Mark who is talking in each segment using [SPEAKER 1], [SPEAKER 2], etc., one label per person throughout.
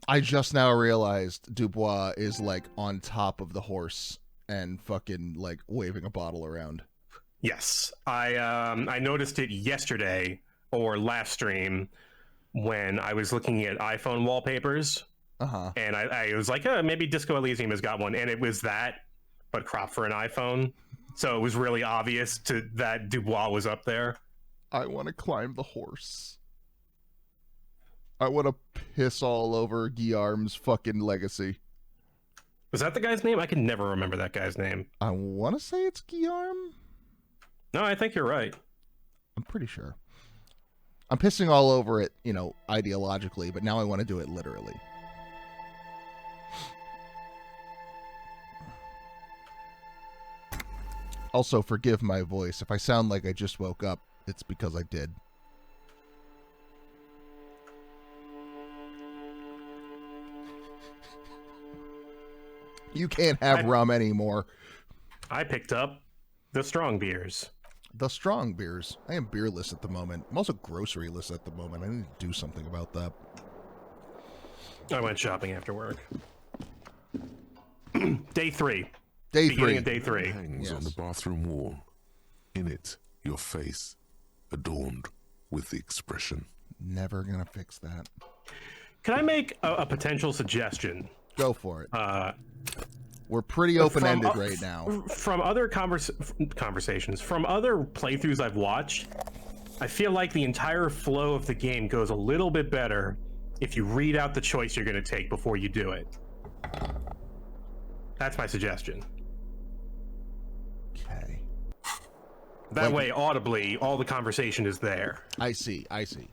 [SPEAKER 1] I just now realized Dubois is like on top of the horse and fucking like waving a bottle around.
[SPEAKER 2] Yes, I noticed it yesterday or last stream when I was looking at iPhone wallpapers. And I was like, maybe Disco Elysium has got one, and it was that, but cropped for an iPhone. So it was really obvious that Dubois was up there.
[SPEAKER 1] I want to climb the horse. I want to piss all over Guillermo's fucking legacy.
[SPEAKER 2] Was that the guy's name? I can never remember that guy's name.
[SPEAKER 1] I want to say it's Guillermo.
[SPEAKER 2] No, I think you're right.
[SPEAKER 1] I'm pretty sure. I'm pissing all over it, you know, ideologically, but now I want to do it literally. Also, forgive my voice. If I sound like I just woke up, it's because I did. You can't have rum anymore.
[SPEAKER 2] I picked up the strong beers.
[SPEAKER 1] The strong beers. I am beerless at the moment. I'm also groceryless at the moment. I need to do something about that.
[SPEAKER 2] I went shopping after work. Day 3.
[SPEAKER 1] Beginning
[SPEAKER 2] of day 3.
[SPEAKER 3] Hangs on the bathroom wall. In it, your face, adorned with the expression.
[SPEAKER 1] Never gonna fix that.
[SPEAKER 2] Can I make a potential suggestion?
[SPEAKER 1] Go for it. We're pretty open-ended right now.
[SPEAKER 2] From other conversations, from other playthroughs I've watched, I feel like the entire flow of the game goes a little bit better if you read out the choice you're going to take before you do it. That's my suggestion.
[SPEAKER 1] Okay.
[SPEAKER 2] That way, audibly, all the conversation is there.
[SPEAKER 1] I see.
[SPEAKER 2] It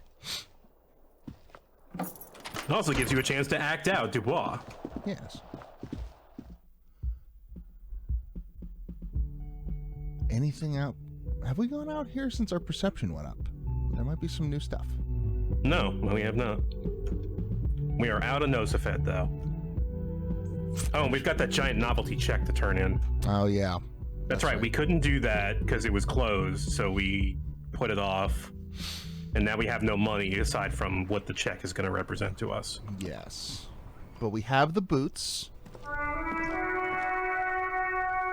[SPEAKER 2] also gives you a chance to act out Dubois.
[SPEAKER 1] Yes. Anything out? Have we gone out here since our perception went up? There might be some new stuff.
[SPEAKER 2] No, we have not. We are out of Nosafed, though. Oh, and we've got that giant novelty check to turn in.
[SPEAKER 1] Oh, yeah.
[SPEAKER 2] That's right. We couldn't do that because it was closed, so we put it off. And now we have no money aside from what the check is going to represent to us.
[SPEAKER 1] Yes. But we have the boots.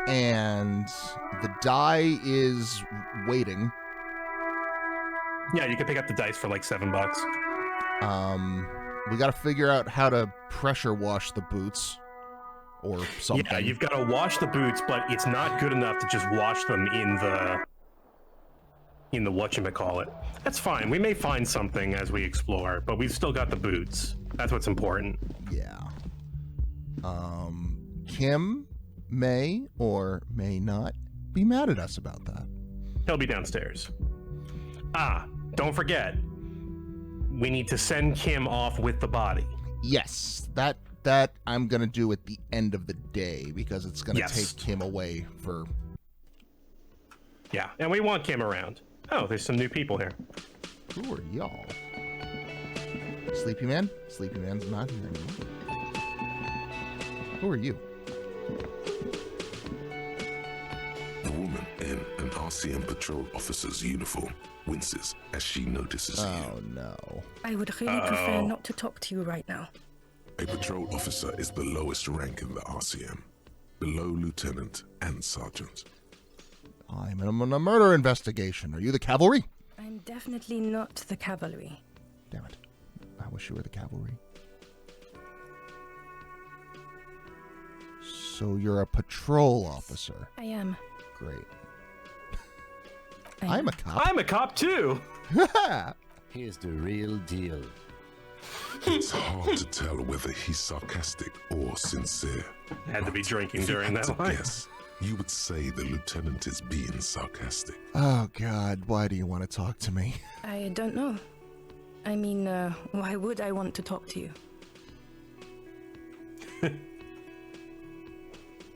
[SPEAKER 1] And the die is waiting.
[SPEAKER 2] Yeah, you can pick up the dice for like $7.
[SPEAKER 1] We got to figure out how to pressure wash the boots or something.
[SPEAKER 2] Yeah, you've got to wash the boots, but it's not good enough to just wash them in the whatchamacallit. That's fine. We may find something as we explore, but we've still got the boots. That's what's important.
[SPEAKER 1] Yeah. Kim may or may not be mad at us about that.
[SPEAKER 2] He'll be downstairs. Ah, don't forget. We need to send Kim off with the body.
[SPEAKER 1] Yes, that I'm going to do at the end of the day because it's going to take Kim away for...
[SPEAKER 2] Yeah, and we want Kim around. Oh, there's some new people here.
[SPEAKER 1] Who are y'all? Sleepy Man? Sleepy Man's not here anymore. Who are you?
[SPEAKER 3] A woman in an RCM patrol officer's uniform winces as she notices you.
[SPEAKER 1] Oh, no.
[SPEAKER 4] I would really prefer not to talk to you right now.
[SPEAKER 3] A patrol officer is the lowest rank in the RCM, below lieutenant and sergeant.
[SPEAKER 1] I'm in a murder investigation. Are you the cavalry?
[SPEAKER 4] I'm definitely not the cavalry.
[SPEAKER 1] Damn it. I wish you were the cavalry. So you're a patrol officer.
[SPEAKER 4] I am.
[SPEAKER 1] Great. I'm a cop.
[SPEAKER 2] I'm a cop too.
[SPEAKER 5] Here's the real deal.
[SPEAKER 3] It's hard to tell whether he's sarcastic or sincere.
[SPEAKER 2] Had to be drinking during that line.
[SPEAKER 3] Yes, you would say the lieutenant is being sarcastic.
[SPEAKER 1] Oh, God. Why do you want to talk to me?
[SPEAKER 4] I don't know. I mean, why would I want to talk to you?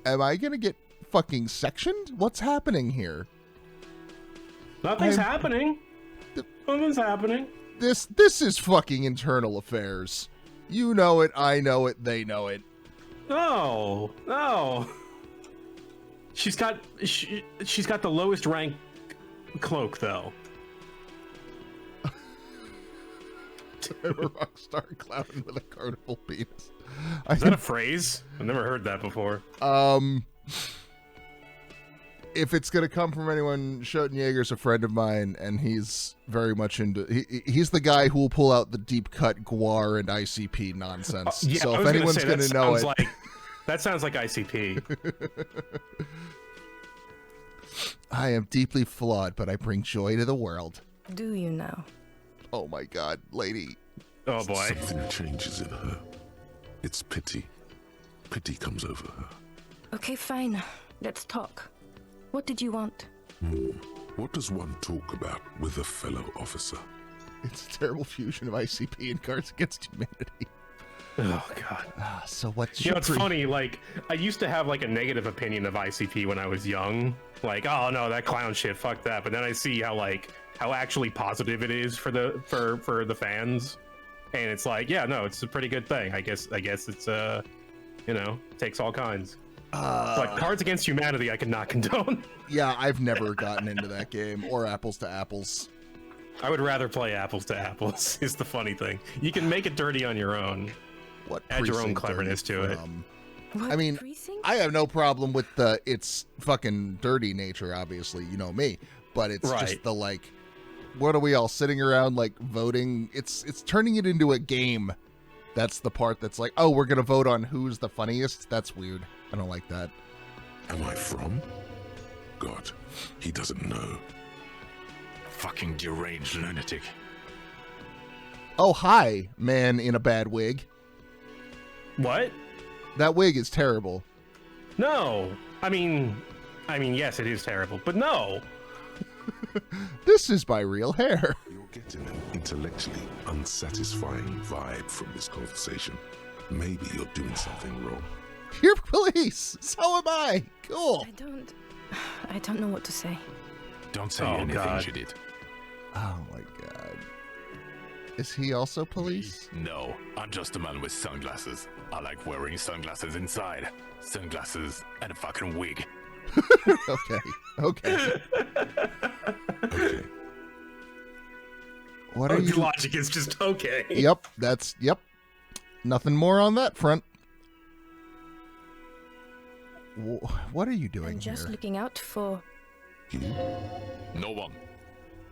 [SPEAKER 1] Am I going to get fucking sectioned? What's happening here?
[SPEAKER 2] Nothing's happening. Nothing's happening.
[SPEAKER 1] This is fucking internal affairs. You know it, I know it, they know it.
[SPEAKER 2] No. She's got the lowest rank cloak though.
[SPEAKER 1] I'm a rock star clown with a carnival penis.
[SPEAKER 2] Is that a phrase? I've never heard that before.
[SPEAKER 1] If it's gonna come from anyone, Schottenjäger's a friend of mine, and he's very much into. He's the guy who will pull out the deep cut guar and ICP nonsense.
[SPEAKER 2] Yeah,
[SPEAKER 1] so if anyone's gonna know it,
[SPEAKER 2] that sounds like ICP.
[SPEAKER 1] I am deeply flawed, but I bring joy to the world.
[SPEAKER 4] Do you now?
[SPEAKER 1] Oh my God, lady.
[SPEAKER 2] Oh boy.
[SPEAKER 3] Something changes in her. It's pity. Pity comes over her.
[SPEAKER 4] Okay, fine. Let's talk. What did you want?
[SPEAKER 3] What does one talk about with a fellow officer?
[SPEAKER 1] It's a terrible fusion of ICP and Cards Against Humanity.
[SPEAKER 2] Oh God.
[SPEAKER 1] So what's
[SPEAKER 2] You know, it's funny, like, I used to have, like, a negative opinion of ICP when I was young. Like, oh, no, that clown shit, fuck that. But then I see how, like, how actually positive it is for the fans. And it's like, yeah, no, it's a pretty good thing. I guess it's, you know, takes all kinds. But Cards Against Humanity, I could not condone.
[SPEAKER 1] Yeah, I've never gotten into that game, or Apples to Apples.
[SPEAKER 2] I would rather play Apples to Apples, is the funny thing. You can make it dirty on your own. Add your own cleverness to it.
[SPEAKER 4] What
[SPEAKER 1] I mean,
[SPEAKER 4] precinct?
[SPEAKER 1] I have no problem with it's fucking dirty nature, obviously, you know me. But it's just the, like, what are we all sitting around, like, voting? It's turning it into a game. That's the part that's like, oh, we're gonna vote on who's the funniest? That's weird. I don't like that.
[SPEAKER 3] Am I from? God, he doesn't know.
[SPEAKER 5] Fucking deranged lunatic.
[SPEAKER 1] Oh, hi, man in a bad wig.
[SPEAKER 2] What?
[SPEAKER 1] That wig is terrible.
[SPEAKER 2] No. I mean, yes, it is terrible, but no.
[SPEAKER 1] This is my real hair.
[SPEAKER 3] You're getting an intellectually unsatisfying vibe from this conversation. Maybe you're doing something wrong.
[SPEAKER 1] You're police. So am I. Cool.
[SPEAKER 4] I don't know what to say.
[SPEAKER 5] Don't say anything,
[SPEAKER 2] God.
[SPEAKER 5] Judith.
[SPEAKER 1] Oh my God. Is he also police?
[SPEAKER 5] No, I'm just a man with sunglasses. I like wearing sunglasses inside. Sunglasses and a fucking wig.
[SPEAKER 1] Okay. Okay. What are you?
[SPEAKER 2] Logic is just okay.
[SPEAKER 1] Yep. Yep. Nothing more on that front. What are you doing
[SPEAKER 4] I'm just
[SPEAKER 1] here?
[SPEAKER 4] looking out for...
[SPEAKER 3] You?
[SPEAKER 5] No one.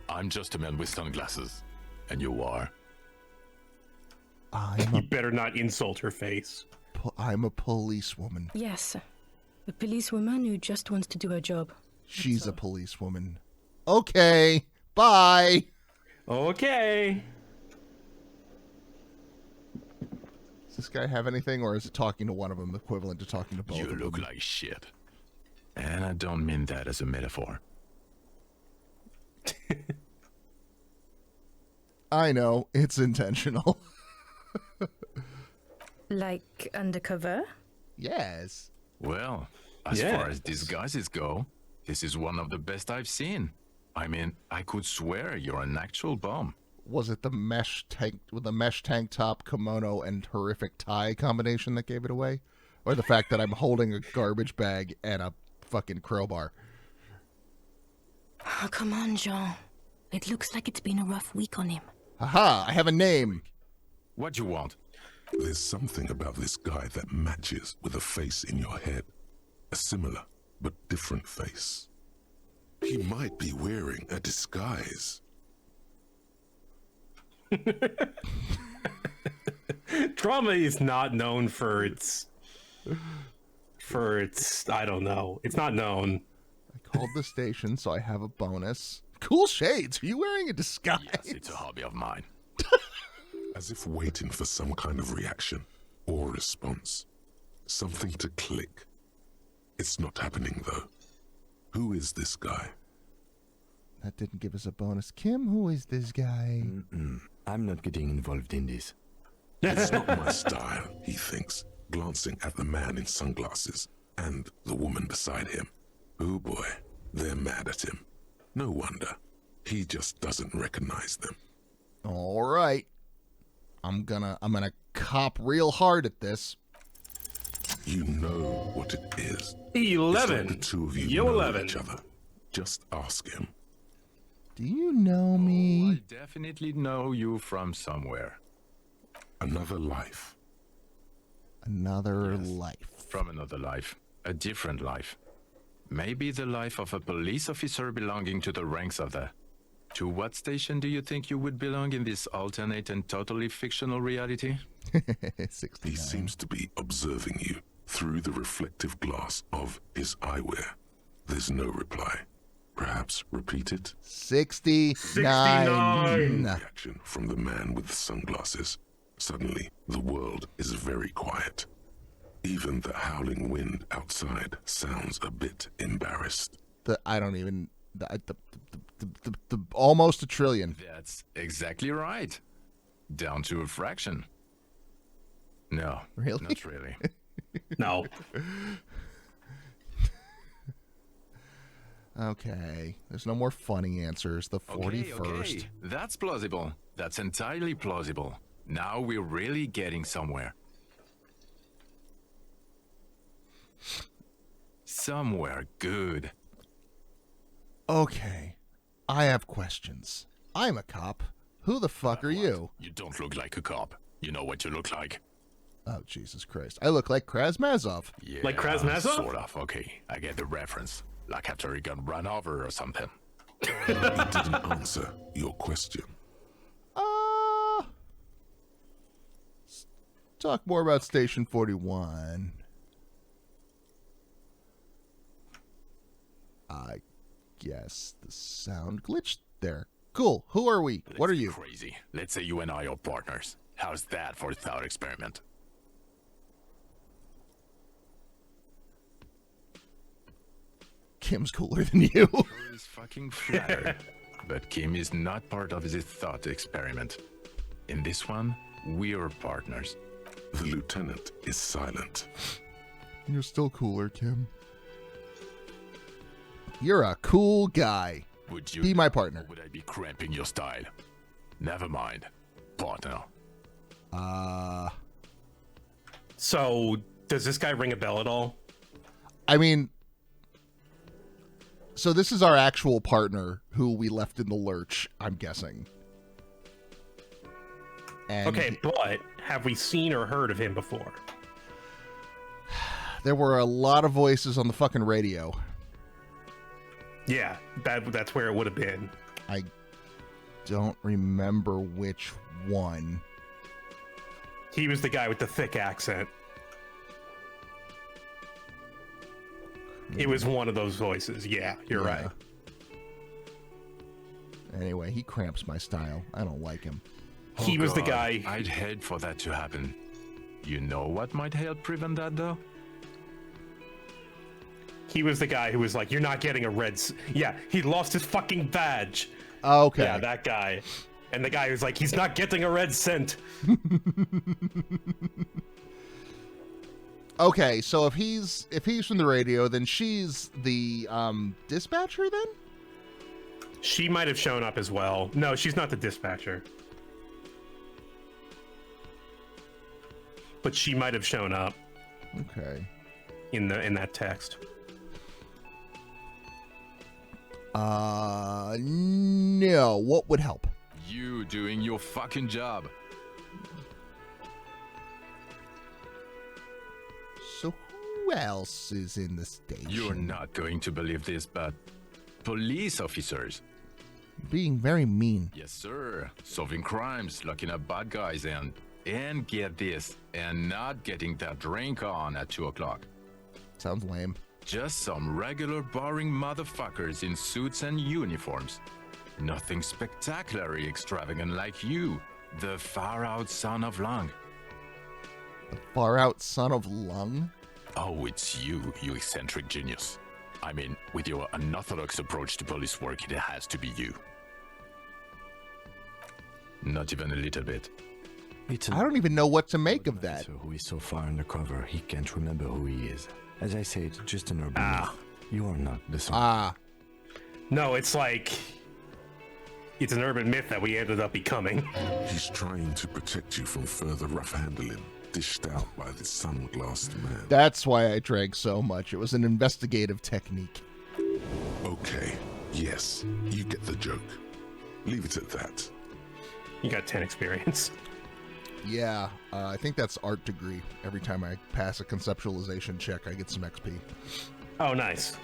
[SPEAKER 5] I'm just a man with sunglasses. And you are?
[SPEAKER 2] You better not insult her face.
[SPEAKER 1] I'm a policewoman.
[SPEAKER 4] Yes. A policewoman who just wants to do her job.
[SPEAKER 1] She's a policewoman. Okay. Bye.
[SPEAKER 2] Okay.
[SPEAKER 1] Does this guy have anything, or is it talking to one of them equivalent to talking to both
[SPEAKER 5] You
[SPEAKER 1] of them?
[SPEAKER 5] look like shit. And I don't mean that as a metaphor.
[SPEAKER 1] I know. It's intentional.
[SPEAKER 4] Like Undercover?
[SPEAKER 1] Yes.
[SPEAKER 5] Well, as far as disguises go, this is one of the best I've seen. I mean, I could swear you're an actual bum.
[SPEAKER 1] Was it the mesh tank with the mesh tank top, kimono, and horrific tie combination that gave it away? Or the fact that I'm holding a garbage bag and a fucking crowbar?
[SPEAKER 4] Oh, come on, Jean. It looks like it's been a rough week on him.
[SPEAKER 1] Aha! I have a name!
[SPEAKER 5] What you want?
[SPEAKER 3] There's something about this guy that matches with a face in your head. A similar but different face. He might be wearing a disguise.
[SPEAKER 2] Drama is not known for its I don't know. It's not known.
[SPEAKER 1] I called the station, so I have a bonus. Cool shades! Are you wearing a disguise?
[SPEAKER 5] Yes, it's a hobby of mine.
[SPEAKER 3] As if waiting for some kind of reaction or response. Something to click. It's not happening, though. Who is this guy?
[SPEAKER 1] That didn't give us a bonus. Kim, who is this guy?
[SPEAKER 5] I'm not getting involved in this.
[SPEAKER 3] It's not my style, he thinks, glancing at the man in sunglasses and the woman beside him. Oh boy, they're mad at him. No wonder. He just doesn't recognize them.
[SPEAKER 1] All right. I'm gonna cop real hard at this.
[SPEAKER 3] You know what it is.
[SPEAKER 2] 11.
[SPEAKER 3] It's like the two of you
[SPEAKER 2] Yo,
[SPEAKER 3] know
[SPEAKER 2] 11.
[SPEAKER 3] each other. Just ask him.
[SPEAKER 1] Do you know me?
[SPEAKER 5] I definitely know you from somewhere.
[SPEAKER 3] Another life.
[SPEAKER 1] Another life.
[SPEAKER 5] From another life. A different life. Maybe the life of a police officer belonging to the ranks of the... To what station do you think you would belong in this alternate and totally fictional reality?
[SPEAKER 1] 69.
[SPEAKER 3] He seems to be observing you through the reflective glass of his eyewear. There's no reply. Perhaps repeat it?
[SPEAKER 1] 69.
[SPEAKER 3] Reaction from the man with the sunglasses. Suddenly, the world is very quiet. Even the howling wind outside sounds a bit embarrassed.
[SPEAKER 1] Almost a trillion.
[SPEAKER 5] That's exactly right. Down to a fraction. No,
[SPEAKER 1] really?
[SPEAKER 5] Not really.
[SPEAKER 2] No.
[SPEAKER 1] Okay. There's no more funny answers. The 41st.
[SPEAKER 5] Okay. That's plausible. That's entirely plausible. Now we're really getting somewhere. Somewhere good.
[SPEAKER 1] Okay. I have questions. I'm a cop. Who the fuck are you?
[SPEAKER 5] You don't look like a cop. You know what you look like.
[SPEAKER 1] Oh, Jesus Christ. I look like Krasmazov.
[SPEAKER 5] Yeah,
[SPEAKER 2] Like Krasmazov?
[SPEAKER 5] Sort of. Okay, I get the reference. Like after he got run over or something.
[SPEAKER 3] He didn't answer your question.
[SPEAKER 1] Let's talk more about Station 41. I guess the sound glitched there. Cool. Who are we? What are you?
[SPEAKER 5] Crazy. Let's say you and I are partners. How's that for a thought experiment?
[SPEAKER 1] Kim's cooler than you.
[SPEAKER 5] He's fucking flattered. But Kim is not part of his thought experiment. In this one, we're partners.
[SPEAKER 3] The lieutenant is silent.
[SPEAKER 1] You're still cooler, Kim. You're a cool guy.
[SPEAKER 5] Would you
[SPEAKER 1] be my partner?
[SPEAKER 5] Or would I be cramping your style? Never mind. Partner.
[SPEAKER 2] So, does this guy ring a bell at all?
[SPEAKER 1] I mean, so this is our actual partner who we left in the lurch, I'm guessing. And
[SPEAKER 2] okay, but have we seen or heard of him before?
[SPEAKER 1] There were a lot of voices on the fucking radio.
[SPEAKER 2] Yeah, that's where it would have been.
[SPEAKER 1] I don't remember which one.
[SPEAKER 2] He was the guy with the thick accent. It was one of those voices. Yeah, you're right.
[SPEAKER 1] Anyway, he cramps my style. I don't like him.
[SPEAKER 2] He was the guy.
[SPEAKER 5] I'd hate for that to happen. You know what might help prevent that, though?
[SPEAKER 2] He was the guy who was like, "You're not getting a red." Yeah, he lost his fucking badge.
[SPEAKER 1] Okay.
[SPEAKER 2] Yeah, that guy. And the guy who's like, "He's not getting a red cent."
[SPEAKER 1] Okay, so if he's from the radio, then she's the dispatcher then?
[SPEAKER 2] She might have shown up as well. No, she's not the dispatcher. But she might have shown up.
[SPEAKER 1] Okay.
[SPEAKER 2] In that text.
[SPEAKER 1] No. What would help?
[SPEAKER 5] You doing your fucking job.
[SPEAKER 1] So who else is in the station?
[SPEAKER 5] You're not going to believe this, but police officers.
[SPEAKER 1] Being very mean.
[SPEAKER 5] Yes, sir. Solving crimes, locking up bad guys, and get this, and not getting that drink on at 2 o'clock.
[SPEAKER 1] Sounds lame.
[SPEAKER 5] Just some regular boring motherfuckers in suits and uniforms. Nothing spectacularly extravagant like you, the far-out son of Lung.
[SPEAKER 1] The far-out son of Lung?
[SPEAKER 5] Oh, it's you eccentric genius. I mean, with your unorthodox approach to police work, it has to be you. Not even a little bit.
[SPEAKER 1] I don't even know what to make of that.
[SPEAKER 6] Who is so far undercover, he can't remember who he is. As I say, it's just an urban myth. You are not the son.
[SPEAKER 2] No, it's like... It's an urban myth that we ended up becoming.
[SPEAKER 3] He's trying to protect you from further rough handling, dished out by this sunglassed man.
[SPEAKER 1] That's why I drank so much. It was an investigative technique.
[SPEAKER 3] Okay, yes, you get the joke. Leave it at that.
[SPEAKER 2] You got 10 experience.
[SPEAKER 1] Yeah, I think that's art degree. Every time I pass a conceptualization check, I get some XP.
[SPEAKER 2] Oh, nice.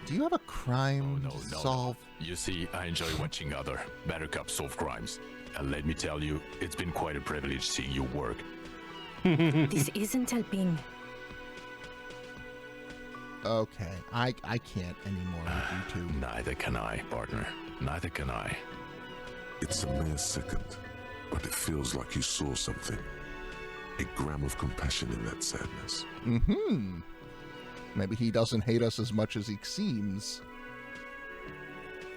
[SPEAKER 1] Do you have a crime to solve?
[SPEAKER 5] No. You see, I enjoy watching other better cops solve crimes. And let me tell you, it's been quite a privilege seeing you work.
[SPEAKER 4] This isn't helping.
[SPEAKER 1] Okay, I can't anymore with you two.
[SPEAKER 5] Neither can I, partner. Neither can I.
[SPEAKER 3] It's a mere second, but it feels like you saw something. A gram of compassion in that sadness.
[SPEAKER 1] Mm-hmm. Maybe he doesn't hate us as much as he seems.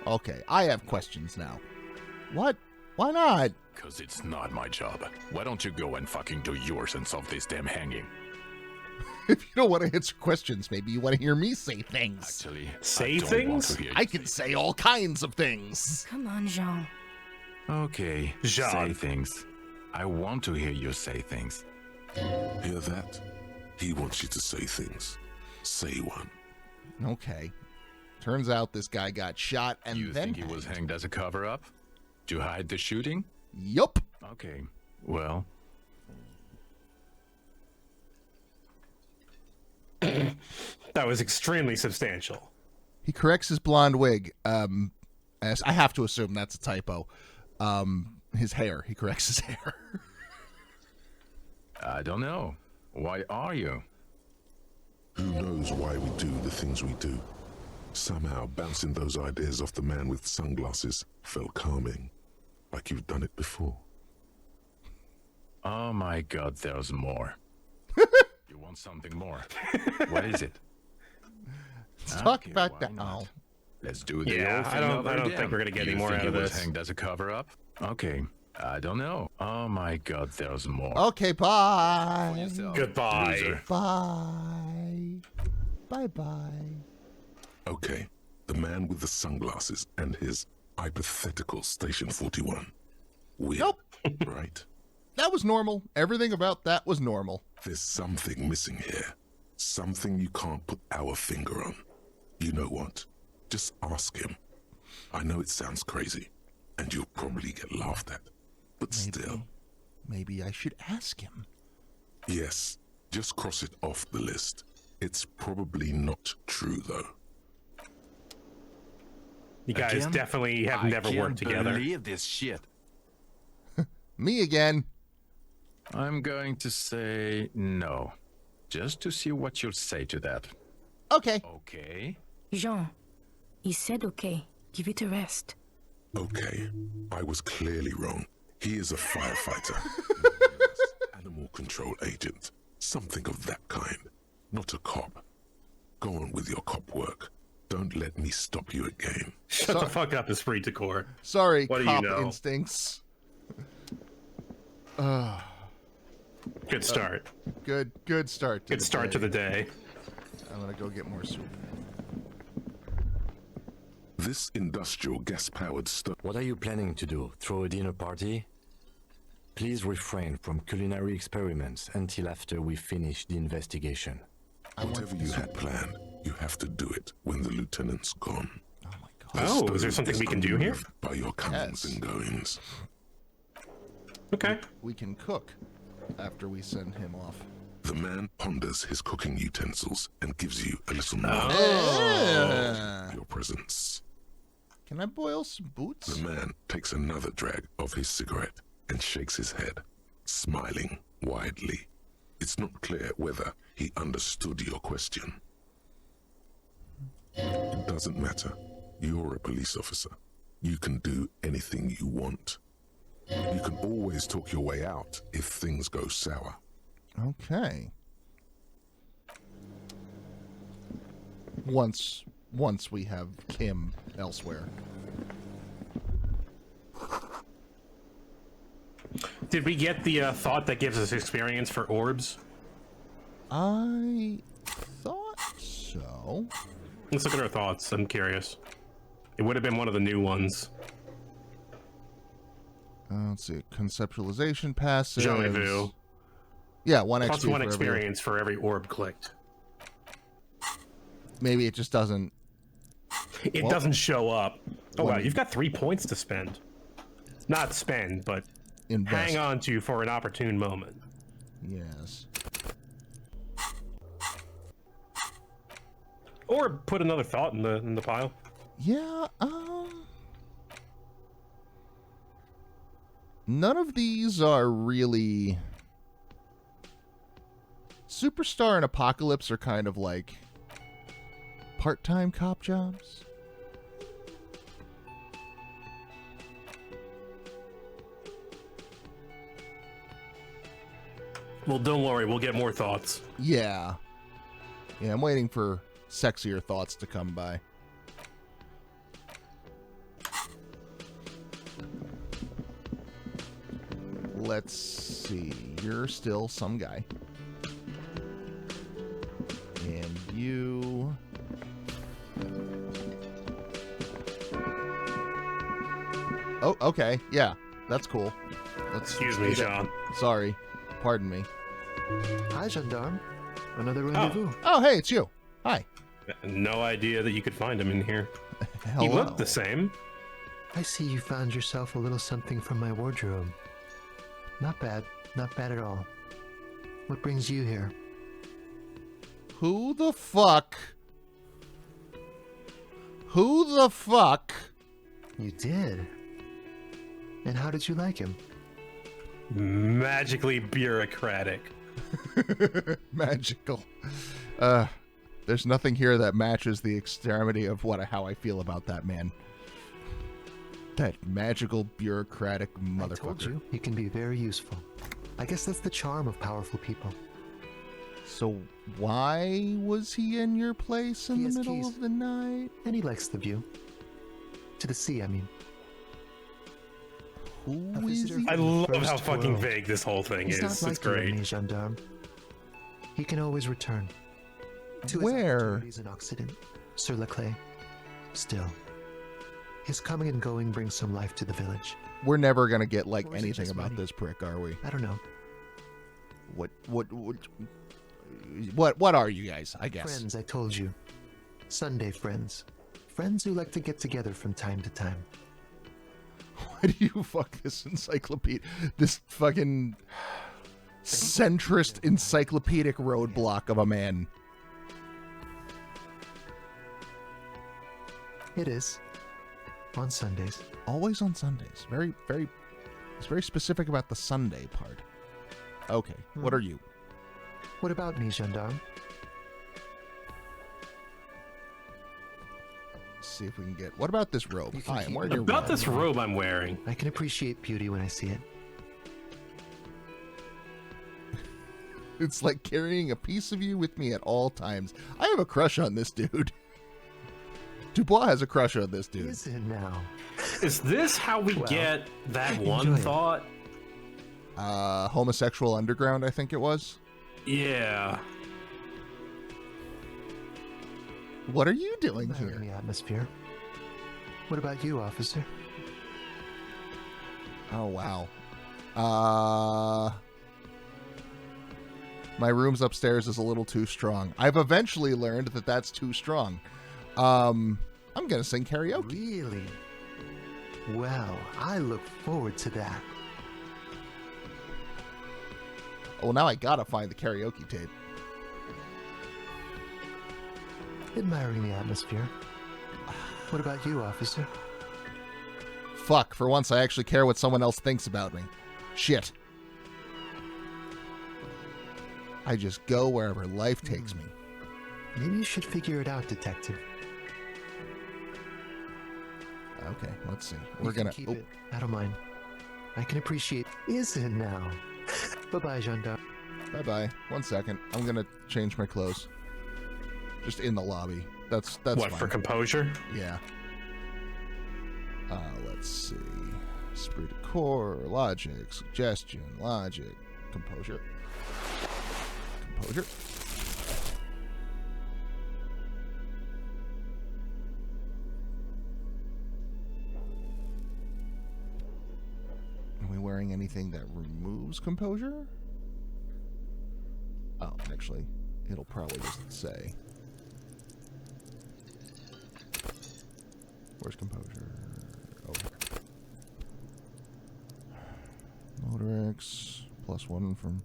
[SPEAKER 1] Okay, I have questions now. What? Why not?
[SPEAKER 5] Because it's not my job. Why don't you go and fucking do yours and solve this damn hanging?
[SPEAKER 1] If you don't want to answer questions, maybe you want to hear me say things.
[SPEAKER 5] Actually,
[SPEAKER 2] say
[SPEAKER 5] I don't
[SPEAKER 2] things?
[SPEAKER 5] want to hear
[SPEAKER 1] I
[SPEAKER 5] you
[SPEAKER 1] can
[SPEAKER 5] say
[SPEAKER 1] say all kinds of things.
[SPEAKER 4] Come on, Jean.
[SPEAKER 5] Okay,
[SPEAKER 2] Jean.
[SPEAKER 5] say things. I want to hear you say things.
[SPEAKER 3] Hear that? He wants you to say things. Say one.
[SPEAKER 1] Okay. Turns out this guy got shot and
[SPEAKER 5] You
[SPEAKER 1] then
[SPEAKER 5] think he was hanged as a cover-up? To hide the shooting?
[SPEAKER 1] Yup.
[SPEAKER 5] Okay, well...
[SPEAKER 2] That was extremely substantial.
[SPEAKER 1] He corrects his blonde wig. As I have to assume that's a typo. His hair. He corrects his hair.
[SPEAKER 5] I don't know. Why are you?
[SPEAKER 3] Who knows why we do the things we do? Somehow bouncing those ideas off the man with sunglasses felt calming. Like you've done it before.
[SPEAKER 5] Oh my god, there's more. You want something more? What is it?
[SPEAKER 1] Let's talk
[SPEAKER 5] Okay,
[SPEAKER 1] about
[SPEAKER 5] why
[SPEAKER 1] that.
[SPEAKER 5] not?
[SPEAKER 1] Oh.
[SPEAKER 5] Let's do the
[SPEAKER 2] Yeah,
[SPEAKER 5] old
[SPEAKER 2] I
[SPEAKER 5] thing
[SPEAKER 2] don't
[SPEAKER 5] over
[SPEAKER 2] think
[SPEAKER 5] again.
[SPEAKER 2] we're gonna get any
[SPEAKER 5] You
[SPEAKER 2] more
[SPEAKER 5] think
[SPEAKER 2] out of
[SPEAKER 5] he was
[SPEAKER 2] this.
[SPEAKER 5] hanged as a cover-up? Okay, I don't know. Oh my god, there's more.
[SPEAKER 1] Okay, bye.
[SPEAKER 5] Yourself,
[SPEAKER 2] Goodbye.
[SPEAKER 5] loser.
[SPEAKER 1] Bye. Bye-bye.
[SPEAKER 3] Okay, the man with the sunglasses and his hypothetical Station 41. Weird,
[SPEAKER 1] Nope.
[SPEAKER 3] right?
[SPEAKER 1] That was normal. Everything about that was normal.
[SPEAKER 3] There's something missing here. Something you can't put our finger on. You know what? Just ask him. I know it sounds crazy, and you'll probably get laughed at. But still,
[SPEAKER 1] Maybe I should ask him.
[SPEAKER 3] yes, just cross it off the list. It's probably not true, though.
[SPEAKER 2] You guys
[SPEAKER 5] Again?
[SPEAKER 2] definitely have never worked
[SPEAKER 5] I
[SPEAKER 2] together.
[SPEAKER 5] can't believe this shit.
[SPEAKER 1] Me again.
[SPEAKER 5] I'm going to say no. Just to see what you'll say to that.
[SPEAKER 1] Okay.
[SPEAKER 5] Okay.
[SPEAKER 4] Jean, he said okay. Give it a rest.
[SPEAKER 3] Okay, I was clearly wrong. He is a firefighter. Animal control agent. Something of that kind. Not a cop. Go on with your cop work. Don't let me stop you again.
[SPEAKER 2] Shut the fuck up, Esprit de Corps.
[SPEAKER 1] Sorry,
[SPEAKER 2] What do you
[SPEAKER 1] cop
[SPEAKER 2] know?
[SPEAKER 1] instincts.
[SPEAKER 2] Good start.
[SPEAKER 1] Good start.
[SPEAKER 2] Good start to the day.
[SPEAKER 1] I'm gonna go get more soup.
[SPEAKER 3] This industrial gas-powered stove.
[SPEAKER 6] What are you planning to do? Throw a dinner party? Please refrain from culinary experiments until after we finish the investigation.
[SPEAKER 3] Whatever you had planned, you have to do it when the lieutenant's gone.
[SPEAKER 1] Oh my god.
[SPEAKER 2] Oh, is there
[SPEAKER 3] Stove
[SPEAKER 2] something we can do here?
[SPEAKER 3] unmoved by your comings
[SPEAKER 1] Yes.
[SPEAKER 3] and goings.
[SPEAKER 2] Okay.
[SPEAKER 1] We can cook after we send him off.
[SPEAKER 3] The man ponders his cooking utensils and gives you a little nod
[SPEAKER 1] Yeah.
[SPEAKER 3] of your presence.
[SPEAKER 1] Can I boil some boots?
[SPEAKER 3] The man takes another drag of his cigarette and shakes his head, smiling widely. It's not clear whether he understood your question. It doesn't matter. You're a police officer. You can do anything you want. You can always talk your way out if things go sour.
[SPEAKER 1] Okay. Once we have Kim elsewhere.
[SPEAKER 2] Did we get the thought that gives us experience for orbs?
[SPEAKER 1] I thought so.
[SPEAKER 2] Let's look at our thoughts. I'm curious. It would have been one of the new ones.
[SPEAKER 1] Let's see. Conceptualization passive.
[SPEAKER 2] Jean Vu.
[SPEAKER 1] Yeah, one XP
[SPEAKER 2] Plus one
[SPEAKER 1] for every-
[SPEAKER 2] experience for every orb clicked.
[SPEAKER 1] Maybe it just doesn't.
[SPEAKER 2] It
[SPEAKER 1] Well,
[SPEAKER 2] doesn't show up. Oh wow,
[SPEAKER 1] one-
[SPEAKER 2] you've got 3 points to spend. Not spend, but hang on to for an opportune moment.
[SPEAKER 1] Yes.
[SPEAKER 2] Or put another thought in the pile.
[SPEAKER 1] Yeah, none of these are really... Superstar and Apocalypse are kind of like part-time cop jobs.
[SPEAKER 2] Well, don't worry, we'll get more thoughts.
[SPEAKER 1] Yeah. Yeah, I'm waiting for sexier thoughts to come by. Let's see. You're still some guy. And you... Oh, okay. Yeah, that's cool.
[SPEAKER 2] Excuse me, Sean.
[SPEAKER 1] Sorry. Pardon me.
[SPEAKER 7] Hi, Gendarme. Another rendezvous.
[SPEAKER 1] Oh, hey, it's you. Hi.
[SPEAKER 2] No idea that you could find him in here.
[SPEAKER 1] Hello.
[SPEAKER 2] He looked the same.
[SPEAKER 7] I see you found yourself a little something from my wardrobe. Not bad. Not bad at all. What brings you here?
[SPEAKER 1] Who the fuck? Who the fuck?
[SPEAKER 7] You did? And how did you like him?
[SPEAKER 2] Magically bureaucratic.
[SPEAKER 1] Magical. There's nothing here that matches the extremity of how I feel about that man. That magical bureaucratic motherfucker.
[SPEAKER 7] I told you, he can be very useful. I guess that's the charm of powerful people.
[SPEAKER 1] So why was he in your place in the middle of the night?
[SPEAKER 7] And he likes the view. To the sea, I mean.
[SPEAKER 1] Who is he?
[SPEAKER 2] I love how fucking vague this whole thing is.
[SPEAKER 7] He's not
[SPEAKER 2] It's
[SPEAKER 7] like
[SPEAKER 2] great.
[SPEAKER 7] you, gendarme. He can always return. To
[SPEAKER 1] Where?
[SPEAKER 7] His in Occident, Sur la Clay. Still, his coming and going brings some life to the village.
[SPEAKER 1] We're never gonna get like
[SPEAKER 7] Or is it
[SPEAKER 1] anything
[SPEAKER 7] just
[SPEAKER 1] about
[SPEAKER 7] money?
[SPEAKER 1] this prick, are we?
[SPEAKER 7] I don't know.
[SPEAKER 1] What are you guys? I guess.
[SPEAKER 7] Friends, I told you. Sunday friends. Friends who like to get together from time to time.
[SPEAKER 1] Why do you fuck this encyclopedia? This fucking centrist encyclopedic roadblock of a man.
[SPEAKER 7] It is. On Sundays.
[SPEAKER 1] Always on Sundays. Very, very... It's very specific about the Sunday part. Okay, what are you?
[SPEAKER 7] What about me, gendarme?
[SPEAKER 1] Let's see if we can get... What about this robe?
[SPEAKER 7] You can
[SPEAKER 1] Hi, I'm
[SPEAKER 7] keep
[SPEAKER 1] wearing
[SPEAKER 7] it.
[SPEAKER 1] your
[SPEAKER 2] About
[SPEAKER 1] robe.
[SPEAKER 2] this robe I'm wearing.
[SPEAKER 7] I can appreciate beauty when I see it.
[SPEAKER 1] It's like carrying a piece of you with me at all times. I have a crush on this dude. Dubois has a crush on this dude.
[SPEAKER 7] Is it now?
[SPEAKER 2] Is this how we get that one
[SPEAKER 7] enjoy it.
[SPEAKER 2] thought?
[SPEAKER 1] Homosexual Underground, I think it was.
[SPEAKER 2] Yeah.
[SPEAKER 1] What are you doing
[SPEAKER 7] In
[SPEAKER 1] here?
[SPEAKER 7] the atmosphere. What about you, officer?
[SPEAKER 1] Oh, wow. My room's upstairs is a little too strong. I've eventually learned that that's too strong. I'm gonna sing karaoke.
[SPEAKER 7] Really? Well, I look forward to that.
[SPEAKER 1] Well, now I gotta find the karaoke tape.
[SPEAKER 7] Admiring the atmosphere. What about you, officer?
[SPEAKER 1] Fuck, for once I actually care what someone else thinks about me. Shit. I just go wherever life takes me.
[SPEAKER 7] Maybe you should figure it out, detective.
[SPEAKER 1] Okay, let's see.
[SPEAKER 7] You
[SPEAKER 1] We're
[SPEAKER 7] can
[SPEAKER 1] gonna...
[SPEAKER 7] keep
[SPEAKER 1] oh,
[SPEAKER 7] it. I don't mind. I can appreciate... Is it now? Bye-bye, gendarme.
[SPEAKER 1] bye-bye. 1 second. I'm gonna change my clothes. Just in the lobby. That's
[SPEAKER 2] What,
[SPEAKER 1] fine.
[SPEAKER 2] for composure?
[SPEAKER 1] Yeah. Let's see. Esprit de corps, logic, suggestion, logic, composure. Composure. Are we wearing anything that removes composure? Oh, actually, it'll probably just say. Where's composure? Oh, here. Motorix +1 from.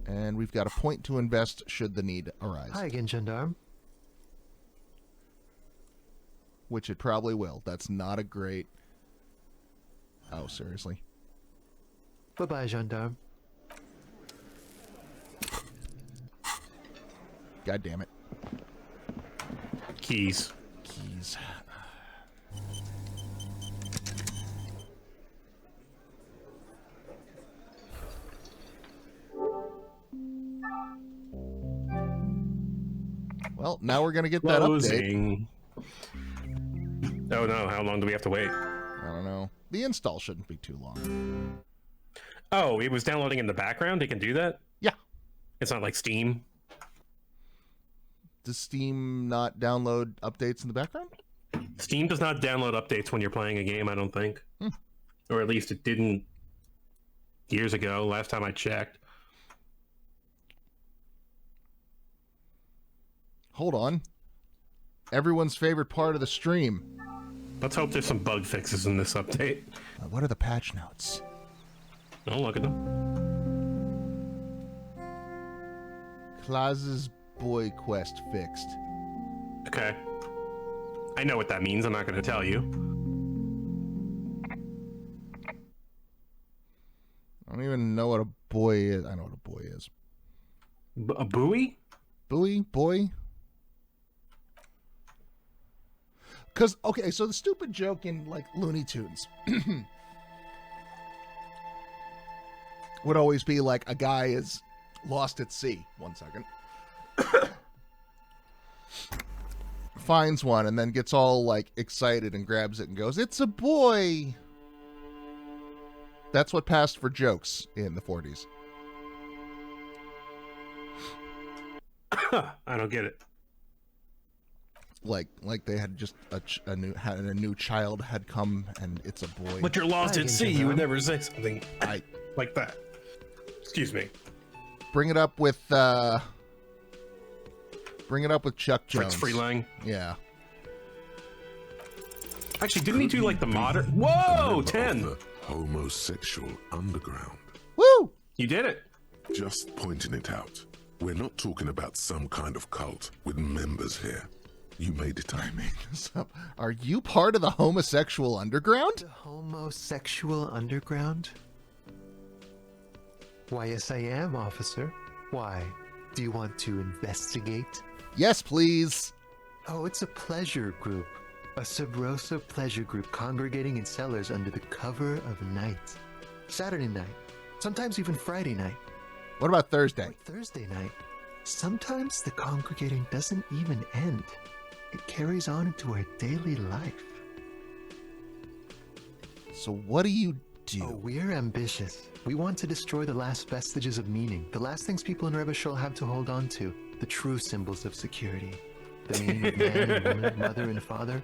[SPEAKER 1] And we've got a point to invest should the need arise.
[SPEAKER 7] Hi again, Gendarme.
[SPEAKER 1] Which it probably will. That's not a great... Oh, seriously.
[SPEAKER 7] Bye-bye, Gendarme.
[SPEAKER 1] God damn it.
[SPEAKER 2] Keys.
[SPEAKER 1] Keys. Well, now we're going to get that update.
[SPEAKER 2] Oh no, how long do we have to wait?
[SPEAKER 1] I don't know. The install shouldn't be too long.
[SPEAKER 2] Oh, it was downloading in the background? It can do that?
[SPEAKER 1] Yeah.
[SPEAKER 2] It's not like Steam?
[SPEAKER 1] Does Steam not download updates in the background?
[SPEAKER 2] Steam does not download updates when you're playing a game, I don't think. Or at least it didn't years ago, last time I checked.
[SPEAKER 1] Hold on. Everyone's favorite part of the stream.
[SPEAKER 2] Let's hope there's some bug fixes in this update.
[SPEAKER 1] What are the patch notes?
[SPEAKER 2] Don't look at them.
[SPEAKER 1] Claus's boy quest fixed.
[SPEAKER 2] Okay. I know what that means. I'm not going to tell you.
[SPEAKER 1] I don't even know what a boy is. I know what a boy is.
[SPEAKER 2] A buoy?
[SPEAKER 1] Buoy? Boy? Because, okay, so the stupid joke in, like, Looney Tunes would always be like a guy is lost at sea. 1 second. Finds one and then gets all, like, excited and grabs it and goes, "It's a boy!" That's what passed for jokes in the 40s.
[SPEAKER 2] I don't get it.
[SPEAKER 1] Like they had just a new child had come and it's a boy.
[SPEAKER 2] But you're lost at sea. You would never say something like that. Excuse me.
[SPEAKER 1] Bring it up with Chuck Jones.
[SPEAKER 2] Fritz Freelang.
[SPEAKER 1] Yeah.
[SPEAKER 2] Actually, didn't he do like the modern? Whoa, 10.
[SPEAKER 3] The homosexual underground.
[SPEAKER 1] Woo!
[SPEAKER 2] You did it.
[SPEAKER 3] Just pointing it out. We're not talking about some kind of cult with members here. You made it. I made
[SPEAKER 1] this up. Are you part of the homosexual underground?
[SPEAKER 7] The homosexual underground? Why, yes, I am, officer. Why? Do you want to investigate?
[SPEAKER 1] Yes, please.
[SPEAKER 7] Oh, it's a pleasure group. A sub rosa pleasure group congregating in cellars under the cover of night. Saturday night. Sometimes even Friday night.
[SPEAKER 1] What about Thursday?
[SPEAKER 7] Or Thursday night. Sometimes the congregating doesn't even end. It carries on into our daily life.
[SPEAKER 1] So what do you do?
[SPEAKER 7] Oh, we're ambitious. We want to destroy the last vestiges of meaning, the last things people in Revachol have to hold on to, the true symbols of security. The meaning of man and woman, mother and father,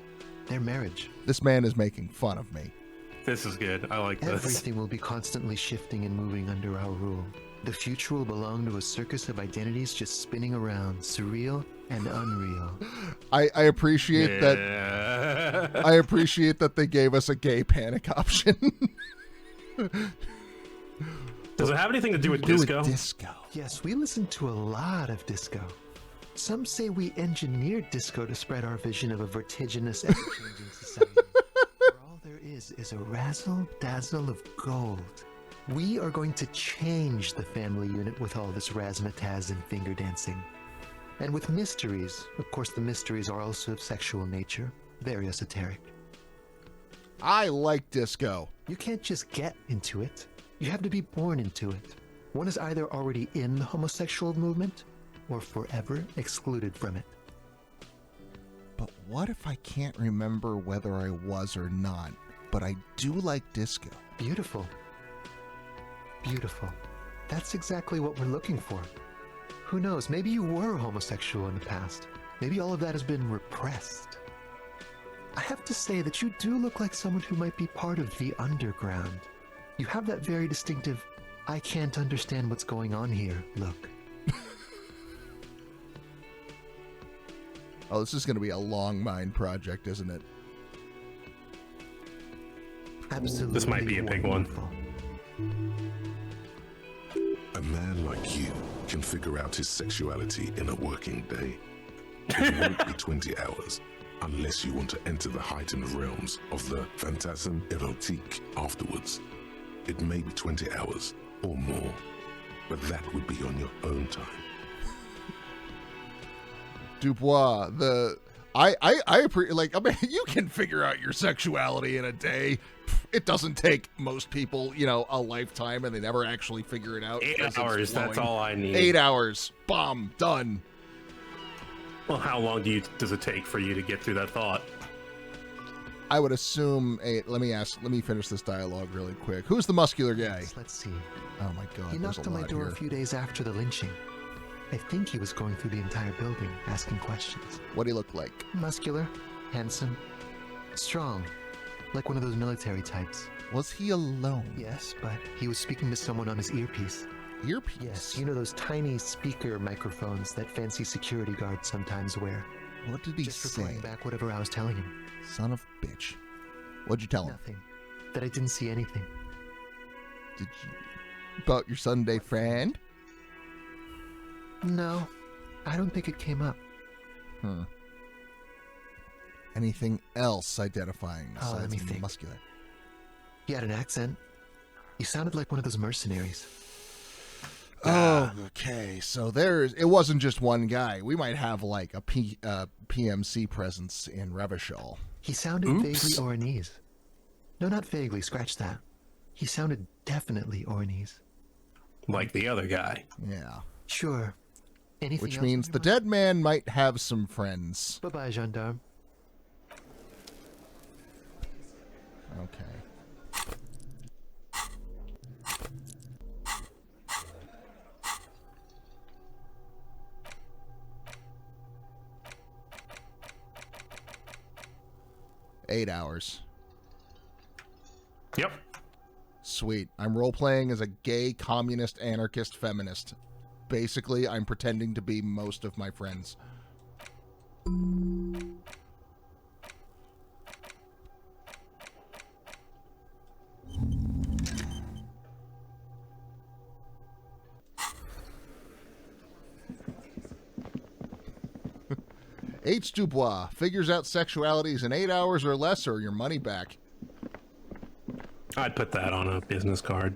[SPEAKER 7] their marriage.
[SPEAKER 1] This man is making fun of me.
[SPEAKER 2] This is good. I like this.
[SPEAKER 7] Everything will be constantly shifting and moving under our rule. The future will belong to a circus of identities just spinning around, surreal and unreal.
[SPEAKER 1] I appreciate that. I appreciate that they gave us a gay panic option.
[SPEAKER 2] Does it have anything to do with disco?
[SPEAKER 1] Disco.
[SPEAKER 7] Yes, we listen to a lot of disco. Some say we engineered disco to spread our vision of a vertiginous, ever-changing society. Where all there is a razzle-dazzle of gold. We are going to change the family unit with all this razzmatazz and finger dancing. And with mysteries. Of course, the mysteries are also of sexual nature. Very esoteric.
[SPEAKER 1] I like disco.
[SPEAKER 7] You can't just get into it. You have to be born into it. One is either already in the homosexual movement or forever excluded from it.
[SPEAKER 1] But what if I can't remember whether I was or not, but I do like disco?
[SPEAKER 7] Beautiful. Beautiful. That's exactly what we're looking for. Who knows, maybe you were homosexual in the past. Maybe all of that has been repressed. I have to say that you do look like someone who might be part of the underground. You have that very distinctive, I can't understand what's going on here look.
[SPEAKER 1] Oh, this is going to be a long mind project, isn't it?
[SPEAKER 7] Absolutely.
[SPEAKER 2] This might be a big one.
[SPEAKER 3] A man like you can figure out his sexuality in a working day. It won't be 20 hours unless you want to enter the heightened realms of the phantasme erotique afterwards. It may be 20 hours or more, but that would be on your own time.
[SPEAKER 1] Dubois, I mean, you can figure out your sexuality in a day. It doesn't take most people, a lifetime, and they never actually figure it out.
[SPEAKER 2] 8 hours, that's all I need.
[SPEAKER 1] 8 hours, bomb, done.
[SPEAKER 2] Well, how long does it take for you to get through that thought?
[SPEAKER 1] I would assume let me finish this dialogue really quick. Who's the muscular guy?
[SPEAKER 7] Let's see.
[SPEAKER 1] Oh my god,
[SPEAKER 7] He knocked on my door a few days after the lynching. I think he was going through the entire building, asking questions.
[SPEAKER 1] What'd he look like?
[SPEAKER 7] Muscular, handsome, strong, like one of those military types.
[SPEAKER 1] Was he alone?
[SPEAKER 7] Yes, but he was speaking to someone on his earpiece.
[SPEAKER 1] Earpiece?
[SPEAKER 7] Yes, you know those tiny speaker microphones that fancy security guards sometimes wear.
[SPEAKER 1] What did he
[SPEAKER 7] Just
[SPEAKER 1] say?
[SPEAKER 7] replying back whatever I was telling him.
[SPEAKER 1] Son of a bitch. What'd you tell him?
[SPEAKER 7] Nothing. That I didn't see anything.
[SPEAKER 1] Did you... About your Sunday friend?
[SPEAKER 7] No, I don't think it came up.
[SPEAKER 1] Anything else identifying
[SPEAKER 7] Let me
[SPEAKER 1] besides
[SPEAKER 7] think.
[SPEAKER 1] muscular?
[SPEAKER 7] He had an accent. He sounded like one of those mercenaries.
[SPEAKER 1] Oh, okay. So it wasn't just one guy. We might have like a PMC presence in Revachol.
[SPEAKER 7] He sounded vaguely Oranese. No, not vaguely. Scratch that. He sounded definitely Oranese.
[SPEAKER 2] Like the other guy.
[SPEAKER 1] Yeah.
[SPEAKER 7] Sure. Anything
[SPEAKER 1] Which
[SPEAKER 7] else
[SPEAKER 1] means
[SPEAKER 7] on
[SPEAKER 1] the
[SPEAKER 7] your
[SPEAKER 1] dead man might have some friends.
[SPEAKER 7] mind? Bye-bye, gendarme.
[SPEAKER 1] Okay. Eight hours.
[SPEAKER 2] Yep.
[SPEAKER 1] Sweet. I'm role-playing as a gay, communist, anarchist, feminist. Basically, I'm pretending to be most of my friends. H. Dubois figures out sexualities in 8 hours or less, or your money back.
[SPEAKER 2] I'd put that on a business card.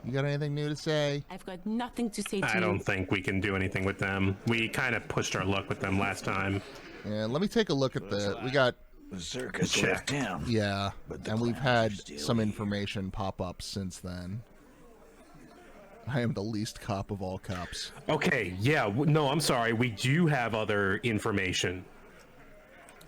[SPEAKER 1] You got anything new to say?
[SPEAKER 8] I've got nothing to say to you.
[SPEAKER 2] I don't think we can do anything with them. We kind of pushed our luck with them last time.
[SPEAKER 1] Yeah, let me take a look at we got
[SPEAKER 9] the circus
[SPEAKER 2] check.
[SPEAKER 9] down.
[SPEAKER 1] Yeah, and we've had some information pop up since then. I am the least cop of all cops.
[SPEAKER 2] Okay, yeah, no, I'm sorry. We do have other information.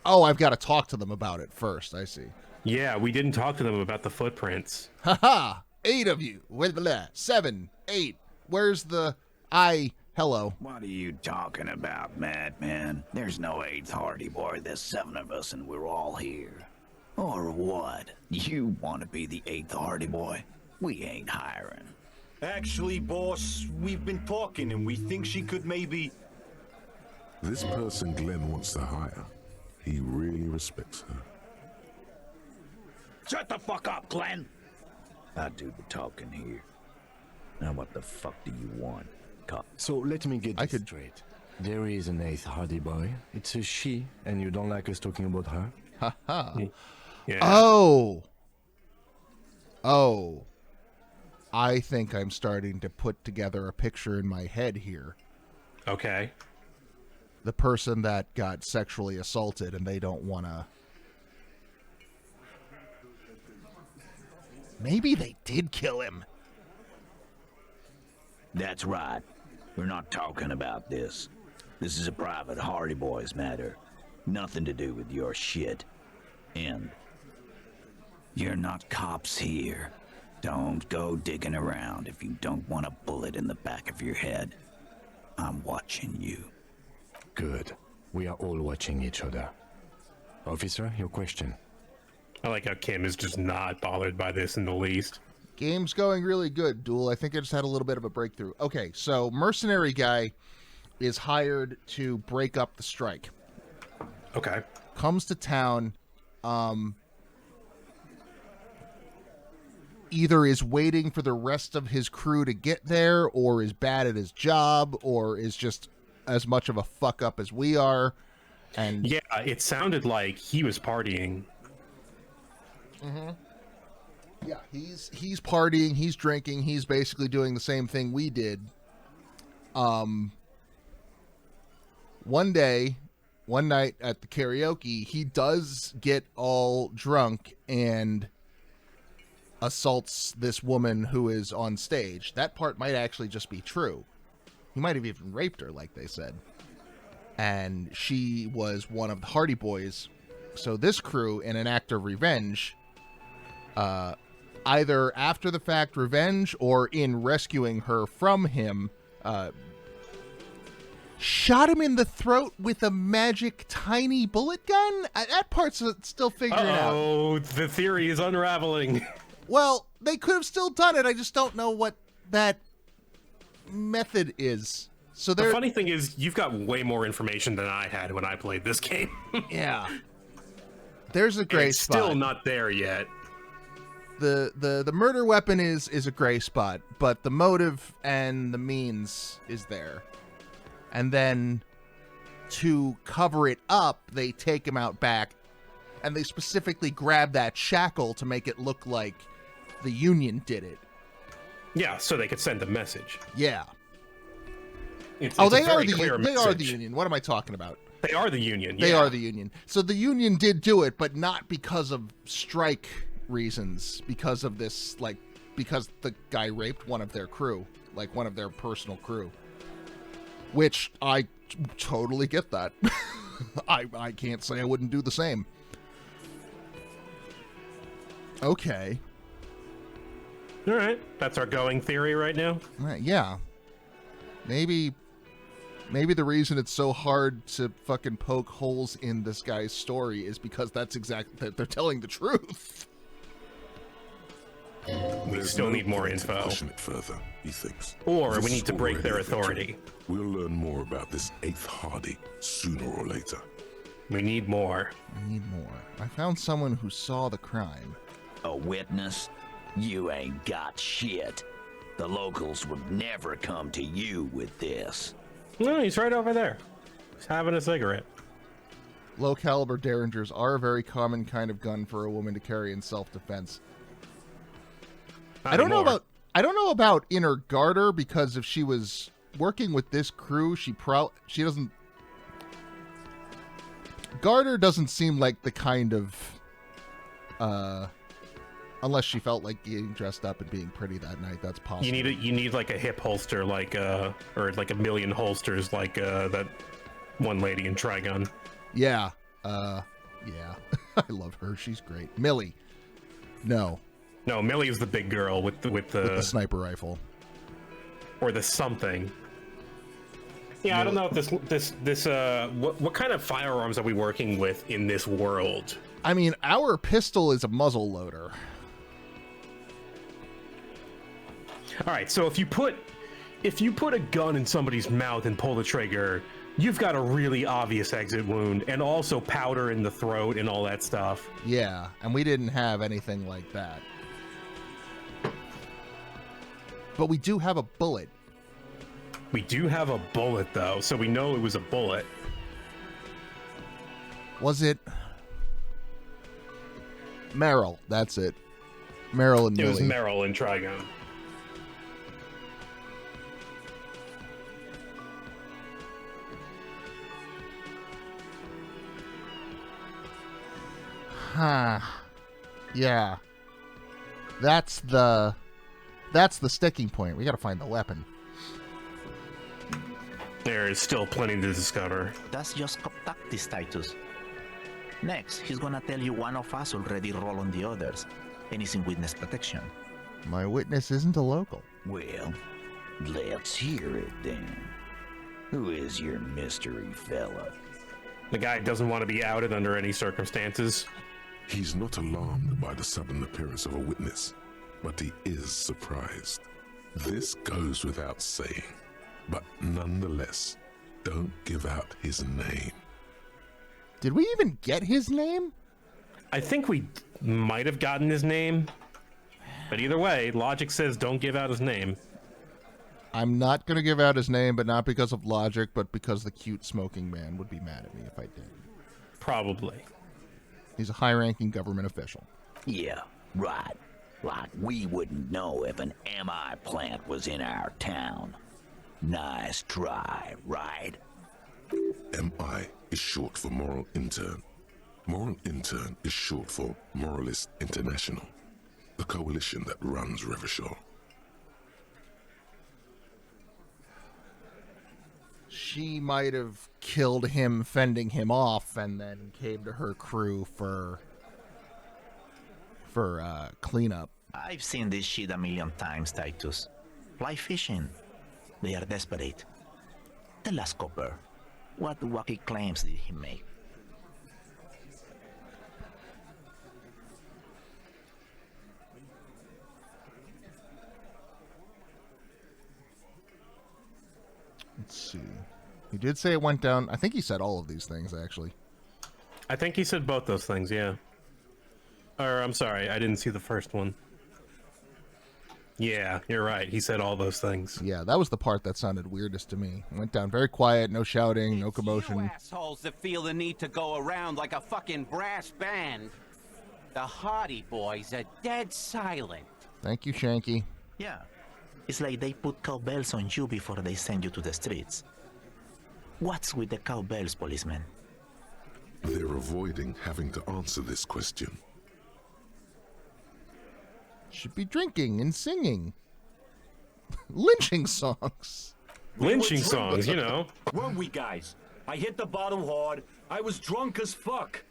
[SPEAKER 1] Oh, I've got to talk to them about it first. I see.
[SPEAKER 2] Yeah, we didn't talk to them about the footprints.
[SPEAKER 1] Haha! 8 of you. With 7, 8. Where's the hello?
[SPEAKER 9] What are you talking about, madman? There's no 8th Hardy Boy. There's 7 of us and we're all here. Or what? You want to be the 8th Hardy Boy? We ain't hiring.
[SPEAKER 10] Actually, boss, we've been talking and we think she could maybe...
[SPEAKER 3] This person Glenn wants to hire, he really respects her.
[SPEAKER 9] Shut the fuck up, Glenn! I do the talking here. Now what the fuck do you want, cop?
[SPEAKER 6] So let me get this straight. There is an 8th Hardy Boy. It's a she, and you don't like us talking about her?
[SPEAKER 1] Haha.
[SPEAKER 2] Yeah.
[SPEAKER 1] Oh. I think I'm starting to put together a picture in my head here.
[SPEAKER 2] Okay.
[SPEAKER 1] The person that got sexually assaulted and they don't want to... Maybe they did kill him.
[SPEAKER 9] That's right. We're not talking about this. This is a private Hardy Boys matter. Nothing to do with your shit. And you're not cops here. Don't go digging around if you don't want a bullet in the back of your head. I'm watching you.
[SPEAKER 6] Good. We are all watching each other. Officer, your question.
[SPEAKER 2] I like how Kim is just not bothered by this in the least.
[SPEAKER 1] Game's going really good, Duel. I think I just had a little bit of a breakthrough. Okay, so mercenary guy, is hired to break up the strike.
[SPEAKER 2] Okay.
[SPEAKER 1] Comes to town, either is waiting for the rest of his crew to get there, or is bad at his job, or is just as much of a fuck up as we are. And
[SPEAKER 2] yeah, it sounded like he was partying.
[SPEAKER 1] Mm-hmm. Yeah, he's partying, he's drinking, he's basically doing the same thing we did. One night at the karaoke, he does get all drunk and assaults this woman who is on stage. That part might actually just be true. He might have even raped her, like they said. And she was one of the Hardy Boys. So this crew, in an act of revenge, either after the fact revenge or in rescuing her from him, shot him in the throat with a magic tiny bullet gun? That part's still figuring out.
[SPEAKER 2] Oh, the theory is unraveling.
[SPEAKER 1] Well, they could have still done it. I just don't know what that method is. So
[SPEAKER 2] the funny thing is, you've got way more information than I had when I played this game.
[SPEAKER 1] Yeah. There's a gray spot.
[SPEAKER 2] Still not there yet.
[SPEAKER 1] The murder weapon is a gray spot, but the motive and the means is there. And then to cover it up, they take him out back, and they specifically grab that shackle to make it look like the Union did it.
[SPEAKER 2] Yeah, so they could send a message.
[SPEAKER 1] Yeah.
[SPEAKER 2] They are
[SPEAKER 1] the Union. What am I talking about?
[SPEAKER 2] They are the Union.
[SPEAKER 1] They are the Union. So the Union did do it, but not because of strike reasons. Because of this, because the guy raped one of their crew, one of their personal crew. Which I totally get that. I can't say I wouldn't do the same. Okay.
[SPEAKER 2] All right. That's our going theory right now.
[SPEAKER 1] Yeah. Maybe the reason it's so hard to fucking poke holes in this guy's story is because that they're telling the truth.
[SPEAKER 2] We still need more info.
[SPEAKER 3] Pushing it further, he thinks.
[SPEAKER 2] Or we need to break their authority.
[SPEAKER 3] We'll learn more about this 8th Hardy sooner or later.
[SPEAKER 2] We need more.
[SPEAKER 1] I found someone who saw the crime.
[SPEAKER 9] A witness? You ain't got shit. The locals would never come to you with this.
[SPEAKER 2] No, he's right over there. He's having a cigarette.
[SPEAKER 1] Low caliber derringers are a very common kind of gun for a woman to carry in self-defense. I don't know about inner garter, because if she was working with this crew, she doesn't. Garter doesn't seem like the kind of, unless she felt like getting dressed up and being pretty that night. That's possible.
[SPEAKER 2] You need like a hip holster, or like a million holsters, that one lady in Trigun.
[SPEAKER 1] Yeah, yeah. I love her. She's great. Millie. No,
[SPEAKER 2] Millie's the big girl with the
[SPEAKER 1] sniper rifle,
[SPEAKER 2] or the something. Yeah, I don't know if this what kind of firearms are we working with in this world?
[SPEAKER 1] I mean, our pistol is a muzzle loader.
[SPEAKER 2] All right, so if you put a gun in somebody's mouth and pull the trigger, you've got a really obvious exit wound, and also powder in the throat and all that stuff.
[SPEAKER 1] Yeah, and we didn't have anything like that. But we do have a bullet.
[SPEAKER 2] We do have a bullet, though, so we know it was a bullet.
[SPEAKER 1] Was it? Meryl, that's it. Meryl and Millie.
[SPEAKER 2] It was Meryl and Trigun.
[SPEAKER 1] Huh. Yeah. That's the sticking point. We gotta find the weapon.
[SPEAKER 2] There is still plenty to discover.
[SPEAKER 8] That's just contactee status. Next, he's gonna tell you one of us already roll on the others, and he's in witness protection.
[SPEAKER 1] My witness isn't a local.
[SPEAKER 9] Well, let's hear it then. Who is your mystery fella?
[SPEAKER 2] The guy doesn't want to be outed under any circumstances.
[SPEAKER 3] He's not alarmed by the sudden appearance of a witness, but he is surprised. This goes without saying, but nonetheless, Don't give out his name.
[SPEAKER 1] Did we even get his name?
[SPEAKER 2] I think we might have gotten his name. But either way, logic says don't give out his name.
[SPEAKER 1] I'm not going to give out his name, but not because of logic, but because the cute smoking man would be mad at me if I did.
[SPEAKER 2] Probably.
[SPEAKER 1] He's a high-ranking government official.
[SPEAKER 9] Yeah, right. Like we wouldn't know if an MI plant was in our town. Nice try, right?
[SPEAKER 3] MI is short for Moral Intern. Moral Intern is short for Moralist International, the coalition that runs Revachol.
[SPEAKER 1] She might have killed him fending him off and then came to her crew for cleanup.
[SPEAKER 8] I've seen this shit a million times, Titus. Fly fishing. They are desperate. Tell us, Copper, what wacky claims did he make?
[SPEAKER 1] Let's see. He did say it went down. I think he said all of these things, actually.
[SPEAKER 2] I think he said both those things, yeah. Or, I'm sorry, I didn't see the first one. Yeah, you're right. He said all those things.
[SPEAKER 1] Yeah, that was the part that sounded weirdest to me. It went down very quiet, no shouting, no commotion.
[SPEAKER 11] You assholes that feel the need to go around like a fucking brass band. The Hardy Boys are dead silent.
[SPEAKER 1] Thank you, Shanky.
[SPEAKER 8] Yeah. It's like they put cowbells on you before they send you to the streets. What's with the cowbells, policeman?
[SPEAKER 3] They're avoiding having to answer this question.
[SPEAKER 1] Should be drinking and singing. Lynching songs.
[SPEAKER 2] Lynching songs, you know.
[SPEAKER 10] Weren't we, guys? I hit the bottom hard. I was drunk as fuck.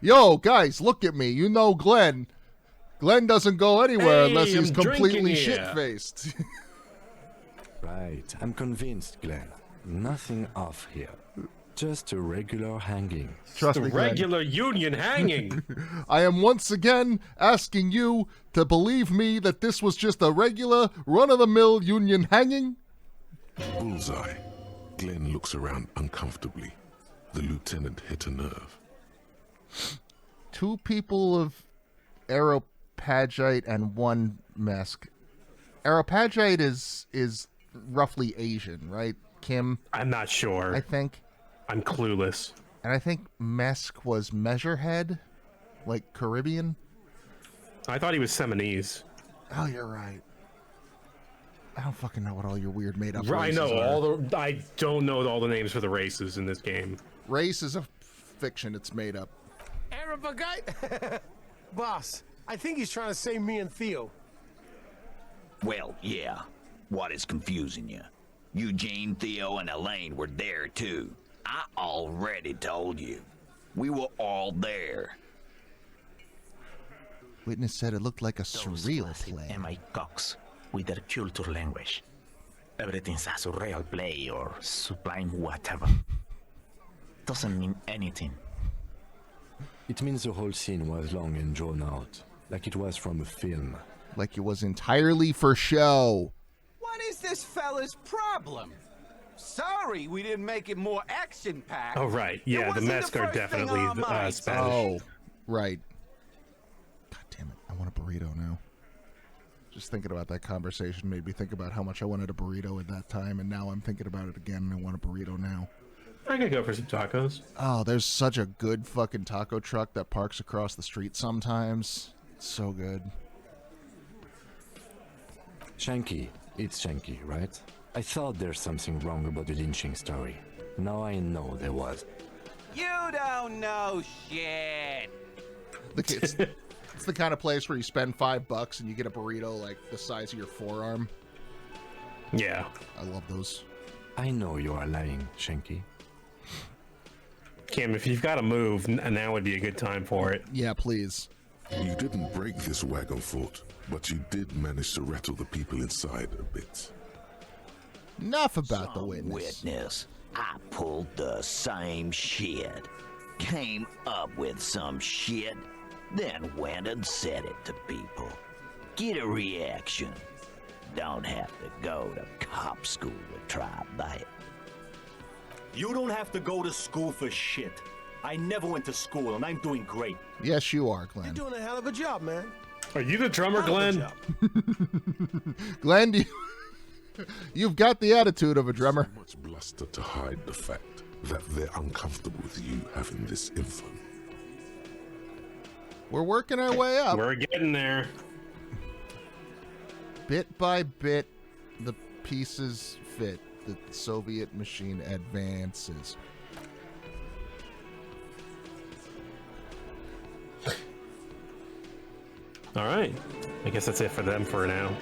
[SPEAKER 1] Yo, guys, look at me. You know Glenn. Glenn doesn't go anywhere unless he's completely shit-faced.
[SPEAKER 6] Right. I'm convinced, Glenn. Nothing off here. Just a regular hanging.
[SPEAKER 1] Trust me, Glenn.
[SPEAKER 2] Regular union hanging.
[SPEAKER 1] I am once again asking you to believe me that this was just a regular, run-of-the-mill union hanging.
[SPEAKER 3] Bullseye. Glenn looks around uncomfortably. The lieutenant hit a nerve.
[SPEAKER 1] 2 people of Aeropagite and 1 Mesk. Aeropagite is roughly Asian, right, Kim?
[SPEAKER 2] I'm not sure.
[SPEAKER 1] I think.
[SPEAKER 2] I'm clueless.
[SPEAKER 1] And I think Mesk was Measurehead, like Caribbean.
[SPEAKER 2] I thought he was Seminese.
[SPEAKER 1] Oh, you're right. I don't fucking know what all your weird made-up
[SPEAKER 2] I
[SPEAKER 1] races
[SPEAKER 2] know
[SPEAKER 1] are.
[SPEAKER 2] I don't know all the names for the races in this game.
[SPEAKER 1] Race is a fiction. It's made up.
[SPEAKER 12] Revoked? Boss, I think he's trying to say me and Theo.
[SPEAKER 9] Well, yeah. What is confusing you? Eugene, Theo, and Elaine were there, too. I already told you. We were all there.
[SPEAKER 1] Witness said it looked like a surreal play.
[SPEAKER 8] MI cocks with their culture language. Everything's a surreal play or sublime whatever. Doesn't mean anything.
[SPEAKER 6] It means the whole scene was long and drawn out, like it was from a film.
[SPEAKER 1] Like it was entirely for show.
[SPEAKER 11] What is this fella's problem? Sorry, we didn't make it more action-packed.
[SPEAKER 2] Oh, right. Yeah, the Mesk are definitely Spanish.
[SPEAKER 1] Oh, right. God damn it. I want a burrito now. Just thinking about that conversation made me think about how much I wanted a burrito at that time, and now I'm thinking about it again, and I want a burrito now.
[SPEAKER 2] I could go for some tacos.
[SPEAKER 1] Oh, there's such a good fucking taco truck that parks across the street sometimes. It's so good.
[SPEAKER 6] Shanky. It's Shanky, right? I thought there's something wrong about the lynching story. Now I know there was.
[SPEAKER 11] You don't know shit.
[SPEAKER 1] It's the kind of place where you spend $5 and you get a burrito like the size of your forearm.
[SPEAKER 2] Yeah.
[SPEAKER 1] I love those.
[SPEAKER 6] I know you are lying, Shanky.
[SPEAKER 2] Kim, if you've got to move, now would be a good time for it.
[SPEAKER 1] Yeah, please.
[SPEAKER 3] You didn't break this wagon fort, but you did manage to rattle the people inside a bit.
[SPEAKER 1] Enough about the witness.
[SPEAKER 9] I pulled the same shit. Came up with some shit, then went and said it to people. Get a reaction. Don't have to go to cop school to try that.
[SPEAKER 10] You don't have to go to school for shit. I never went to school, and I'm doing great.
[SPEAKER 1] Yes, you are, Glenn.
[SPEAKER 12] You're doing a hell of a job, man.
[SPEAKER 2] Are you the drummer, Glenn?
[SPEAKER 1] Glenn, you've got the attitude of a drummer.
[SPEAKER 3] So much bluster to hide the fact that they're uncomfortable with you having this info.
[SPEAKER 1] We're working our way up.
[SPEAKER 2] We're getting there.
[SPEAKER 1] Bit by bit, the pieces fit. The Soviet machine advances.
[SPEAKER 2] All right. I guess that's it for them for now.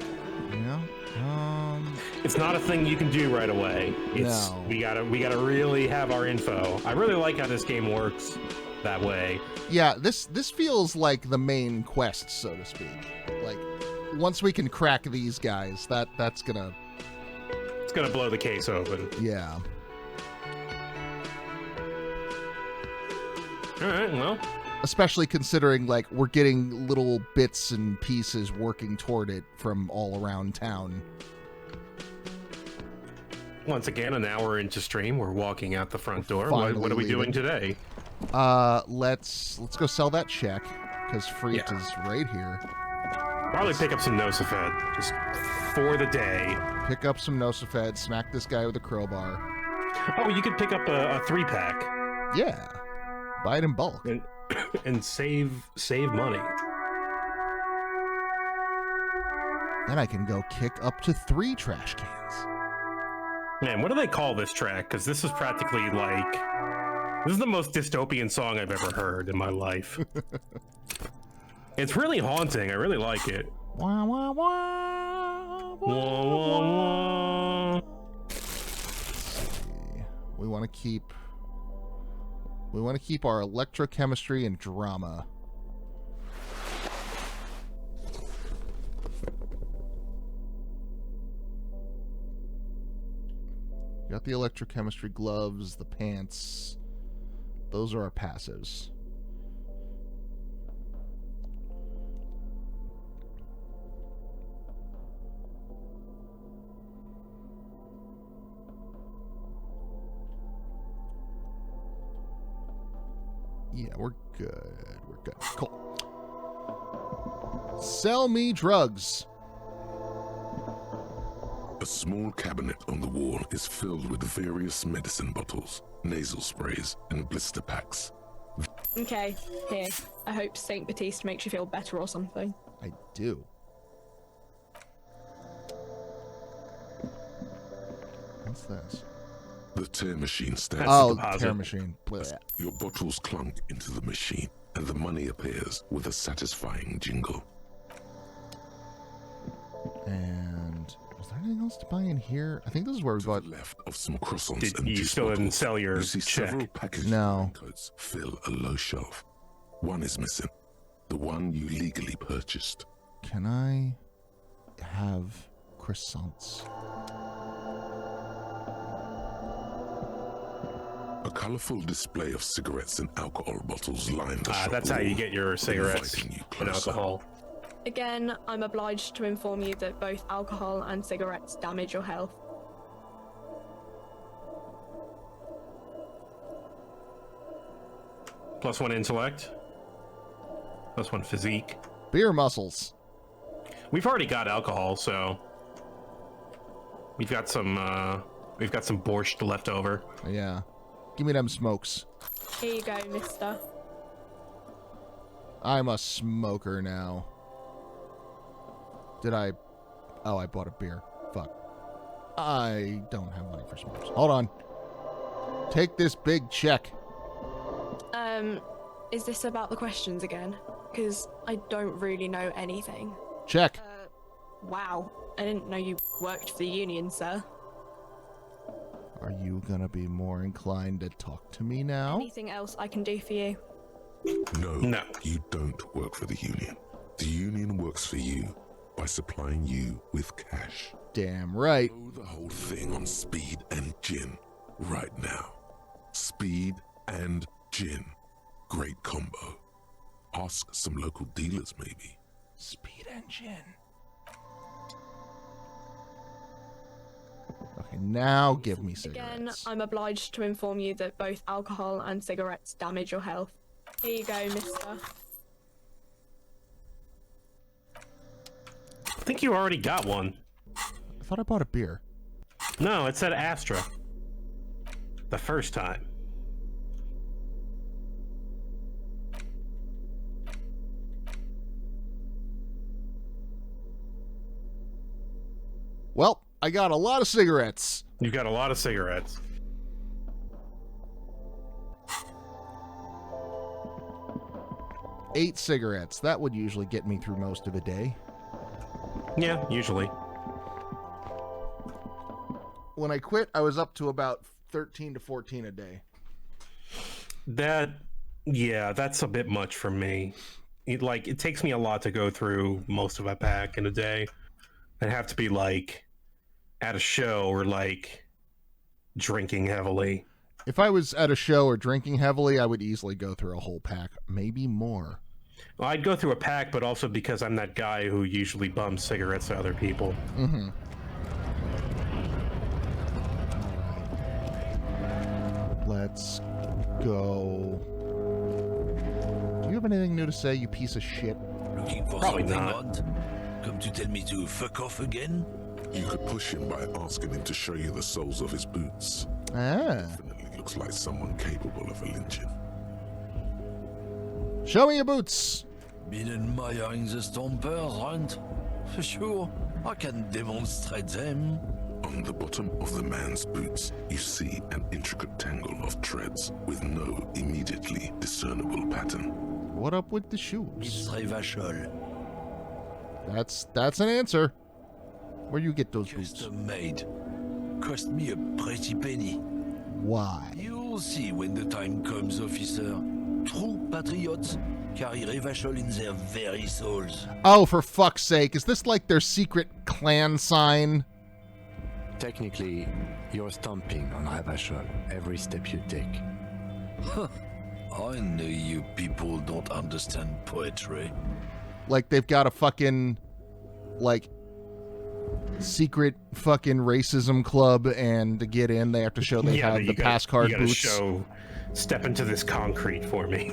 [SPEAKER 1] Yeah.
[SPEAKER 2] It's not a thing you can do right away. It's
[SPEAKER 1] No.
[SPEAKER 2] we gotta really have our info. I really like how this game works that way.
[SPEAKER 1] Yeah, this feels like the main quest, so to speak. Like, once we can crack these guys, that's gonna...
[SPEAKER 2] It's gonna blow the case open.
[SPEAKER 1] Yeah.
[SPEAKER 2] All right, well...
[SPEAKER 1] Especially considering, like, we're getting little bits and pieces working toward it from all around town.
[SPEAKER 2] Once again, an hour into stream, we're walking out the front door.
[SPEAKER 1] Finally
[SPEAKER 2] What are we doing
[SPEAKER 1] leaving.
[SPEAKER 2] today?
[SPEAKER 1] Let's go sell that check, because Freet is right here.
[SPEAKER 2] Probably pick up some Nosafed, just for the day.
[SPEAKER 1] Pick up some Nosafed, smack this guy with a crowbar.
[SPEAKER 2] Oh, you could pick up a 3-pack.
[SPEAKER 1] Yeah. Buy it in bulk.
[SPEAKER 2] And save money.
[SPEAKER 1] Then I can go kick up to 3 trash cans.
[SPEAKER 2] Man, what do they call this track? Because this is practically like... This is the most dystopian song I've ever heard in my life. It's really haunting. I really like it.
[SPEAKER 1] Wah, wah, wah,
[SPEAKER 2] Wah, wah, wah.
[SPEAKER 1] We want to keep our electrochemistry and drama. Got the electrochemistry gloves, the pants. Those are our passives. Yeah, we're good. We're good. Cool. Sell me drugs.
[SPEAKER 3] A small cabinet on the wall is filled with various medicine bottles, nasal sprays, and blister packs.
[SPEAKER 13] Okay, here. I hope Saint Baptiste makes you feel better or something.
[SPEAKER 1] I do. What's this?
[SPEAKER 3] The tear machine stands.
[SPEAKER 1] Oh, tear machine. Blech.
[SPEAKER 3] Your bottles clunk into the machine, and the money appears with a satisfying jingle.
[SPEAKER 1] And was there anything else to buy in here? I think this is where we bought.
[SPEAKER 3] Left of some croissants
[SPEAKER 2] Did
[SPEAKER 3] and
[SPEAKER 2] you
[SPEAKER 3] juice
[SPEAKER 2] still didn't
[SPEAKER 3] bottles,
[SPEAKER 2] sell your
[SPEAKER 3] you see
[SPEAKER 2] check?
[SPEAKER 3] several packages
[SPEAKER 1] No.
[SPEAKER 3] of raincoats fill a low shelf. One is missing, the one you legally purchased.
[SPEAKER 1] Can I have croissants?
[SPEAKER 3] A colorful display of cigarettes and alcohol bottles line the shop
[SPEAKER 2] That's how you
[SPEAKER 3] wall,
[SPEAKER 2] get your cigarettes
[SPEAKER 3] inviting you
[SPEAKER 2] and
[SPEAKER 3] closer.
[SPEAKER 2] alcohol.
[SPEAKER 13] Again, I'm obliged to inform you that both alcohol and cigarettes damage your health.
[SPEAKER 2] +1 intellect. +1 physique.
[SPEAKER 1] Beer muscles.
[SPEAKER 2] We've already got alcohol, so we've got some borscht left over.
[SPEAKER 1] Yeah. Give me them smokes.
[SPEAKER 13] Here you go, mister.
[SPEAKER 1] I'm a smoker now. Did I? Oh, I bought a beer. Fuck. I don't have money for smokes. Hold on. Take this big check.
[SPEAKER 13] Is this about the questions again? Because I don't really know anything.
[SPEAKER 1] Check.
[SPEAKER 13] Wow. I didn't know you worked for the union, sir.
[SPEAKER 1] Are you gonna be more inclined to talk to me now?
[SPEAKER 13] Anything else I can do for you?
[SPEAKER 3] No, you don't work for the union. The union works for you by supplying you with cash.
[SPEAKER 1] Damn right.
[SPEAKER 3] Blow the whole thing on speed and gin right now. Speed and gin. Great combo. Ask some local dealers, maybe.
[SPEAKER 1] Speed engine. Okay, And now give me cigarettes.
[SPEAKER 13] Again, I'm obliged to inform you that both alcohol and cigarettes damage your health. Here you go, mister.
[SPEAKER 2] I think you already got one.
[SPEAKER 1] I thought I bought a beer.
[SPEAKER 2] No, it said Astra. The first time.
[SPEAKER 1] Well, I got a lot of cigarettes.
[SPEAKER 2] You got a lot of cigarettes.
[SPEAKER 1] Eight cigarettes. That would usually get me through most of a day.
[SPEAKER 2] Yeah, usually.
[SPEAKER 1] When I quit, I was up to about 13 to 14 a day.
[SPEAKER 2] Yeah, that's a bit much for me. It takes me a lot to go through most of a pack in a day. I'd have to be like at a show or like drinking heavily.
[SPEAKER 1] If I was at a show or drinking heavily, I would easily go through a whole pack, maybe more.
[SPEAKER 2] Well, I'd go through a pack, but also because I'm that guy who usually bums cigarettes to other people.
[SPEAKER 1] Mm-hmm. Let's go. Do you have anything new to say, you piece of shit?
[SPEAKER 14] Looking for
[SPEAKER 2] Probably
[SPEAKER 14] something
[SPEAKER 2] not.
[SPEAKER 14] odd? Come to tell me to fuck off again?
[SPEAKER 3] You could push him by asking him to show you the soles of his boots.
[SPEAKER 1] Ah.
[SPEAKER 3] Definitely looks like someone capable of a lynching.
[SPEAKER 1] Show me your boots.
[SPEAKER 14] Been admiring the stompers, right? For sure, I can demonstrate them.
[SPEAKER 3] On the bottom of the man's boots, you see an intricate tangle of treads with no immediately discernible pattern.
[SPEAKER 1] What up with the shoes?
[SPEAKER 14] It's Revachol.
[SPEAKER 1] That's an answer. Where you get those boots?
[SPEAKER 14] Custom made. Cost me a pretty penny.
[SPEAKER 1] Why?
[SPEAKER 14] You'll see when the time comes, officer. True patriots carry Revachol in their very souls.
[SPEAKER 1] Oh, for fuck's sake. Is this like their secret clan sign?
[SPEAKER 6] Technically, you're stomping on Revachol every step you take.
[SPEAKER 14] Huh. I know you people don't understand poetry.
[SPEAKER 1] Like they've got a fucking, like, secret fucking racism club, and to get in, they have to show they have the pass card
[SPEAKER 2] you gotta
[SPEAKER 1] boots.
[SPEAKER 2] Show, step into this concrete for me.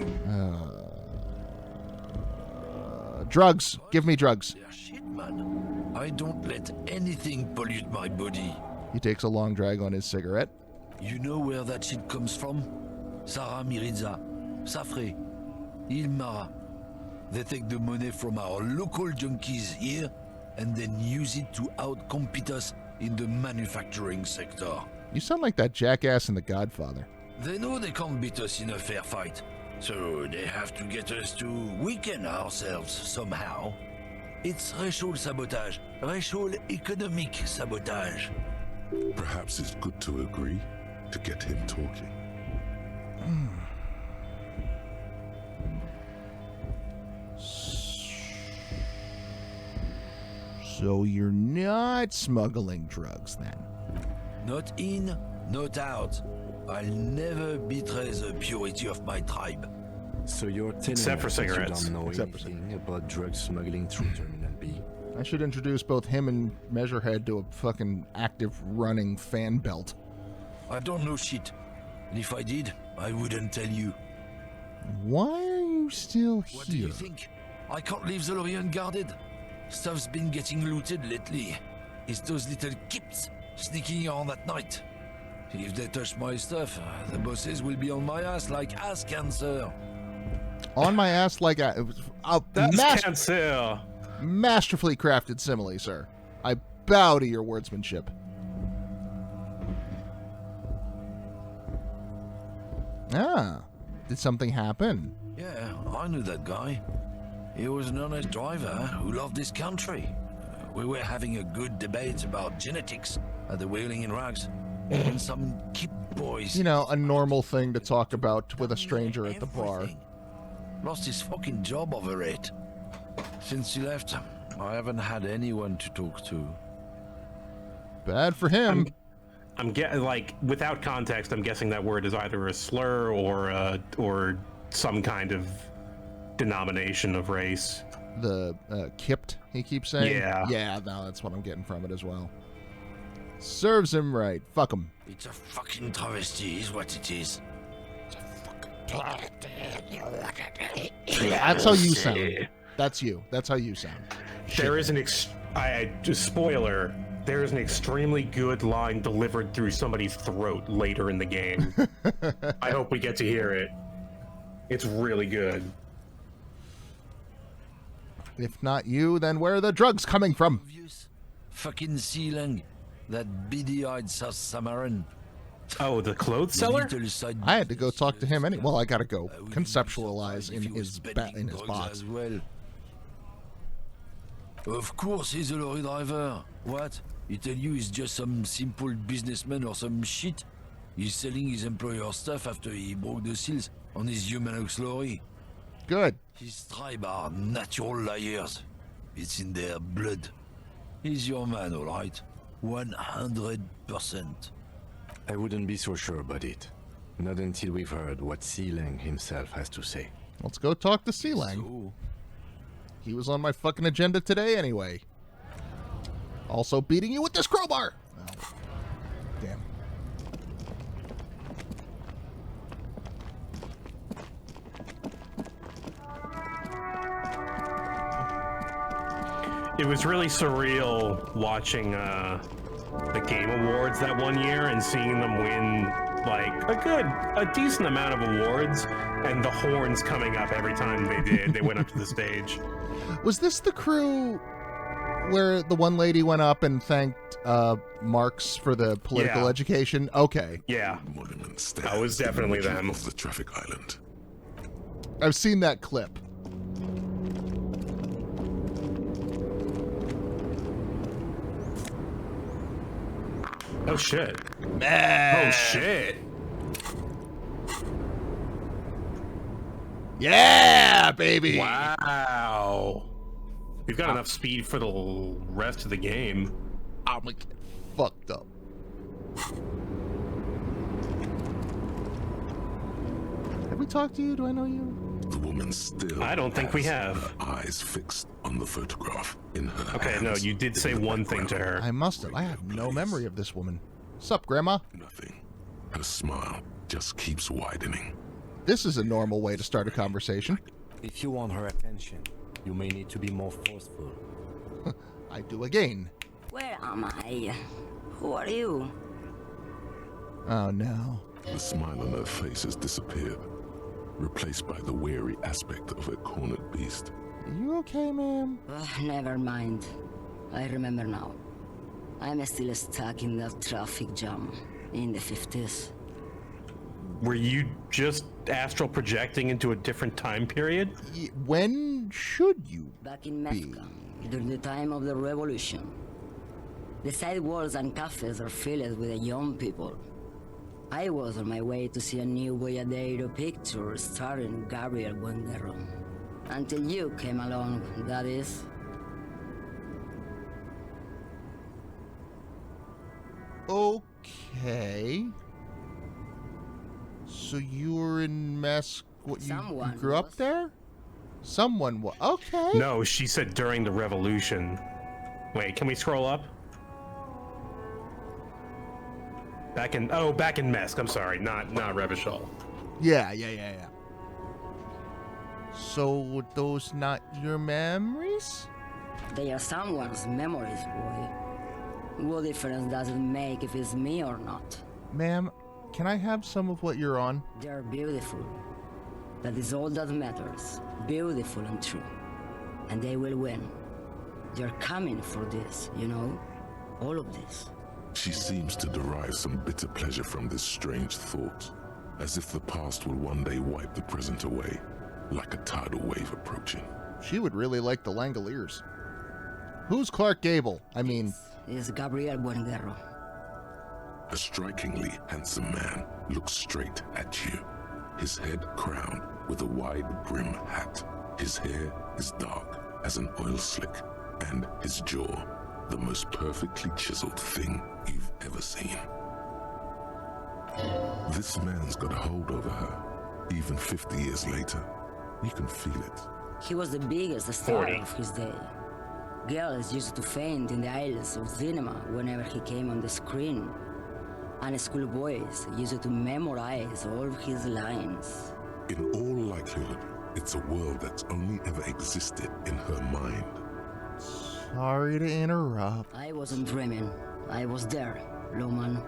[SPEAKER 1] Drugs. Give me drugs.
[SPEAKER 14] Shit, man. I don't let anything pollute my body.
[SPEAKER 1] He takes a long drag on his cigarette.
[SPEAKER 14] You know where that shit comes from? Sarah Miriza, Safre, Ilmara. They take the money from our local junkies here and then use it to outcompete us in the manufacturing sector.
[SPEAKER 1] You sound like that jackass in The Godfather.
[SPEAKER 14] They know they can't beat us in a fair fight, so they have to get us to weaken ourselves somehow. It's racial sabotage, racial economic sabotage.
[SPEAKER 3] Perhaps it's good to agree to get him talking.
[SPEAKER 1] So you're not smuggling drugs then?
[SPEAKER 14] Not in, not out. I'll never betray the purity of my tribe.
[SPEAKER 6] So you're telling
[SPEAKER 2] Except for
[SPEAKER 6] us that
[SPEAKER 2] cigarettes.
[SPEAKER 6] you don't know anything about drug smuggling through Terminal B?
[SPEAKER 1] I should introduce both him and Measurehead to a fucking active running fan belt.
[SPEAKER 14] I don't know shit. And if I did, I wouldn't tell you.
[SPEAKER 1] Why are you still here?
[SPEAKER 14] What do you think? I can't leave the lorry unguarded. Stuff's been getting looted lately. It's those little kips sneaking around at night. If they touch my stuff, the bosses will be on my ass like ass cancer.
[SPEAKER 1] On my ass like
[SPEAKER 2] That's cancer.
[SPEAKER 1] Masterfully crafted simile, sir. I bow to your wordsmanship. Ah, did something happen?
[SPEAKER 14] Yeah, I knew that guy. He was an honest driver who loved this country. We were having a good debate about genetics at the Whaling in Rags. And some kip boys...
[SPEAKER 1] You know, a normal thing to talk about with a stranger at the bar.
[SPEAKER 14] Lost his fucking job over it. Since he left, I haven't had anyone to talk to.
[SPEAKER 1] Bad for him.
[SPEAKER 2] I'm like, without context, I'm guessing that word is either a slur or some kind of denomination of race.
[SPEAKER 1] The kipped, he keeps saying?
[SPEAKER 2] Yeah.
[SPEAKER 1] Yeah, no, that's what I'm getting from it as well. Serves him right. Fuck him.
[SPEAKER 14] It's a fucking travesty, is what it is.
[SPEAKER 1] That's how you sound. That's you. That's how you sound.
[SPEAKER 2] There is an spoiler. There is an extremely good line delivered through somebody's throat later in the game. I hope we get to hear it. It's really good.
[SPEAKER 1] If not you, then where are the drugs coming from?
[SPEAKER 14] Fucking Sealang, that beady-eyed South Samaran.
[SPEAKER 2] Oh, the clothes seller?
[SPEAKER 1] I had to go talk to him anyway. Well, I gotta go conceptualize in his box.
[SPEAKER 14] Well. Of course he's a lorry driver. What? He tell you he's just some simple businessman or some shit? He's selling his employer stuff after he broke the seals on his Humanox lorry.
[SPEAKER 1] Good.
[SPEAKER 14] His tribe are natural liars. It's in their blood. He's your man, all right? 100%.
[SPEAKER 6] I wouldn't be so sure about it. Not until we've heard what Sealang himself has to say.
[SPEAKER 1] Let's go talk to Sealang.
[SPEAKER 6] So,
[SPEAKER 1] he was on my fucking agenda today anyway. Also beating you with this crowbar! Oh, damn.
[SPEAKER 2] It was really surreal watching the Game Awards that one year and seeing them win like a decent amount of awards, and the horns coming up every time they went up to the stage.
[SPEAKER 1] Was this the crew where the one lady went up and thanked Marx for the political education? Okay.
[SPEAKER 2] Yeah. That was definitely them.
[SPEAKER 3] Off the traffic island.
[SPEAKER 1] I've seen that clip.
[SPEAKER 2] Oh shit.
[SPEAKER 1] Man.
[SPEAKER 2] Oh shit.
[SPEAKER 1] Yeah, baby.
[SPEAKER 2] Wow. We've got enough speed for the rest of the game.
[SPEAKER 1] I'm like fucked up. Have we talked to you? Do I know you?
[SPEAKER 3] The woman still.
[SPEAKER 2] I don't think we have.
[SPEAKER 3] Her eyes fixed on the photograph in her.
[SPEAKER 2] Okay, no, you did say one thing to her.
[SPEAKER 1] I must have. I have no memory of this woman. Sup, Grandma?
[SPEAKER 3] Nothing. Her smile just keeps widening.
[SPEAKER 1] This is a normal way to start a conversation.
[SPEAKER 6] if you want her attention, you may need to be more forceful.
[SPEAKER 1] I do again.
[SPEAKER 15] Where am I? Who are you?
[SPEAKER 1] Oh no.
[SPEAKER 3] The smile on her face has disappeared, replaced by the wary aspect of a cornered beast.
[SPEAKER 1] Are you okay, ma'am?
[SPEAKER 15] Never mind. I remember now. I'm still stuck in that traffic jam in the 50s.
[SPEAKER 2] Were you just astral projecting into a different time period?
[SPEAKER 1] When should you
[SPEAKER 15] Back in Mecca, during the time of the revolution. The sidewalks and cafes are filled with young people. I was on my way to see a new Boyadero picture starring Gabriel Buendero. Until you came along, that is.
[SPEAKER 1] Okay. So you were in Mesk. What, you grew up there? Someone was. Okay.
[SPEAKER 2] No, she said during the revolution. Wait, can we scroll up? Back in Mesk. I'm sorry, not Revachol.
[SPEAKER 1] Yeah. So were those not your memories?
[SPEAKER 15] They are someone's memories, boy. What difference does it make if it's me or not?
[SPEAKER 1] Ma'am, can I have some of what you're on?
[SPEAKER 15] They're beautiful. That is all that matters. Beautiful and true. And they will win. They're coming for this, you know? All of this.
[SPEAKER 3] She seems to derive some bitter pleasure from this strange thought, as if the past will one day wipe the present away, like a tidal wave approaching.
[SPEAKER 1] She would really like the Langoliers. Who's Clark Gable? I mean...
[SPEAKER 15] It's Gabriel Buendero.
[SPEAKER 3] A strikingly handsome man looks straight at you, his head crowned with a wide brim hat. His hair is dark as an oil slick, and his jaw the most perfectly chiseled thing you've ever seen. This man's got a hold over her, even 50 years later. You can feel it.
[SPEAKER 15] He was the biggest star of his day. Girls used to faint in the aisles of cinema whenever he came on the screen. And schoolboys used to memorize all of his lines.
[SPEAKER 3] In all likelihood, it's a world that's only ever existed in her mind.
[SPEAKER 1] Sorry to interrupt.
[SPEAKER 15] I wasn't dreaming. I was there, Lowman.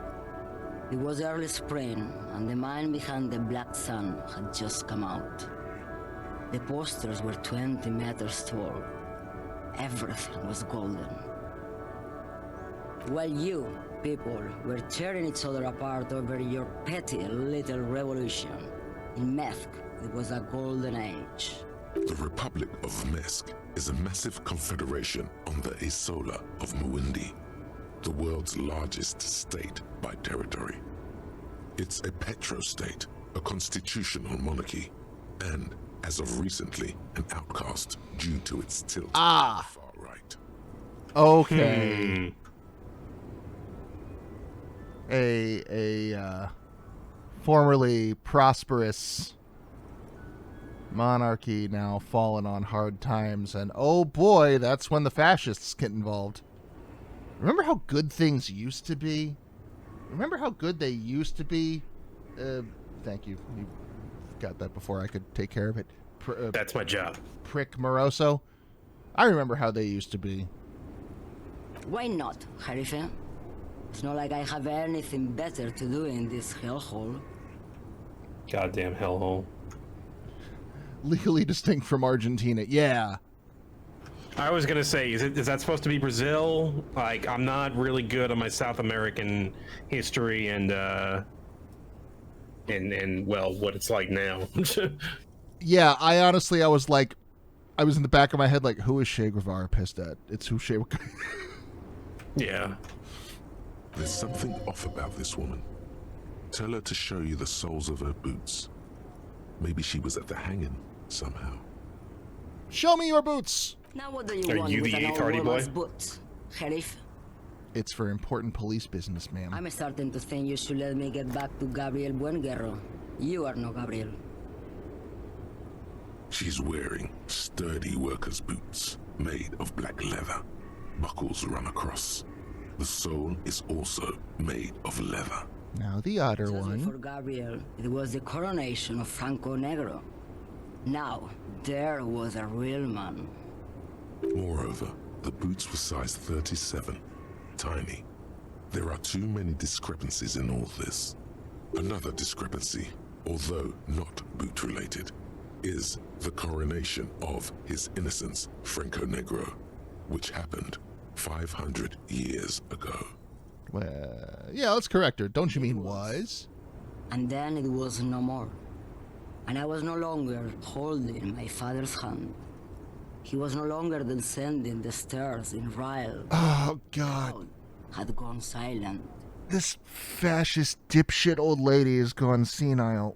[SPEAKER 15] It was early spring, and the man behind the black sun had just come out. The posters were 20 meters tall. Everything was golden. While you, people, were tearing each other apart over your petty little revolution, in Methk, it was a golden age.
[SPEAKER 3] The Republic of Mesk is a massive confederation on the Isola of Muindi, the world's largest state by territory. It's a petrostate, a constitutional monarchy, and, as of recently, an outcast due to its tilt to the far right.
[SPEAKER 1] Okay. A formerly prosperous monarchy now fallen on hard times, and oh boy, that's when the fascists get involved. Remember how good things used to be? Remember how good they used to be? Thank you. You got that before I could take care of it.
[SPEAKER 2] That's my job.
[SPEAKER 1] Prick Moroso. I remember how they used to be.
[SPEAKER 15] Why not, Harife? It's not like I have anything better to do in this hellhole.
[SPEAKER 2] Goddamn hellhole.
[SPEAKER 1] Legally distinct from Argentina. Yeah.
[SPEAKER 2] I was gonna say, is that supposed to be Brazil? Like, I'm not really good on my South American history and well, what it's like now.
[SPEAKER 1] Yeah, I was in the back of my head like, who is Che Guevara pissed at? It's who Che.
[SPEAKER 2] Yeah.
[SPEAKER 3] There's something off about this woman. Tell her to show you the soles of her boots. Maybe she was at the hanging somehow.
[SPEAKER 1] Show me your boots.
[SPEAKER 15] Now what do you
[SPEAKER 2] Are
[SPEAKER 15] want
[SPEAKER 2] you
[SPEAKER 15] with
[SPEAKER 2] the
[SPEAKER 15] an old
[SPEAKER 2] party
[SPEAKER 15] woman's
[SPEAKER 2] boy?
[SPEAKER 15] boots, Sheriff?
[SPEAKER 1] It's for important police business, ma'am.
[SPEAKER 15] I'm starting to think you should let me get back to Gabriel Buenguerro. You are no Gabriel.
[SPEAKER 3] She's wearing sturdy workers' boots made of black leather. Buckles run across. The sole is also made of leather.
[SPEAKER 1] Now the other
[SPEAKER 15] For
[SPEAKER 1] one.
[SPEAKER 15] Gabriel, it was the coronation of Franco Negro. Now, there was a real man.
[SPEAKER 3] Moreover, the boots were size 37. Tiny. There are too many discrepancies in all this. Another discrepancy, although not boot-related, is the coronation of His Innocence Franco Negro, which happened 500 years ago.
[SPEAKER 1] Well, yeah, let's correct her. Don't you mean was?
[SPEAKER 15] And then it was no more. And I was no longer holding my father's hand. He was no longer descending the stairs in Ryle.
[SPEAKER 1] Oh, God.
[SPEAKER 15] Had gone silent.
[SPEAKER 1] This fascist dipshit old lady has gone senile.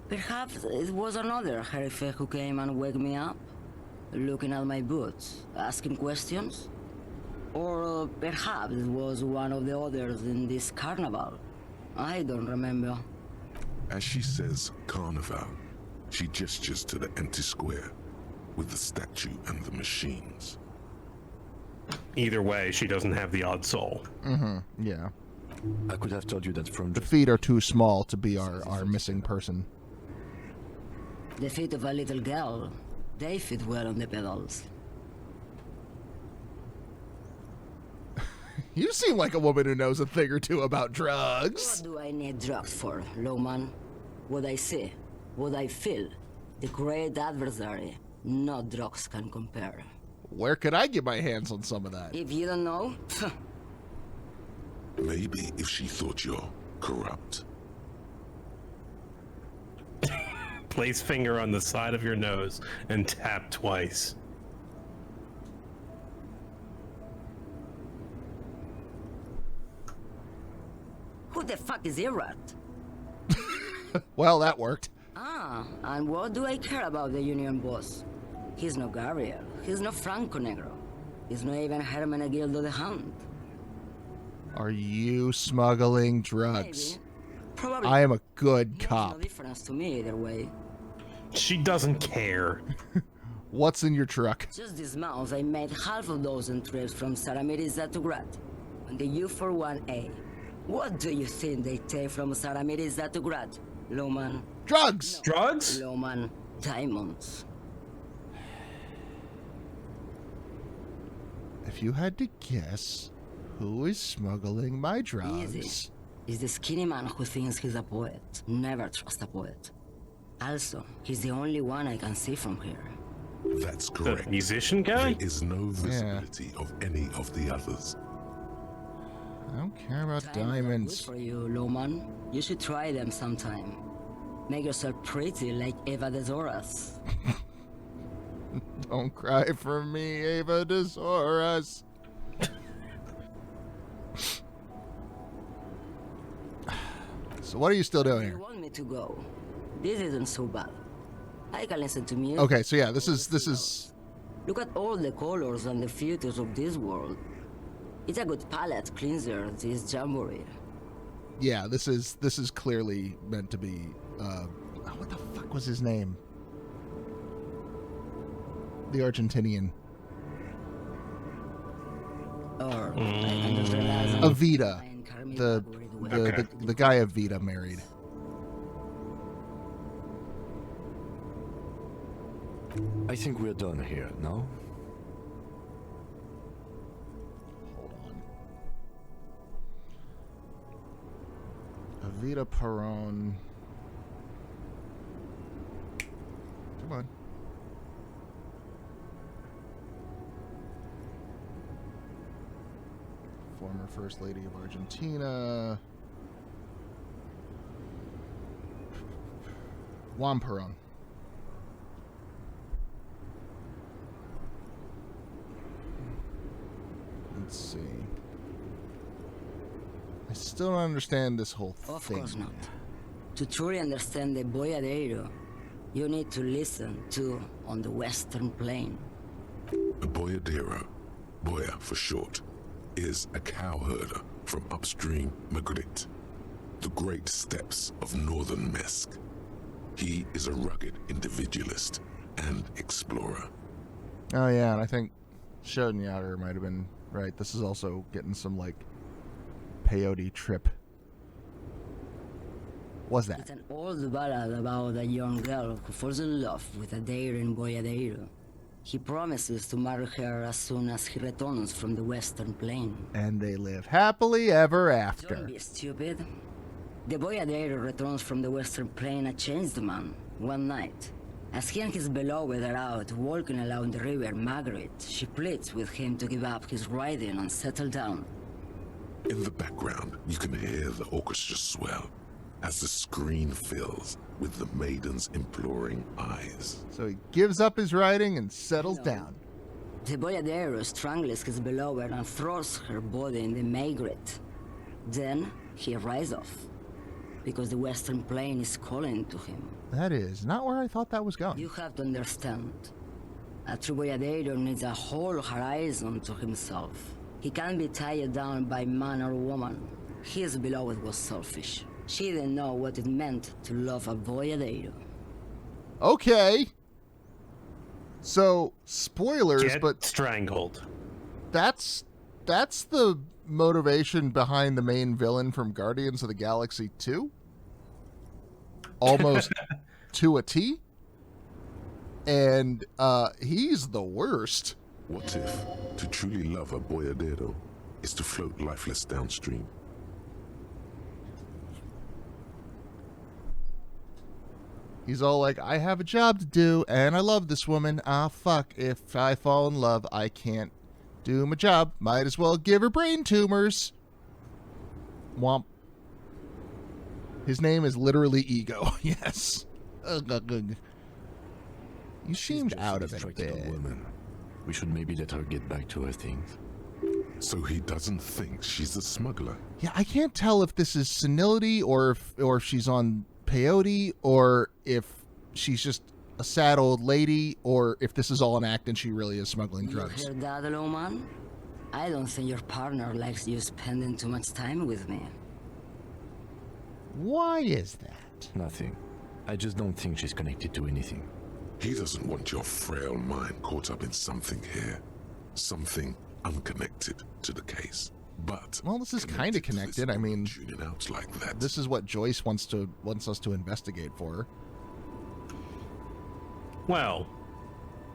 [SPEAKER 15] Perhaps it was another Herife who came and woke me up, looking at my boots, asking questions. Or perhaps it was one of the others in this carnival. I don't remember.
[SPEAKER 3] As she says carnival, she gestures to the empty square with the statue and the machines.
[SPEAKER 2] Either way, she doesn't have the odd soul.
[SPEAKER 1] Mm-hmm, yeah.
[SPEAKER 6] I could have told you that from
[SPEAKER 1] the feet are too small to be our missing person.
[SPEAKER 15] The feet of a little girl, they fit well on the pedals.
[SPEAKER 1] You seem like a woman who knows a thing or two about drugs.
[SPEAKER 15] What do I need drugs for, Lowman? What I see, what I feel, the great adversary, no drugs can compare.
[SPEAKER 1] Where could I get my hands on some of that?
[SPEAKER 15] If you don't know,
[SPEAKER 3] Maybe if she thought you're corrupt.
[SPEAKER 2] Place finger on the side of your nose and tap twice.
[SPEAKER 15] who the fuck is Irrat?
[SPEAKER 1] Well, that worked.
[SPEAKER 15] Ah, and what do I care about the union boss? He's no Gabriel, he's no Franco Negro, he's not even Hermenegildo the Hound.
[SPEAKER 1] Are you smuggling drugs?
[SPEAKER 15] Maybe. Probably.
[SPEAKER 1] I am a good
[SPEAKER 15] Makes
[SPEAKER 1] cop.
[SPEAKER 15] no difference to me either way.
[SPEAKER 2] She doesn't care.
[SPEAKER 1] What's in your truck?
[SPEAKER 15] Just this month, I made half a dozen trips from Saramiriza to Grad on the U41A. What do you think they take from Saramiriza to Grad, Loman?
[SPEAKER 1] Drugs!
[SPEAKER 15] No.
[SPEAKER 2] Drugs?
[SPEAKER 15] Loman, diamonds.
[SPEAKER 1] If you had to guess, who is smuggling my drugs?
[SPEAKER 15] Easy. It's the skinny man who thinks he's a poet. Never trust a poet. Also, he's the only one I can see from here.
[SPEAKER 3] That's correct.
[SPEAKER 2] The musician guy?
[SPEAKER 3] There is no visibility of any of the others.
[SPEAKER 1] I don't care about
[SPEAKER 15] Diamonds. Good for you, Loman. You should try them sometime. Make yourself pretty like Eva de Zoras.
[SPEAKER 1] Don't cry for me, Eva de Zoras. So what are you still doing here?
[SPEAKER 15] You want me to go? This isn't so bad. I can listen to music.
[SPEAKER 1] Okay, so yeah, this is.
[SPEAKER 15] Look at all the colors and the features of this world. It's a good palette cleanser, this jamboree.
[SPEAKER 1] Yeah, this is clearly meant to be. What the fuck was his name? The Argentinian.
[SPEAKER 15] Or I just realized
[SPEAKER 1] Avita, the guy Avita married.
[SPEAKER 6] I think we're done here, no?
[SPEAKER 1] Hold on. Avita Perón. Come on. Former First Lady of Argentina. Juan Perón. Let's see. I still don't understand this whole thing.
[SPEAKER 15] Of course not. To truly understand the boyadero, you need to listen to On the Western Plain.
[SPEAKER 3] A boyadero, boya for short, is a cowherder from upstream Magritte, the great steppes of northern Mesk. He is a rugged individualist and explorer.
[SPEAKER 1] Oh yeah, and I think Schoenjager might have been right. This is also getting some, like, peyote trip. What's that?
[SPEAKER 15] It's an old ballad about a young girl who falls in love with a daring boyadero. He promises to marry her as soon as he returns from the Western Plain.
[SPEAKER 1] And they live happily ever after.
[SPEAKER 15] Don't be stupid. The boyadero returns from the Western Plain a changed man, one night. As he and his beloved are out walking along the river Margaret, she pleads with him to give up his riding and settle down.
[SPEAKER 3] In the background, you can hear the orchestra swell as the screen fills with the maiden's imploring eyes.
[SPEAKER 1] So he gives up his riding and settles down.
[SPEAKER 15] The boyadero strangles his beloved and throws her body in the Margaret. Then he rides off, because the Western Plain is calling to him.
[SPEAKER 1] That is not where I thought that was going.
[SPEAKER 15] You have to understand. A true boyadero needs a whole horizon to himself. He can't be tied down by man or woman. His beloved was selfish. She didn't know what it meant to love a boyadero.
[SPEAKER 1] Okay. So, spoilers,
[SPEAKER 2] Get
[SPEAKER 1] but
[SPEAKER 2] strangled.
[SPEAKER 1] That's the motivation behind the main villain from Guardians of the Galaxy 2? Almost to a T? And he's the worst.
[SPEAKER 3] What if to truly love a boyadero is to float lifeless downstream?
[SPEAKER 1] He's all like, I have a job to do, and I love this woman. Ah, fuck. If I fall in love, I can't do my job. Might as well give her brain tumors. Womp. His name is literally Ego. Yes. You seemed out of it a bit.
[SPEAKER 6] Woman. We should maybe let her get back to her things.
[SPEAKER 3] So he doesn't think she's a smuggler.
[SPEAKER 1] Yeah, I can't tell if this is senility or if she's on peyote or if she's just a sad old lady or if this is all an act and she really is smuggling drugs.
[SPEAKER 15] You hear that, Loman? I don't think your partner likes you spending too much time with me.
[SPEAKER 1] Why is that?
[SPEAKER 6] Nothing. I just don't think she's connected to anything.
[SPEAKER 3] He doesn't want your frail mind caught up in something here. Something unconnected to the case. But
[SPEAKER 1] well, this is kind of connected. I mean,
[SPEAKER 3] out like that.
[SPEAKER 1] This is what Joyce wants us to investigate for her.
[SPEAKER 2] Well,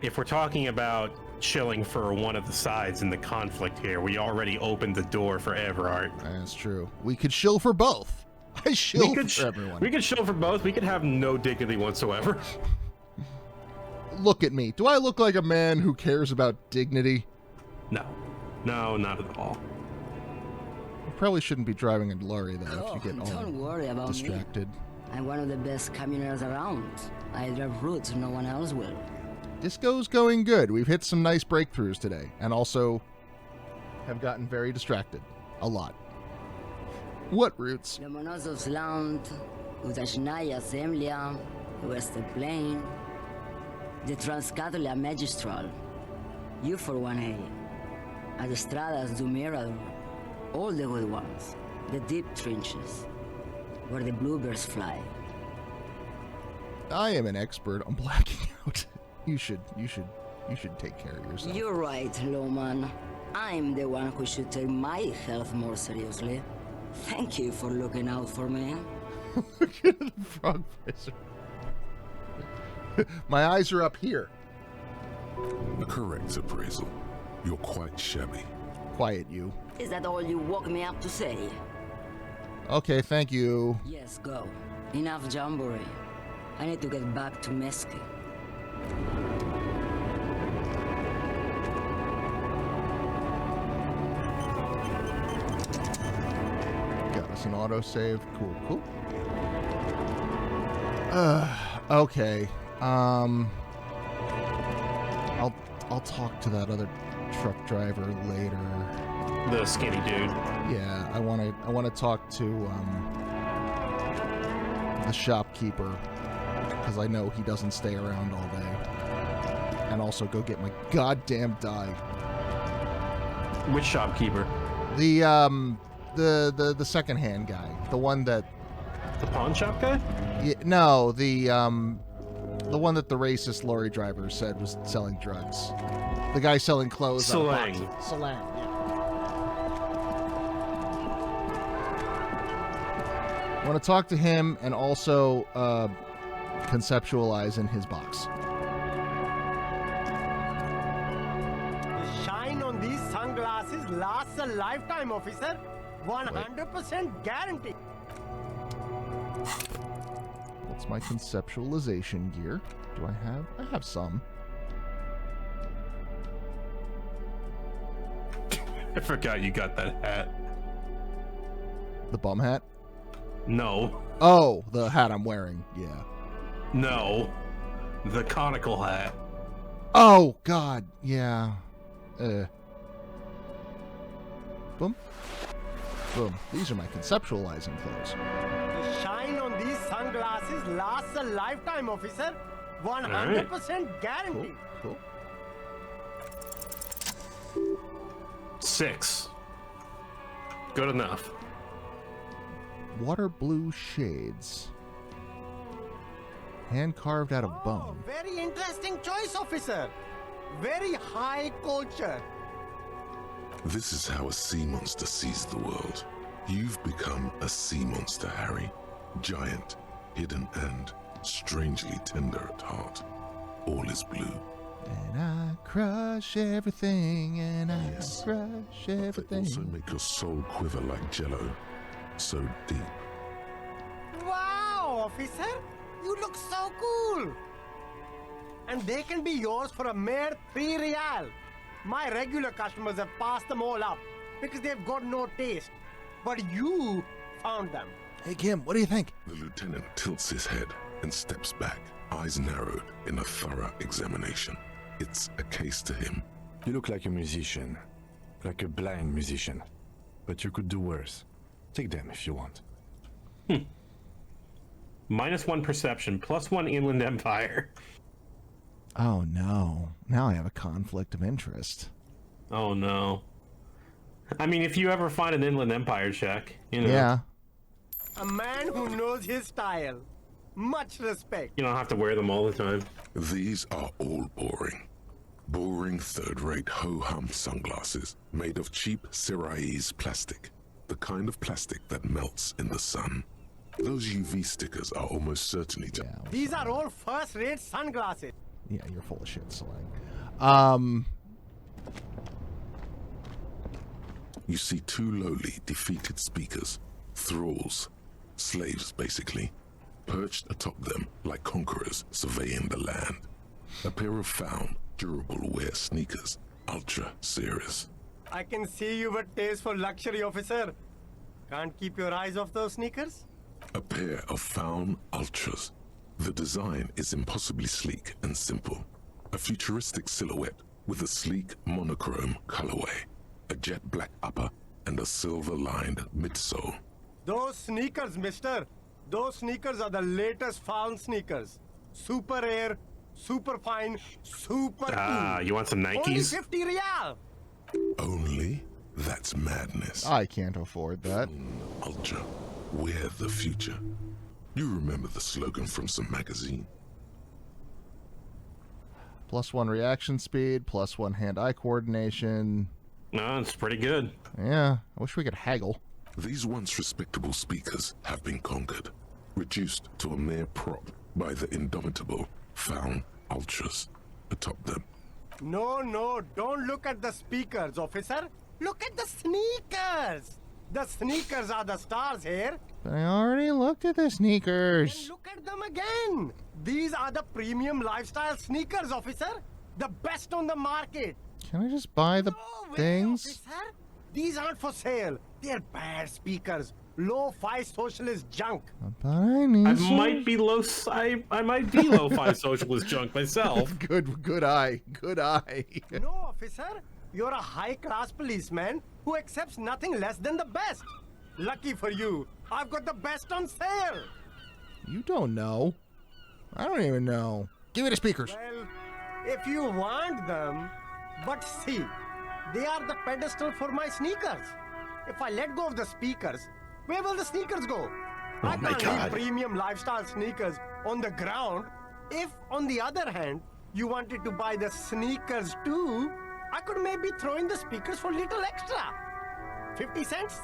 [SPEAKER 2] if we're talking about chilling for one of the sides in the conflict here, we already opened the door for Everard.
[SPEAKER 1] That's true. We could shill for both. I shill for everyone.
[SPEAKER 2] We could shill for both. We could have no dignity whatsoever.
[SPEAKER 1] Look at me. Do I look like a man who cares about dignity?
[SPEAKER 2] No. No, not at all.
[SPEAKER 1] You probably shouldn't be driving a lorry, though, if you get
[SPEAKER 15] Don't worry about
[SPEAKER 1] distracted.
[SPEAKER 15] me. I'm one of the best camioners around. I drive routes no one else will.
[SPEAKER 1] Disco's going good. We've hit some nice breakthroughs today, and also have gotten very distracted. A lot. What routes?
[SPEAKER 15] Lomonosov's Land, Udashnaya Zemlya, Western Plain, the Transcatolia Magistral, U4-1A, Adestradas du Mirador, all the good ones, the deep trenches, where the bluebirds fly.
[SPEAKER 1] I am an expert on blacking out. You should take care of yourself.
[SPEAKER 15] You're right, Lowman. I'm the one who should take my health more seriously. Thank you for looking out for me.
[SPEAKER 1] Look at the frog visor. My eyes are up here.
[SPEAKER 3] A correct appraisal. You're quite shabby.
[SPEAKER 1] Quiet, you.
[SPEAKER 15] Is that all you woke me up to say?
[SPEAKER 1] Okay, thank you.
[SPEAKER 15] Yes, go. Enough jamboree. I need to get back to Mesky.
[SPEAKER 1] Got us an autosave. Cool. Okay. I'll talk to that other truck driver later.
[SPEAKER 2] The skinny dude.
[SPEAKER 1] Yeah, I wanna talk to the shopkeeper, because I know he doesn't stay around all day. And also go get my goddamn die.
[SPEAKER 2] Which shopkeeper?
[SPEAKER 1] The secondhand guy, the one that.
[SPEAKER 2] The pawn shop guy?
[SPEAKER 1] Yeah, no, the one that the racist lorry driver said was selling drugs. The guy selling clothes.
[SPEAKER 2] Salang.
[SPEAKER 1] Salang, yeah. I want to talk to him and also conceptualize in his box.
[SPEAKER 12] The shine on these sunglasses lasts a lifetime, officer. 100% guarantee.
[SPEAKER 1] What's my conceptualization gear? Do I have? I have some.
[SPEAKER 2] I forgot you got that hat.
[SPEAKER 1] The bum hat?
[SPEAKER 2] No.
[SPEAKER 1] Oh, the hat I'm wearing. Yeah.
[SPEAKER 2] No. The conical hat.
[SPEAKER 1] Oh, God. Yeah. Boom. Boom. These are my conceptualizing clothes.
[SPEAKER 12] The shine on these sunglasses lasts a lifetime, officer. 100% guarantee.
[SPEAKER 1] Cool.
[SPEAKER 2] 6. Good enough.
[SPEAKER 1] Water blue shades. Hand carved out of bone.
[SPEAKER 12] Very interesting choice, officer. Very high culture.
[SPEAKER 3] This is how a sea monster sees the world. You've become a sea monster, Harry. Giant, hidden, and strangely tender at heart. All is blue.
[SPEAKER 1] And I crush everything, and I crush everything.
[SPEAKER 3] They also make your soul quiver like jello. So deep.
[SPEAKER 12] Wow, officer. You look so cool. And they can be yours for a mere 3 real. My regular customers have passed them all up because they've got no taste. But you found them.
[SPEAKER 1] Hey, Kim, what do you think?
[SPEAKER 3] The lieutenant tilts his head and steps back, eyes narrowed in a thorough examination. It's a case to him.
[SPEAKER 6] You look like a musician. Like a blind musician. But you could do worse. Take them if you want.
[SPEAKER 2] -1 perception, +1 Inland Empire.
[SPEAKER 1] Oh, no. Now I have a conflict of interest.
[SPEAKER 2] Oh, no. I mean, if you ever find an Inland Empire check, you know.
[SPEAKER 1] Yeah.
[SPEAKER 12] A man who knows his style. Much respect.
[SPEAKER 2] You don't have to wear them all the time.
[SPEAKER 3] These are all boring. Boring third-rate ho-hum sunglasses made of cheap Syrahese plastic. The kind of plastic that melts in the sun. Those UV stickers are almost certainly
[SPEAKER 12] These are all first-rate sunglasses.
[SPEAKER 1] Yeah, you're full of shit, Slang.
[SPEAKER 3] You see two lowly, defeated speakers, thralls, slaves basically, perched atop them like conquerors surveying the land. A pair of found, durable wear sneakers, ultra serious.
[SPEAKER 12] I can see you've a taste for luxury, officer. Can't keep your eyes off those sneakers?
[SPEAKER 3] A pair of found ultras. The design is impossibly sleek and simple. A futuristic silhouette with a sleek monochrome colorway, a jet black upper, and a silver-lined midsole.
[SPEAKER 12] Those sneakers, mister. Those sneakers are the latest found sneakers. Super air, super fine, super cool.
[SPEAKER 2] You want some Nikes?
[SPEAKER 12] Only 50 real.
[SPEAKER 3] Only? That's madness.
[SPEAKER 1] I can't afford that.
[SPEAKER 3] Ultra, we're the future. You remember the slogan from some magazine?
[SPEAKER 1] +1 reaction speed, +1 hand-eye coordination.
[SPEAKER 2] No, it's pretty good.
[SPEAKER 1] Yeah, I wish we could haggle.
[SPEAKER 3] These once respectable speakers have been conquered, reduced to a mere prop by the indomitable found ultras atop them.
[SPEAKER 12] No, don't look at the speakers, officer. Look at the sneakers. The sneakers are the stars here.
[SPEAKER 1] But I already looked at the sneakers.
[SPEAKER 12] Then look at them again. These are the premium lifestyle sneakers, officer. The best on the market.
[SPEAKER 1] Can I just buy the things?
[SPEAKER 12] Officer. These aren't for sale. They're bad speakers. Low-fi socialist junk.
[SPEAKER 1] But I need
[SPEAKER 2] I
[SPEAKER 1] some...
[SPEAKER 2] might be I might be lo-fi socialist junk myself.
[SPEAKER 1] Good eye.
[SPEAKER 12] No, officer. You're a high-class policeman who accepts nothing less than the best. Lucky for you, I've got the best on sale.
[SPEAKER 1] You don't know. I don't even know. Give me the speakers.
[SPEAKER 12] Well, if you want them, but see, they are the pedestal for my sneakers. If I let go of the speakers, where will the sneakers go? I can't leave premium lifestyle sneakers on the ground. If, on the other hand, you wanted to buy the sneakers too, I could maybe throw in the speakers for little extra. 50 cents?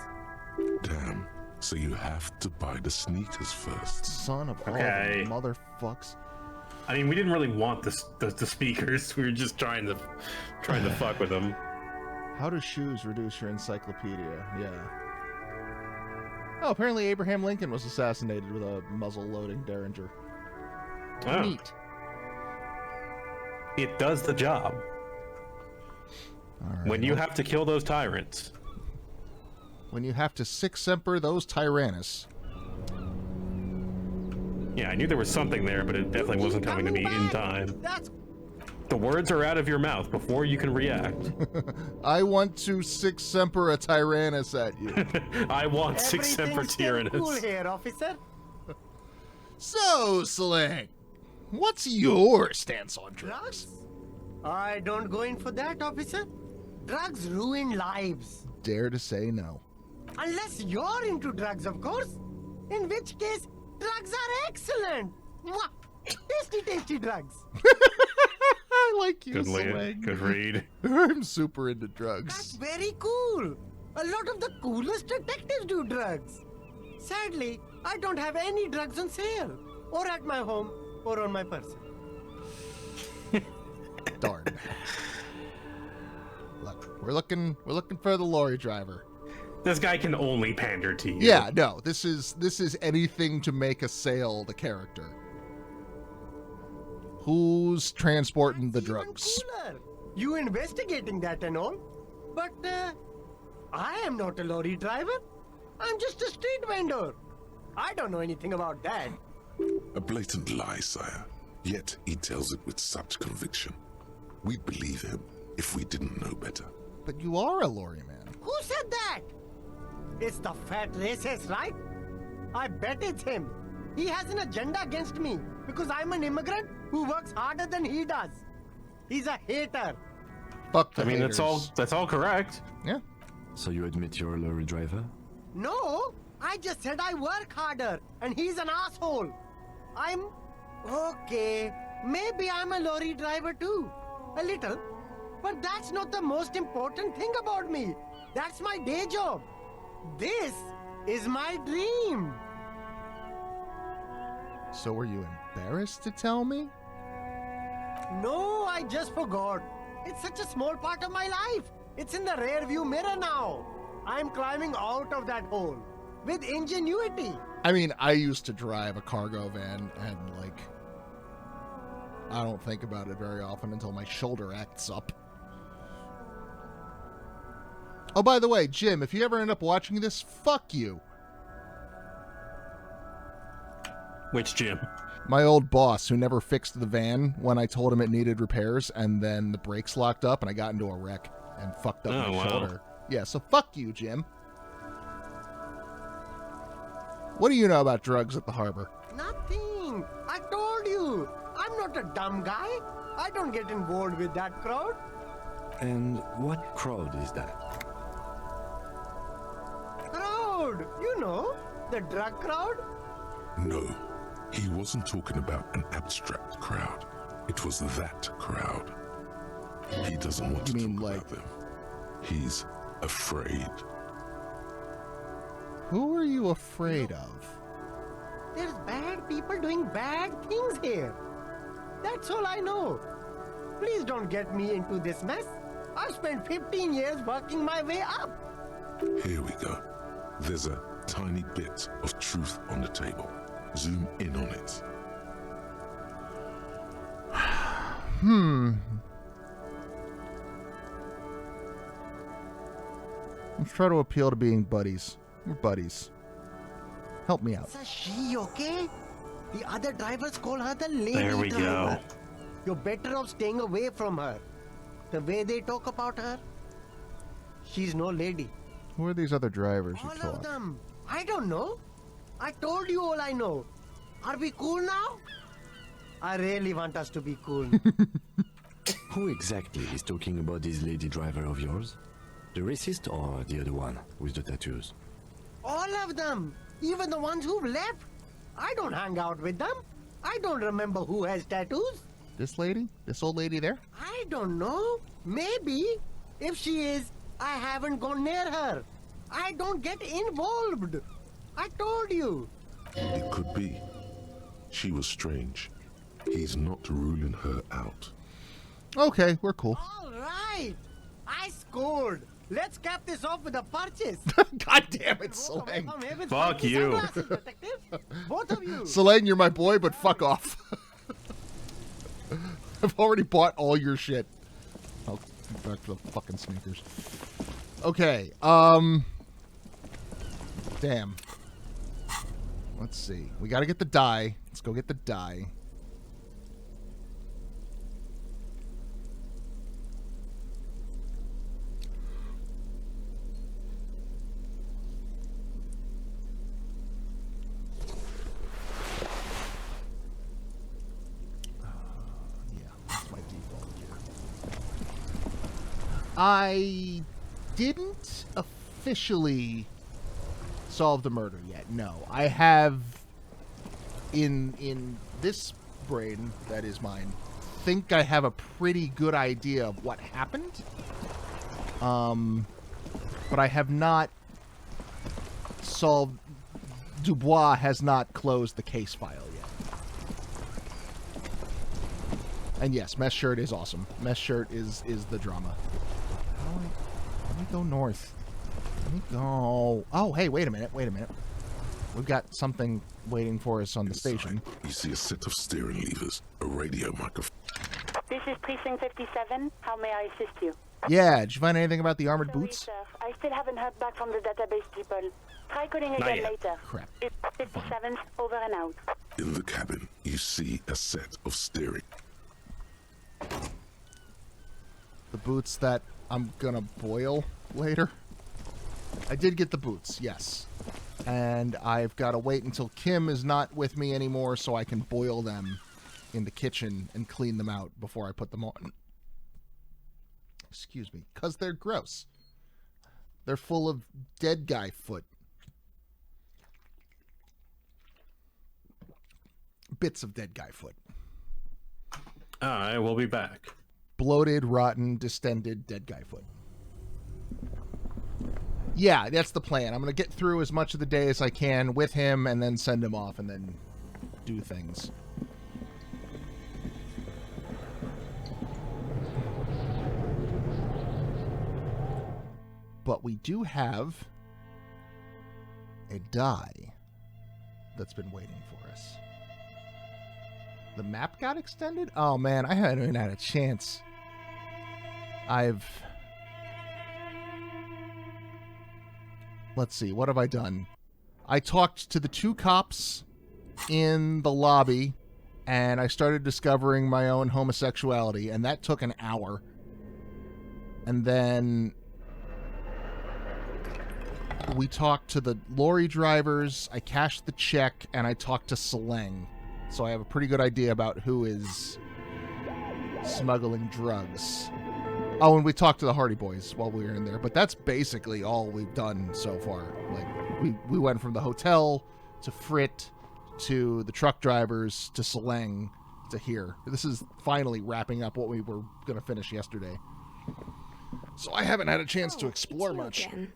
[SPEAKER 3] Damn. So you have to buy the sneakers first.
[SPEAKER 1] Son of all the motherfucks.
[SPEAKER 2] I mean, we didn't really want the speakers. We were just trying to fuck with them.
[SPEAKER 1] How do shoes reduce your encyclopedia? Yeah. Oh, apparently Abraham Lincoln was assassinated with a muzzle-loading Derringer.
[SPEAKER 2] Oh.
[SPEAKER 1] Neat.
[SPEAKER 2] It does the job.
[SPEAKER 1] Right,
[SPEAKER 2] when you have to kill those tyrants.
[SPEAKER 1] When you have to Sic Semper those Tyrannus.
[SPEAKER 2] Yeah, I knew there was something there, but it definitely wasn't coming to me in time. The words are out of your mouth before you can react.
[SPEAKER 1] I want to Sic Semper a Tyrannus at you.
[SPEAKER 2] I want Sic Semper Tyrannus.
[SPEAKER 12] Cool here, officer.
[SPEAKER 1] So, Sling, what's your stance on drugs?
[SPEAKER 12] I don't go in for that, officer. Drugs ruin lives.
[SPEAKER 1] Dare to say no.
[SPEAKER 12] Unless you're into drugs, of course. In which case, drugs are excellent. Mwah! Tasty, tasty drugs.
[SPEAKER 1] I like you,
[SPEAKER 2] Good
[SPEAKER 1] Sling.
[SPEAKER 2] Good read.
[SPEAKER 1] I'm super into drugs.
[SPEAKER 12] That's very cool. A lot of the coolest detectives do drugs. Sadly, I don't have any drugs on sale. Or at my home, or on my person.
[SPEAKER 1] Darn. Look, we're looking for the lorry driver.
[SPEAKER 2] This guy can only pander to you.
[SPEAKER 1] Yeah, no, this is anything to make a sale, the character. Who's transporting the drugs?
[SPEAKER 12] Cooler. You investigating that and all. But, I am not a lorry driver. I'm just a street vendor. I don't know anything about that.
[SPEAKER 3] A blatant lie, sire. Yet he tells it with such conviction. We'd believe him if we didn't know better.
[SPEAKER 1] But you are a lorry man.
[SPEAKER 12] Who said that? It's the fat racist, right? I bet it's him. He has an agenda against me because I'm an immigrant who works harder than he does. He's a hater.
[SPEAKER 1] Fuck the
[SPEAKER 2] I mean,
[SPEAKER 1] haters.
[SPEAKER 2] that's all correct.
[SPEAKER 1] Yeah.
[SPEAKER 6] So you admit you're a lorry driver?
[SPEAKER 12] No, I just said I work harder and he's an asshole. Okay, maybe I'm a lorry driver too. A little. But that's not the most important thing about me. That's my day job. This is my dream.
[SPEAKER 1] So were you embarrassed to tell me?
[SPEAKER 12] No, I just forgot. It's such a small part of my life. It's in the rear view mirror now. I'm climbing out of that hole with ingenuity.
[SPEAKER 1] I mean, I used to drive a cargo van and, like, I don't think about it very often until my shoulder acts up. Oh, by the way, Jim, if you ever end up watching this, fuck you.
[SPEAKER 2] Which Jim?
[SPEAKER 1] My old boss, who never fixed the van when I told him it needed repairs, and then the brakes locked up and I got into a wreck and fucked up my shoulder. Yeah, so fuck you, Jim. What do you know about drugs at the harbor?
[SPEAKER 12] Nothing. I told you. I'm not a dumb guy. I don't get involved with that crowd.
[SPEAKER 6] And what crowd is that?
[SPEAKER 12] Crowd. You know, the drug crowd.
[SPEAKER 3] No, he wasn't talking about an abstract crowd. It was that crowd. He doesn't want to talk about them. He's afraid.
[SPEAKER 1] Who are you afraid of?
[SPEAKER 12] There's bad people doing bad things here. That's all I know. Please don't get me into this mess. I've spent 15 years working my way up.
[SPEAKER 3] Here we go. There's a tiny bit of truth on the table. Zoom in on it.
[SPEAKER 1] Let's try to appeal to being buddies. We're buddies. Help me out.
[SPEAKER 12] Is she okay? The other drivers call her the lady
[SPEAKER 2] There we
[SPEAKER 12] driver.
[SPEAKER 2] go.
[SPEAKER 12] You're better off staying away from her. The way they talk about her, she's no lady.
[SPEAKER 1] Who are these other drivers you
[SPEAKER 12] All
[SPEAKER 1] talk?
[SPEAKER 12] of them. I don't know. I told you all I know. Are we cool now? I really want us to be cool.
[SPEAKER 6] Who exactly is talking about this lady driver of yours? The racist or the other one with the tattoos?
[SPEAKER 12] All of them. Even the ones who've left. I don't hang out with them. I don't remember who has tattoos.
[SPEAKER 1] This lady? This old lady there?
[SPEAKER 12] I don't know. Maybe. If she is, I haven't gone near her. I don't get involved. I told you.
[SPEAKER 3] It could be. She was strange. He's not ruling her out.
[SPEAKER 1] Okay, we're cool.
[SPEAKER 12] All right. I scored. Let's cap this off with a purchase.
[SPEAKER 1] God damn it, Solang.
[SPEAKER 2] Fuck you.
[SPEAKER 12] Both of you.
[SPEAKER 1] Solang, you're my boy, but fuck off. I've already bought all your shit. I'll get back to the fucking sneakers. Okay, damn. Let's see. We gotta get the dye. Let's go get the dye. I didn't officially solve the murder yet. No, I have in this brain that is mine. Think I have a pretty good idea of what happened. But I have not solved. Dubois has not closed the case file yet. And yes, Mesh Shirt is awesome. Mesh Shirt is the drama. Let me go north. Let me go. Oh, hey, wait a minute. We've got something waiting for us on the station.
[SPEAKER 3] You see a set of steering levers, a radio microphone.
[SPEAKER 16] This is Precinct 57. How may I assist you?
[SPEAKER 1] Yeah, did you find anything about the armored boots?
[SPEAKER 16] Sir, I still haven't heard back from the database people. Try calling again later.
[SPEAKER 1] Crap.
[SPEAKER 16] It's 57, over and out.
[SPEAKER 3] In the cabin, you see a set of steering.
[SPEAKER 1] The boots that I'm gonna boil later. I did get the boots, yes. And I've got to wait until Kim is not with me anymore so I can boil them in the kitchen and clean them out before I put them on. Excuse me. Because they're gross. They're full of dead guy foot. bits of dead guy foot.
[SPEAKER 2] I will be back.
[SPEAKER 1] Bloated, rotten, distended, dead guy foot. Yeah, that's the plan. I'm going to get through as much of the day as I can with him and then send him off and then do things. But we do have a die that's been waiting for us. The map got extended? Oh man, I haven't even had a chance. Let's see, what have I done? I talked to the 2 cops in the lobby, and I started discovering my own homosexuality, and that took an hour. And then we talked to the lorry drivers, I cashed the check, and I talked to Smuggling. So I have a pretty good idea about who is smuggling drugs. Oh, and we talked to the Hardy Boys while we were in there, but that's basically all we've done so far. Like, we went from the hotel to Frit to the truck drivers to Smuggling to here. This is finally wrapping up what we were going to finish yesterday. So I haven't had a chance to explore much.
[SPEAKER 17] Again.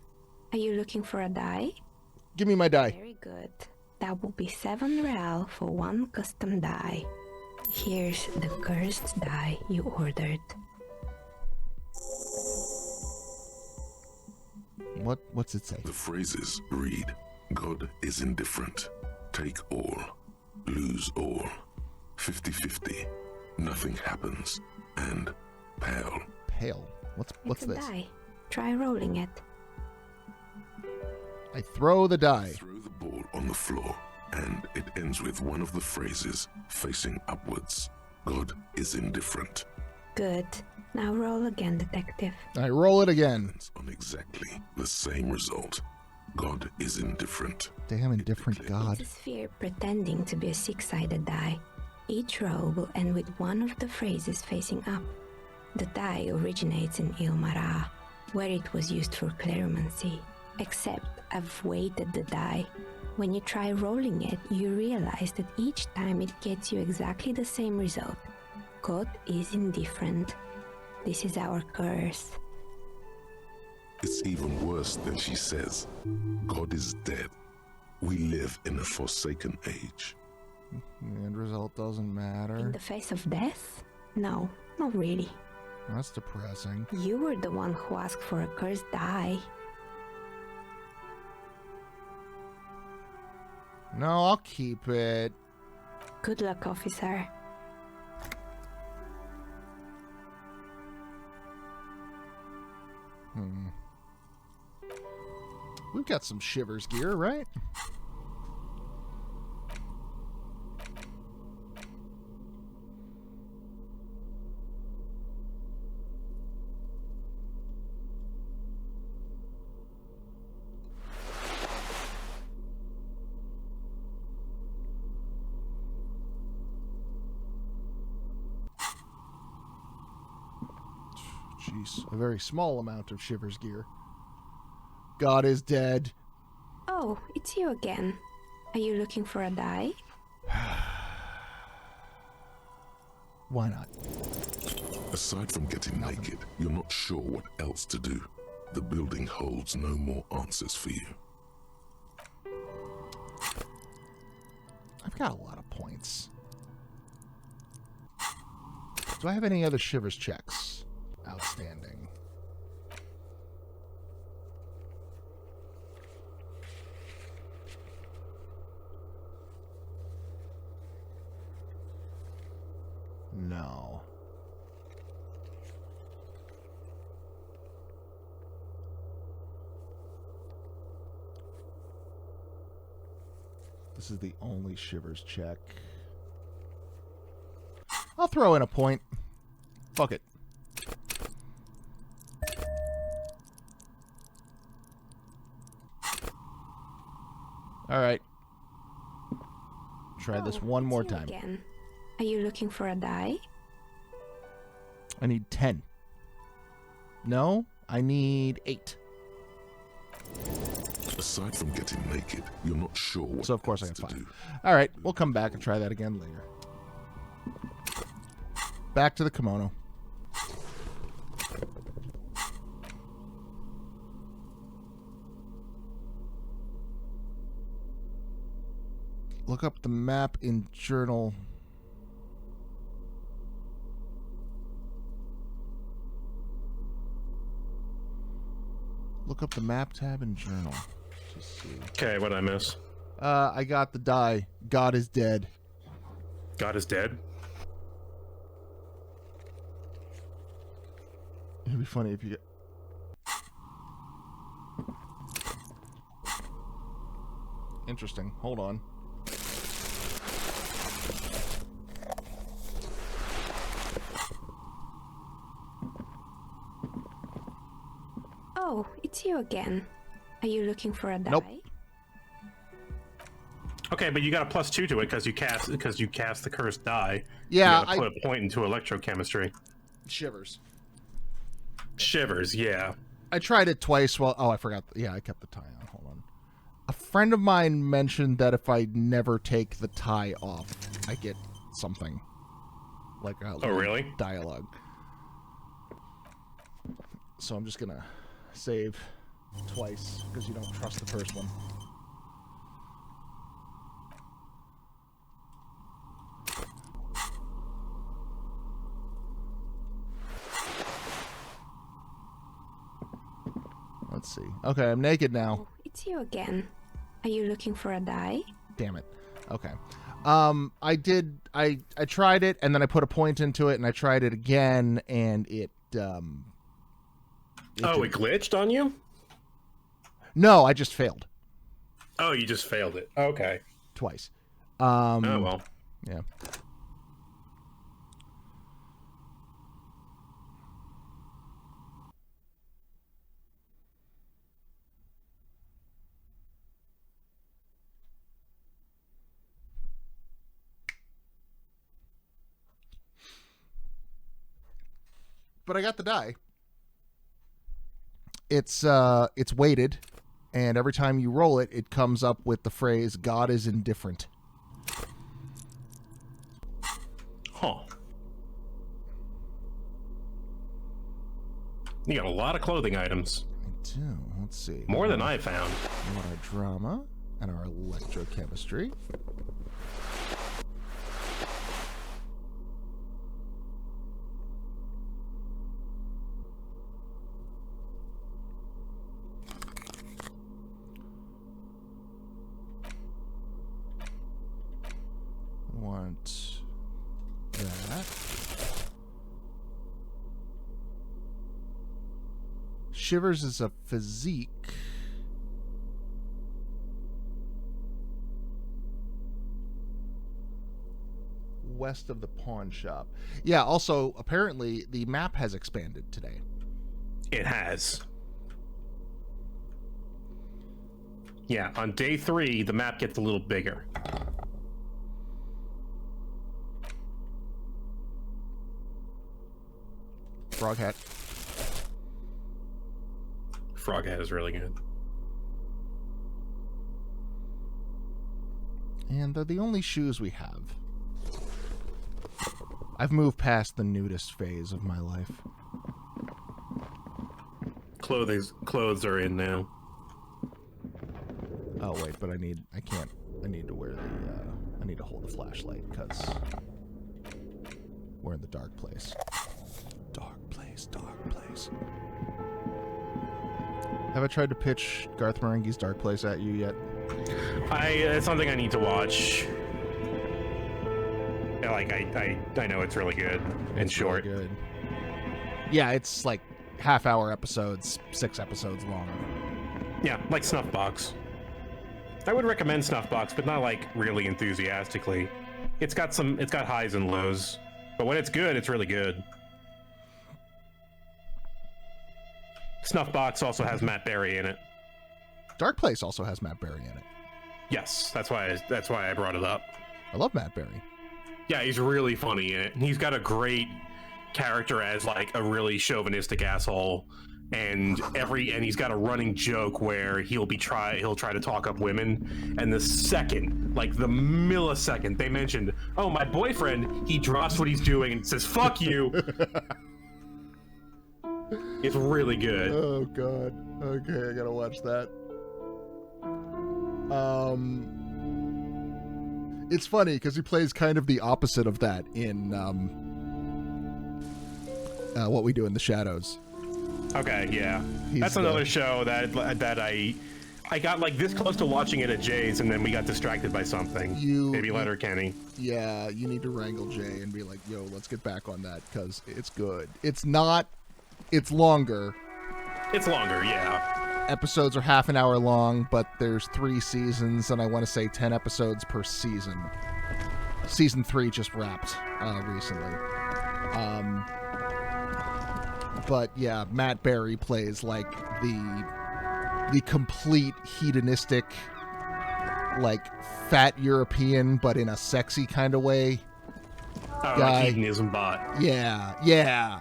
[SPEAKER 17] Are you looking for a die?
[SPEAKER 1] Give me my die.
[SPEAKER 17] Very good. That will be 7 real for 1 custom die. Here's the cursed die you ordered.
[SPEAKER 1] What's it say?
[SPEAKER 3] The phrases read, God is indifferent. Take all. Lose all. 50-50. Nothing happens. And pale.
[SPEAKER 1] Pale? What's this?
[SPEAKER 17] Die. Try rolling it.
[SPEAKER 1] I throw the die.
[SPEAKER 3] Throw the ball on the floor, and it ends with one of the phrases facing upwards. God is indifferent.
[SPEAKER 17] Good. Now roll again, detective.
[SPEAKER 1] I roll it again.
[SPEAKER 3] On exactly the same result. God is indifferent.
[SPEAKER 1] Damn indifferent God.
[SPEAKER 17] It's a sphere pretending to be a 6-sided die. Each roll will end with one of the phrases facing up. The die originates in Ilmara, where it was used for cleromancy. Except I've weighted the die. When you try rolling it, you realize that each time it gets you exactly the same result. God is indifferent. This is our curse.
[SPEAKER 3] It's even worse than she says. God is dead. We live in a forsaken age.
[SPEAKER 1] The end result doesn't matter.
[SPEAKER 17] In the face of death? No, not really.
[SPEAKER 1] That's depressing.
[SPEAKER 17] You were the one who asked for a cursed die.
[SPEAKER 1] No, I'll keep it.
[SPEAKER 17] Good luck, officer.
[SPEAKER 1] We've got some Shivers gear, right? Jeez, a very small amount of Shivers gear. God is dead.
[SPEAKER 17] Oh, it's you again. Are you looking for a die?
[SPEAKER 1] Why not?
[SPEAKER 3] Aside from getting naked, you're not sure what else to do. The building holds no more answers for you.
[SPEAKER 1] I've got a lot of points. Do I have any other Shivers checks outstanding? No. This is the only Shivers check. I'll throw in a point. Fuck it. All right. Try this one more time.
[SPEAKER 17] Again. Are you looking for a die?
[SPEAKER 1] I need 10. No, I need 8.
[SPEAKER 3] Aside from getting naked, you're not sure what
[SPEAKER 1] So of course I got 5. All right, we'll come back and try that again later. Back to the kimono. Look up the map in journal. Look up the map tab in journal. Just see.
[SPEAKER 2] Okay, what did I miss?
[SPEAKER 1] I got the die. God is dead.
[SPEAKER 2] God is dead?
[SPEAKER 1] It'd be funny if you get... Interesting. Hold on.
[SPEAKER 17] Oh, it's you again. Are you looking for a die?
[SPEAKER 1] Nope.
[SPEAKER 2] Okay, but you got a +2 to it because you cast the cursed die.
[SPEAKER 1] Yeah,
[SPEAKER 2] you gotta put a point into electrochemistry.
[SPEAKER 1] Shivers.
[SPEAKER 2] Shivers, yeah.
[SPEAKER 1] I tried it twice. Well, oh, I forgot. Yeah, I kept the tie on. Hold on. A friend of mine mentioned that if I never take the tie off, I get something. Like a
[SPEAKER 2] really?
[SPEAKER 1] Dialogue. So I'm just gonna save twice because you don't trust the first one. Let's see. Okay, I'm naked now.
[SPEAKER 17] Oh, it's you again. Are you looking for a die?
[SPEAKER 1] Damn it. Okay. I tried it and then I put a point into it and I tried it again and it
[SPEAKER 2] it glitched on you?
[SPEAKER 1] No, I just failed.
[SPEAKER 2] Oh, you just failed it. Okay.
[SPEAKER 1] Twice.
[SPEAKER 2] Oh well.
[SPEAKER 1] Yeah. But I got the die. It's weighted, and every time you roll it, it comes up with the phrase "God is indifferent."
[SPEAKER 2] Huh. You got a lot of clothing items.
[SPEAKER 1] I do. Let's see.
[SPEAKER 2] More than I found.
[SPEAKER 1] We want our drama and our electrochemistry. Want that. Shivers is a physique. West of the pawn shop. Yeah, also, apparently, the map has expanded today.
[SPEAKER 2] It has. Yeah, on day 3, the map gets a little bigger.
[SPEAKER 1] Frog hat.
[SPEAKER 2] Frog hat is really good.
[SPEAKER 1] And they're the only shoes we have. I've moved past the nudist phase of my life.
[SPEAKER 2] Clothes are in now.
[SPEAKER 1] Oh wait, but I need to wear the I need to hold the flashlight because we're in the dark place. Dark place. Have I tried to pitch Garth Marenghi's Dark Place at you yet?
[SPEAKER 2] It's something I need to watch. Like I know it's really good and short.
[SPEAKER 1] Really good. Yeah, it's like half-hour episodes, 6 episodes long.
[SPEAKER 2] Yeah, like Snuffbox. I would recommend Snuffbox, but not like really enthusiastically. It's got highs and lows, but when it's good, it's really good. Snuffbox also has Matt Berry in it.
[SPEAKER 1] Dark Place also has Matt Berry in it.
[SPEAKER 2] Yes, that's why I brought it up.
[SPEAKER 1] I love Matt Berry.
[SPEAKER 2] Yeah, he's really funny in it. He's got a great character as like a really chauvinistic asshole and he's got a running joke where he'll try to talk up women, and the second, like the millisecond they mentioned, oh, my boyfriend, he drops what he's doing and says, fuck you. It's really good.
[SPEAKER 1] Oh god. Okay, I gotta watch that. It's funny because he plays kind of the opposite of that in What We Do in the Shadows.
[SPEAKER 2] Okay, yeah. That's another show that I got like this close to watching it at Jay's, and then we got distracted by something. Maybe Letterkenny.
[SPEAKER 1] Yeah, you need to wrangle Jay and be like, yo, let's get back on that because it's good. It's longer.
[SPEAKER 2] It's longer, yeah.
[SPEAKER 1] Episodes are half an hour long, but there's 3 seasons, and I want to say 10 episodes per season. Season 3 just wrapped recently. But yeah, Matt Berry plays like the complete hedonistic, like fat European, but in a sexy kind of way.
[SPEAKER 2] Guy. Like hedonism bot.
[SPEAKER 1] Yeah.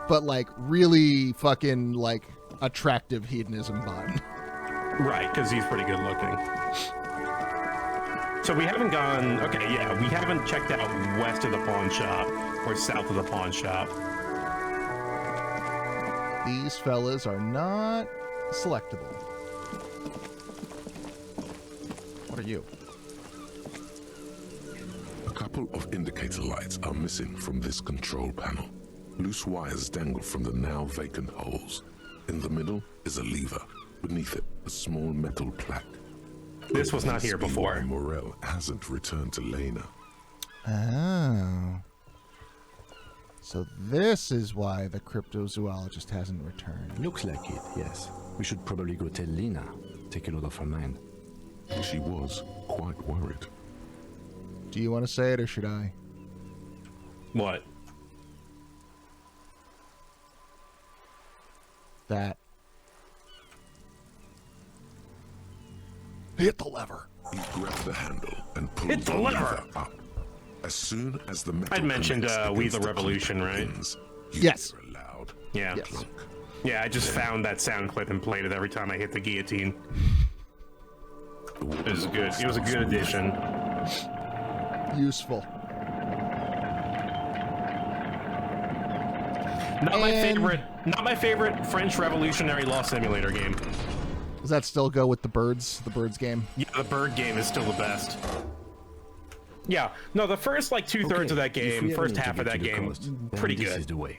[SPEAKER 1] But like really fucking like attractive hedonism bot.
[SPEAKER 2] Right, because he's pretty good looking. So we haven't gone. Okay, yeah, we haven't checked out west of the pawn shop or south of the pawn shop.
[SPEAKER 1] These fellas are not selectable. What are you?
[SPEAKER 3] A couple of indicator lights are missing from this control panel. Loose wires dangle from the now vacant holes. In the middle is a lever. Beneath it, a small metal plaque.
[SPEAKER 2] This was not here before.
[SPEAKER 3] Morel hasn't returned to Lena.
[SPEAKER 1] Oh. So this is why the cryptozoologist hasn't returned.
[SPEAKER 6] Looks like it, yes. We should probably go tell Lena. Take a load off her mind.
[SPEAKER 3] She was quite worried.
[SPEAKER 1] Do you want to say it or should I?
[SPEAKER 2] What?
[SPEAKER 1] That. Hit the lever.
[SPEAKER 3] He grabbed the handle and pulled the lever up. As soon as the metal
[SPEAKER 2] I'd mentioned We the Revolution, right?
[SPEAKER 1] Yes.
[SPEAKER 3] Loud.
[SPEAKER 2] Yeah.
[SPEAKER 1] Yes.
[SPEAKER 2] Yeah, I just found that sound clip and played it every time I hit the guillotine. It was good. It was a good addition.
[SPEAKER 1] Useful.
[SPEAKER 2] Not my favorite French Revolutionary Law Simulator game.
[SPEAKER 1] Does that still go with the birds game?
[SPEAKER 2] Yeah, the bird game is still the best. Yeah, no, the first like 2/3 of that game, first half of that game, pretty good.
[SPEAKER 6] This is the way.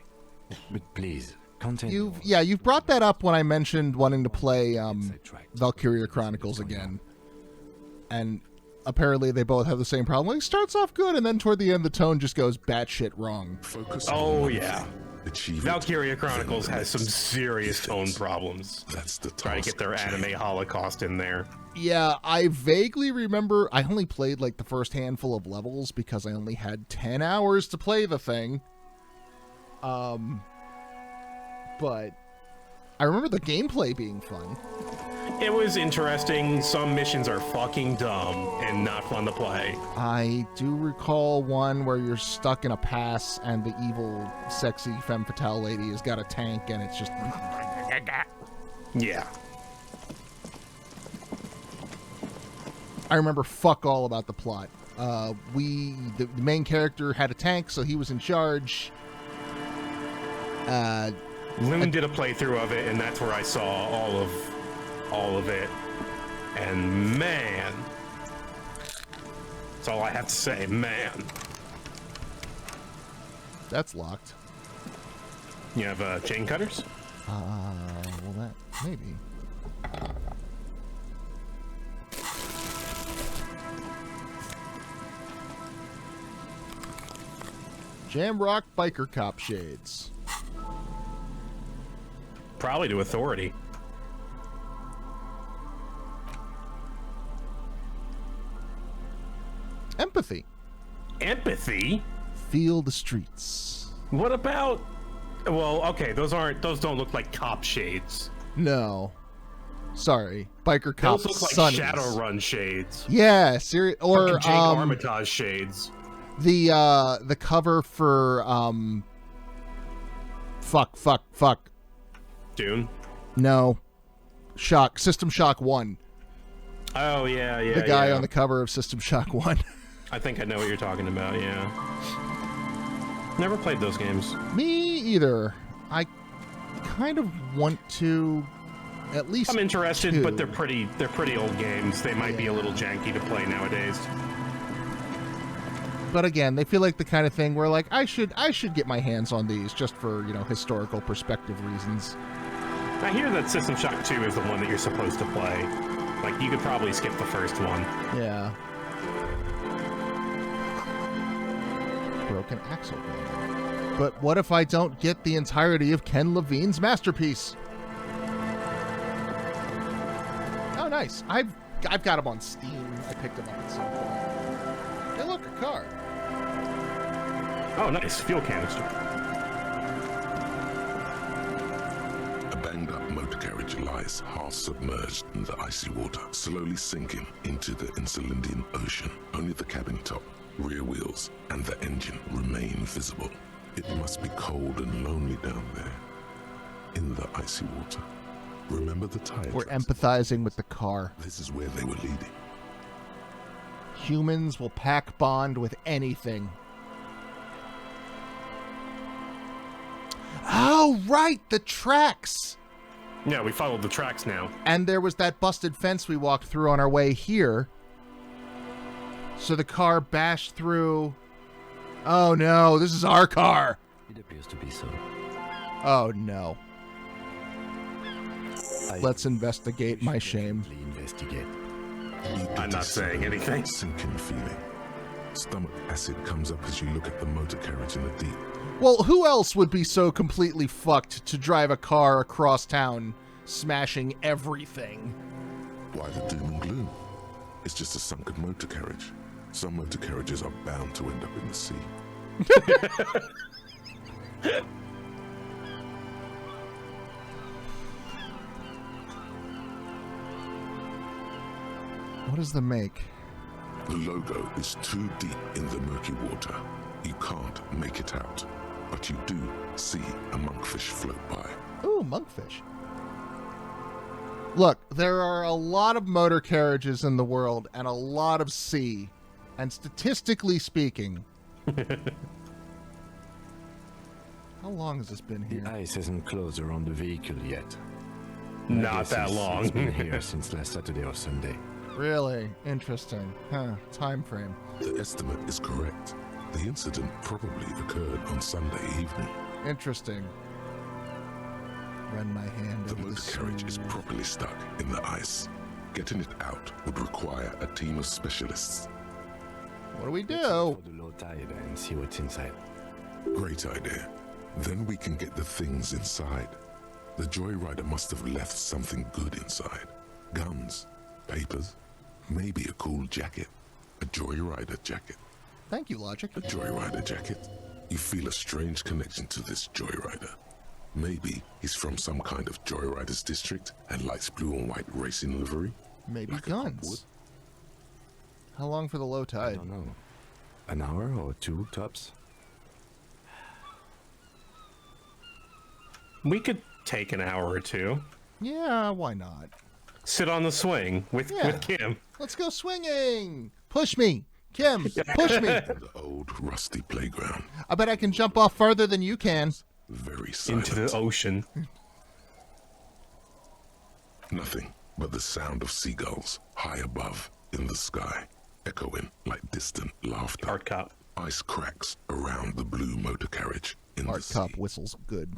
[SPEAKER 6] But please,
[SPEAKER 1] continue. You've brought that up when I mentioned wanting to play Valkyria Chronicles again, and apparently they both have the same problem. Like, it starts off good, and then toward the end, the tone just goes batshit wrong.
[SPEAKER 2] Oh yeah. Valkyria Chronicles has some serious tone problems. Trying to get their anime holocaust in there.
[SPEAKER 1] Yeah, I vaguely remember. I only played like the first handful of levels because I only had 10 hours to play the thing. But I remember the gameplay being fun.
[SPEAKER 2] It was interesting. Some missions are fucking dumb and not fun to play.
[SPEAKER 1] I do recall one where you're stuck in a pass and the evil, sexy femme fatale lady has got a tank and it's just...
[SPEAKER 2] Yeah.
[SPEAKER 1] I remember fuck all about the plot. The main character had a tank, so he was in charge.
[SPEAKER 2] Loon did a playthrough of it, and that's where I saw all of it. And man, that's all I have to say, man.
[SPEAKER 1] That's locked.
[SPEAKER 2] You have chain cutters?
[SPEAKER 1] Well, that maybe. Jamrock biker cop shades.
[SPEAKER 2] Probably to authority.
[SPEAKER 1] Empathy.
[SPEAKER 2] Empathy?
[SPEAKER 1] Feel the streets.
[SPEAKER 2] What about... Well, okay, those don't look like cop shades.
[SPEAKER 1] No. Sorry. Biker cop
[SPEAKER 2] those look like
[SPEAKER 1] sunnies.
[SPEAKER 2] Shadowrun shades.
[SPEAKER 1] Yeah, serious. Or
[SPEAKER 2] Jake Armitage shades.
[SPEAKER 1] The cover for fuck.
[SPEAKER 2] Dune?
[SPEAKER 1] No. System Shock 1.
[SPEAKER 2] Oh, yeah.
[SPEAKER 1] The guy on the cover of System Shock 1.
[SPEAKER 2] I think I know what you're talking about, yeah. Never played those games.
[SPEAKER 1] Me either. I kind of want to, at least.
[SPEAKER 2] I'm interested, but they're pretty old games. They might be a little janky to play nowadays.
[SPEAKER 1] But again, they feel like the kind of thing where, like, I should get my hands on these just for, historical perspective reasons.
[SPEAKER 2] I hear that System Shock 2 is the one that you're supposed to play. Like, you could probably skip the first one.
[SPEAKER 1] Yeah. Broken Axle. But what if I don't get the entirety of Ken Levine's masterpiece? Oh, nice. I've got him on Steam. I picked him up at some point. Hey, look, a car.
[SPEAKER 2] Oh, nice. Fuel canister.
[SPEAKER 3] A banged-up motor carriage lies half submerged in the icy water, slowly sinking into the Insulindian Ocean. Only the cabin top, rear wheels, and the engine remain visible. It must be cold and lonely down there, in the icy water. Remember the tire
[SPEAKER 1] We're
[SPEAKER 3] tracks?
[SPEAKER 1] empathizing with the car.
[SPEAKER 3] This is where they were leading.
[SPEAKER 1] Humans will pack bond with anything. Oh, right, the tracks.
[SPEAKER 2] Yeah, we followed the tracks now.
[SPEAKER 1] And there was that busted fence we walked through on our way here. So the car bashed through. Oh no, this is our car.
[SPEAKER 6] It appears to be so.
[SPEAKER 1] Oh no. Let's investigate my shame.
[SPEAKER 6] Investigate.
[SPEAKER 2] I'm not saying anything.
[SPEAKER 3] Sinking feeling. Stomach acid comes up as you look at the motor carriage in the deep.
[SPEAKER 1] Well, who else would be so completely fucked to drive a car across town, smashing everything?
[SPEAKER 3] Why the doom and gloom? It's just a sunken motor carriage. Some motor carriages are bound to end up in the sea.
[SPEAKER 1] What is the make?
[SPEAKER 3] The logo is too deep in the murky water. You can't make it out, but you do see a monkfish float by.
[SPEAKER 1] Ooh, monkfish. Look, there are a lot of motor carriages in the world and a lot of sea. And statistically speaking... How long has this been here?
[SPEAKER 6] The ice hasn't closed around the vehicle yet.
[SPEAKER 2] Not that long.
[SPEAKER 6] It's been here since last Saturday or Sunday.
[SPEAKER 1] Really? Interesting. Huh. Time frame.
[SPEAKER 3] The estimate is correct. The incident probably occurred on Sunday evening.
[SPEAKER 1] Interesting. Run my hand
[SPEAKER 3] The
[SPEAKER 1] over
[SPEAKER 3] motor carriage is properly stuck in the ice. Getting it out would require a team of specialists.
[SPEAKER 1] What do we do?
[SPEAKER 6] For the low tide and see what's inside.
[SPEAKER 3] Great idea. Then we can get the things inside. The joyrider must have left something good inside. Guns, papers, maybe a cool jacket. A joyrider jacket.
[SPEAKER 1] Thank you, Logic.
[SPEAKER 3] A joyrider jacket. You feel a strange connection to this joyrider. Maybe he's from some kind of joyriders district and likes blue and white racing livery.
[SPEAKER 1] Maybe
[SPEAKER 3] like
[SPEAKER 1] guns. How long for the low tide?
[SPEAKER 6] I don't know. An hour or two, tops?
[SPEAKER 2] We could take an hour or two.
[SPEAKER 1] Yeah, why not?
[SPEAKER 2] Sit on the swing with Kim.
[SPEAKER 1] Let's go swinging. Push me. Kim, push me.
[SPEAKER 3] The old rusty playground.
[SPEAKER 1] I bet I can jump off farther than you can.
[SPEAKER 3] Very silent.
[SPEAKER 2] Into the ocean.
[SPEAKER 3] Nothing but the sound of seagulls high above in the sky, echoing like distant laughter.
[SPEAKER 2] Art Cop.
[SPEAKER 3] Ice cracks around the blue motor carriage in the sea.
[SPEAKER 1] Art Cop whistles good.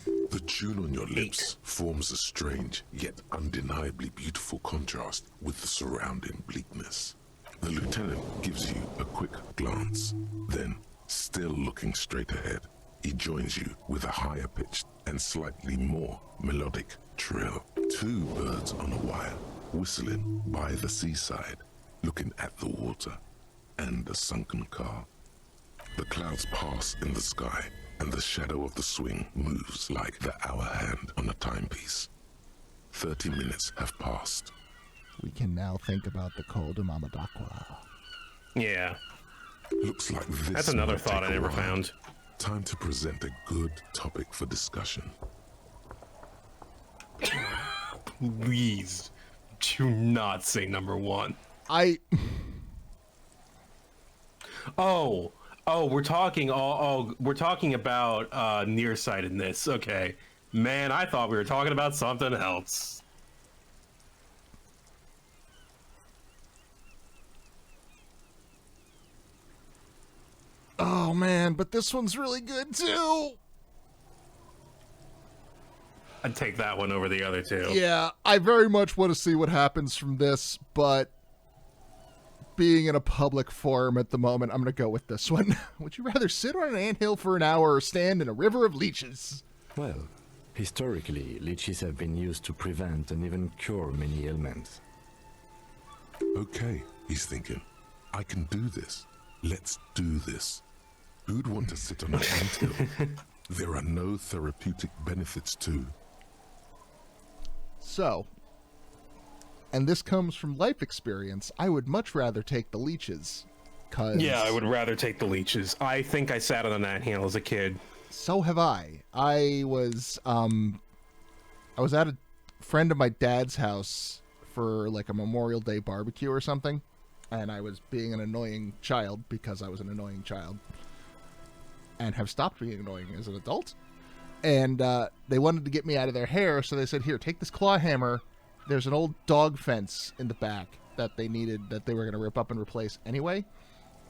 [SPEAKER 3] The tune on your lips forms a strange yet undeniably beautiful contrast with the surrounding bleakness. The lieutenant gives you a quick glance, then, still looking straight ahead, he joins you with a higher pitched and slightly more melodic trill. Two birds on a wire, whistling by the seaside, looking at the water and a sunken car. The clouds pass in the sky, and the shadow of the swing moves like the hour hand on a timepiece. 30 minutes have passed.
[SPEAKER 1] We can now think about the Col de Mamadakwa.
[SPEAKER 2] Yeah.
[SPEAKER 3] Looks like this.
[SPEAKER 2] That's another
[SPEAKER 3] might
[SPEAKER 2] thought
[SPEAKER 3] take
[SPEAKER 2] I
[SPEAKER 3] a
[SPEAKER 2] never
[SPEAKER 3] while.
[SPEAKER 2] found.
[SPEAKER 3] Time to present a good topic for discussion.
[SPEAKER 2] Please do not say number one. We're talking. We're talking about nearsightedness. Okay, man, I thought we were talking about something else.
[SPEAKER 1] Oh man, but this one's really good too.
[SPEAKER 2] I'd take that one over the other two.
[SPEAKER 1] Yeah, I very much want to see what happens from this, but being in a public forum at the moment, I'm going to go with this one. Would you rather sit on an anthill for an hour or stand in a river of leeches?
[SPEAKER 6] Well, historically, leeches have been used to prevent and even cure many ailments.
[SPEAKER 3] Okay, he's thinking. I can do this. Let's do this. Who'd want to sit on an anthill? There are no therapeutic benefits to.
[SPEAKER 1] So, and this comes from life experience, I would much rather take the leeches.
[SPEAKER 2] Yeah, I would rather take the leeches. I think I sat on an anthill as a kid.
[SPEAKER 1] So have I. I was at a friend of my dad's house for like a Memorial Day barbecue or something, and I was being an annoying child because I was an annoying child and have stopped being annoying as an adult. And they wanted to get me out of their hair, so they said, here, take this claw hammer. There's an old dog fence in the back that they needed, that they were going to rip up and replace anyway.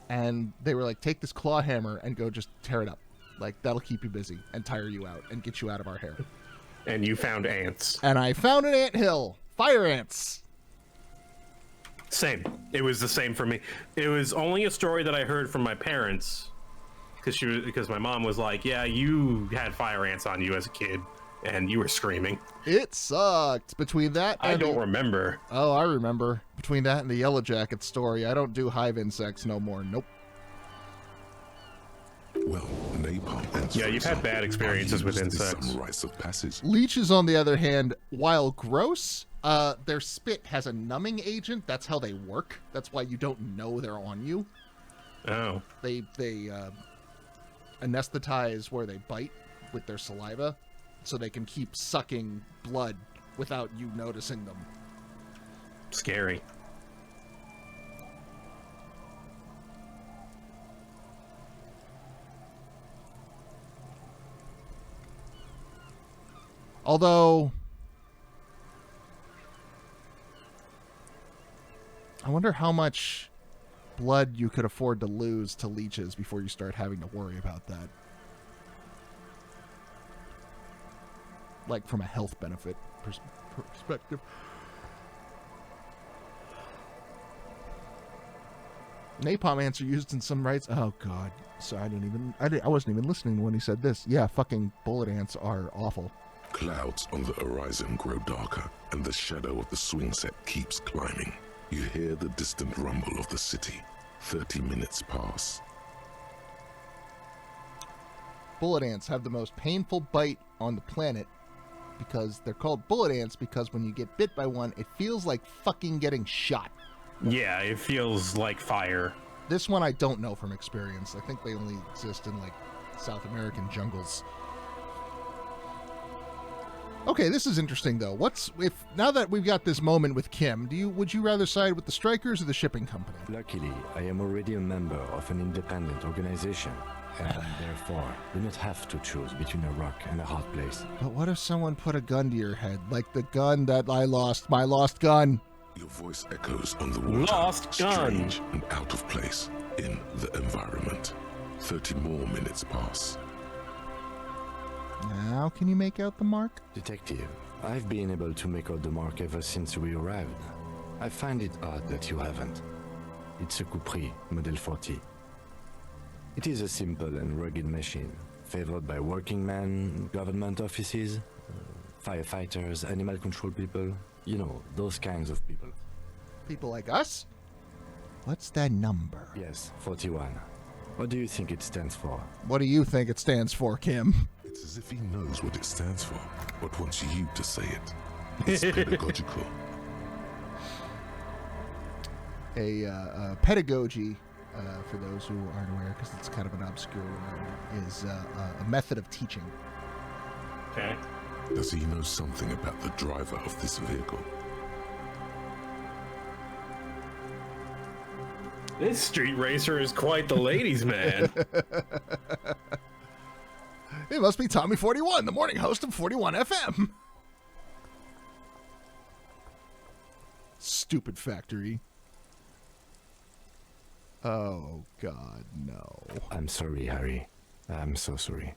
[SPEAKER 1] And they were like, take this claw hammer and go just tear it up. Like, that'll keep you busy and tire you out and get you out of our hair.
[SPEAKER 2] And you found ants.
[SPEAKER 1] And I found an anthill. Fire ants.
[SPEAKER 2] Same. It was the same for me. It was only a story that I heard from my parents. Because my mom was like, yeah, you had fire ants on you as a kid, and you were screaming.
[SPEAKER 1] It sucked. Between that and
[SPEAKER 2] I don't remember.
[SPEAKER 1] Oh, I remember. Between that and the Yellow Jacket story, I don't do hive insects no more. Nope.
[SPEAKER 3] Well, napalm.
[SPEAKER 2] Yeah, you've had bad experiences with insects.
[SPEAKER 3] Some rites of passage.
[SPEAKER 1] Leeches, on the other hand, while gross, their spit has a numbing agent. That's how they work. That's why you don't know they're on you.
[SPEAKER 2] Oh.
[SPEAKER 1] They anesthetize where they bite with their saliva, so they can keep sucking blood without you noticing them.
[SPEAKER 2] Scary.
[SPEAKER 1] Although, I wonder how much blood you could afford to lose to leeches before you start having to worry about that. Like, from a health benefit perspective. Napalm ants are used in some rites. Oh god. So I wasn't even listening when he said this. Yeah, fucking bullet ants are awful.
[SPEAKER 3] Clouds on the horizon grow darker, and the shadow of the swing set keeps climbing. You hear the distant rumble of the city. 30 minutes pass.
[SPEAKER 1] Bullet ants have the most painful bite on the planet because they're called bullet ants because when you get bit by one, it feels like fucking getting shot.
[SPEAKER 2] Yeah, it feels like fire.
[SPEAKER 1] This one I don't know from experience. I think they only exist in, like, South American jungles. Okay, this is interesting though. Now that we've got this moment with Kim, would you rather side with the strikers or the shipping company?
[SPEAKER 6] Luckily, I am already a member of an independent organization, and therefore do not have to choose between a rock and a hard place.
[SPEAKER 1] But what if someone put a gun to your head, like the gun that I lost, my lost gun?
[SPEAKER 3] Your voice echoes on the water,
[SPEAKER 2] lost gun,
[SPEAKER 3] strange and out of place in the environment. 30 more minutes pass.
[SPEAKER 1] Now can you make out the mark?
[SPEAKER 6] Detective, I've been able to make out the mark ever since we arrived. I find it odd that you haven't. It's a Coupris, Model 40. It is a simple and rugged machine, favored by working men, government offices, firefighters, animal control people. You know, those kinds of people.
[SPEAKER 1] People like us? What's that number?
[SPEAKER 6] Yes, 41. What do you think it stands for?
[SPEAKER 1] What do you think it stands for, Kim?
[SPEAKER 3] It's as if he knows what it stands for, but wants you to say it. It's pedagogical.
[SPEAKER 1] A pedagogy for those who aren't aware, because it's kind of an obscure one, is a method of teaching.
[SPEAKER 2] Okay.
[SPEAKER 3] Does he know something about the driver of this vehicle?
[SPEAKER 2] This street racer is quite the ladies' man.
[SPEAKER 1] It must be Tommy 41, the morning host of 41 FM. Stupid factory. Oh, God, no.
[SPEAKER 6] I'm sorry, Harry. I'm so sorry.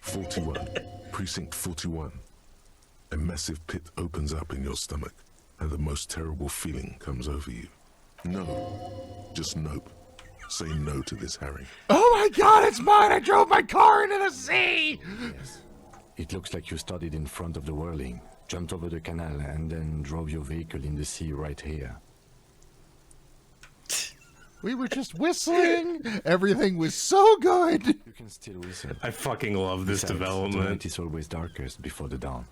[SPEAKER 3] 41. Precinct 41. A massive pit opens up in your stomach, and the most terrible feeling comes over you. No. Just nope. Say no to this, Harry.
[SPEAKER 1] Oh my God, it's mine! I drove my car into the sea!
[SPEAKER 6] Yes. It looks like you started in front of the whirling, jumped over the canal, and then drove your vehicle in the sea right here.
[SPEAKER 1] We were just whistling. Everything was so good.
[SPEAKER 6] You can still whistle.
[SPEAKER 2] I fucking love this development.
[SPEAKER 6] The night is always darkest before the dawn.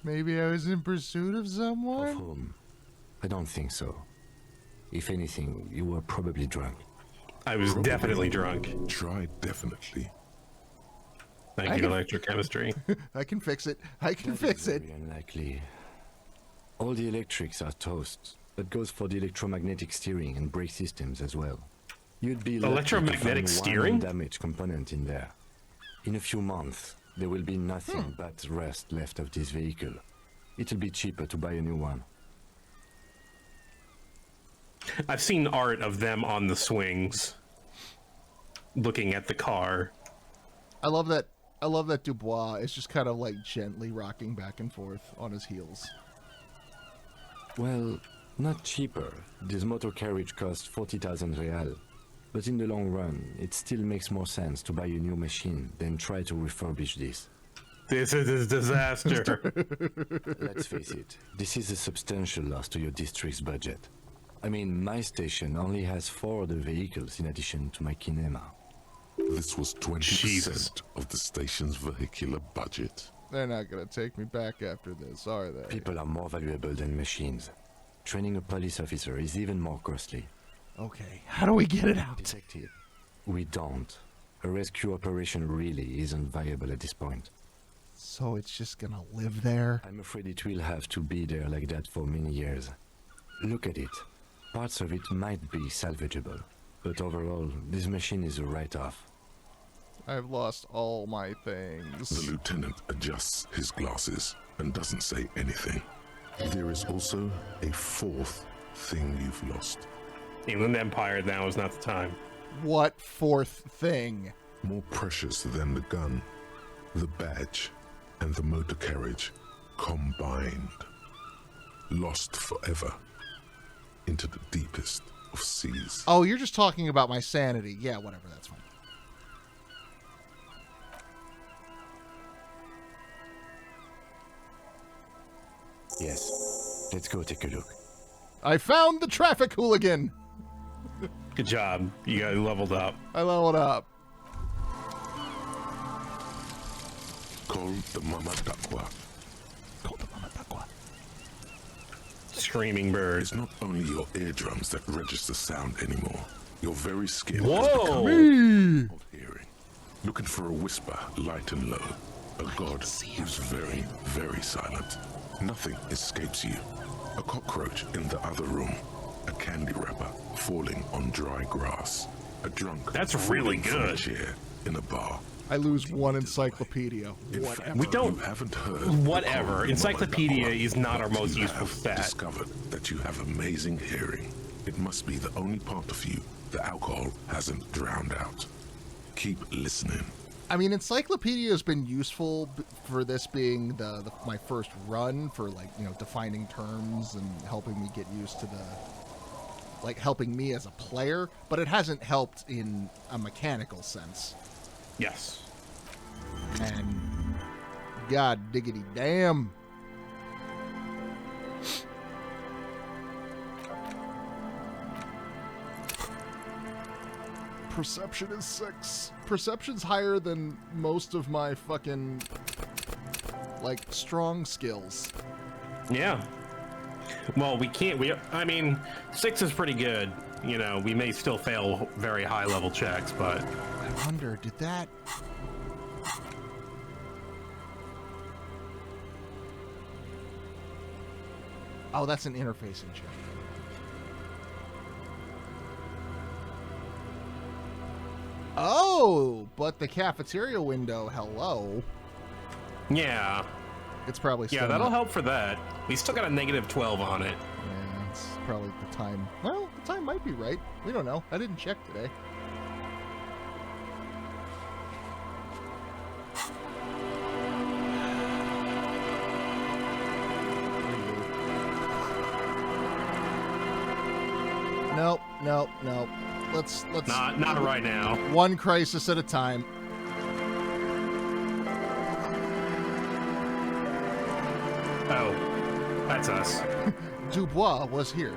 [SPEAKER 1] Maybe I was in pursuit of someone?
[SPEAKER 6] Of whom? I don't think so. If anything, you were probably drunk.
[SPEAKER 2] I was definitely drunk.
[SPEAKER 3] Try definitely.
[SPEAKER 2] Thank you, electrochemistry.
[SPEAKER 1] I can fix it. I can fix it.
[SPEAKER 6] Very unlikely. All the electrics are toast. That goes for the electromagnetic steering and brake systems as well. You'd be lucky
[SPEAKER 2] electromagnetic
[SPEAKER 6] to find
[SPEAKER 2] steering?
[SPEAKER 6] one damaged component in there. In a few months, there will be nothing but rust left of this vehicle. It'll be cheaper to buy a new one.
[SPEAKER 2] I've seen art of them on the swings, looking at the car.
[SPEAKER 1] I love that Dubois is just kind of like gently rocking back and forth on his heels.
[SPEAKER 6] Well, not cheaper. This motor carriage costs 40,000 real. But in the long run, it still makes more sense to buy a new machine than try to refurbish this.
[SPEAKER 2] This is a disaster.
[SPEAKER 6] Let's face it, this is a substantial loss to your district's budget. I mean, my station only has 4 other vehicles in addition to my kinema.
[SPEAKER 3] This was 20% of the station's vehicular budget.
[SPEAKER 1] They're not going to take me back after this, are they?
[SPEAKER 6] People are more valuable than machines. Training a police officer is even more costly.
[SPEAKER 1] Okay, how do we get it out?
[SPEAKER 6] Detective, we don't. A rescue operation really isn't viable at this point.
[SPEAKER 1] So it's just going to live there?
[SPEAKER 6] I'm afraid it will have to be there like that for many years. Look at it. Parts of it might be salvageable, but overall, this machine is a write-off.
[SPEAKER 1] I've lost all my things.
[SPEAKER 3] The lieutenant adjusts his glasses and doesn't say anything. There is also a 4th thing you've lost.
[SPEAKER 2] Inland Empire, now is not the time.
[SPEAKER 1] What 4th thing?
[SPEAKER 3] More precious than the gun, the badge, and the motor carriage combined. Lost forever into the deepest of seas.
[SPEAKER 1] Oh, you're just talking about my sanity. Yeah, whatever, that's fine.
[SPEAKER 6] Yes, let's go take a look.
[SPEAKER 1] I found the traffic hooligan.
[SPEAKER 2] Good job. You got leveled up.
[SPEAKER 1] I leveled up.
[SPEAKER 3] Call the Mama Takwa.
[SPEAKER 1] Call the Mama Takwa.
[SPEAKER 2] Screaming bird.
[SPEAKER 3] It's not only your eardrums that register sound anymore. Your very skin
[SPEAKER 2] Whoa!
[SPEAKER 3] has become of hearing. Looking for a whisper, light and low. A god who's very, very silent. Nothing escapes you. A cockroach in the other room. A candy wrapper falling on dry grass. A drunk.
[SPEAKER 2] That's really
[SPEAKER 3] falling from a
[SPEAKER 2] good.
[SPEAKER 3] chair in a bar.
[SPEAKER 1] I lose one encyclopedia.
[SPEAKER 3] Whatever.
[SPEAKER 2] We don't.
[SPEAKER 3] You haven't heard.
[SPEAKER 2] Whatever. Encyclopedia is not our most useful stat.
[SPEAKER 3] Discovered that you have amazing hearing. It must be the only part of you the alcohol hasn't drowned out. Keep listening.
[SPEAKER 1] I mean, encyclopedia has been useful for this being my first run for, like, you know, defining terms and helping me get used to helping me as a player, but it hasn't helped in a mechanical sense.
[SPEAKER 2] Yes.
[SPEAKER 1] And god diggity damn. Perception is 6. Perception's higher than most of my fucking, like, strong skills.
[SPEAKER 2] Yeah. Well, we can't. I mean, 6 is pretty good. You know, we may still fail very high level checks, but
[SPEAKER 1] I wonder, did that? Oh, that's an interfacing check. Oh, but the cafeteria window, hello.
[SPEAKER 2] Yeah.
[SPEAKER 1] It's probably still
[SPEAKER 2] that'll help for that. We still got a -12 on it.
[SPEAKER 1] Yeah, it's probably the time. Well, the time might be right. We don't know. I didn't check today. Nope. Let's
[SPEAKER 2] not right now.
[SPEAKER 1] One crisis at a time.
[SPEAKER 2] Oh, that's us.
[SPEAKER 1] Dubois was here.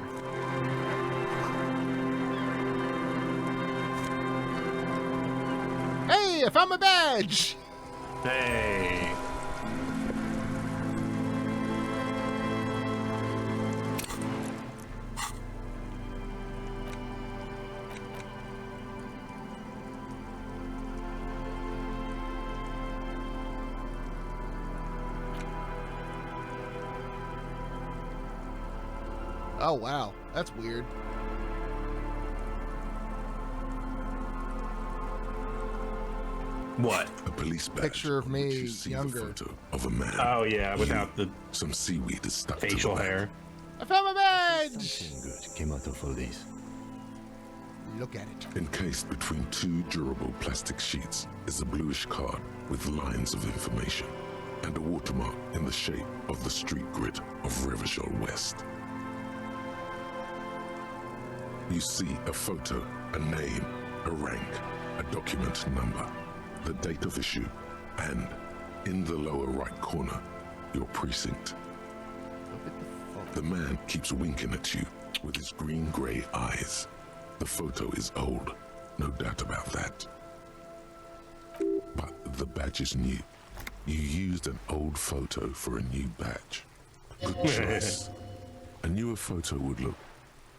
[SPEAKER 1] Hey, I found my badge!
[SPEAKER 2] Hey.
[SPEAKER 1] Oh, wow. That's weird.
[SPEAKER 2] What?
[SPEAKER 3] A police badge.
[SPEAKER 1] Picture of me,
[SPEAKER 3] you see
[SPEAKER 1] younger.
[SPEAKER 3] The photo of a man.
[SPEAKER 2] Oh, yeah, without the
[SPEAKER 3] some seaweed is stuck
[SPEAKER 2] facial
[SPEAKER 3] to the
[SPEAKER 2] hair.
[SPEAKER 1] I found my badge!
[SPEAKER 6] Something good came out of all this.
[SPEAKER 1] Look at it.
[SPEAKER 3] Encased between 2 durable plastic sheets is a bluish card with lines of information and a watermark in the shape of the street grid of Revachol West. You see a photo, a name, a rank, a document number, the date of issue, and in the lower right corner, your precinct. The man keeps winking at you with his green-gray eyes. The photo is old, no doubt about that. But the badge is new. You used an old photo for a new badge. Good choice. A newer photo would look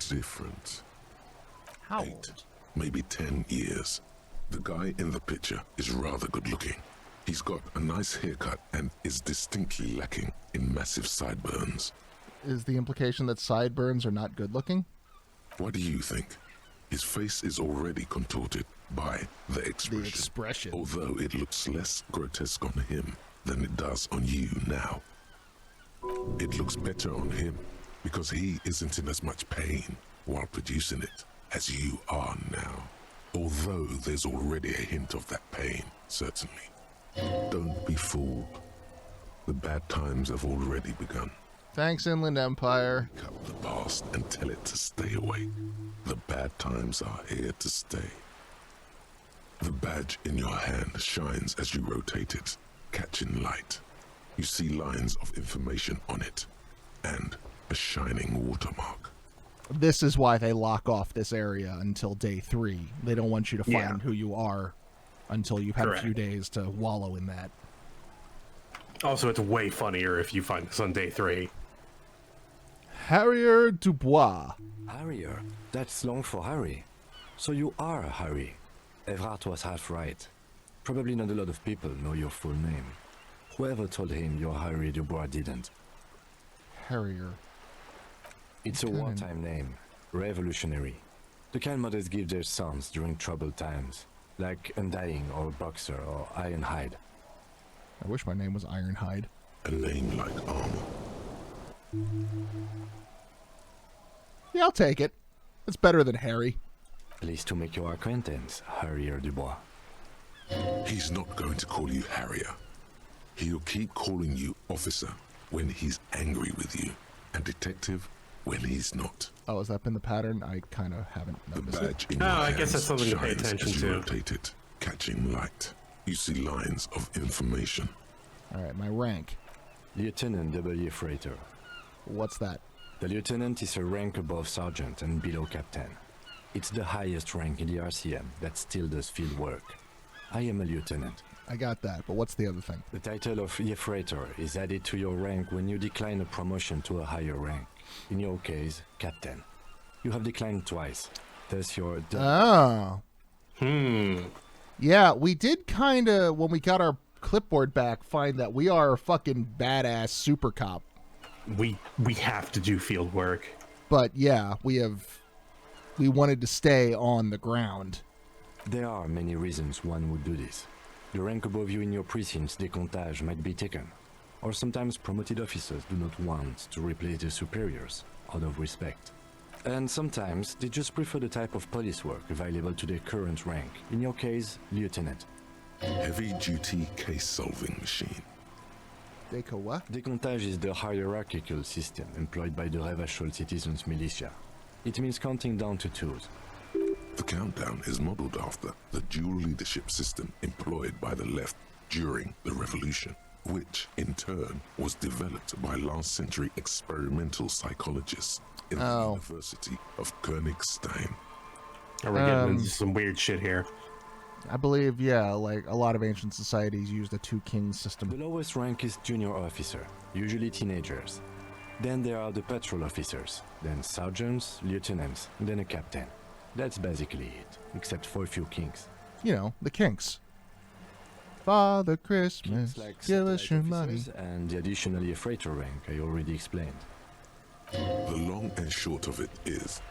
[SPEAKER 3] different.
[SPEAKER 1] How
[SPEAKER 3] 8,
[SPEAKER 1] old?
[SPEAKER 3] maybe 10 years. The guy in the picture is rather good looking. He's got a nice haircut and is distinctly lacking in massive sideburns.
[SPEAKER 1] Is the implication that sideburns are not good looking?
[SPEAKER 3] What do you think? His face is already contorted by the expression. Although it looks less grotesque on him than it does on you now. It looks better on him because he isn't in as much pain while producing it as you are now. Although there's already a hint of that pain, certainly. Don't be fooled. The bad times have already begun.
[SPEAKER 1] Thanks, Inland Empire.
[SPEAKER 3] Pick up the past and tell it to stay away. The bad times are here to stay. The badge in your hand shines as you rotate it, catching light. You see lines of information on it, and a shining watermark.
[SPEAKER 1] This is why they lock off this area until day 3. They don't want you to find who you are until you've had a few days to wallow in that.
[SPEAKER 2] Also, it's way funnier if you find this on day 3.
[SPEAKER 1] Harrier Dubois.
[SPEAKER 6] Harrier? That's long for Harry. So you are Harry. Evrard was half right. Probably not a lot of people know your full name. Whoever told him you're Harry Dubois didn't.
[SPEAKER 1] Harrier.
[SPEAKER 6] It's a wartime name. Revolutionary. The kind mothers give their sons during troubled times. Like Undying or Boxer or Ironhide.
[SPEAKER 1] I wish my name was Ironhide.
[SPEAKER 3] A name like armor.
[SPEAKER 1] Yeah, I'll take it. It's better than Harry.
[SPEAKER 6] Pleased to make your acquaintance, Harrier Dubois.
[SPEAKER 3] He's not going to call you Harrier. He'll keep calling you officer when he's angry with you, and detective when he's not.
[SPEAKER 1] Oh, has that been the pattern? I kind of haven't noticed
[SPEAKER 3] the badge
[SPEAKER 1] it.
[SPEAKER 3] in your
[SPEAKER 2] I guess that's something to pay
[SPEAKER 3] shines
[SPEAKER 2] attention
[SPEAKER 3] as you
[SPEAKER 2] to.
[SPEAKER 3] rotate it, catching light. You see lines of information.
[SPEAKER 1] All right, my rank.
[SPEAKER 6] Lieutenant W. Freighter.
[SPEAKER 1] What's that?
[SPEAKER 6] The lieutenant is a rank above sergeant and below captain. It's the highest rank in the RCM that still does field work. I am a lieutenant.
[SPEAKER 1] I got that, but what's the other thing?
[SPEAKER 6] The title of Freighter is added to your rank when you decline a promotion to a higher rank. In your case, Captain. You have declined twice. Thus your...
[SPEAKER 1] Oh. Yeah, we did kind of, when we got our clipboard back, find that we are a fucking badass super cop.
[SPEAKER 2] We have to do field work.
[SPEAKER 1] But yeah, we wanted to stay on the ground.
[SPEAKER 6] There are many reasons one would do this. The rank above you in your precinct's decontage might be taken, or sometimes promoted officers do not want to replace their superiors out of respect. And sometimes they just prefer the type of police work available to their current rank, in your case, lieutenant.
[SPEAKER 3] Heavy-duty case-solving machine.
[SPEAKER 1] Deco what?
[SPEAKER 6] Decontage is the hierarchical system employed by the Revachol citizens militia. It means counting down to twos.
[SPEAKER 3] The countdown is modeled after the dual leadership system employed by the left during the revolution, which in turn was developed by last century experimental psychologists in the University of Königstein.
[SPEAKER 2] We're getting into some weird shit here.
[SPEAKER 1] I believe, yeah, like a lot of ancient societies used a two kings system.
[SPEAKER 6] The lowest rank is junior officer, usually teenagers. Then there are the patrol officers, then sergeants, lieutenants, then a captain. That's basically it, except for a few kings.
[SPEAKER 1] You know, the kinks. Father Christmas,
[SPEAKER 6] like
[SPEAKER 1] give us your money.
[SPEAKER 6] And the additionally a freighter rank I already explained.
[SPEAKER 3] The long and short of it is,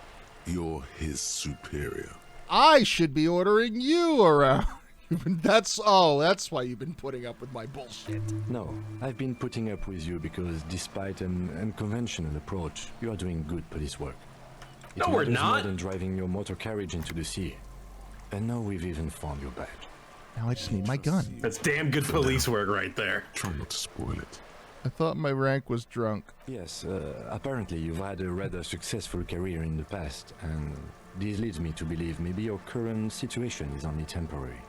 [SPEAKER 3] you're his superior.
[SPEAKER 1] I should be ordering you around. That's why you've been putting up with my bullshit.
[SPEAKER 6] No, I've been putting up with you because despite an unconventional approach, you are doing good police work.
[SPEAKER 2] No, we're not.
[SPEAKER 6] More than driving your motor carriage into the sea. And now we've even found your badge.
[SPEAKER 1] Now I just need my gun.
[SPEAKER 2] That's damn good police work right there.
[SPEAKER 3] Try not to spoil it.
[SPEAKER 1] I thought my rank was drunk.
[SPEAKER 6] Yes, apparently you've had a rather successful career in the past, and this leads me to believe maybe your current situation is only temporary.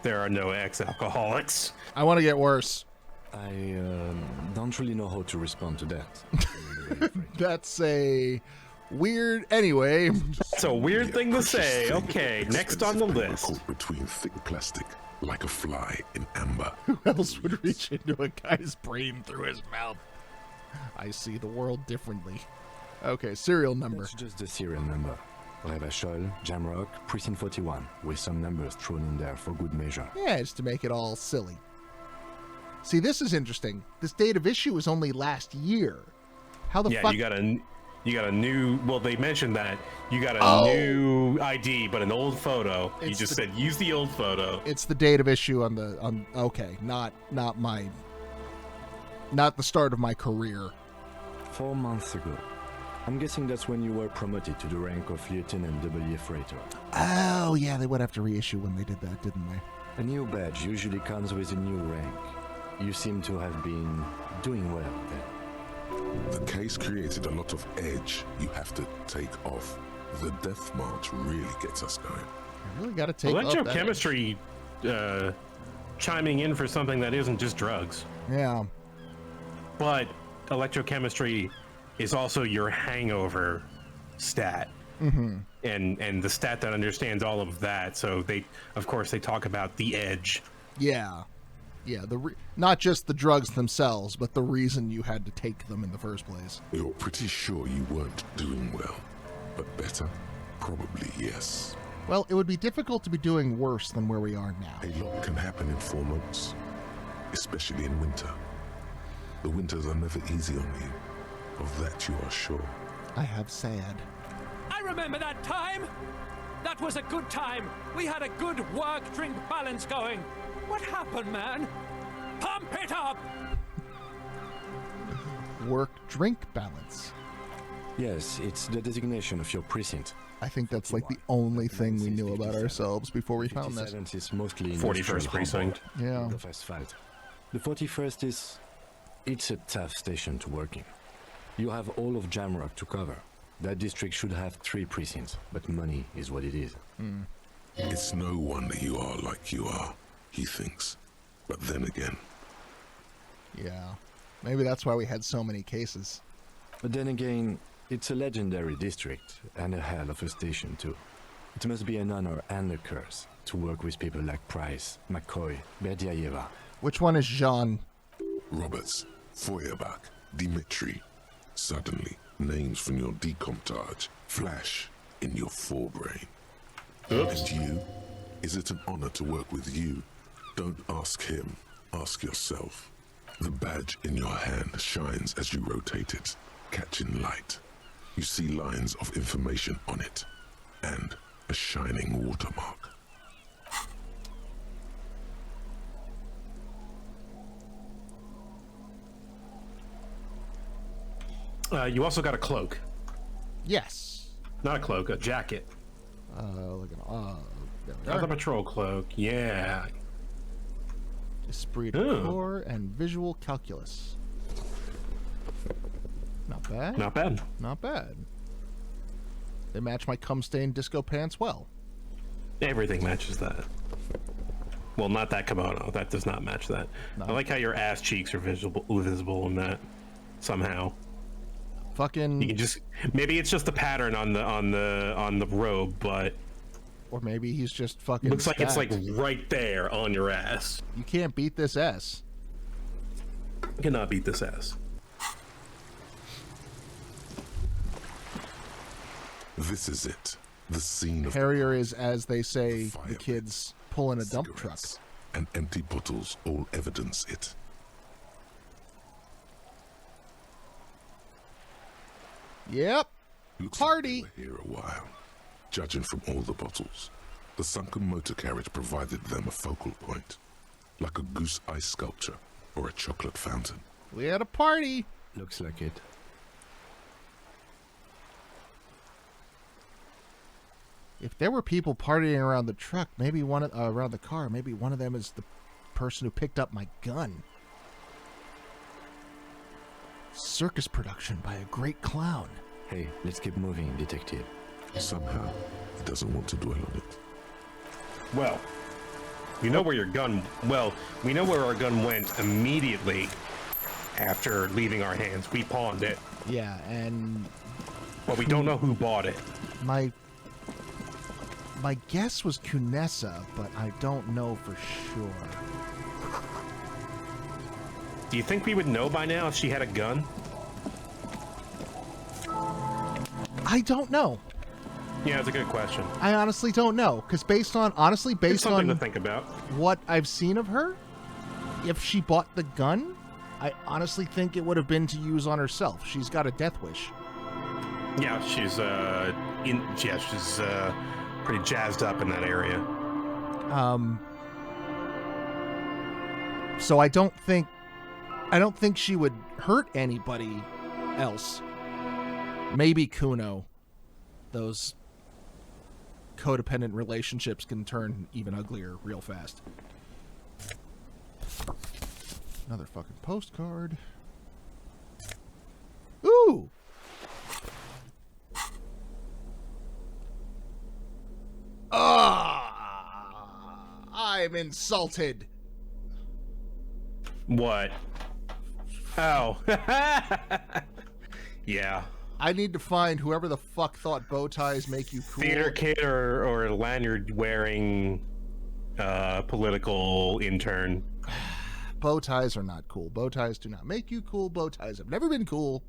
[SPEAKER 2] There are no ex-alcoholics.
[SPEAKER 1] I want to get worse.
[SPEAKER 6] I don't really know how to respond to that.
[SPEAKER 1] That's a weird... Anyway.
[SPEAKER 2] It's a weird thing to say. Okay, next on the list.
[SPEAKER 3] Caught between thick plastic, like a fly in amber.
[SPEAKER 1] Who else would reach into a guy's brain through his mouth? I see the world differently. Okay, serial number.
[SPEAKER 6] That's just the serial number. Revachol, Jamrock, Precinct 41, with some numbers thrown in there for good measure.
[SPEAKER 1] Yeah, just to make it all silly. See, this is interesting. This date of issue was only last year. How the fuck?
[SPEAKER 2] You got a new. Well, they mentioned that you got a new ID, but an old photo. You just said use the old photo.
[SPEAKER 1] It's the date of issue on okay, not the start of my career.
[SPEAKER 6] 4 months ago. I'm guessing that's when you were promoted to the rank of Lieutenant W. Freighter.
[SPEAKER 1] Oh, yeah, they would have to reissue when they did that, didn't they?
[SPEAKER 6] A new badge usually comes with a new rank. You seem to have been doing well then.
[SPEAKER 3] The case created a lot of edge you have to take off. The death march really gets us going.
[SPEAKER 1] I really got to take off that
[SPEAKER 2] electrochemistry chiming in for something that isn't just drugs.
[SPEAKER 1] Yeah.
[SPEAKER 2] But electrochemistry is also your hangover stat.
[SPEAKER 1] Mm-hmm.
[SPEAKER 2] And the stat that understands all of that. So they talk about the edge.
[SPEAKER 1] Yeah. Yeah, not just the drugs themselves, but the reason you had to take them in the first place.
[SPEAKER 3] You're pretty sure you weren't doing well, but better? Probably yes.
[SPEAKER 1] Well, it would be difficult to be doing worse than where we are now.
[SPEAKER 3] A lot can happen in 4 months, especially in winter. The winters are never easy on you. Of that you are sure.
[SPEAKER 1] I have sad.
[SPEAKER 18] I remember that time! That was a good time! We had a good work-drink balance going! What happened, man? Pump it up!
[SPEAKER 1] Work-drink balance.
[SPEAKER 6] Yes, it's the designation of your precinct.
[SPEAKER 1] I think that's like the only thing we knew about ourselves before we found this.
[SPEAKER 6] Is mostly
[SPEAKER 2] 41st precinct.
[SPEAKER 1] Yeah.
[SPEAKER 6] The first fight. The 41st is... It's a tough station to work in. You have all of Jamrock to cover. That district should have 3 precincts, but money is what it is.
[SPEAKER 1] Mm.
[SPEAKER 3] It's no wonder you are like you are, he thinks. But then again...
[SPEAKER 1] Yeah. Maybe that's why we had so many cases.
[SPEAKER 6] But then again, it's a legendary district, and a hell of a station too. It must be an honor and a curse to work with people like Price, McCoy, Berdiaeva.
[SPEAKER 1] Which one is Jean?
[SPEAKER 3] Roberts, Feuerbach, Dimitri. Suddenly, names from your decomptage flash in your forebrain.
[SPEAKER 2] Oops.
[SPEAKER 3] And you? Is it an honor to work with you? Don't ask him, ask yourself. The badge in your hand shines as you rotate it, catching light. You see lines of information on it, and a shining watermark.
[SPEAKER 2] You also got a cloak.
[SPEAKER 1] Yes.
[SPEAKER 2] Not a cloak, a jacket.
[SPEAKER 1] Look at
[SPEAKER 2] Not the patrol cloak. Yeah.
[SPEAKER 1] Esprit de corps and visual calculus. Not bad.
[SPEAKER 2] Not bad.
[SPEAKER 1] Not bad. They match my cum-stained disco pants well.
[SPEAKER 2] Everything matches that. Well, not that kimono. That does not match that.
[SPEAKER 1] No.
[SPEAKER 2] I like how your ass cheeks are visible in that somehow.
[SPEAKER 1] Fucking.
[SPEAKER 2] You can just maybe it's just the pattern on the robe, but
[SPEAKER 1] or maybe he's just fucking.
[SPEAKER 2] Looks like
[SPEAKER 1] stacked.
[SPEAKER 2] it's like right there on your ass.
[SPEAKER 1] You can't beat this S.
[SPEAKER 2] You cannot beat this ass.
[SPEAKER 3] This is it. The scene of
[SPEAKER 1] Harrier is, as they say, the kids pulling a dump truck.
[SPEAKER 3] And empty bottles all evidence it.
[SPEAKER 1] Yep.
[SPEAKER 3] Looks
[SPEAKER 1] Party.
[SPEAKER 3] like they were here a while. Judging from all the bottles, the sunken motor carriage provided them a focal point, like a goose ice sculpture or a chocolate fountain.
[SPEAKER 1] We had a party.
[SPEAKER 6] Looks like it.
[SPEAKER 1] If there were people partying around the truck, maybe around the car, maybe one of them is the person who picked up my gun. Circus production by a great clown.
[SPEAKER 6] Hey, let's keep moving, detective.
[SPEAKER 3] Somehow, he doesn't want to dwell on it.
[SPEAKER 2] Well, we know where your gun. Well, we know where our gun went immediately after leaving our hands. We pawned it.
[SPEAKER 1] Yeah, and.
[SPEAKER 2] But we don't know who bought it.
[SPEAKER 1] My guess was Kunessa, but I don't know for sure.
[SPEAKER 2] Do you think we would know by now if she had a gun?
[SPEAKER 1] I don't know.
[SPEAKER 2] Yeah, it's a good question.
[SPEAKER 1] I honestly don't know, because based on
[SPEAKER 2] something to think about.
[SPEAKER 1] What I've seen of her, if she bought the gun, I honestly think it would have been to use on herself. She's got a death wish.
[SPEAKER 2] Yeah, she's pretty jazzed up in that area.
[SPEAKER 1] So I don't think she would hurt anybody else. Maybe Kuno. Those codependent relationships can turn even uglier real fast. Another fucking postcard. Ooh! I'm insulted.
[SPEAKER 2] What? Oh. Yeah.
[SPEAKER 1] I need to find whoever the fuck thought bow ties make you cool.
[SPEAKER 2] Theater kid or lanyard wearing political intern.
[SPEAKER 1] Bow ties are not cool. Bow ties do not make you cool. Bow ties have never been cool.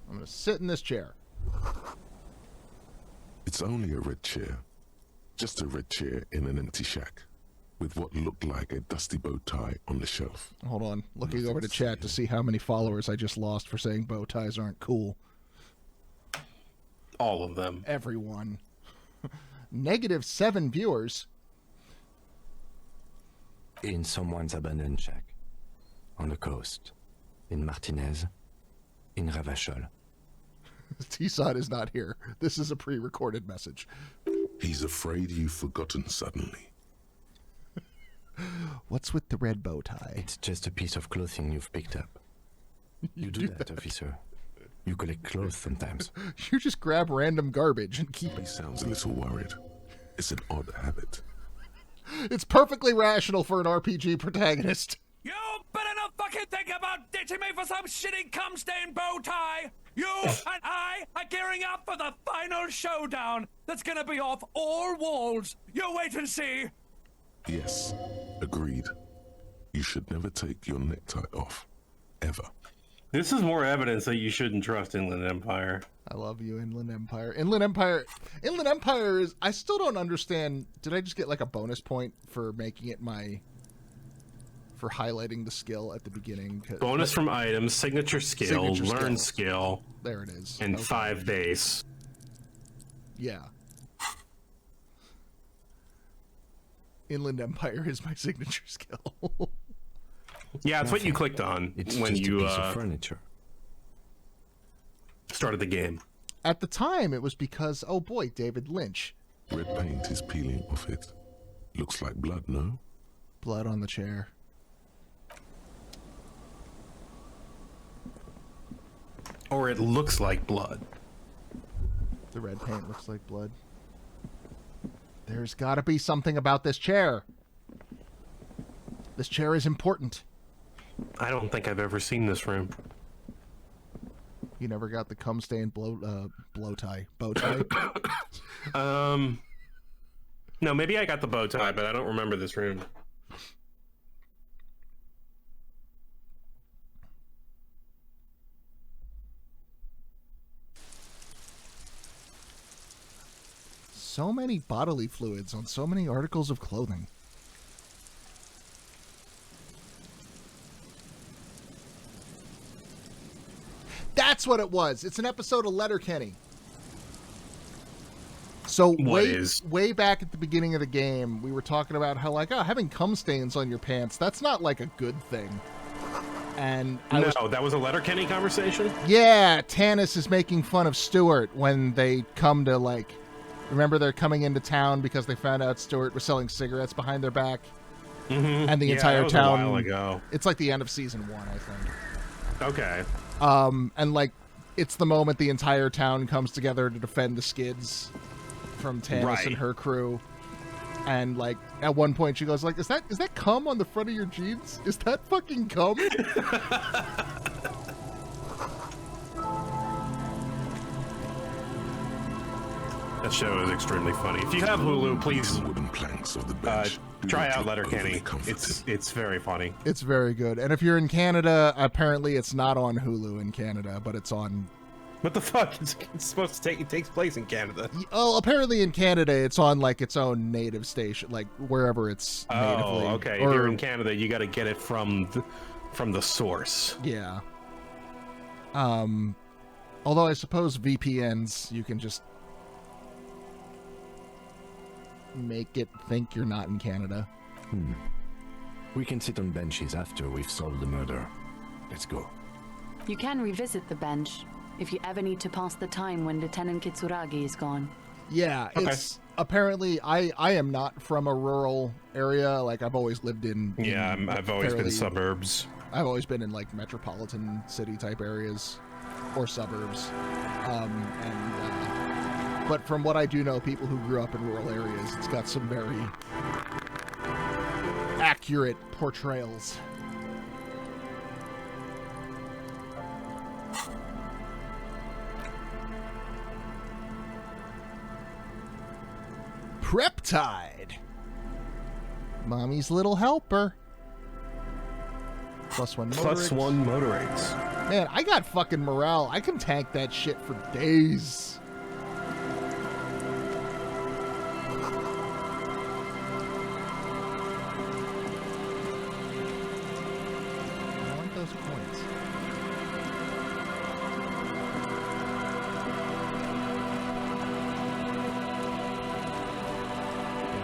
[SPEAKER 1] I'm gonna sit in this chair.
[SPEAKER 3] It's only a red chair. Just a red chair in an empty shack, with what looked like a dusty bow tie on the shelf.
[SPEAKER 1] Hold on. Looking over to chat to see how many followers I just lost for saying bow ties aren't cool.
[SPEAKER 2] All of them.
[SPEAKER 1] Everyone. -7 viewers.
[SPEAKER 6] In someone's abandoned shack. On the coast. In Martinez. In Revachol.
[SPEAKER 1] T-Sod is not here. This is a pre-recorded message.
[SPEAKER 3] He's afraid you've forgotten suddenly.
[SPEAKER 1] What's with the red bow tie?
[SPEAKER 6] It's just a piece of clothing you've picked up. You do that, officer. You collect clothes sometimes.
[SPEAKER 1] You just grab random garbage and keep it.
[SPEAKER 3] He sounds a little worried. It's an odd habit.
[SPEAKER 1] It's perfectly rational for an RPG protagonist.
[SPEAKER 18] You better not fucking think about ditching me for some shitty cum-stained bow tie! You and I are gearing up for the final showdown that's gonna be off all walls! You wait and see!
[SPEAKER 3] Yes, agreed. You should never take your necktie off. Ever.
[SPEAKER 2] This is more evidence that you shouldn't trust Inland Empire.
[SPEAKER 1] I love you, Inland Empire. Inland Empire is... I still don't understand... Did I just get like a bonus point for making it for highlighting the skill at the beginning?
[SPEAKER 2] Bonus from items, signature skill, learn skill.
[SPEAKER 1] There it is.
[SPEAKER 2] And 5 base.
[SPEAKER 1] Yeah. Inland Empire is my signature skill.
[SPEAKER 2] Yeah, it's what you clicked on when you
[SPEAKER 6] piece of furniture.
[SPEAKER 2] Started the game.
[SPEAKER 1] At the time, it was because, oh boy, David Lynch.
[SPEAKER 3] Red paint is peeling off it. Looks like blood, no?
[SPEAKER 1] Blood on the chair.
[SPEAKER 2] Or it looks like blood.
[SPEAKER 1] The red paint looks like blood. There's got to be something about this chair. This chair is important.
[SPEAKER 2] I don't think I've ever seen this room.
[SPEAKER 1] You never got the cum stained bow tie.
[SPEAKER 2] No, maybe I got the bow tie, but I don't remember this room.
[SPEAKER 1] So many bodily fluids on so many articles of clothing. That's what it was. It's an episode of Letterkenny. So way back at the beginning of the game, we were talking about how like, oh, having cum stains on your pants, that's not like a good thing. And
[SPEAKER 2] that was a Letterkenny conversation?
[SPEAKER 1] Yeah, Tanis is making fun of Stuart when they come to like, remember they're coming into town because they found out Stuart was selling cigarettes behind their back.
[SPEAKER 2] Mm-hmm.
[SPEAKER 1] And the
[SPEAKER 2] that
[SPEAKER 1] entire
[SPEAKER 2] was
[SPEAKER 1] town.
[SPEAKER 2] A while ago.
[SPEAKER 1] It's like the end of season 1, I think.
[SPEAKER 2] Okay.
[SPEAKER 1] And like, it's the moment the entire town comes together to defend the skids from Tanis and her crew. And like, at one point she goes like, is that cum on the front of your jeans? Is that fucking cum?
[SPEAKER 2] That show is extremely funny. If you have Hulu, please
[SPEAKER 3] wooden planks of the bench.
[SPEAKER 2] Try out Letterkenny. It's very funny.
[SPEAKER 1] It's very good. And if you're in Canada, apparently it's not on Hulu in Canada, but it's on...
[SPEAKER 2] What the fuck? It's supposed to take... It takes place in Canada.
[SPEAKER 1] Oh, apparently in Canada, it's on like its own native station, like wherever it's natively.
[SPEAKER 2] Oh, okay. If you're in Canada, you got to get it from the source.
[SPEAKER 1] Yeah. Although I suppose VPNs, you can just make it think you're not in Canada.
[SPEAKER 6] We can sit on benches after we've solved the murder. Let's go.
[SPEAKER 19] You can revisit the bench if you ever need to pass the time when Lieutenant Kitsuragi is gone.
[SPEAKER 1] Yeah, it's apparently I am not from a rural area. Like I've always lived in
[SPEAKER 2] I've always been suburbs.
[SPEAKER 1] I've always been in like metropolitan city type areas or suburbs. But from what I do know, people who grew up in rural areas, it's got some very accurate portrayals. Preptide. Mommy's little helper. +1 motor rates.
[SPEAKER 2] +1 motor rates.
[SPEAKER 1] Man, I got fucking morale. I can tank that shit for days. I want those points.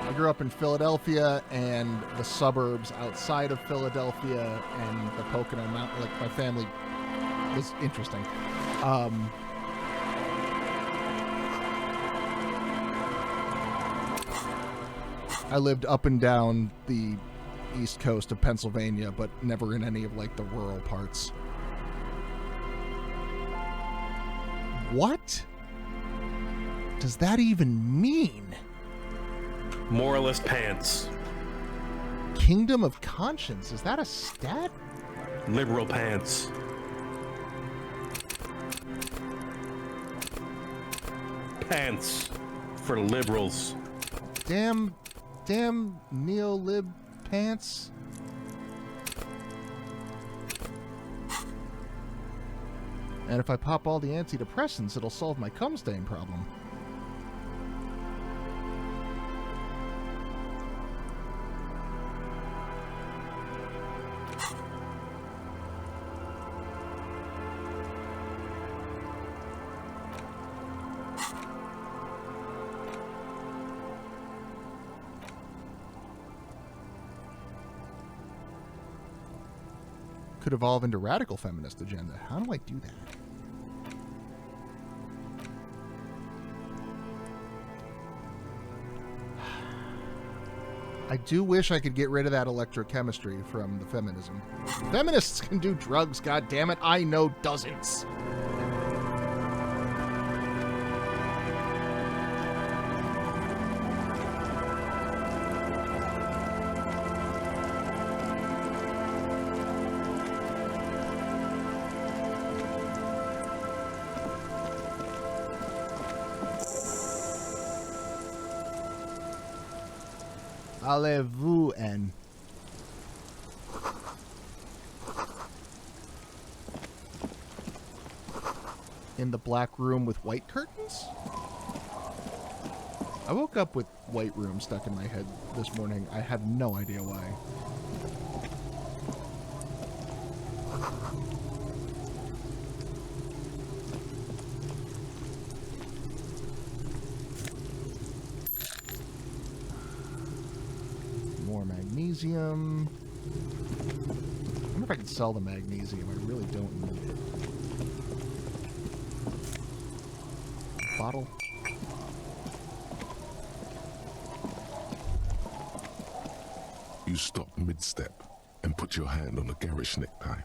[SPEAKER 1] I grew up in Philadelphia and the suburbs outside of Philadelphia and the Pocono Mountain. Like, my family was interesting. I lived up and down the east coast of Pennsylvania, but never in any of, like, the rural parts. What does that even mean?
[SPEAKER 2] Moralist pants.
[SPEAKER 1] Kingdom of Conscience. Is that a stat?
[SPEAKER 2] Liberal pants. Pants for liberals.
[SPEAKER 1] Damn neo-lib pants. And if I pop all the antidepressants, it'll solve my cum stain problem. Could evolve into radical feminist agenda. How do I do that? I do wish I could get rid of that electrochemistry from the feminism. Feminists can do drugs, goddammit. I know dozens. Allez-vous en. In the black room with white curtains? I woke up with white room stuck in my head this morning. I have no idea why. Magnesium. I wonder if I can sell the magnesium. I really don't need it. Bottle.
[SPEAKER 3] You stop mid-step and put your hand on a garish necktie.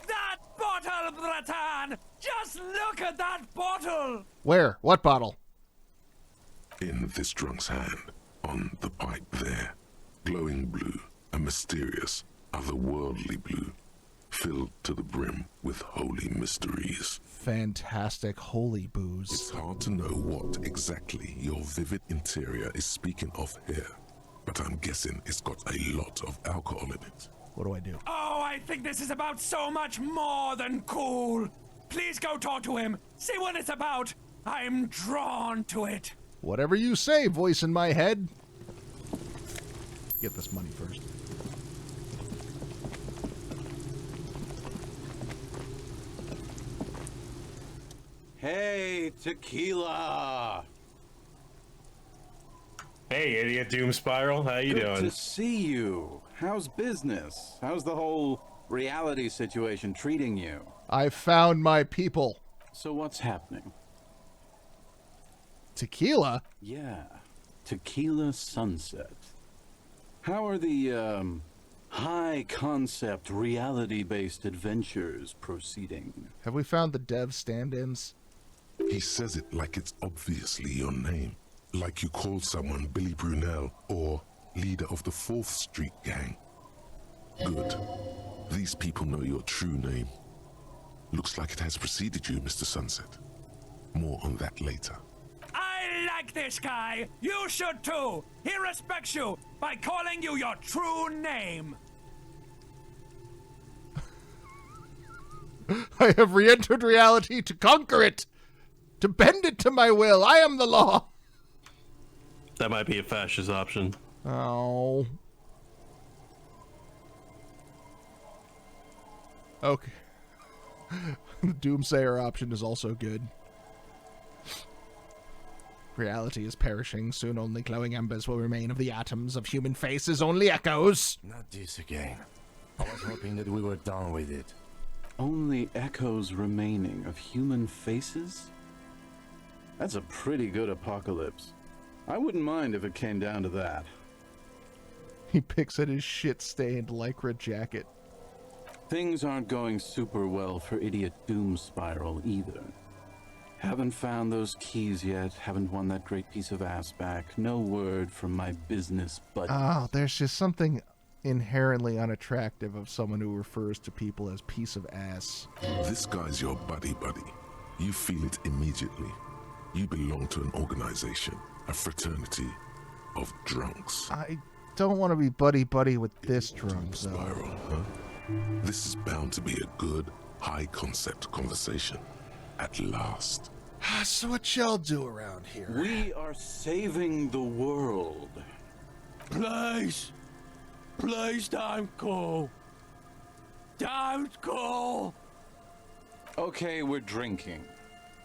[SPEAKER 18] That bottle, Bratan! Just look at that bottle!
[SPEAKER 1] Where? What bottle?
[SPEAKER 3] In this drunk's hand, on the pipe there. Glowing blue, a mysterious, otherworldly blue, filled to the brim with holy mysteries.
[SPEAKER 1] Fantastic holy booze.
[SPEAKER 3] It's hard to know what exactly your vivid interior is speaking of here, but I'm guessing it's got a lot of alcohol in it.
[SPEAKER 1] What do I do?
[SPEAKER 18] Oh, I think this is about so much more than cool. Please go talk to him. See what it's about. I'm drawn to it.
[SPEAKER 1] Whatever you say, voice in my head. Get this money first.
[SPEAKER 10] Hey, tequila!
[SPEAKER 2] Hey, idiot Doom Spiral. How you doing?
[SPEAKER 10] Good to see you. How's business? How's the whole reality situation treating you?
[SPEAKER 1] I found my people.
[SPEAKER 10] So what's happening?
[SPEAKER 1] Tequila?
[SPEAKER 10] Yeah, Tequila Sunset. How are the, high-concept, reality-based adventures proceeding?
[SPEAKER 1] Have we found the dev stand-ins?
[SPEAKER 3] He says it like it's obviously your name. Like you called someone Billy Brunel or leader of the 4th Street Gang. Good. These people know your true name. Looks like it has preceded you, Mr. Sunset. More on that later.
[SPEAKER 18] I like this guy. You should too. He respects you by calling you your true name.
[SPEAKER 1] I have re-entered reality to conquer it, to bend it to my will. I am the law.
[SPEAKER 2] That might be a fascist option.
[SPEAKER 1] Oh. Okay. The Doomsayer option is also good. Reality is perishing. Soon only glowing embers will remain of the atoms of human faces, only echoes.
[SPEAKER 6] Not this again. I was hoping that we were done with it.
[SPEAKER 10] Only echoes remaining of human faces? That's a pretty good apocalypse. I wouldn't mind if it came down to that.
[SPEAKER 1] He picks at his shit-stained lycra jacket.
[SPEAKER 10] Things aren't going super well for Idiot Doom Spiral either. Haven't found those keys yet, haven't won that great piece of ass back. No word from my business buddy.
[SPEAKER 1] Oh, there's just something inherently unattractive of someone who refers to people as piece of ass.
[SPEAKER 3] This guy's your buddy. You feel it immediately. You belong to an organization, a fraternity of drunks.
[SPEAKER 1] I don't want to be buddy with this drunk, though.
[SPEAKER 3] Spiral, huh? This is bound to be a good, high-concept conversation. At last.
[SPEAKER 1] So what y'all do around here?
[SPEAKER 10] We are saving the world.
[SPEAKER 18] Please. Please don't go. Don't go.
[SPEAKER 10] Okay, we're drinking.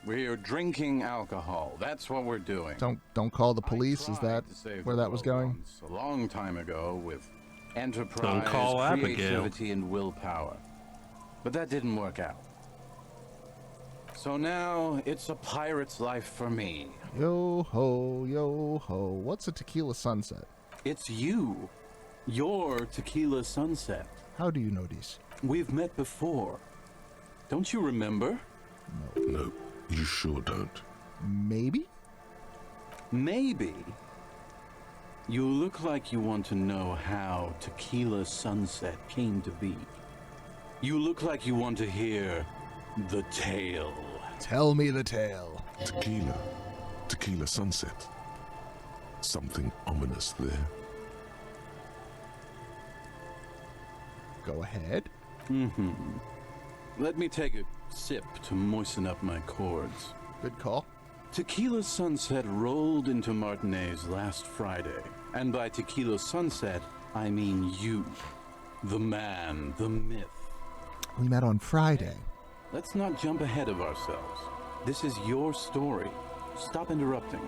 [SPEAKER 10] We're drinking alcohol. That's what we're doing.
[SPEAKER 1] Don't call the police. Is that where that was going?
[SPEAKER 10] A long time ago with enterprise,
[SPEAKER 2] Don't call
[SPEAKER 10] creativity, and willpower. But that didn't work out. So now it's a pirate's life for me.
[SPEAKER 1] Yo ho, yo ho. What's a tequila sunset?
[SPEAKER 10] It's you. Your tequila sunset.
[SPEAKER 1] How do you know this?
[SPEAKER 10] We've met before. Don't you remember?
[SPEAKER 3] No, you sure don't.
[SPEAKER 1] Maybe?
[SPEAKER 10] Maybe. You look like you want to know how Tequila Sunset came to be. You look like you want to hear the tale.
[SPEAKER 1] Tell me the tale.
[SPEAKER 3] Tequila Sunset. Something ominous there.
[SPEAKER 1] Go ahead.
[SPEAKER 10] Let me take a sip to moisten up my chords.
[SPEAKER 1] Good call.
[SPEAKER 10] Tequila Sunset rolled into Martinez last Friday. And by Tequila Sunset, I mean you. The man, the myth.
[SPEAKER 1] We met on Friday.
[SPEAKER 10] Let's not jump ahead of ourselves. This is your story. Stop interrupting.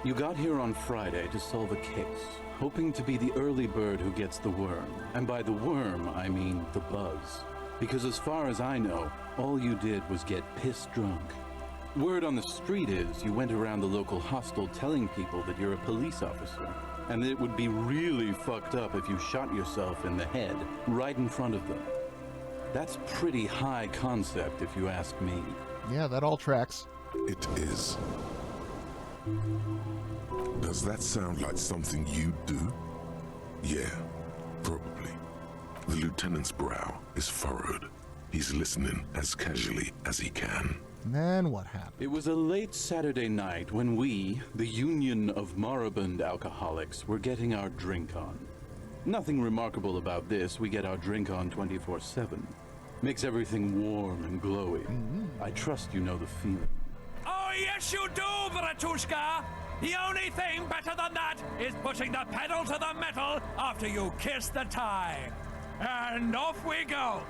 [SPEAKER 10] You got here on Friday to solve a case, hoping to be the early bird who gets the worm. And by the worm, I mean the buzz. Because as far as I know, all you did was get pissed drunk. Word on the street is you went around the local hostel telling people that you're a police officer, and that it would be really fucked up if you shot yourself in the head right in front of them. That's pretty high concept, if you ask me.
[SPEAKER 1] Yeah, that all tracks.
[SPEAKER 3] It is. Does that sound like something you do? Yeah, probably. The lieutenant's brow is furrowed. He's listening as casually as he can.
[SPEAKER 1] And then what happened?
[SPEAKER 10] It was a late Saturday night when we, the Union of Moribund Alcoholics, were getting our drink on. Nothing remarkable about this. We get our drink on 24/7. Makes everything warm and glowy. I trust you know the feeling.
[SPEAKER 18] Oh, yes, you do, Bratushka. The only thing better than that is putting the pedal to the metal after you kiss the tie. And off we go.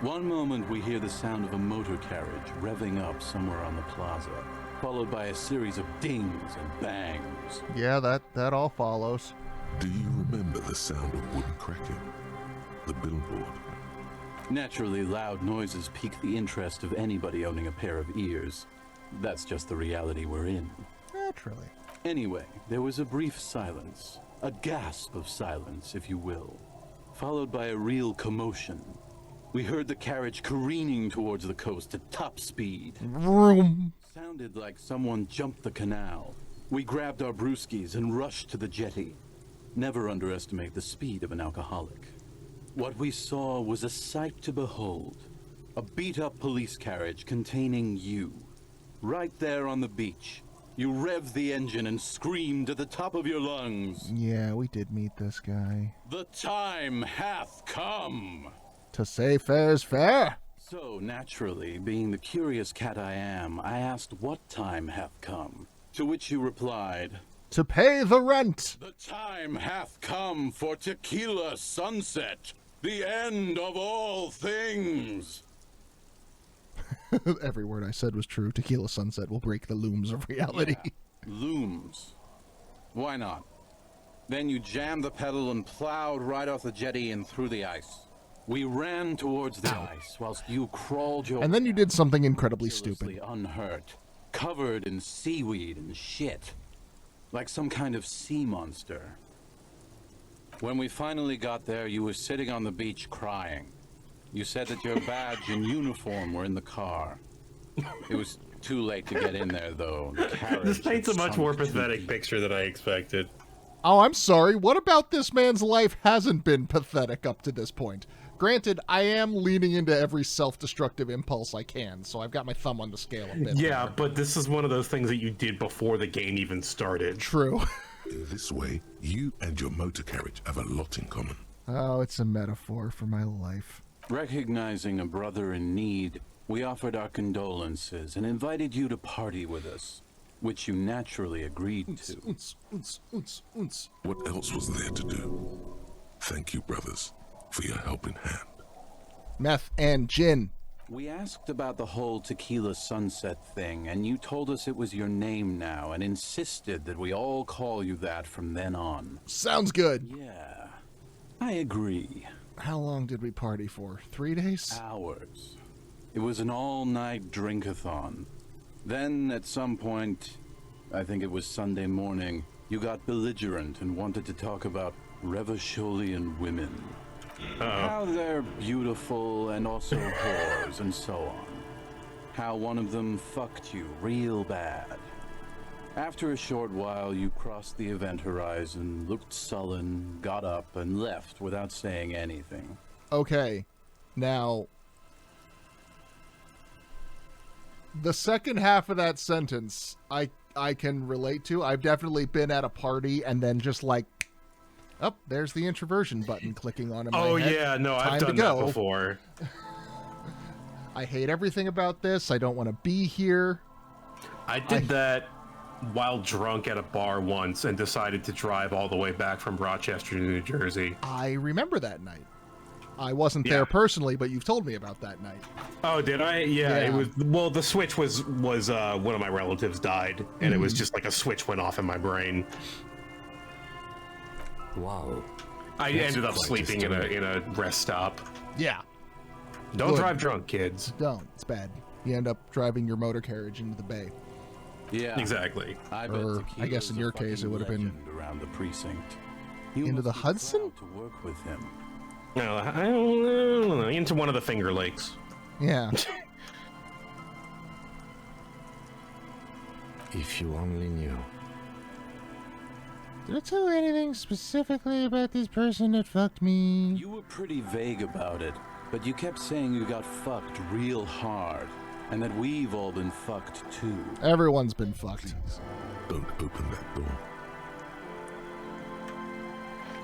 [SPEAKER 10] One moment we hear the sound of a motor carriage revving up somewhere on the plaza, followed by a series of dings and bangs.
[SPEAKER 1] Yeah, that all follows.
[SPEAKER 3] Do you remember the sound of wood cracking? The billboard?
[SPEAKER 10] Naturally, loud noises pique the interest of anybody owning a pair of ears. That's just the reality we're in.
[SPEAKER 1] Naturally.
[SPEAKER 10] Anyway, there was a brief silence. A gasp of silence, if you will. Followed by a real commotion. We heard the carriage careening towards the coast at top speed.
[SPEAKER 1] Vroom.
[SPEAKER 10] Sounded like someone jumped the canal. We grabbed our brewskis and rushed to the jetty. Never underestimate the speed of an alcoholic. What we saw was a sight to behold. A beat-up police carriage containing you. Right there on the beach. You revved the engine and screamed at the top of your lungs.
[SPEAKER 1] Yeah, we did meet this guy.
[SPEAKER 10] The time hath come!
[SPEAKER 1] To say fair's fair.
[SPEAKER 10] So, naturally, being the curious cat I am, I asked what time hath come. To which you replied,
[SPEAKER 1] To pay the rent.
[SPEAKER 10] The time hath come for Tequila Sunset, the end of all things.
[SPEAKER 1] Every word I said was true. Tequila Sunset will break the looms of reality.
[SPEAKER 10] Yeah, looms. Why not? Then you jammed the pedal and plowed right off the jetty and through the ice. We ran towards the ice whilst you crawled your...
[SPEAKER 1] And then you did something incredibly stupid.
[SPEAKER 10] Unhurt, covered in seaweed and shit. Like some kind of sea monster. When we finally got there, you were sitting on the beach crying. You said that your badge and uniform were in the car. It was too late to get in there, though.
[SPEAKER 2] This paints a much more pathetic picture than I expected.
[SPEAKER 1] Oh, I'm sorry. What about this man's life hasn't been pathetic up to this point? Granted, I am leaning into every self-destructive impulse I can, so I've got my thumb on the scale a bit.
[SPEAKER 2] Yeah, but this is one of those things that you did before the game even started.
[SPEAKER 1] True.
[SPEAKER 3] In this way, you and your motor carriage have a lot in common.
[SPEAKER 1] Oh, it's a metaphor for my life.
[SPEAKER 10] Recognizing a brother in need, we offered our condolences and invited you to party with us, which you naturally agreed to.
[SPEAKER 3] What else was there to do? Thank you, brothers, for your helping hand.
[SPEAKER 1] Meth and gin.
[SPEAKER 10] We asked about the whole tequila sunset thing, and you told us it was your name now and insisted that we all call you that from then on.
[SPEAKER 1] Sounds good.
[SPEAKER 10] Yeah, I agree.
[SPEAKER 1] How long did we party for? 3 days?
[SPEAKER 10] Hours. It was an all-night drink-a-thon. Then, at some point, I think it was Sunday morning, you got belligerent and wanted to talk about Revacholian women. How they're beautiful and also whores and so on. How one of them fucked you real bad. After a short while, you crossed the event horizon, looked sullen, got up, and left without saying anything.
[SPEAKER 1] Okay, now, the second half of that sentence, I can relate to. I've definitely been at a party and then just like, oh, there's the introversion button clicking on in my head.
[SPEAKER 2] Oh yeah, no, I've done that before.
[SPEAKER 1] I hate everything about this. I don't want to be here.
[SPEAKER 2] I did that while drunk at a bar once and decided to drive all the way back from Rochester to New Jersey.
[SPEAKER 1] I remember that night. I wasn't there personally, but you've told me about that night.
[SPEAKER 2] Oh, did I? Yeah, it was. Well, the switch was one of my relatives died, and it was just like a switch went off in my brain.
[SPEAKER 6] Wow.
[SPEAKER 2] I ended up sleeping in a rest stop.
[SPEAKER 1] Yeah.
[SPEAKER 2] Don't drive drunk, kids.
[SPEAKER 1] Don't. It's bad. You end up driving your motor carriage into the bay.
[SPEAKER 10] Yeah,
[SPEAKER 2] exactly.
[SPEAKER 10] I
[SPEAKER 1] guess in your case it would have been
[SPEAKER 10] around the precinct.
[SPEAKER 1] Into the Hudson.
[SPEAKER 10] To work with him.
[SPEAKER 2] No, I don't know. Into one of the Finger Lakes.
[SPEAKER 1] Yeah.
[SPEAKER 6] If you only knew.
[SPEAKER 1] Did I tell you anything specifically about this person that fucked me?
[SPEAKER 10] You were pretty vague about it, but you kept saying you got fucked real hard, and that we've all been fucked too.
[SPEAKER 1] Everyone's been fucked.
[SPEAKER 3] Don't open that door.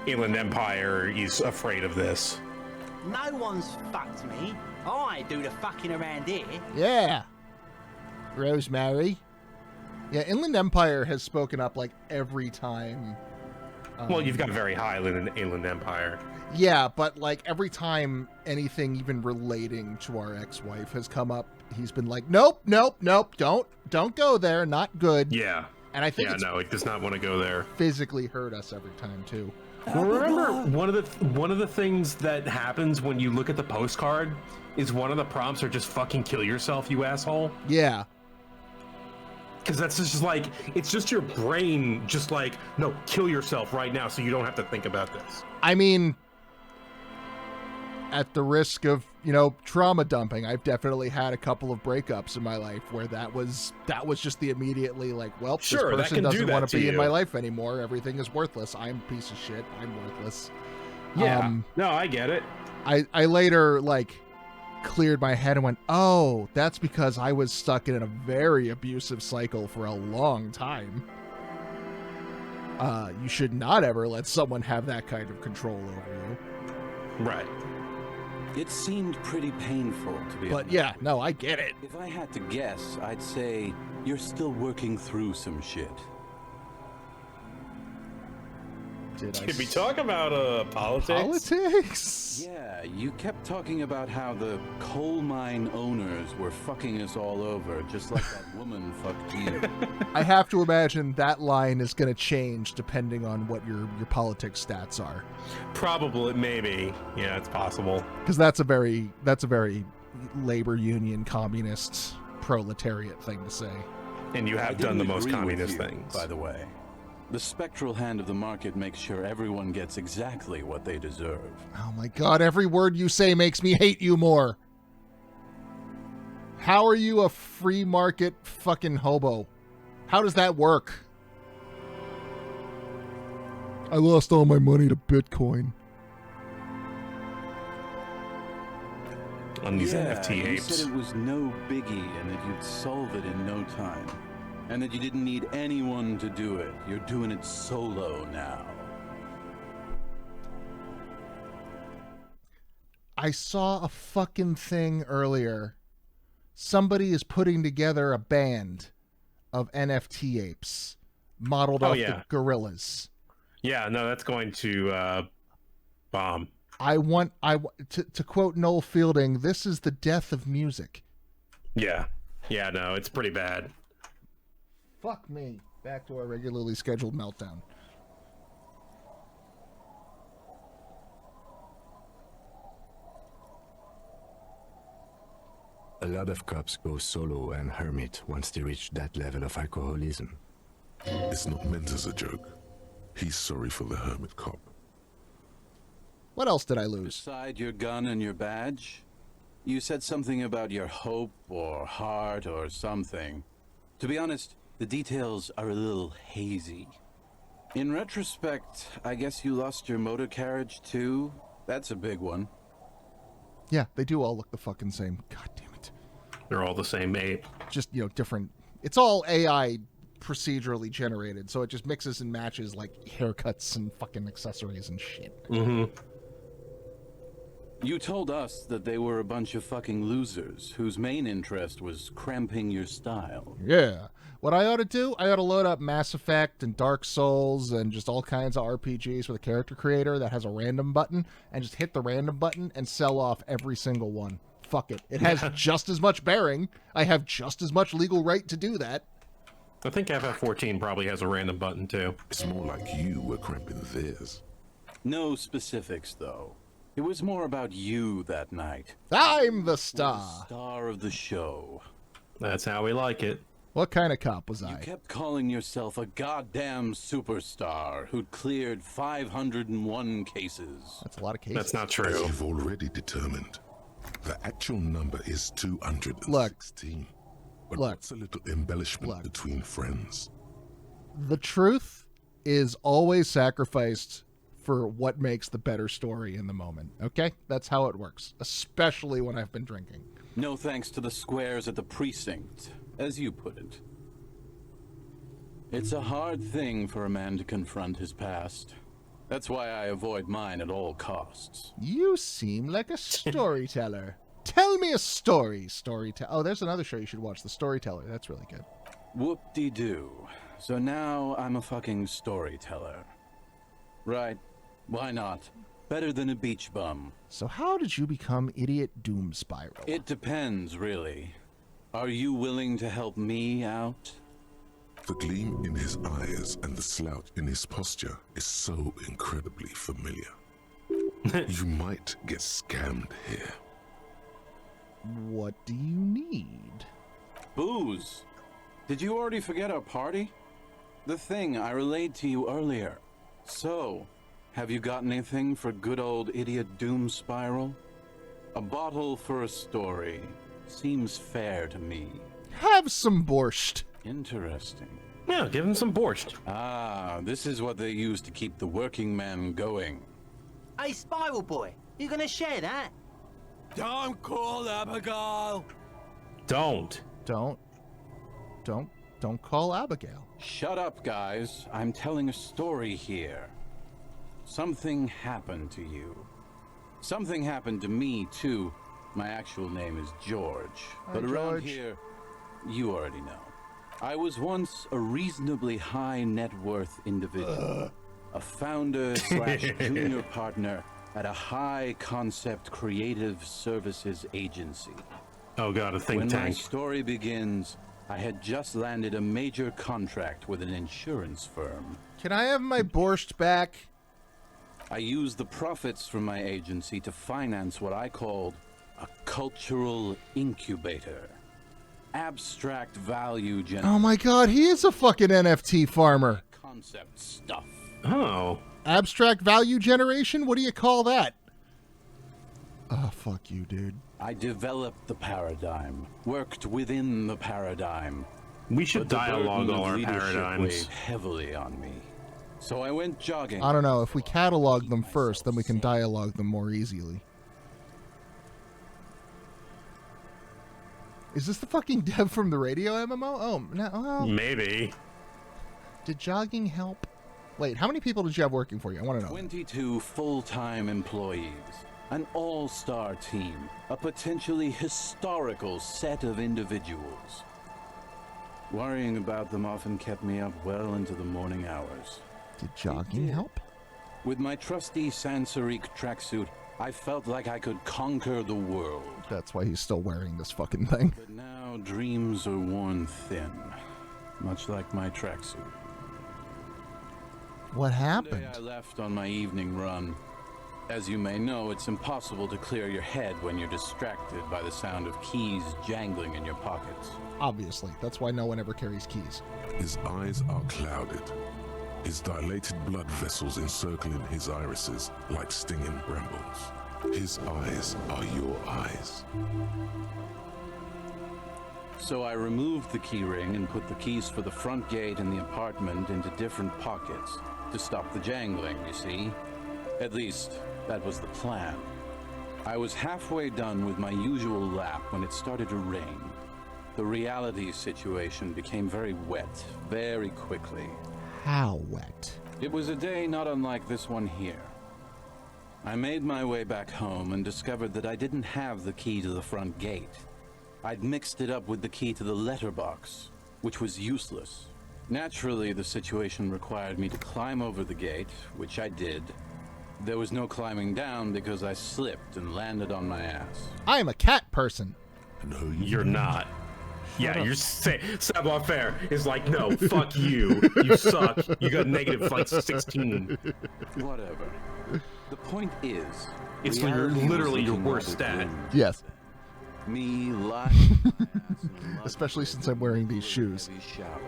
[SPEAKER 2] Inland Empire is afraid of this.
[SPEAKER 11] No one's fucked me. I do the fucking around here.
[SPEAKER 1] Yeah. Rosemary. Yeah, Inland Empire has spoken up like every time.
[SPEAKER 2] Well, you've got a very high Inland Empire.
[SPEAKER 1] Yeah, but like every time anything even relating to our ex-wife has come up, he's been like, nope, don't go there, not good.
[SPEAKER 2] Yeah.
[SPEAKER 1] And I think
[SPEAKER 2] no, it does not want to go there.
[SPEAKER 1] Physically hurt us every time too.
[SPEAKER 2] Well, remember one of the things that happens when you look at the postcard is one of the prompts are just fucking kill yourself, you asshole.
[SPEAKER 1] Yeah.
[SPEAKER 2] Because that's just like, it's just your brain just like, no, kill yourself right now so you don't have to think about this.
[SPEAKER 1] I mean, at the risk of, trauma dumping, I've definitely had a couple of breakups in my life where that was just the immediately like, well,
[SPEAKER 2] sure,
[SPEAKER 1] this person doesn't want to be
[SPEAKER 2] you.
[SPEAKER 1] in my life anymore. Everything is worthless. I'm a piece of shit. I'm worthless.
[SPEAKER 2] Yeah. No, I get it.
[SPEAKER 1] I later cleared my head and went, oh, that's because I was stuck in a very abusive cycle for a long time. You should not ever let someone have that kind of control over you.
[SPEAKER 2] Right.
[SPEAKER 10] It seemed pretty painful, to be honest.
[SPEAKER 1] But yeah, no, I get it.
[SPEAKER 10] If I had to guess, I'd say you're still working through some shit.
[SPEAKER 2] Did we talk about politics?
[SPEAKER 1] Politics?
[SPEAKER 10] Yeah, you kept talking about how the coal mine owners were fucking us all over, just like that woman fucked you.
[SPEAKER 1] I have to imagine that line is going to change depending on what your politics stats are.
[SPEAKER 2] Probably, maybe. Yeah, it's possible.
[SPEAKER 1] Because that's a very labor union, communist, proletariat thing to say.
[SPEAKER 2] And you have done the most communist things,
[SPEAKER 10] by the way. The spectral hand of the market makes sure everyone gets exactly what they deserve.
[SPEAKER 1] Oh my god, every word you say makes me hate you more. How are you a free market fucking hobo? How does that work? I lost all my money to Bitcoin.
[SPEAKER 2] On these NFT apes.
[SPEAKER 10] You said it was no biggie and that you'd solve it in no time. And that you didn't need anyone to do it. You're doing it solo now.
[SPEAKER 1] I saw a fucking thing earlier. Somebody is putting together a band of NFT apes modeled off the gorillas.
[SPEAKER 2] Yeah, no, that's going to bomb.
[SPEAKER 1] To quote Noel Fielding, this is the death of music.
[SPEAKER 2] Yeah. Yeah, no, it's pretty bad.
[SPEAKER 1] Fuck me. Back to our regularly scheduled meltdown.
[SPEAKER 6] A lot of cops go solo and hermit once they reach that level of alcoholism.
[SPEAKER 3] It's not meant as a joke. He's sorry for the hermit cop.
[SPEAKER 1] What else did I lose?
[SPEAKER 10] Beside your gun and your badge, you said something about your hope or heart or something. To be honest, the details are a little hazy. In retrospect, I guess you lost your motor carriage too? That's a big one.
[SPEAKER 1] Yeah, they do all look the fucking same. God damn it.
[SPEAKER 2] They're all the same ape.
[SPEAKER 1] Just, different. It's all AI procedurally generated, so it just mixes and matches like haircuts and fucking accessories and shit.
[SPEAKER 2] Mm-hmm.
[SPEAKER 10] You told us that they were a bunch of fucking losers whose main interest was cramping your style.
[SPEAKER 1] Yeah. What I ought to do, I ought to load up Mass Effect and Dark Souls and just all kinds of RPGs with a character creator that has a random button and just hit the random button and sell off every single one. Fuck it. It has just as much bearing. I have just as much legal right to do that.
[SPEAKER 2] I think FF14 probably has a random button too.
[SPEAKER 3] It's more like you were cramping theirs.
[SPEAKER 10] No specifics, though. It was more about you that night.
[SPEAKER 1] I'm the star.
[SPEAKER 10] The star of the show.
[SPEAKER 2] That's how we like it.
[SPEAKER 1] What kind of cop was I?
[SPEAKER 10] You kept calling yourself a goddamn superstar who'd cleared 501 cases.
[SPEAKER 1] That's a lot of cases.
[SPEAKER 2] That's not true.
[SPEAKER 3] As you've already determined, the actual number is 216. But what's a little embellishment between friends?
[SPEAKER 1] The truth is always sacrificed for what makes the better story in the moment. Okay? That's how it works, especially when I've been drinking.
[SPEAKER 10] No thanks to the squares at the precinct, as you put it. It's a hard thing for a man to confront his past. That's why I avoid mine at all costs.
[SPEAKER 1] You seem like a storyteller. Tell me a story, Storyteller. Oh, there's another show you should watch, The Storyteller. That's really good.
[SPEAKER 10] Whoop-de-doo. So now I'm a fucking storyteller. Right. Why not? Better than a beach bum.
[SPEAKER 1] So how did you become Idiot Doom Spiral?
[SPEAKER 10] It depends, really. Are you willing to help me out?
[SPEAKER 3] The gleam in his eyes and the slouch in his posture is so incredibly familiar. You might get scammed here.
[SPEAKER 1] What do you need?
[SPEAKER 10] Booze. Did you already forget our party? The thing I relayed to you earlier. So, have you got anything for good old Idiot Doom Spiral? A bottle for a story. Seems fair to me.
[SPEAKER 1] Have some borscht.
[SPEAKER 10] Interesting.
[SPEAKER 2] Yeah, give him some borscht.
[SPEAKER 10] Ah, this is what they use to keep the working man going.
[SPEAKER 12] Hey, Spiral Boy, you gonna share that?
[SPEAKER 18] Don't call Abigail.
[SPEAKER 2] Don't
[SPEAKER 1] call Abigail.
[SPEAKER 10] Shut up, guys. I'm telling a story here. Something happened to you. Something happened to me, too. My actual name is George. But around here, you already know. I was once a reasonably high net worth individual. A founder / junior partner at a high concept creative services agency.
[SPEAKER 2] Oh god, a think
[SPEAKER 10] tank. When my story begins, I had just landed a major contract with an insurance firm.
[SPEAKER 1] Can I have my borscht back?
[SPEAKER 10] I used the profits from my agency to finance what I called a cultural incubator. Abstract value generation.
[SPEAKER 1] Oh my god, he is a fucking NFT farmer.
[SPEAKER 10] Concept stuff.
[SPEAKER 2] Oh.
[SPEAKER 1] Abstract value generation? What do you call that? Oh, fuck you, dude.
[SPEAKER 10] I developed the paradigm, worked within the paradigm.
[SPEAKER 2] We should dialogue all our
[SPEAKER 10] leadership
[SPEAKER 2] paradigms.
[SPEAKER 10] weighed heavily on me. So I went jogging.
[SPEAKER 1] I don't know. If we catalog them first, then we can dialogue them more easily. Is this the fucking dev from the radio MMO? Oh, no. Oh.
[SPEAKER 2] Maybe.
[SPEAKER 1] Did jogging help? Wait, how many people did you have working for you? I want to know.
[SPEAKER 10] 22 full-time employees. An all-star team, a potentially historical set of individuals. Worrying about them often kept me up well into the morning hours.
[SPEAKER 1] Did jogging help?
[SPEAKER 10] With my trusty Sansariq tracksuit, I felt like I could conquer the world.
[SPEAKER 1] That's why he's still wearing this fucking thing.
[SPEAKER 10] But now dreams are worn thin, much like my tracksuit.
[SPEAKER 1] What happened?
[SPEAKER 10] One day I left on my evening run. As you may know, it's impossible to clear your head when you're distracted by the sound of keys jangling in your pockets.
[SPEAKER 1] Obviously, that's why no one ever carries keys.
[SPEAKER 3] His eyes are clouded. His dilated blood vessels encircling his irises like stinging brambles. His eyes are your eyes.
[SPEAKER 10] So I removed the key ring and put the keys for the front gate and the apartment into different pockets to stop the jangling, you see? At least, that was the plan. I was halfway done with my usual lap when it started to rain. The reality situation became very wet, very quickly.
[SPEAKER 1] How wet?
[SPEAKER 10] It was a day not unlike this one here. I made my way back home and discovered that I didn't have the key to the front gate. I'd mixed it up with the key to the letterbox, which was useless. Naturally, the situation required me to climb over the gate, which I did. There was no climbing down because I slipped and landed on my ass.
[SPEAKER 1] I am a cat person.
[SPEAKER 3] No,
[SPEAKER 2] you're not. Yeah,
[SPEAKER 1] up.
[SPEAKER 2] you're savoir-faire is like, no, fuck you. You suck. You got negative like 16.
[SPEAKER 10] Whatever. The point is,
[SPEAKER 2] it's literally your worst stat.
[SPEAKER 1] Yes.
[SPEAKER 10] Me lying.
[SPEAKER 1] Especially since I'm wearing these shoes.
[SPEAKER 10] Shower.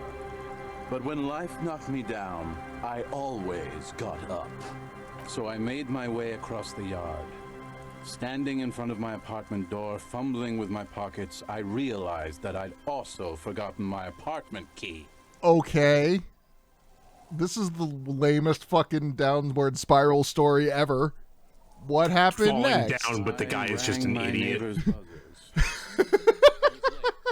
[SPEAKER 10] But when life knocked me down, I always got up. So I made my way across the yard. Standing in front of my apartment door, fumbling with my pockets, I realized that I'd also forgotten my apartment key.
[SPEAKER 1] Okay. This is the lamest fucking downward spiral story ever. What happened
[SPEAKER 2] Falling
[SPEAKER 1] next?
[SPEAKER 2] down, but the guy is just an idiot.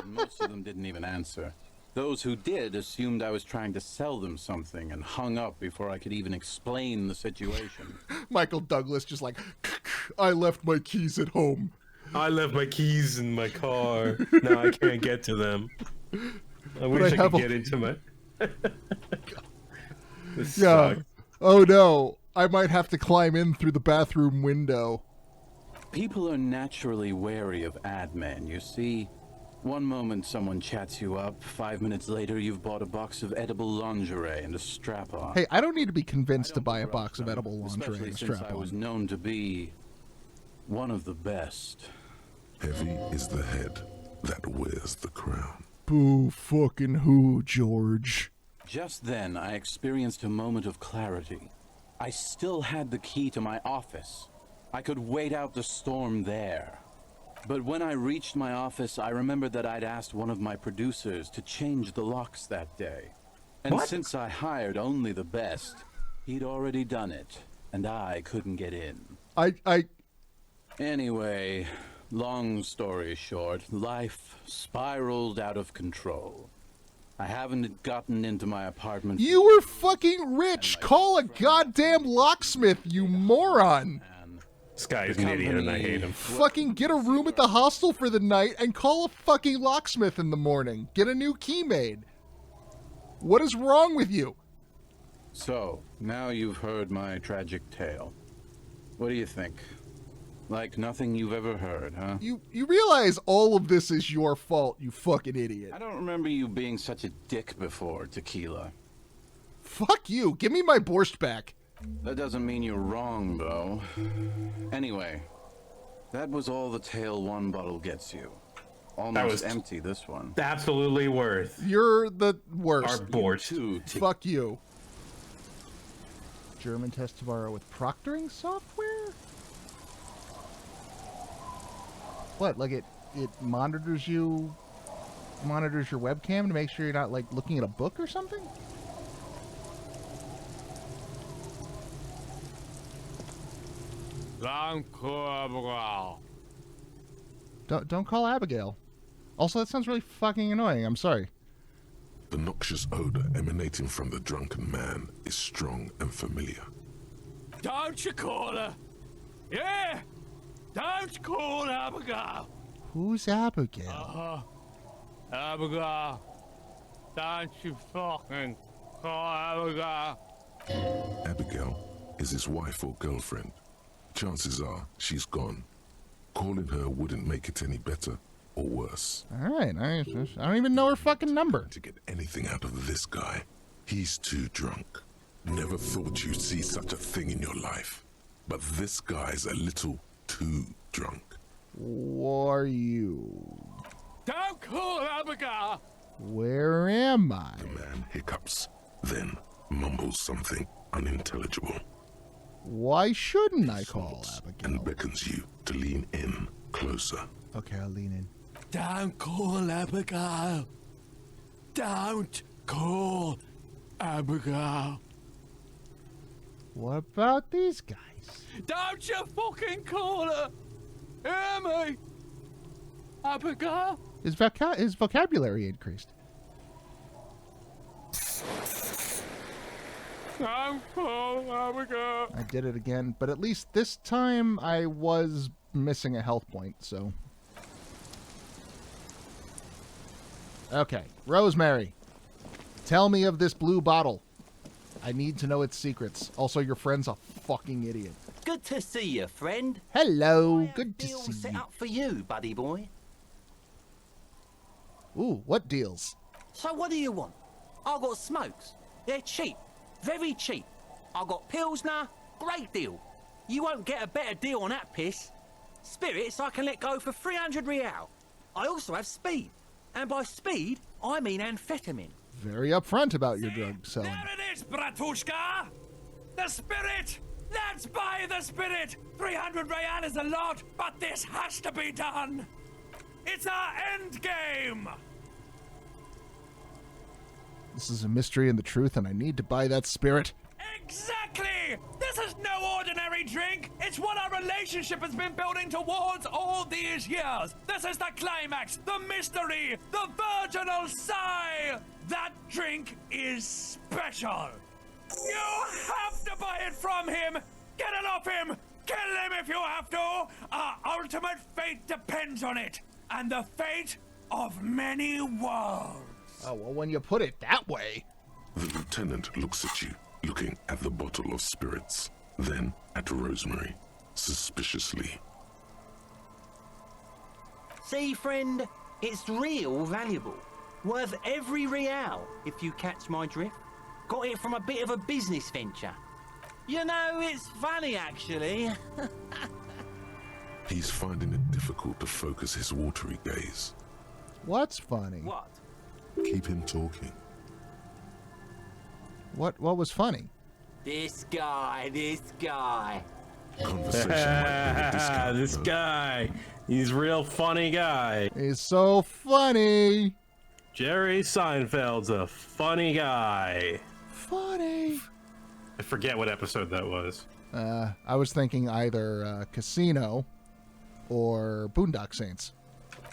[SPEAKER 10] Most of them didn't even answer. Those who did assumed I was trying to sell them something and hung up before I could even explain the situation.
[SPEAKER 1] Michael Douglas just like, I left my keys at home.
[SPEAKER 2] I left my keys in my car. Now I can't get to them. I wish I could get into my... This
[SPEAKER 1] yeah.
[SPEAKER 2] sucks.
[SPEAKER 1] Oh no. I might have to climb in through the bathroom window.
[SPEAKER 10] People are naturally wary of ad men, you see. One moment someone chats you up, 5 minutes later you've bought a box of edible lingerie and a strap-on.
[SPEAKER 1] Hey, I don't need to be convinced to buy a box of edible lingerie
[SPEAKER 10] Especially
[SPEAKER 1] and a
[SPEAKER 10] since I
[SPEAKER 1] strap-on.
[SPEAKER 10] was known to be one of the best.
[SPEAKER 3] Heavy is the head that wears the crown.
[SPEAKER 1] Boo fucking who, George?
[SPEAKER 10] Just then, I experienced a moment of clarity. I still had the key to my office. I could wait out the storm there. But when I reached my office, I remembered that I'd asked one of my producers to change the locks that day. And since I hired only the best, he'd already done it, and I couldn't get in. Anyway, long story short, life spiraled out of control. I haven't gotten into my apartment.
[SPEAKER 1] You were fucking rich! Call a goddamn locksmith, you moron!
[SPEAKER 2] This guy is an idiot and I hate him.
[SPEAKER 1] Fucking get a room at the hostel for the night and call a fucking locksmith in the morning. Get a new key made. What is wrong with you?
[SPEAKER 10] So, now you've heard my tragic tale. What do you think? Like nothing you've ever heard, huh?
[SPEAKER 1] You realize all of this is your fault, you fucking idiot.
[SPEAKER 10] I don't remember you being such a dick before, Tequila.
[SPEAKER 1] Fuck you. Give me my borscht back.
[SPEAKER 10] That doesn't mean you're wrong, though. Anyway, that was all the tale one bottle gets you. Almost empty, this one.
[SPEAKER 2] Absolutely worth.
[SPEAKER 1] You're the worst.
[SPEAKER 2] Our borscht.
[SPEAKER 1] Fuck you. German test tomorrow with proctoring software? What, like it monitors your webcam to make sure you're not, like, looking at a book or something? Don't call Abigail. Also, that sounds really fucking annoying. I'm sorry.
[SPEAKER 3] The noxious odor emanating from the drunken man is strong and familiar.
[SPEAKER 18] Don't you call her? Yeah, Don't call Abigail.
[SPEAKER 1] Who's Abigail?
[SPEAKER 18] Abigail. Don't you fucking call Abigail.
[SPEAKER 3] Abigail is his wife or girlfriend. Chances are she's gone. Calling her wouldn't make it any better or worse.
[SPEAKER 1] All right, I don't even know her fucking number.
[SPEAKER 3] To get anything out of this guy, he's too drunk. Never thought you'd see such a thing in your life. But this guy's a little too drunk.
[SPEAKER 1] Who are you?
[SPEAKER 18] Don't call Abigail.
[SPEAKER 1] Where am I?
[SPEAKER 3] The man hiccups, then mumbles something unintelligible.
[SPEAKER 1] Why shouldn't I call Abigail?
[SPEAKER 3] And beckons you to lean in closer.
[SPEAKER 1] Okay, I'll lean in.
[SPEAKER 18] Don't call Abigail. Don't call Abigail.
[SPEAKER 1] What about these guys?
[SPEAKER 18] Don't you fucking call her. Hear me? Abigail?
[SPEAKER 1] His vocabulary increased.
[SPEAKER 18] Don't call Abigail.
[SPEAKER 1] I did it again, but at least this time I was missing a health point, so... Okay, Rosemary. Tell me of this blue bottle. I need to know its secrets. Also, your friend's a fucking idiot.
[SPEAKER 11] Good to see you, friend.
[SPEAKER 1] Hello, good to see
[SPEAKER 11] Set
[SPEAKER 1] you.
[SPEAKER 11] up for you, buddy boy.
[SPEAKER 1] Ooh, what deals?
[SPEAKER 11] So what do you want? I got smokes. They're cheap. Very cheap. I got Pilsner. Great deal. You won't get a better deal on that piss. Spirits I can let go for 300 real. I also have speed. And by speed, I mean amphetamine.
[SPEAKER 1] Very upfront about your drug selling.
[SPEAKER 18] There it is, Bratushka! The spirit! Let's buy the spirit! 300 real is a lot, but this has to be done! It's our end game!
[SPEAKER 1] This is a mystery and the truth, and I need to buy that spirit.
[SPEAKER 18] Exactly! This is no ordinary drink! It's what our relationship has been building towards all these years! This is the climax, the mystery, the virginal sigh! That drink is special! You have to buy it from him! Get it off him! Kill him if you have to! Our ultimate fate depends on it! And the fate of many worlds!
[SPEAKER 1] Oh, well, when you put it that way...
[SPEAKER 3] The lieutenant looks at you, looking at the bottle of spirits, then at Rosemary, suspiciously.
[SPEAKER 11] See, friend, it's real valuable. Worth every real, if you catch my drift. Got it from a bit of a business venture. You know, it's funny, actually.
[SPEAKER 3] He's finding it difficult to focus his watery gaze.
[SPEAKER 1] What's funny?
[SPEAKER 11] What?
[SPEAKER 3] Keep him talking.
[SPEAKER 1] What was funny?
[SPEAKER 11] This guy.
[SPEAKER 3] Conversation might bring a discount,
[SPEAKER 2] This
[SPEAKER 3] though.
[SPEAKER 2] guy. He's real funny guy.
[SPEAKER 1] He's so funny.
[SPEAKER 2] Jerry Seinfeld's a funny guy.
[SPEAKER 1] Funny.
[SPEAKER 2] I forget what episode that was.
[SPEAKER 1] I was thinking either Casino or Boondock Saints.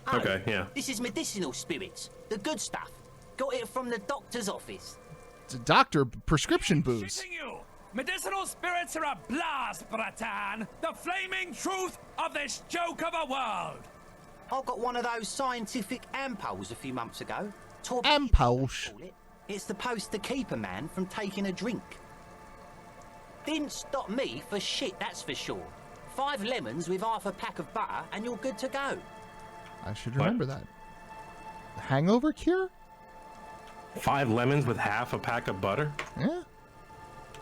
[SPEAKER 11] Oh,
[SPEAKER 2] Okay, yeah.
[SPEAKER 11] This is medicinal spirits. The good stuff. Got it from the doctor's office.
[SPEAKER 1] It's a doctor prescription booze.
[SPEAKER 18] You. Medicinal spirits are a blast, Bratan! The flaming truth of this joke of a world!
[SPEAKER 11] I got one of those scientific ampoules a few months ago.
[SPEAKER 1] Ampoules?
[SPEAKER 11] It's supposed to keep a man from taking a drink. Didn't stop me for shit, that's for sure. 5 lemons with half a pack of butter and you're good to go.
[SPEAKER 1] I should remember that. Hangover cure?
[SPEAKER 2] 5 lemons with half a pack of butter?
[SPEAKER 1] Yeah.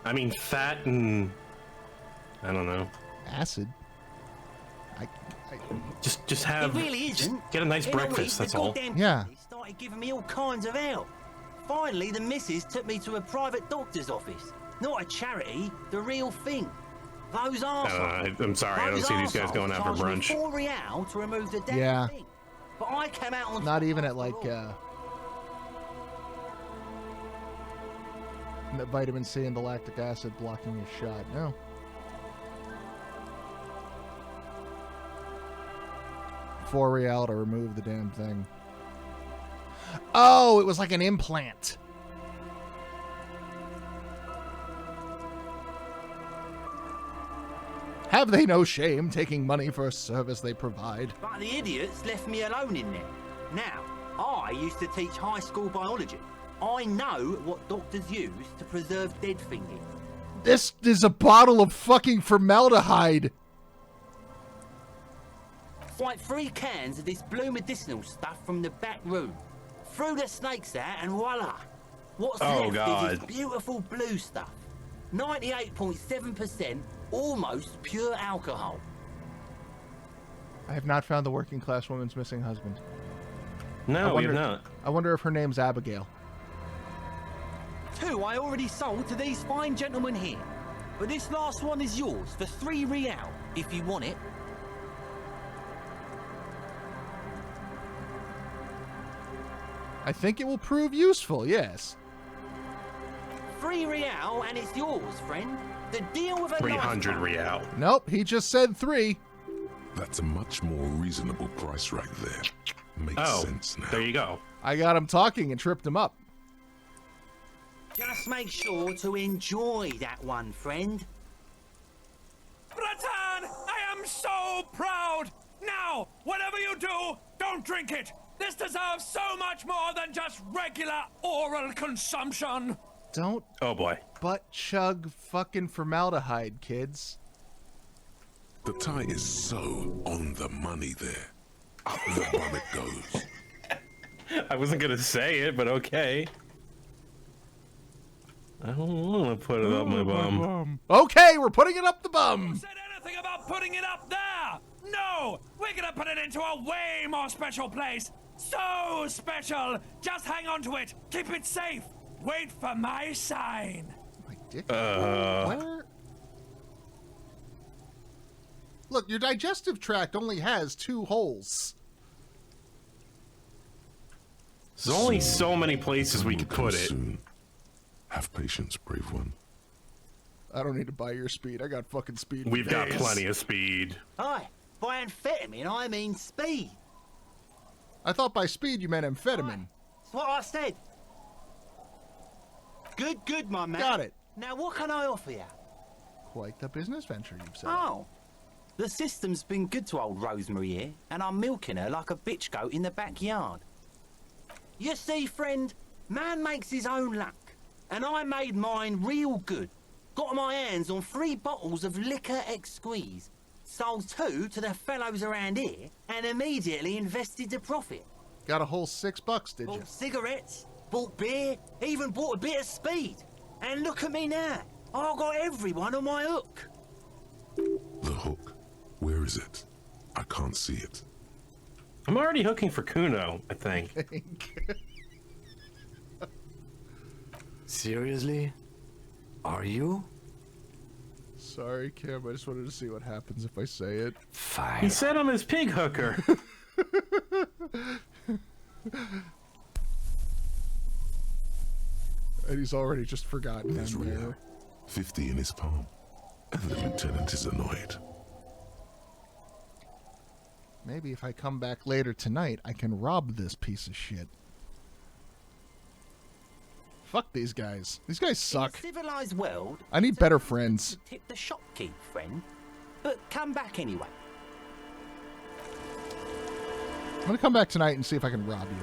[SPEAKER 2] I mean, fat and... I don't know.
[SPEAKER 1] Acid.
[SPEAKER 2] Just have...
[SPEAKER 11] It really isn't.
[SPEAKER 2] Get a nice
[SPEAKER 11] In a
[SPEAKER 2] breakfast,
[SPEAKER 11] week,
[SPEAKER 2] that's
[SPEAKER 11] the
[SPEAKER 2] all.
[SPEAKER 11] goddamn
[SPEAKER 1] Yeah.
[SPEAKER 11] company started giving me all kinds of help. Finally, the missus took me to a private doctor's office. Not a charity, the real thing. Those arseholes.
[SPEAKER 2] I'm sorry, I don't see these guys going out for brunch.
[SPEAKER 11] Charged me 4 real to remove the damn
[SPEAKER 1] Yeah.
[SPEAKER 11] thing. But I came out on
[SPEAKER 1] Not
[SPEAKER 11] top
[SPEAKER 1] even at
[SPEAKER 11] after
[SPEAKER 1] like
[SPEAKER 11] all.
[SPEAKER 1] Vitamin C and the lactic acid blocking your shot. No. $4 to remove the damn thing. Oh, it was like an implant. Have they no shame taking money for a service they provide?
[SPEAKER 11] But the idiots left me alone in there. Now, I used to teach high school biology. I know what doctors use to preserve dead things.
[SPEAKER 1] This is a bottle of fucking formaldehyde.
[SPEAKER 11] Like 3 cans of this blue medicinal stuff from the back room. Threw the snakes out and voila. What's left is this beautiful blue stuff. 98.7% almost pure alcohol.
[SPEAKER 1] I have not found the working class woman's missing husband.
[SPEAKER 2] No, we have not.
[SPEAKER 1] I wonder if her name's Abigail.
[SPEAKER 11] 2 I already sold to these fine gentlemen here. But this last one is yours for 3 real, if you want it.
[SPEAKER 1] I think it will prove useful, yes.
[SPEAKER 11] 3 real and it's yours, friend. The deal with a
[SPEAKER 2] 300 real.
[SPEAKER 1] Nope, he just said 3.
[SPEAKER 3] That's a much more reasonable price right there. Makes sense now.
[SPEAKER 2] There you go.
[SPEAKER 1] I got him talking and tripped him up.
[SPEAKER 11] Just make sure to enjoy that one, friend.
[SPEAKER 18] Bratan, I am so proud! Now, whatever you do, don't drink it! This deserves so much more than just regular oral consumption!
[SPEAKER 1] Don't butt chug fucking formaldehyde, kids.
[SPEAKER 3] The tie is so on the money there. Up the bum it goes.
[SPEAKER 2] I wasn't gonna say it, but okay. I don't want to put it up my bum.
[SPEAKER 1] Okay, we're putting it up the bum.
[SPEAKER 18] Who said anything about putting it up there? No, we're gonna put it into a way more special place. So special. Just hang on to it. Keep it safe. Wait for my sign.
[SPEAKER 1] My dick. Where? Look, your digestive tract only has 2 holes.
[SPEAKER 2] There's only so many places we could put it.
[SPEAKER 3] Soon. Have patience, brave one.
[SPEAKER 1] I don't need to buy your speed. I got fucking speed.
[SPEAKER 2] We've got plenty of speed.
[SPEAKER 11] Hi, by amphetamine I mean speed.
[SPEAKER 1] I thought by speed you meant amphetamine.
[SPEAKER 11] That's what I said. Good, my man.
[SPEAKER 1] Got it.
[SPEAKER 11] Now what can I offer you?
[SPEAKER 1] Quite the business venture you've said.
[SPEAKER 11] Oh, the system's been good to old Rosemary here, and I'm milking her like a bitch goat in the backyard. You see, friend, man makes his own luck, and I made mine real good. Got my hands on 3 bottles of liquor ex-squeeze, sold 2 to the fellows around here, and immediately invested the profit.
[SPEAKER 1] Got a whole $6, did you?
[SPEAKER 11] Bought cigarettes, bought beer, even bought a bit of speed. And look at me now. I got everyone on my hook.
[SPEAKER 3] The hook. Where is it? I can't see it.
[SPEAKER 2] I'm already hooking for Kuno, I think.
[SPEAKER 6] Seriously? Are you?
[SPEAKER 1] Sorry, Kim. I just wanted to see what happens if I say it.
[SPEAKER 6] Fine.
[SPEAKER 2] He said I'm his pig hooker.
[SPEAKER 1] And he's already just forgotten.
[SPEAKER 3] There's Rio. 50 in his palm. And the lieutenant is annoyed.
[SPEAKER 1] Maybe if I come back later tonight, I can rob this piece of shit. Fuck these guys. These guys suck.
[SPEAKER 11] In a civilized world,
[SPEAKER 1] I need better friends.
[SPEAKER 11] tip the shopkeep, friend. But come back anyway.
[SPEAKER 1] I'm gonna come back tonight and see if I can rob you.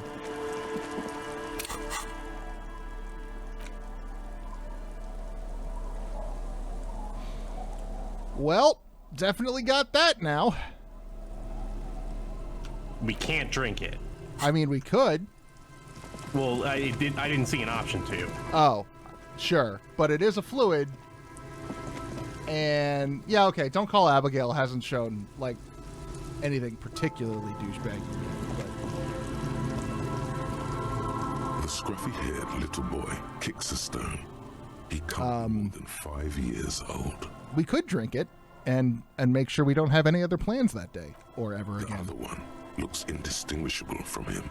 [SPEAKER 1] Well, definitely got that now.
[SPEAKER 2] We can't drink it.
[SPEAKER 1] I mean, we could.
[SPEAKER 2] Well, I didn't see an option to.
[SPEAKER 1] Oh, sure. But it is a fluid. And, yeah, okay, don't call Abigail. Hasn't shown, like, anything particularly douchebaggy.
[SPEAKER 3] The scruffy-haired little boy kicks a stone. He can't be more than 5 years old.
[SPEAKER 1] We could drink it and make sure we don't have any other plans that day or ever again.
[SPEAKER 3] The other one looks indistinguishable from him.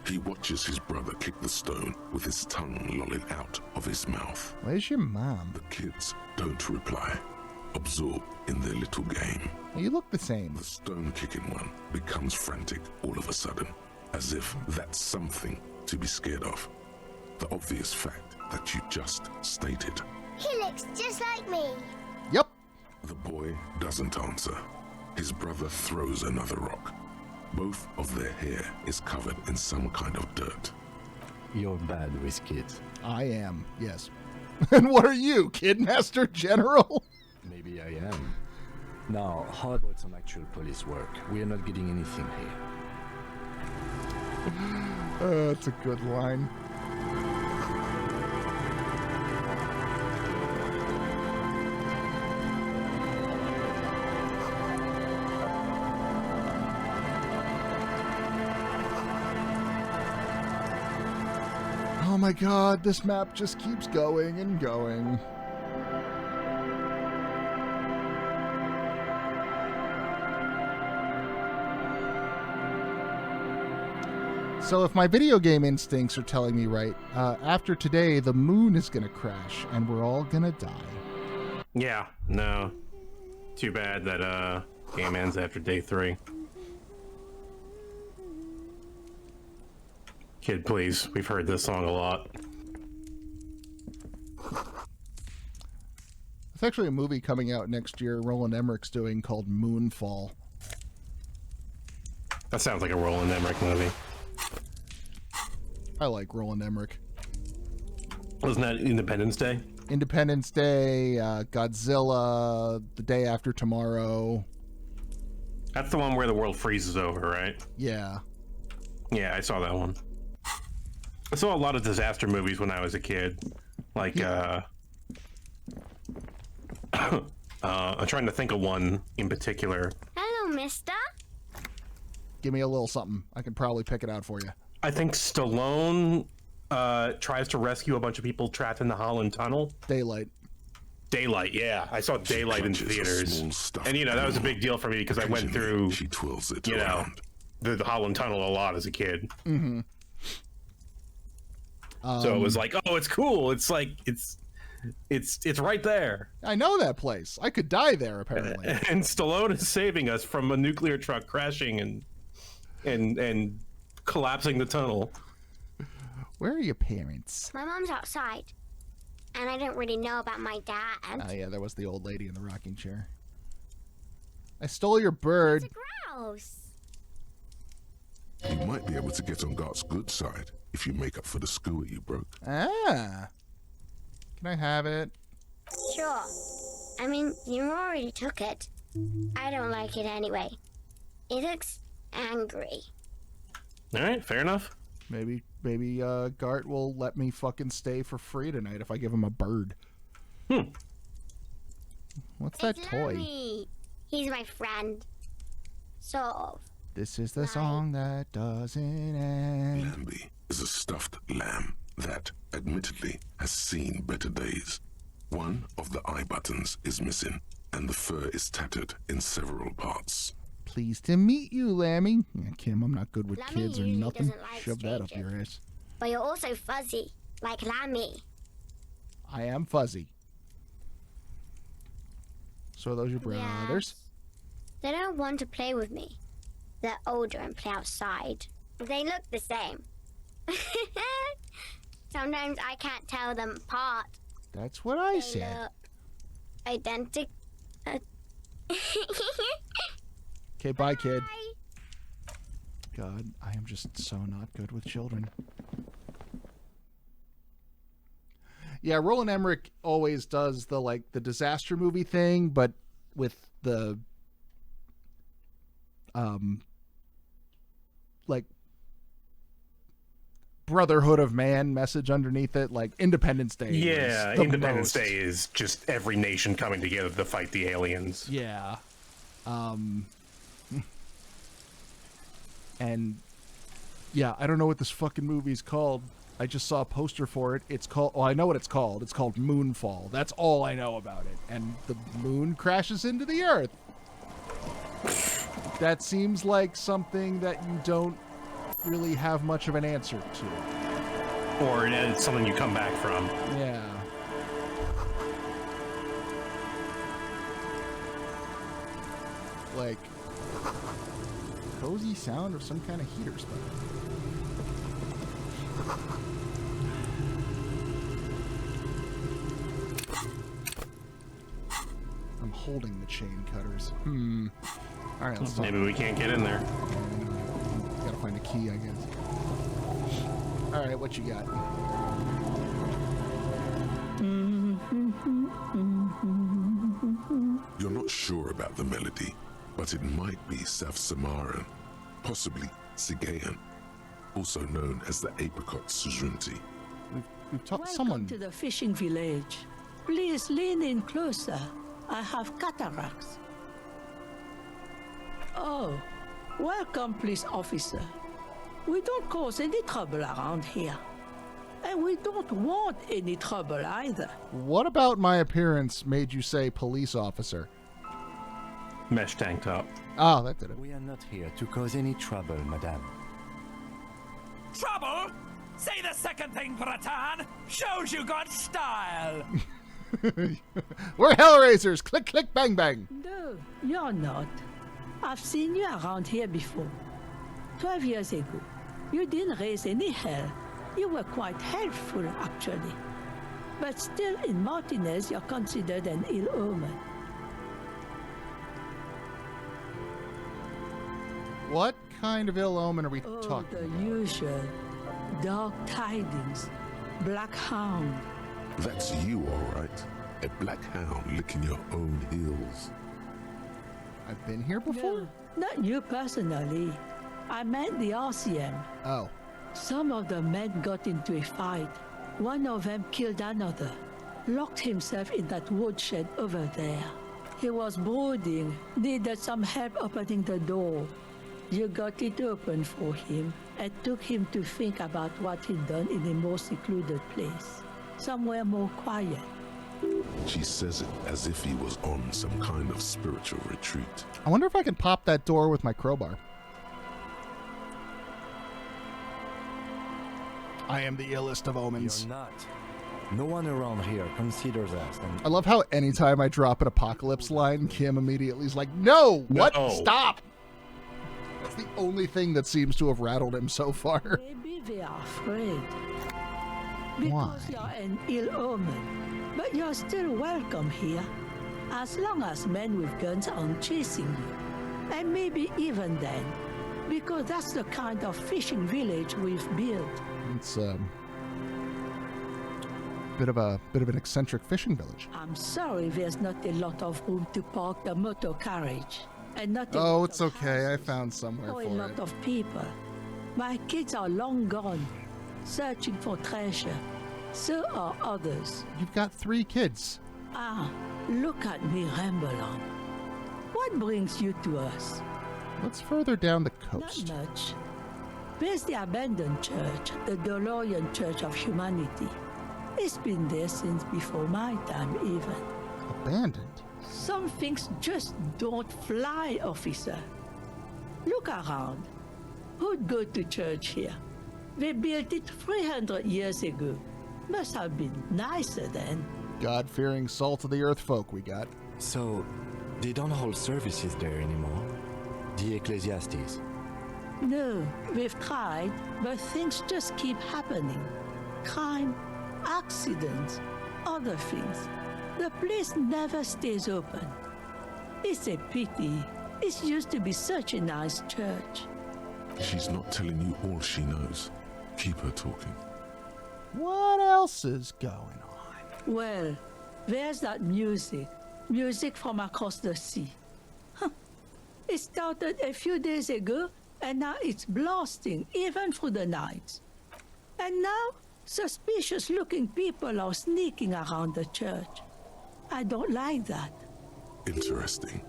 [SPEAKER 3] He watches his brother kick the stone with his tongue lolling out of his mouth.
[SPEAKER 1] Where's your mom?
[SPEAKER 3] The kids don't reply, absorbed in their little game.
[SPEAKER 1] You look the same.
[SPEAKER 3] The stone-kicking one becomes frantic all of a sudden, as if that's something to be scared of. The obvious fact that you just stated.
[SPEAKER 20] He looks just like me.
[SPEAKER 1] Yep.
[SPEAKER 3] The boy doesn't answer. His brother throws another rock. Both of their hair is covered in some kind of dirt.
[SPEAKER 6] You're bad with kids.
[SPEAKER 1] I am, yes. And what are you, Kidmaster General?
[SPEAKER 6] Maybe I am. Now, how about some actual police work? We are not getting anything here.
[SPEAKER 1] That's a good line. Oh my god, this map just keeps going and going. So if my video game instincts are telling me right, after today the moon is gonna crash and we're all gonna die.
[SPEAKER 2] Yeah, no. Too bad that game ends after day 3. Kid, please. We've heard this song a lot.
[SPEAKER 1] It's actually a movie coming out next year Roland Emmerich's doing called Moonfall.
[SPEAKER 2] That sounds like a Roland Emmerich movie.
[SPEAKER 1] I like Roland Emmerich.
[SPEAKER 2] Wasn't that Independence Day?
[SPEAKER 1] Independence Day, Godzilla, The Day After Tomorrow.
[SPEAKER 2] That's the one where the world freezes over, right?
[SPEAKER 1] Yeah.
[SPEAKER 2] Yeah, I saw that one. I saw a lot of disaster movies when I was a kid. Like, I'm trying to think of one in particular.
[SPEAKER 20] Hello, mister.
[SPEAKER 1] Give me a little something. I can probably pick it out for you.
[SPEAKER 2] I think Stallone tries to rescue a bunch of people trapped in the Holland Tunnel.
[SPEAKER 1] Daylight.
[SPEAKER 2] Daylight, yeah. I saw Daylight in theaters. And, you know, that was a big deal for me because I went through, you know, the Holland Tunnel a lot as a kid.
[SPEAKER 1] Mm-hmm.
[SPEAKER 2] So it was like, oh, it's cool. It's like, it's right there.
[SPEAKER 1] I know that place. I could die there, apparently.
[SPEAKER 2] And Stallone is saving us from a nuclear truck crashing and collapsing the tunnel.
[SPEAKER 1] Where are your parents?
[SPEAKER 20] My mom's outside, and I don't really know about my dad.
[SPEAKER 1] Oh yeah, there was the old lady in the rocking chair. I stole your bird.
[SPEAKER 20] It's gross.
[SPEAKER 3] You might be able to get on Gart's good side if you make up for the skewer you broke.
[SPEAKER 1] Ah. Can I have it?
[SPEAKER 20] Sure. I mean, you already took it. I don't like it anyway. It looks angry.
[SPEAKER 2] All right, fair enough.
[SPEAKER 1] Maybe Gart will let me fucking stay for free tonight if I give him a bird. What's that toy?
[SPEAKER 20] Lummy. He's my friend. Sort of.
[SPEAKER 1] This is the song that doesn't end.
[SPEAKER 3] Lambie is a stuffed lamb that, admittedly, has seen better days. One of the eye buttons is missing, and the fur is tattered in several parts.
[SPEAKER 1] Pleased to meet you, Lammy. Yeah, Kim, I'm not good with
[SPEAKER 20] Lammy
[SPEAKER 1] kids or
[SPEAKER 20] usually
[SPEAKER 1] nothing.
[SPEAKER 20] doesn't like
[SPEAKER 1] Shove that up your ass.
[SPEAKER 20] But you're also fuzzy, like Lammy.
[SPEAKER 1] I am fuzzy. So are those your brothers?
[SPEAKER 20] They don't want to play with me. They're older and play outside. They look the same. Sometimes I can't tell them apart.
[SPEAKER 1] That's what I
[SPEAKER 20] They
[SPEAKER 1] said.
[SPEAKER 20] look identical.
[SPEAKER 1] Okay, bye, kid. God, I am just so not good with children. Yeah, Roland Emmerich always does the disaster movie thing, but with the like Brotherhood of Man message underneath it, like Independence Day.
[SPEAKER 2] Yeah,
[SPEAKER 1] the
[SPEAKER 2] Independence
[SPEAKER 1] most.
[SPEAKER 2] Day is just every nation coming together to fight the aliens.
[SPEAKER 1] Yeah. And yeah, I don't know what this fucking movie's called. I just saw a poster for it. It's called, well, I know what it's called. It's called Moonfall. That's all I know about it. And the moon crashes into the earth. That seems like something that you don't really have much of an answer to.
[SPEAKER 2] Or it's something you come back from.
[SPEAKER 1] Yeah. Like, cozy sound of some kind of heater spell. I'm holding the chain cutters. All right, let's
[SPEAKER 2] Maybe we can't get in there.
[SPEAKER 1] Gotta find a key, I guess. All right, what you got?
[SPEAKER 3] You're not sure about the melody, but it might be South Samaran, possibly Sigayan, also known as the Apricot Suzrunti.
[SPEAKER 1] We've talked
[SPEAKER 21] Welcome to the fishing village. Please lean in closer. I have cataracts. Oh, welcome, police officer. We don't cause any trouble around here. And we don't want any trouble either.
[SPEAKER 1] What about my appearance made you say police officer?
[SPEAKER 2] Mesh tank top.
[SPEAKER 1] Oh, that did it.
[SPEAKER 6] We are not here to cause any trouble, madame.
[SPEAKER 18] Trouble? Say the second thing, Bratan. Shows you got style.
[SPEAKER 1] We're Hellraisers! Click, click, bang, bang!
[SPEAKER 21] No, you're not. I've seen you around here before. 12 years ago, you didn't raise any hell. You were quite helpful, actually. But still, in Martinez, you're considered an ill omen.
[SPEAKER 1] What kind of ill omen are we talking
[SPEAKER 21] the
[SPEAKER 1] about?
[SPEAKER 21] Usual. Dark tidings. Black hound.
[SPEAKER 3] That's you, all right. A black hound licking your own heels.
[SPEAKER 1] I've been here before?
[SPEAKER 21] No, not you personally. I meant the RCM.
[SPEAKER 1] Oh.
[SPEAKER 21] Some of the men got into a fight. One of them killed another. Locked himself in that woodshed over there. He was brooding, needed some help opening the door. You got it open for him and took him to think about what he'd done in a more secluded place. Somewhere more quiet.
[SPEAKER 3] She says it as if he was on some kind of spiritual retreat.
[SPEAKER 1] I wonder if I can pop that door with my crowbar. I am the illest of omens.
[SPEAKER 6] You're not. No one around here considers us.
[SPEAKER 1] I love how anytime I drop an apocalypse line, Kim immediately is like, no! What?
[SPEAKER 2] No.
[SPEAKER 1] Stop! That's the only thing that seems to have rattled him so far.
[SPEAKER 21] Maybe they are afraid. Because you're an ill omen. But you're still welcome here. As long as men with guns aren't chasing you. And maybe even then. Because that's the kind of fishing village we've built.
[SPEAKER 1] It's bit of an eccentric fishing village.
[SPEAKER 21] I'm sorry there's not a lot of room to park the motor carriage. And not
[SPEAKER 1] Oh, it's okay. I found somewhere
[SPEAKER 21] for
[SPEAKER 1] for
[SPEAKER 21] a lot
[SPEAKER 1] it.
[SPEAKER 21] of people. My kids are long gone, searching for treasure. So are others.
[SPEAKER 1] You've got 3 kids.
[SPEAKER 21] Ah, look at me ramble on. What brings you to us?
[SPEAKER 1] What's further down the coast?
[SPEAKER 21] Not much. There's the abandoned church, the DeLorean Church of Humanity. It's been there since before my time, even.
[SPEAKER 1] Abandoned?
[SPEAKER 21] Some things just don't fly, officer. Look around. Who'd go to church here? They built it 300 years ago. Must have been nicer then.
[SPEAKER 1] God-fearing salt-of-the-earth folk we got.
[SPEAKER 6] So, they don't hold services there anymore? The Ecclesiastes?
[SPEAKER 21] No, we've tried, but things just keep happening. Crime, accidents, other things. The place never stays open. It's a pity. It used to be such a nice church.
[SPEAKER 3] She's not telling you all she knows. Keep her talking.
[SPEAKER 1] What else is going on?
[SPEAKER 21] Well, there's that music. Music from across the sea. Huh. It started a few days ago, and now it's blasting, even through the nights. And now, suspicious-looking people are sneaking around the church. I don't like that.
[SPEAKER 3] Interesting.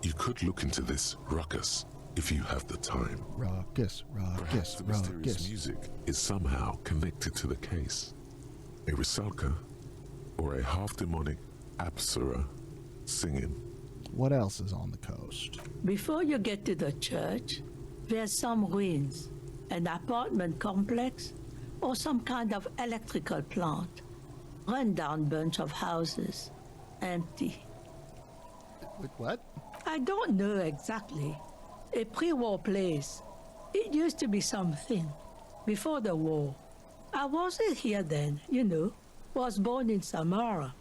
[SPEAKER 3] You could look into this Raqus if you have the time.
[SPEAKER 1] Raqus,
[SPEAKER 3] Perhaps the mysterious music is somehow connected to the case. A Rusalka or a half-demonic Apsara singing.
[SPEAKER 1] What else is on the coast?
[SPEAKER 21] Before you get to the church, there's some ruins, an apartment complex, or some kind of electrical plant. Run-down bunch of houses, empty.
[SPEAKER 1] Wait, what?
[SPEAKER 21] I don't know exactly. A pre-war place. It used to be something. Before the war. I wasn't here then, you know. Was born in Samara.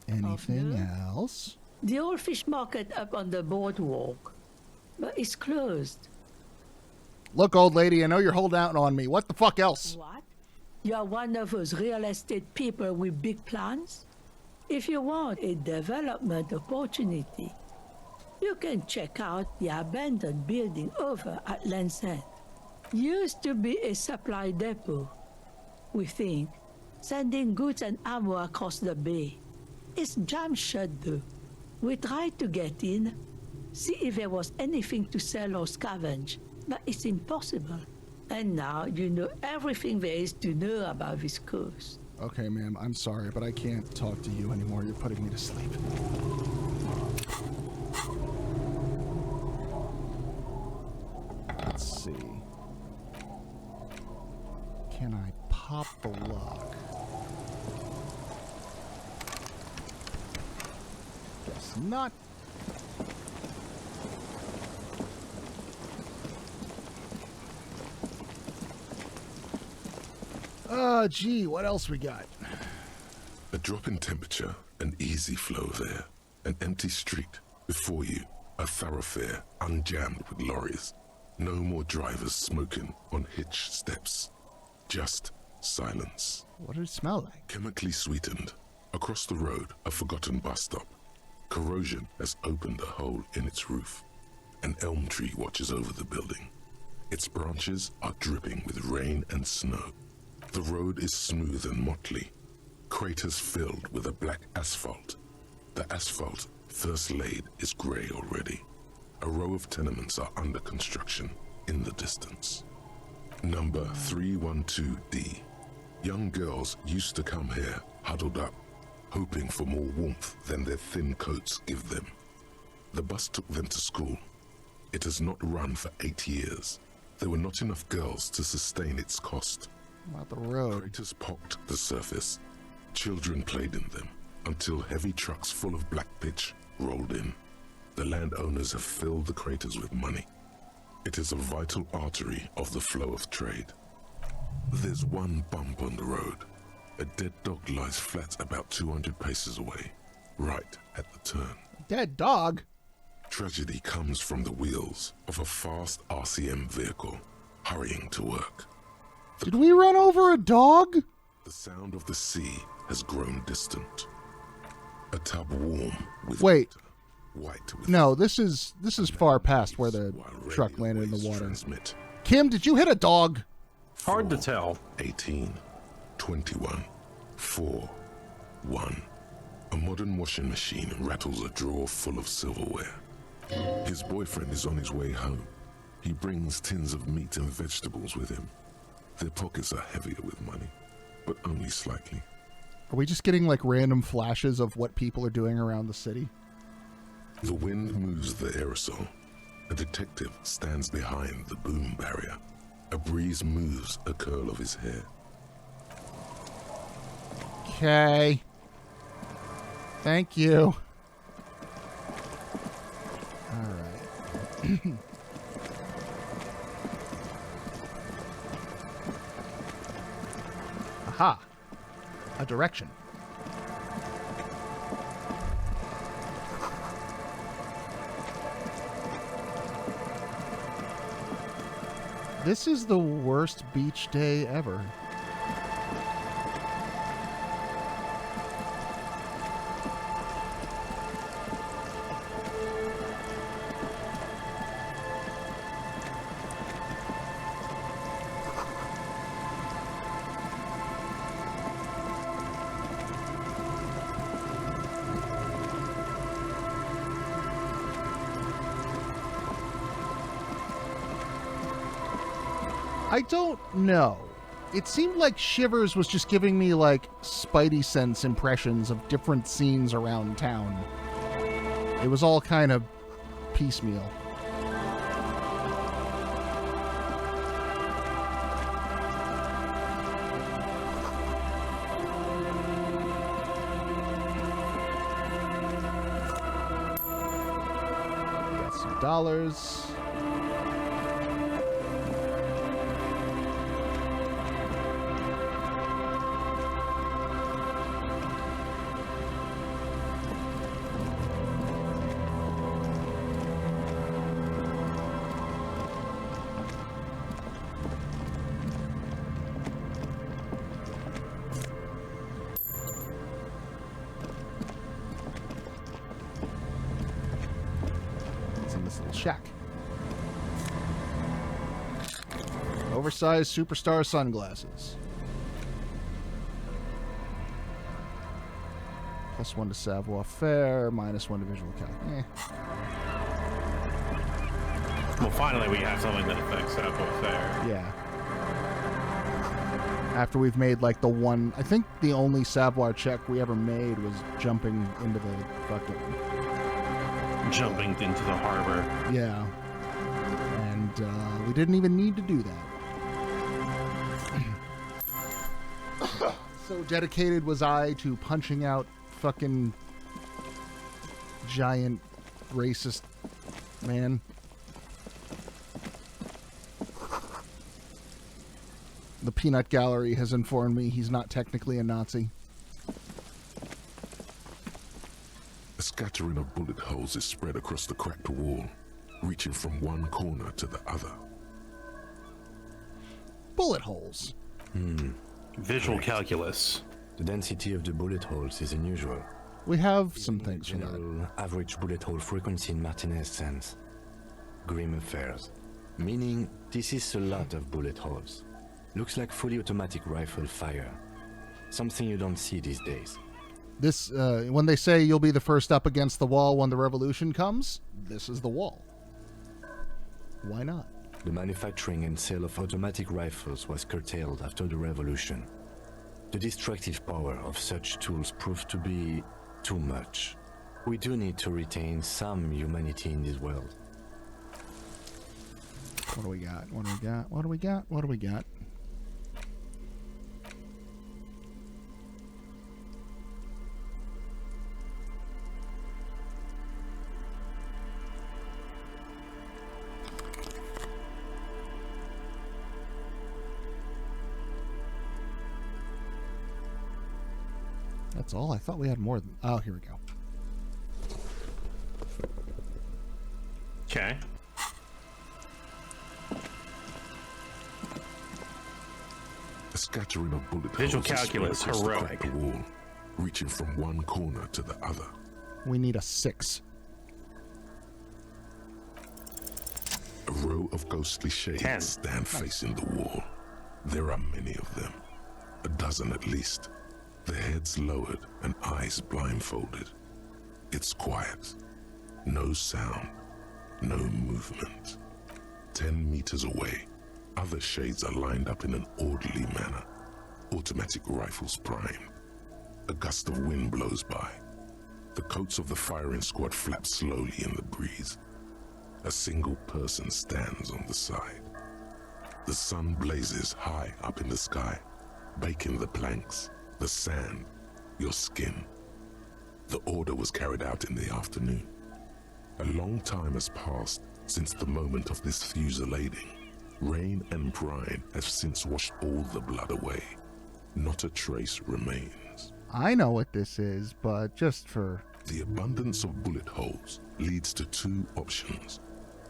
[SPEAKER 1] Anything else?
[SPEAKER 21] The old fish market up on the boardwalk. But it's closed.
[SPEAKER 1] Look, old lady, I know you're holding out on me. What the fuck else?
[SPEAKER 21] What? You're one of those real estate people with big plans? If you want a development opportunity, you can check out the abandoned building over at Land's End. Used to be a supply depot, we think, sending goods and ammo across the bay. It's jammed shut though. We tried to get in, see if there was anything to sell or scavenge, but it's impossible. And now you know everything there is to know about this coast.
[SPEAKER 1] Okay, ma'am, I'm sorry, but I can't talk to you anymore. You're putting me to sleep. Let's see. Can I pop the lock? Guess not. Gee, what else we got?
[SPEAKER 3] A drop in temperature, an easy flow of air, an empty street. Before you, a thoroughfare unjammed with lorries. No more drivers smoking on hitch steps. Just silence.
[SPEAKER 1] What does it smell like?
[SPEAKER 3] Chemically sweetened. Across the road, a forgotten bus stop. Corrosion has opened a hole in its roof. An elm tree watches over the building. Its branches are dripping with rain and snow. The road is smooth and motley, craters filled with a black asphalt. The asphalt, first laid, is grey already. A row of tenements are under construction in the distance. Number 312D. Young girls used to come here, huddled up, hoping for more warmth than their thin coats give them. The bus took them to school. It has not run for 8 years. There were not enough girls to sustain its cost.
[SPEAKER 1] About the road.
[SPEAKER 3] Craters pocked the surface. Children played in them until heavy trucks full of black pitch rolled in. The landowners have filled the craters with money. It is a vital artery of the flow of trade. There's one bump on the road. A dead dog lies flat about 200 paces away, right at the turn.
[SPEAKER 1] Dead dog?
[SPEAKER 3] Tragedy comes from the wheels of a fast RCM vehicle hurrying to work.
[SPEAKER 1] Did we run over a dog?
[SPEAKER 3] The sound of the sea has grown distant. A tub warm with
[SPEAKER 1] Wait.
[SPEAKER 3] water, white with
[SPEAKER 1] No, this is far past where the truck landed in the water. Kim, did you hit a dog?
[SPEAKER 2] Hard to tell.
[SPEAKER 3] 18, 21, 4, 1. A modern washing machine rattles a drawer full of silverware. His boyfriend is on his way home. He brings tins of meat and vegetables with him. Their pockets are heavier with money, but only slightly.
[SPEAKER 1] Are we just getting like random flashes of what people are doing around the city?
[SPEAKER 3] The wind moves the aerosol. A detective stands behind the boom barrier. A breeze moves a curl of his hair.
[SPEAKER 1] Okay. Thank you. All right. Aha. A direction. This is the worst beach day ever. I don't know. It seemed like Shivers was just giving me, like, Spidey sense impressions of different scenes around town. It was all kind of piecemeal. Got some dollars. check. Oversized superstar sunglasses. +1 to savoir-faire, -1 to visual calc.
[SPEAKER 2] Well, finally we have something that affects savoir-faire.
[SPEAKER 1] Yeah. After we've made like the one, I think the only savoir check we ever made was jumping into the fucking...
[SPEAKER 2] Jumping into the harbor.
[SPEAKER 1] Yeah. And we didn't even need to do that. So dedicated was I to punching out fucking giant racist man. The Peanut Gallery has informed me he's not technically a Nazi.
[SPEAKER 3] A scattering of bullet holes is spread across the cracked wall, reaching from one corner to the other.
[SPEAKER 1] Bullet holes.
[SPEAKER 2] Visual calculus.
[SPEAKER 6] The density of the bullet holes is unusual.
[SPEAKER 1] We have some things for that.
[SPEAKER 6] Average bullet hole frequency in Martinez sense. Grim affairs. Meaning, this is a lot of bullet holes. Looks like fully automatic rifle fire. Something you don't see these days.
[SPEAKER 1] This, when they say you'll be the first up against the wall when the revolution comes, this is the wall. Why not?
[SPEAKER 6] The manufacturing and sale of automatic rifles was curtailed after the revolution. The destructive power of such tools proved to be too much. We do need to retain some humanity in this world.
[SPEAKER 1] What do we got? What do we got? What do we got? What do we got? That's all? I thought we had more than... Oh, here we go.
[SPEAKER 2] Okay.
[SPEAKER 3] A scattering of bullet
[SPEAKER 2] Visual
[SPEAKER 3] holes
[SPEAKER 2] calculus,
[SPEAKER 3] across the
[SPEAKER 2] heroic.
[SPEAKER 3] cracked wall, reaching from one corner to the other.
[SPEAKER 1] We need a 6.
[SPEAKER 3] A row of ghostly shades
[SPEAKER 2] 10.
[SPEAKER 3] stand facing the wall. There are many of them, a dozen at least, their heads lowered and eyes blindfolded. It's quiet. No sound. No movement. 10 meters away, other shades are lined up in an orderly manner. Automatic rifles primed. A gust of wind blows by. The coats of the firing squad flap slowly in the breeze. A single person stands on the side. The sun blazes high up in the sky, baking the planks, the sand, your skin. The order was carried out in the afternoon. A long time has passed since the moment of this fusillading. Rain and brine have since washed all the blood away. Not a trace remains.
[SPEAKER 1] I know what this is, but just for...
[SPEAKER 3] The abundance of bullet holes leads to two options.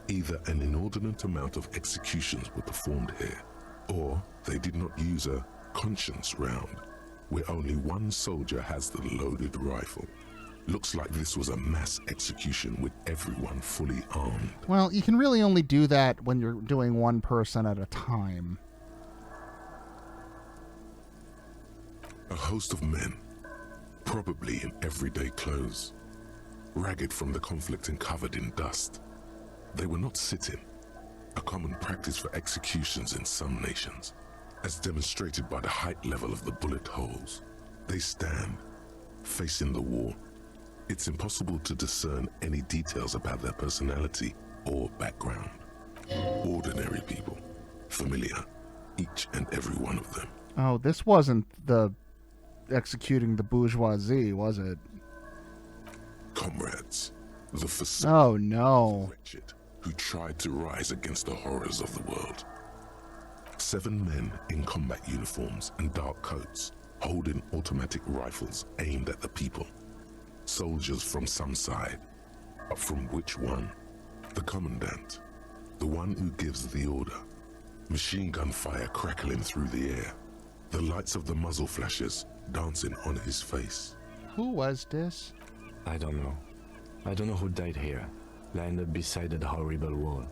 [SPEAKER 3] Either an inordinate amount of executions were performed here, or they did not use a conscience round, where only one soldier has the loaded rifle. Looks like this was a mass execution with everyone fully armed.
[SPEAKER 1] Well, you can really only do that when you're doing one person at a time.
[SPEAKER 3] A host of men, probably in everyday clothes, ragged from the conflict and covered in dust. They were not sitting, a common practice for executions in some nations, as demonstrated by the height level of the bullet holes. They stand, facing the wall. It's impossible to discern any details about their personality or background. Ordinary people, familiar, each and every one of them.
[SPEAKER 1] Oh, this wasn't the executing the bourgeoisie, was it?
[SPEAKER 3] Comrades, the facade.
[SPEAKER 1] Oh, no.
[SPEAKER 3] Wretched, who tried to rise against the horrors of the world. 7 men in combat uniforms and dark coats, holding automatic rifles aimed at the people. Soldiers from some side, but from which one? The commandant, the one who gives the order. Machine gun fire crackling through the air, the lights of the muzzle flashes dancing on his face.
[SPEAKER 1] Who was this?
[SPEAKER 6] I don't know. I don't know who died here. lined up beside that horrible wall.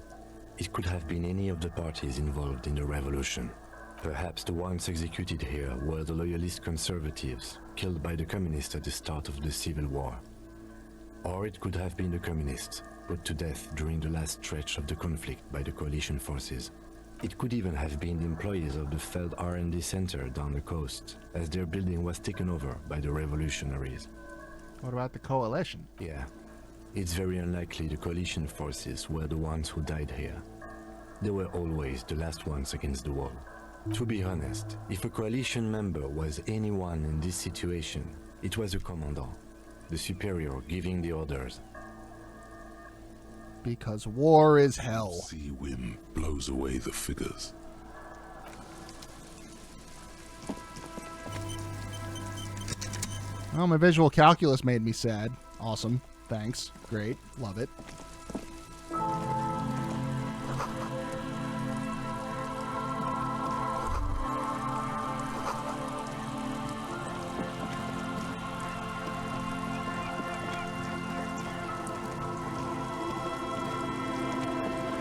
[SPEAKER 6] It could have been any of the parties involved in the revolution. Perhaps the ones executed here were the loyalist conservatives, killed by the communists at the start of the Civil War. Or it could have been the communists, put to death during the last stretch of the conflict by the coalition forces. It could even have been the employees of the failed R&D center down the coast, as their building was taken over by the revolutionaries.
[SPEAKER 1] What about the coalition?
[SPEAKER 6] Yeah. It's very unlikely the coalition forces were the ones who died here. They were always the last ones against the wall. To be honest, if a coalition member was anyone in this situation, it was a commandant, the superior giving the orders.
[SPEAKER 1] Because war is hell.
[SPEAKER 3] Sea wind blows away the figures.
[SPEAKER 1] Oh, my visual calculus made me sad. Awesome. Thanks. Great. Love it.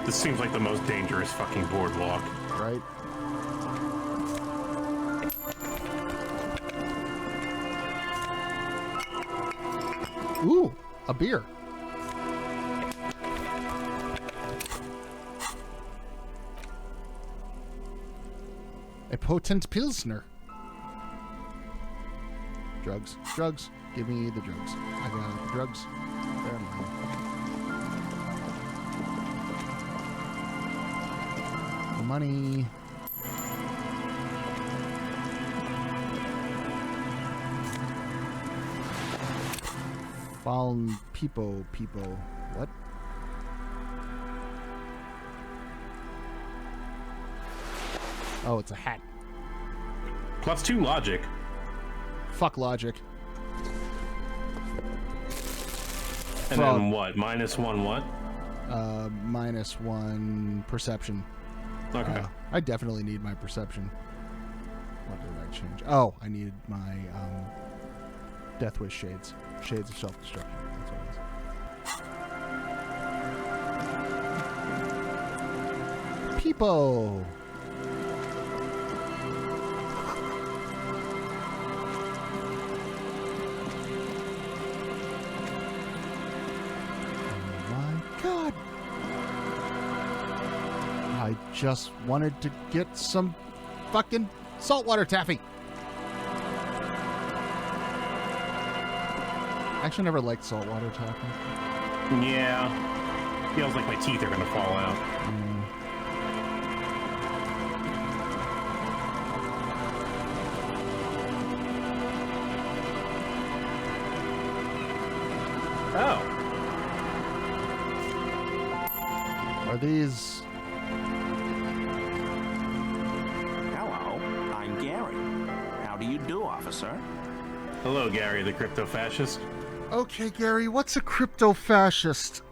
[SPEAKER 2] This seems like the most dangerous fucking boardwalk.
[SPEAKER 1] Right? Ooh, a beer. A potent pilsner. Drugs. Drugs. Give me the drugs. I got the drugs. They're mine. The money. Fallen people. What? Oh, it's a hat.
[SPEAKER 2] +2 logic.
[SPEAKER 1] Fuck logic.
[SPEAKER 2] And then what? -1 what?
[SPEAKER 1] -1 perception.
[SPEAKER 2] Okay.
[SPEAKER 1] I definitely need my perception. What did I change? Oh, I needed my Death Wish shades. Shades of self-destruction. That's what it is. People. Oh my God. I just wanted to get some fucking saltwater taffy. Actually, never liked saltwater taffy.
[SPEAKER 2] Yeah. Feels like my teeth are gonna fall out. Oh.
[SPEAKER 1] Are these...
[SPEAKER 8] Hello, I'm Gary. How do you do, officer?
[SPEAKER 2] Hello, Gary, the crypto-fascist.
[SPEAKER 1] Okay, Gary, what's a crypto-fascist?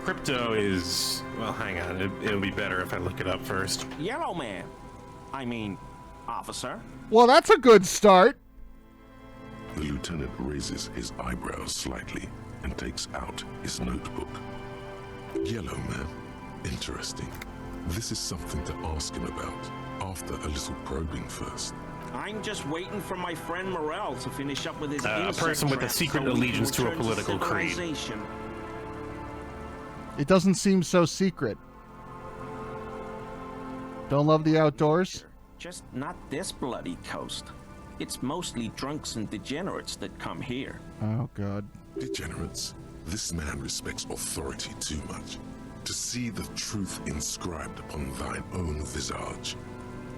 [SPEAKER 2] Crypto is... Well, hang on. It'll be better if I look it up first.
[SPEAKER 8] Yellow man. I mean, officer.
[SPEAKER 1] Well, that's a good start.
[SPEAKER 3] The lieutenant raises his eyebrows slightly and takes out his notebook. Yellow man. Interesting. This is something to ask him about after a little probing first.
[SPEAKER 8] I'm just waiting for my friend Morel to finish up with his
[SPEAKER 2] a person with a secret allegiance to a political creed.
[SPEAKER 1] It doesn't seem so secret. Don't love the outdoors?
[SPEAKER 8] Just not this bloody coast. It's mostly drunks and degenerates that come here.
[SPEAKER 1] Oh, God.
[SPEAKER 3] Degenerates? This man respects authority too much. To see the truth inscribed upon thine own visage.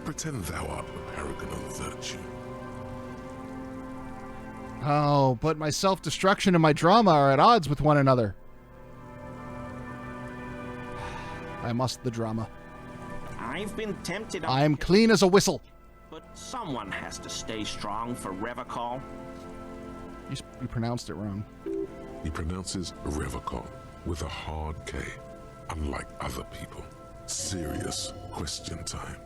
[SPEAKER 3] Pretend thou art a paragon of virtue.
[SPEAKER 1] Oh, but my self-destruction and my drama are at odds with one another. I must the drama.
[SPEAKER 8] I've been tempted.
[SPEAKER 1] I'm clean as a whistle.
[SPEAKER 8] But someone has to stay strong for Revachol.
[SPEAKER 1] You pronounced it wrong.
[SPEAKER 3] He pronounces Revachol with a hard K, unlike other people. Serious question time.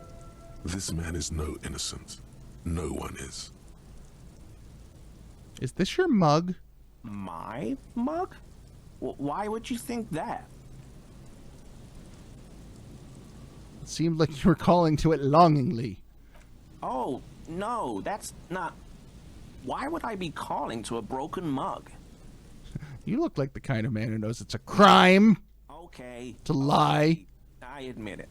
[SPEAKER 3] This man is no innocent. No one is.
[SPEAKER 1] Is this your mug?
[SPEAKER 8] My mug?
[SPEAKER 5] Why would you think that?
[SPEAKER 1] It seemed like you were calling to it longingly.
[SPEAKER 5] Oh, no, that's not... Why would I be calling to a broken mug?
[SPEAKER 1] You look like the kind of man who knows it's a crime.
[SPEAKER 5] Okay.
[SPEAKER 1] To lie.
[SPEAKER 5] I admit it.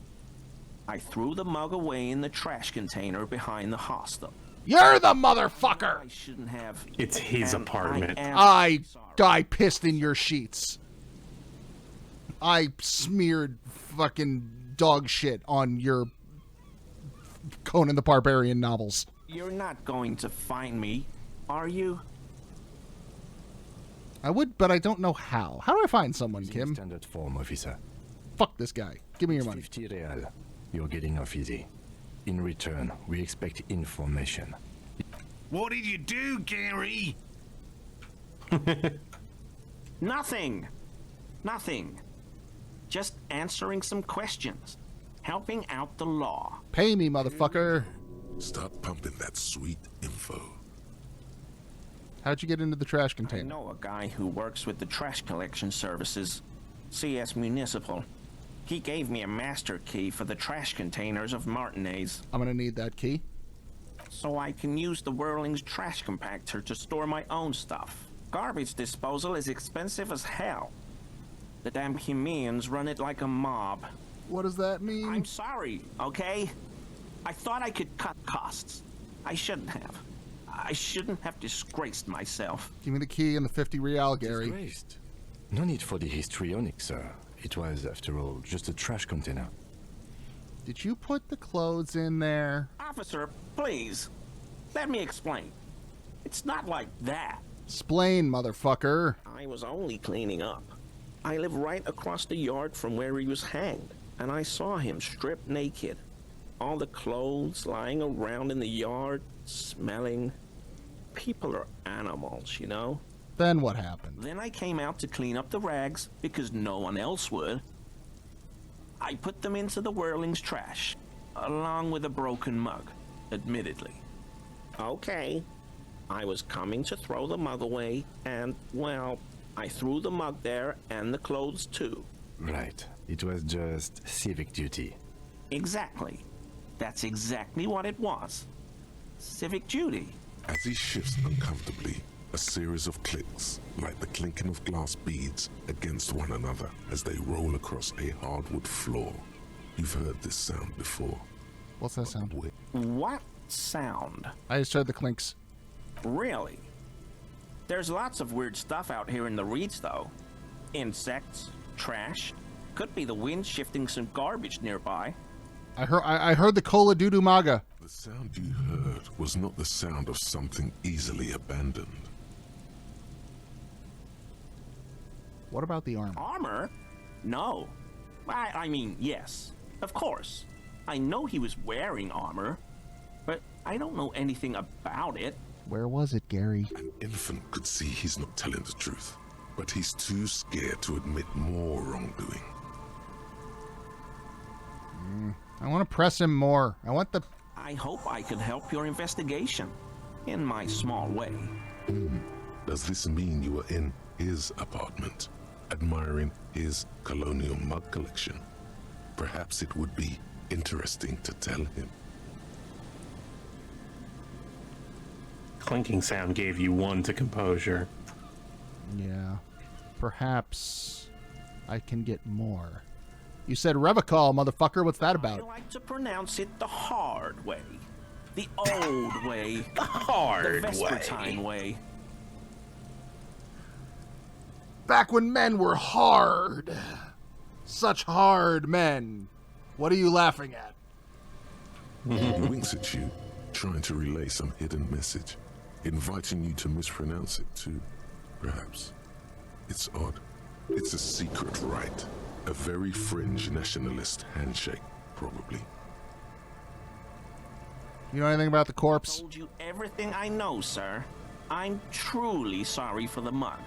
[SPEAKER 5] I threw the mug away in the trash container behind the hostel.
[SPEAKER 1] You're the motherfucker!
[SPEAKER 5] I shouldn't have.
[SPEAKER 2] It's his apartment.
[SPEAKER 1] I pissed in your sheets. I smeared fucking dog shit on your Conan the Barbarian novels.
[SPEAKER 5] You're not going to find me, are you?
[SPEAKER 1] I would, but I don't know how. How do I find someone, Kim?
[SPEAKER 6] Standard form, officer.
[SPEAKER 1] Fuck this guy. Give me your money.
[SPEAKER 6] 50 real. You're getting off easy. In return, we expect information.
[SPEAKER 9] What did you do, Gary?
[SPEAKER 5] Nothing. Nothing. Just answering some questions. Helping out the law.
[SPEAKER 1] Pay me, motherfucker.
[SPEAKER 3] Start pumping that sweet info.
[SPEAKER 1] How'd you get into the trash container?
[SPEAKER 5] I know a guy who works with the trash collection services. CS Municipal. He gave me a master key for the trash containers of Martinez.
[SPEAKER 1] I'm gonna need that key.
[SPEAKER 5] So I can use the Whirling's trash compactor to store my own stuff. Garbage disposal is expensive as hell. The damn Hemians run it like a mob.
[SPEAKER 1] What does that mean?
[SPEAKER 5] I'm sorry, okay? I thought I could cut costs. I shouldn't have. I shouldn't have disgraced myself.
[SPEAKER 1] Give me the key and the 50 real, Gary.
[SPEAKER 6] Disgraced? No need for the histrionic, sir. It was, after all, just a trash container.
[SPEAKER 1] Did you put the clothes in there?
[SPEAKER 5] Officer, please. Let me explain. It's not like that.
[SPEAKER 1] Explain, motherfucker.
[SPEAKER 5] I was only cleaning up. I live right across the yard from where he was hanged, and I saw him stripped naked. All the clothes lying around in the yard, smelling. People are animals, you know?
[SPEAKER 1] Then what happened?
[SPEAKER 5] Then I came out to clean up the rags because no one else would. I put them into the Whirling's trash, along with a broken mug, admittedly. Okay. I was coming to throw the mug away, and, well, I threw the mug there and the clothes too.
[SPEAKER 6] Right. It was just civic duty.
[SPEAKER 5] Exactly. That's exactly what it was. Civic duty.
[SPEAKER 3] As he shifts uncomfortably, a series of clicks, like the clinking of glass beads against one another as they roll across a hardwood floor. You've heard this sound before.
[SPEAKER 1] What's that sound?
[SPEAKER 5] What sound?
[SPEAKER 1] I just heard the clinks.
[SPEAKER 5] Really? There's lots of weird stuff out here in the reeds, though. Insects, trash. Could be the wind shifting some garbage nearby.
[SPEAKER 1] I heard the Cola Doodoo Maga.
[SPEAKER 3] The sound you heard was not the sound of something easily abandoned.
[SPEAKER 1] What about the armor?
[SPEAKER 5] Armor? No. I mean, yes. Of course. I know he was wearing armor, but I don't know anything about it.
[SPEAKER 1] Where was it, Gary?
[SPEAKER 3] An infant could see he's not telling the truth, but he's too scared to admit more wrongdoing.
[SPEAKER 1] I want to press him more. I want the...
[SPEAKER 5] I hope I could help your investigation, in my small way.
[SPEAKER 3] Does this mean you were in his apartment, admiring his colonial mug collection? Perhaps it would be interesting to tell him.
[SPEAKER 2] Clinking sound gave you 1 to composure.
[SPEAKER 1] Yeah. Perhaps I can get more. You said Revachol, motherfucker. What's that about?
[SPEAKER 5] I like to pronounce it the hard way. The old way.
[SPEAKER 2] The hard
[SPEAKER 5] the Vespertine way.
[SPEAKER 1] Back when men were hard. Such hard men. What are you laughing at?
[SPEAKER 3] He winks at you, trying to relay some hidden message, inviting you to mispronounce it too, perhaps. It's odd. It's a secret rite. A very fringe nationalist handshake, probably.
[SPEAKER 1] You know anything about the corpse?
[SPEAKER 5] I told you everything I know, sir. I'm truly sorry for the mug,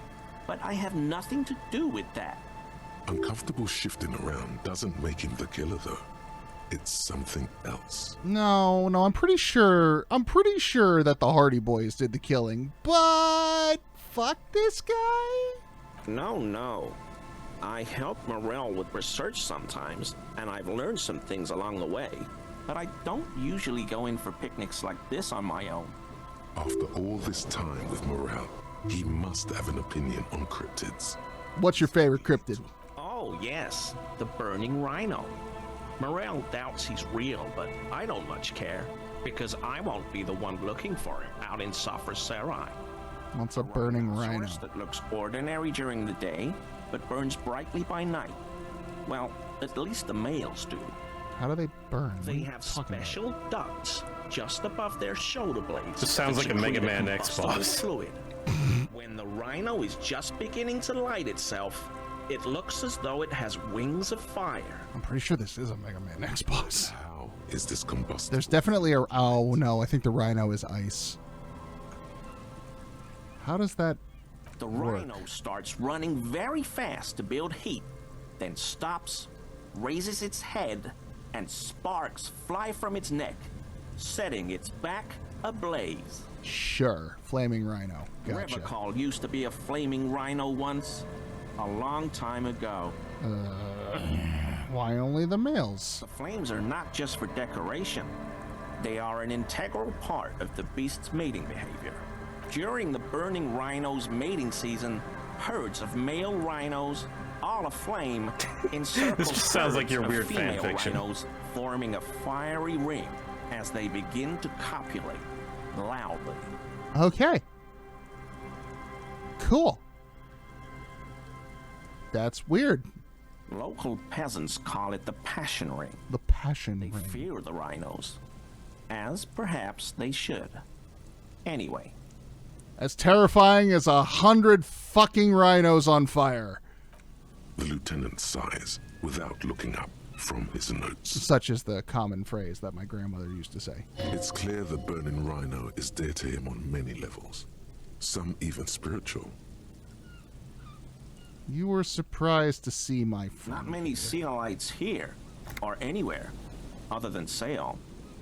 [SPEAKER 5] but I have nothing to do with that.
[SPEAKER 3] Uncomfortable shifting around doesn't make him the killer, though. It's something else.
[SPEAKER 1] No, I'm pretty sure that the Hardy Boys did the killing, but fuck this guy?
[SPEAKER 5] No. I help Morel with research sometimes, and I've learned some things along the way. But I don't usually go in for picnics like this on my own.
[SPEAKER 3] After all this time with Morel, he must have an opinion on cryptids.
[SPEAKER 1] What's your favorite cryptid?
[SPEAKER 5] Oh, yes, the burning rhino. Morel doubts he's real, but I don't much care, because I won't be the one looking for him out in Safra Serai.
[SPEAKER 1] What's a burning rhino?
[SPEAKER 5] That looks ordinary during the day, but burns brightly by night. Well, at least the males do.
[SPEAKER 1] How do they burn?
[SPEAKER 5] They have special ducts just above their shoulder blades.
[SPEAKER 2] This sounds like a Mega Man X-Boss.
[SPEAKER 5] Fluid. When the rhino is just beginning to light itself, it looks as though it has wings of fire.
[SPEAKER 1] I'm pretty sure this is a Mega Man X-Boss.
[SPEAKER 3] How is this combustible?
[SPEAKER 1] There's definitely a... Oh, no, I think the rhino is ice. How does that
[SPEAKER 5] The
[SPEAKER 1] work?
[SPEAKER 5] rhino starts running very fast to build heat, then stops, raises its head, and sparks fly from its neck, setting its back ablaze.
[SPEAKER 1] Sure. Flaming rhino. Gotcha.
[SPEAKER 5] Revachol used to be a flaming rhino once, a long time ago.
[SPEAKER 1] Why only the males?
[SPEAKER 5] The flames are not just for decoration. They are an integral part of the beast's mating behavior. During the burning rhino's mating season, herds of male rhinos, all aflame, encircle
[SPEAKER 2] This just sounds like your
[SPEAKER 5] herds of
[SPEAKER 2] weird fan
[SPEAKER 5] female
[SPEAKER 2] fiction.
[SPEAKER 5] rhinos, forming a fiery ring as they begin to copulate loudly.
[SPEAKER 1] Okay. Cool. That's weird.
[SPEAKER 5] Local peasants call it the passion ring.
[SPEAKER 1] The passion
[SPEAKER 5] They
[SPEAKER 1] ring.
[SPEAKER 5] fear the rhinos, as perhaps they should. Anyway,
[SPEAKER 1] As terrifying as 100 fucking rhinos on fire.
[SPEAKER 3] The lieutenant sighs without looking up from his notes.
[SPEAKER 1] Such is the common phrase that my grandmother used to say.
[SPEAKER 3] It's clear the burning rhino is dear to him on many levels, some even spiritual.
[SPEAKER 1] You were surprised to see my friend.
[SPEAKER 5] not many Sealites here, or anywhere, other than Sail.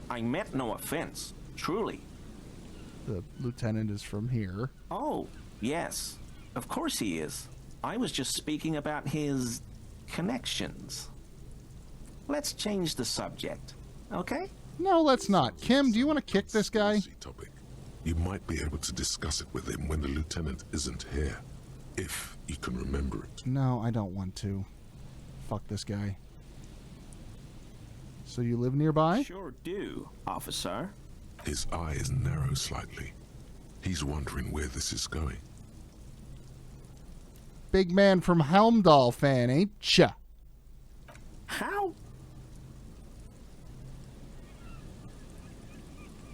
[SPEAKER 5] I meant no offense, truly.
[SPEAKER 1] The lieutenant is from here.
[SPEAKER 5] Oh, yes, of course he is. I was just speaking about his connections. Let's change the subject, okay?
[SPEAKER 1] No, let's not. Kim, do you want to kick this guy?
[SPEAKER 3] Topic. You might be able to discuss it with him when the lieutenant isn't here, if you can remember it.
[SPEAKER 1] No, I don't want to. Fuck this guy. So you live nearby?
[SPEAKER 5] Sure do, officer.
[SPEAKER 3] His eyes narrow slightly. He's wondering where this is going.
[SPEAKER 1] Big man from Helmdahl fan, ain't ya?
[SPEAKER 5] How?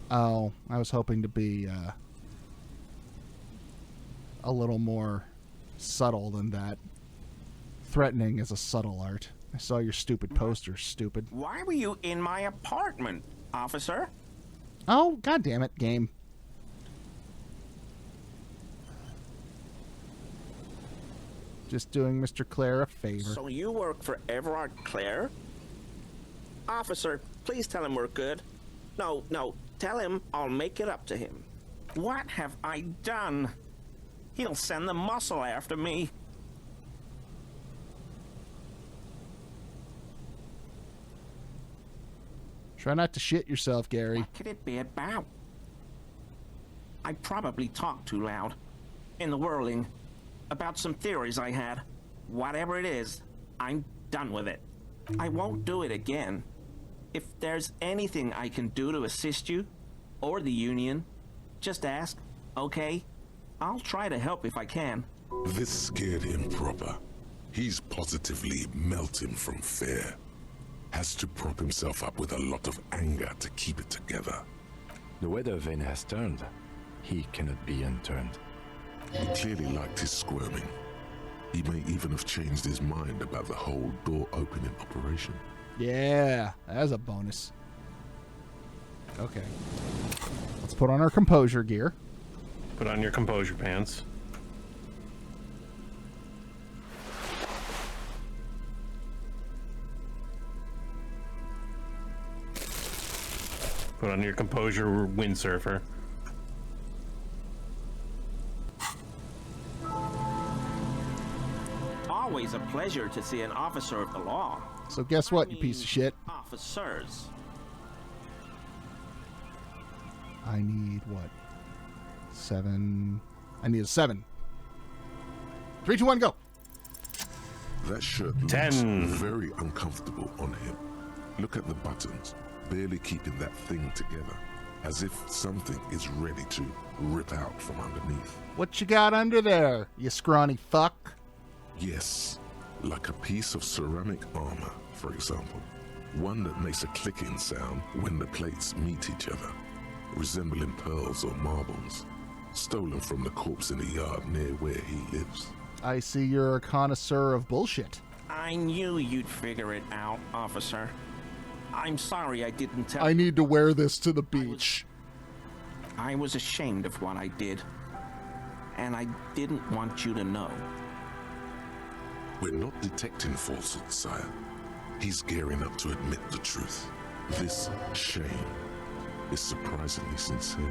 [SPEAKER 1] Oh, I was hoping to be a little more subtle than that. Threatening is a subtle art. I saw your stupid poster, stupid.
[SPEAKER 5] Why were you in my apartment, officer?
[SPEAKER 1] Oh, god damn it, game. Just doing Mr. Clare a favor.
[SPEAKER 5] So you work for Everard Clare? Officer, please tell him we're good. No, tell him I'll make it up to him. What have I done? He'll send the muscle after me.
[SPEAKER 1] Try not to shit yourself, Gary.
[SPEAKER 5] What could it be about? I probably talked too loud. In the whirling. About some theories I had. Whatever it is, I'm done with it. I won't do it again. If there's anything I can do to assist you, or the Union, just ask, okay? I'll try to help if I can.
[SPEAKER 3] This scared him proper. He's positively melting from fear. Has to prop himself up with a lot of anger to keep it together.
[SPEAKER 6] The weather vane has turned. He cannot be unturned.
[SPEAKER 3] He clearly liked his squirming. He may even have changed his mind about the whole door opening operation.
[SPEAKER 1] Yeah, that's a bonus. Okay. Let's put on our composure gear.
[SPEAKER 2] Put on your composure pants. Put on your composure windsurfer.
[SPEAKER 5] always a pleasure to see an officer of the law.
[SPEAKER 1] So guess what, you piece of shit?
[SPEAKER 5] Officers.
[SPEAKER 1] I need what? 7. I need a 7. 3, 2, 1, go.
[SPEAKER 3] That shirt looks
[SPEAKER 2] 10.
[SPEAKER 3] very uncomfortable on him. Look at the buttons, barely keeping that thing together, as if something is ready to rip out from underneath.
[SPEAKER 1] What you got under there, you scrawny fuck?
[SPEAKER 3] Yes, like a piece of ceramic armor, for example. One that makes a clicking sound when the plates meet each other, resembling pearls or marbles, stolen from the corpse in the yard near where he lives.
[SPEAKER 1] I see you're a connoisseur of bullshit.
[SPEAKER 5] I knew you'd figure it out, officer. I'm sorry I didn't tell you.
[SPEAKER 1] I need to wear this to the beach.
[SPEAKER 5] I was ashamed of what I did, and I didn't want you to know.
[SPEAKER 3] We're not detecting falsehood, sire. He's gearing up to admit the truth. This shame is surprisingly sincere.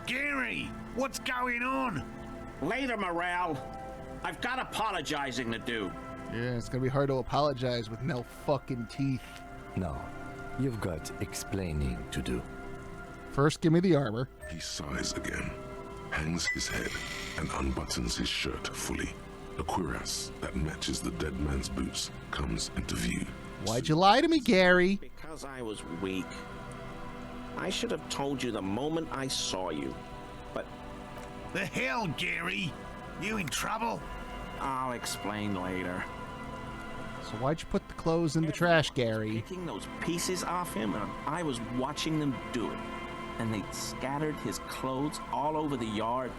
[SPEAKER 9] Gary, what's going on?
[SPEAKER 5] Later, Morale. I've got apologizing to do.
[SPEAKER 1] Yeah, it's gonna be hard to apologize with no fucking teeth.
[SPEAKER 6] No, you've got explaining to do.
[SPEAKER 1] First, give me the armor.
[SPEAKER 3] He sighs again, hangs his head, and unbuttons his shirt fully. A cuirass that matches the dead man's boots comes into view.
[SPEAKER 1] Why'd you lie to me, Gary?
[SPEAKER 5] Because I was weak. I should have told you the moment I saw you, but...
[SPEAKER 9] The hell, Gary? You in trouble?
[SPEAKER 5] I'll explain later.
[SPEAKER 1] So why'd you put the clothes in the trash, Gary?
[SPEAKER 5] Taking those pieces off him, and I was watching them do it. And they'd scattered his clothes all over the yard.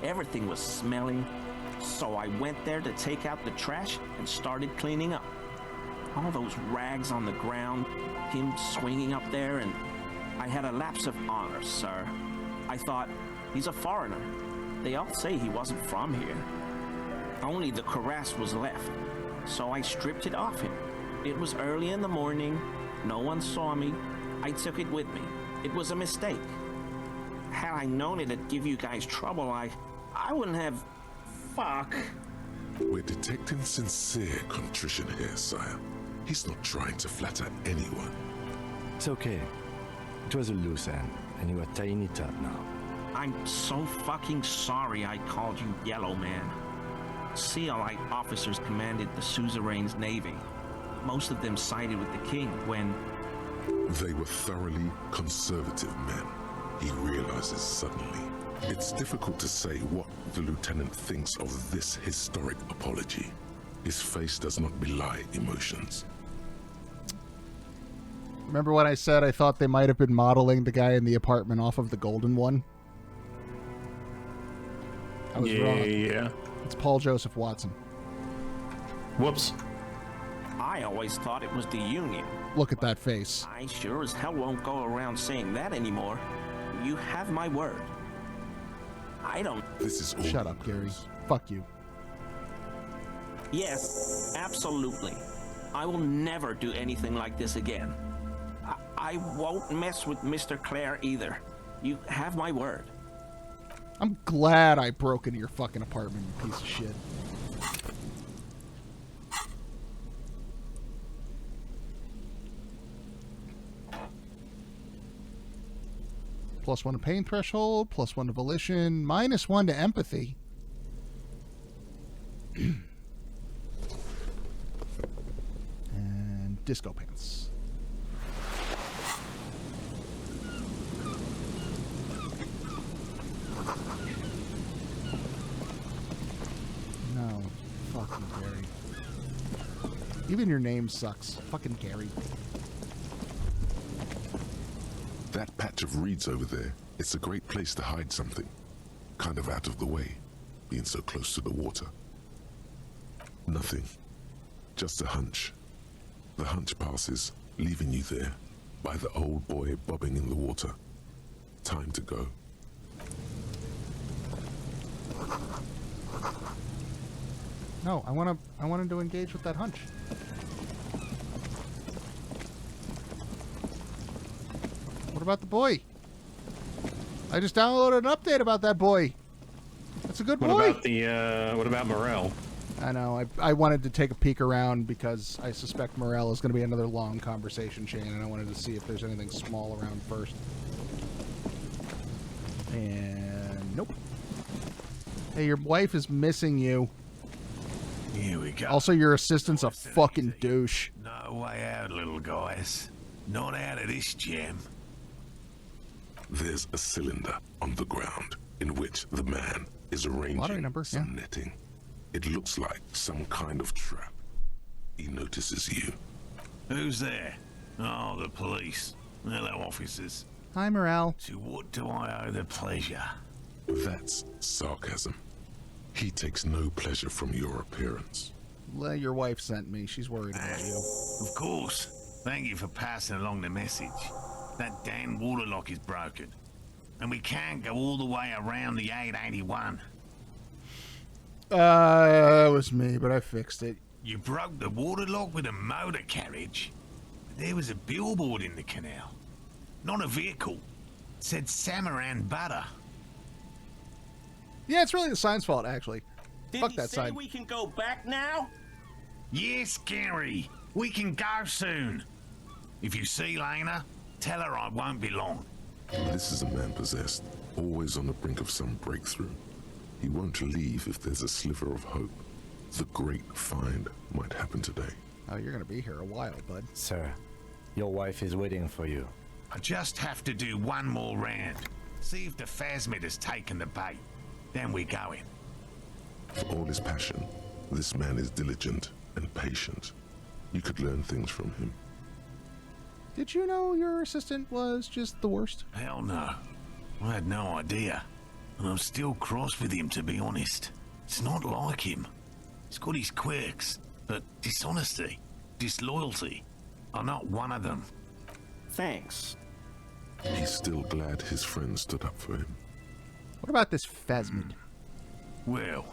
[SPEAKER 5] Everything was smelling. So I went there to take out the trash and started cleaning up. All those rags on the ground, him swinging up there, and I had a lapse of honor, sir. I thought, he's a foreigner. They all say he wasn't from here. Only the cuirass was left, so I stripped it off him. It was early in the morning. No one saw me. I took it with me. It was a mistake. Had I known it'd give you guys trouble, I wouldn't have... Fuck.
[SPEAKER 3] We're detecting sincere contrition here, sire. He's not trying to flatter anyone.
[SPEAKER 6] It's okay. It was a loose end, and you are tying it up now.
[SPEAKER 5] I'm so fucking sorry I called you Yellow Man. Sealite officers commanded the suzerain's navy. Most of them sided with the king when...
[SPEAKER 3] They were thoroughly conservative men, he realizes suddenly. It's difficult to say what the lieutenant thinks of this historic apology. His face does not belie emotions.
[SPEAKER 1] Remember when I said I thought they might have been modeling the guy in the apartment off of the golden one? I was wrong.
[SPEAKER 2] Yeah.
[SPEAKER 1] It's Paul Joseph Watson.
[SPEAKER 2] Whoops.
[SPEAKER 5] I always thought it was the Union.
[SPEAKER 1] Look at that face.
[SPEAKER 5] I sure as hell won't go around saying that anymore. You have my word. I don't...
[SPEAKER 3] This is all...
[SPEAKER 1] Shut up, Gary. Fuck you.
[SPEAKER 5] Yes, absolutely. I will never do anything like this again. I won't mess with Mr. Clare either. You have my word.
[SPEAKER 1] I'm glad I broke into your fucking apartment, you piece of shit. +1 to pain threshold, +1 to volition, -1 to empathy. And disco pants. No. Fuck you, Gary. Even your name sucks. Fucking Gary.
[SPEAKER 3] That patch of reeds over there, it's a great place to hide something. Kind of out of the way, being so close to the water. Nothing. Just a hunch. The hunch passes, leaving you there, by the old boy bobbing in the water. Time to go.
[SPEAKER 1] No, I wanted to engage with that hunch. about the boy? I just downloaded an update about that boy. That's a good boy.
[SPEAKER 2] What about Morel?
[SPEAKER 1] I know. I wanted to take a peek around because I suspect Morel is going to be another long conversation chain, and I wanted to see if there's anything small around first. And nope. Hey, your wife is missing you.
[SPEAKER 14] Here we go.
[SPEAKER 1] Also, your assistant's a fucking douche.
[SPEAKER 14] No way out, little guys. Not out of this jam.
[SPEAKER 3] There's a cylinder on the ground in which the man is arranging some netting. It looks like some kind of trap. He notices you.
[SPEAKER 14] Who's there? Oh, the police. Hello, officers.
[SPEAKER 1] Hi, Morel.
[SPEAKER 14] To what do I owe the pleasure?
[SPEAKER 3] That's sarcasm. He takes no pleasure from your appearance.
[SPEAKER 1] Your wife sent me. She's worried about you.
[SPEAKER 14] Of course. Thank you for passing along the message. That damn water lock is broken. And we can't go all the way around the 881.
[SPEAKER 1] It was me, but I fixed it.
[SPEAKER 14] You broke the water lock with a motor carriage? There was a billboard in the canal. Not a vehicle. It said Samaran Butter.
[SPEAKER 1] Yeah, it's really the sign's fault, actually.
[SPEAKER 5] Did
[SPEAKER 1] Fuck
[SPEAKER 5] he
[SPEAKER 1] that
[SPEAKER 5] say
[SPEAKER 1] sign.
[SPEAKER 5] we can go back now?
[SPEAKER 14] Yes, Gary. We can go soon. If you see Lena, tell her I won't be long.
[SPEAKER 3] This is a man possessed, always on the brink of some breakthrough. He won't leave if there's a sliver of hope. The great find might happen today.
[SPEAKER 1] Oh, you're gonna be here a while, bud.
[SPEAKER 6] Sir, your wife is waiting for you.
[SPEAKER 14] I just have to do one more round. See if the phasmid has taken the bait. Then we're going.
[SPEAKER 3] For all his passion, this man is diligent and patient. You could learn things from him.
[SPEAKER 1] Did you know your assistant was just the worst?
[SPEAKER 14] Hell no. I had no idea. And I'm still cross with him, to be honest. It's not like him. He's got his quirks, but dishonesty, disloyalty are not one of them.
[SPEAKER 5] Thanks.
[SPEAKER 3] He's still glad his friend stood up for him.
[SPEAKER 1] What about this phasmid?
[SPEAKER 14] Well,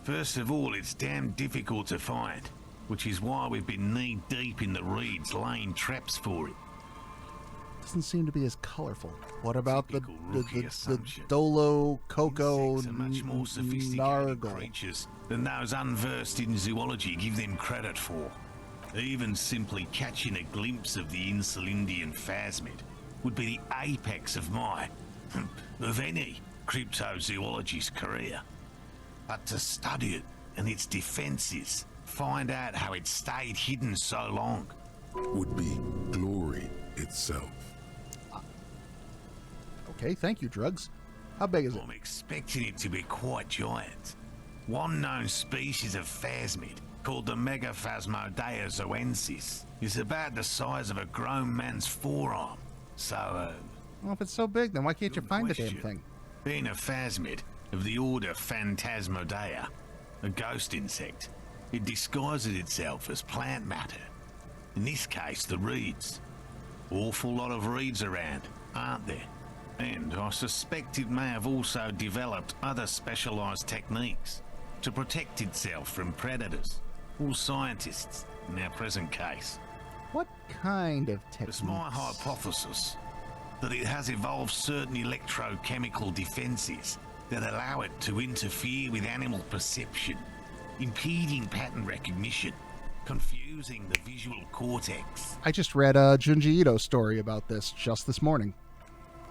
[SPEAKER 14] first of all, it's damn difficult to find, which is why we've been knee-deep in the reeds laying traps for it.
[SPEAKER 1] Doesn't seem to be as colorful. What about the Dolo, Coco,
[SPEAKER 14] much more sophisticated creatures than those unversed in zoology give them credit for. Even simply catching a glimpse of the Insulindian phasmid would be the apex of of any cryptozoologist's career. But to study it and its defenses, find out how it stayed hidden so long,
[SPEAKER 3] would be glory itself.
[SPEAKER 1] Okay, thank you, Drugs. How big is it?
[SPEAKER 14] I'm expecting it to be quite giant. One known species of phasmid, called the Megaphasmodea zoensis, is about the size of a grown man's forearm. So,
[SPEAKER 1] well, if it's so big, then why can't you find the damn thing?
[SPEAKER 14] Being a phasmid of the order Phantasmodea, a ghost insect, it disguises itself as plant matter. In this case, the reeds. Awful lot of reeds around, aren't there? And I suspect it may have also developed other specialized techniques to protect itself from predators or scientists in our present case.
[SPEAKER 1] What kind of techniques?
[SPEAKER 14] It's my hypothesis that it has evolved certain electrochemical defenses that allow it to interfere with animal perception, impeding pattern recognition, confusing the visual cortex.
[SPEAKER 1] I just read a Junji Ito story about this just this morning.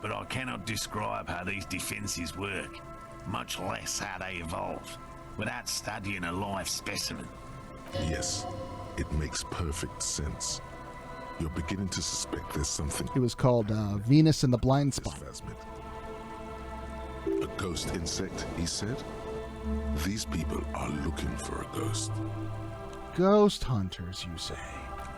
[SPEAKER 14] But I cannot describe how these defenses work, much less how they evolved, without studying a live specimen.
[SPEAKER 3] Yes, it makes perfect sense. You're beginning to suspect there's something.
[SPEAKER 1] It was called Venus in the Blind Spot.
[SPEAKER 3] A ghost insect, he said? These people are looking for a ghost.
[SPEAKER 1] Ghost hunters, you say?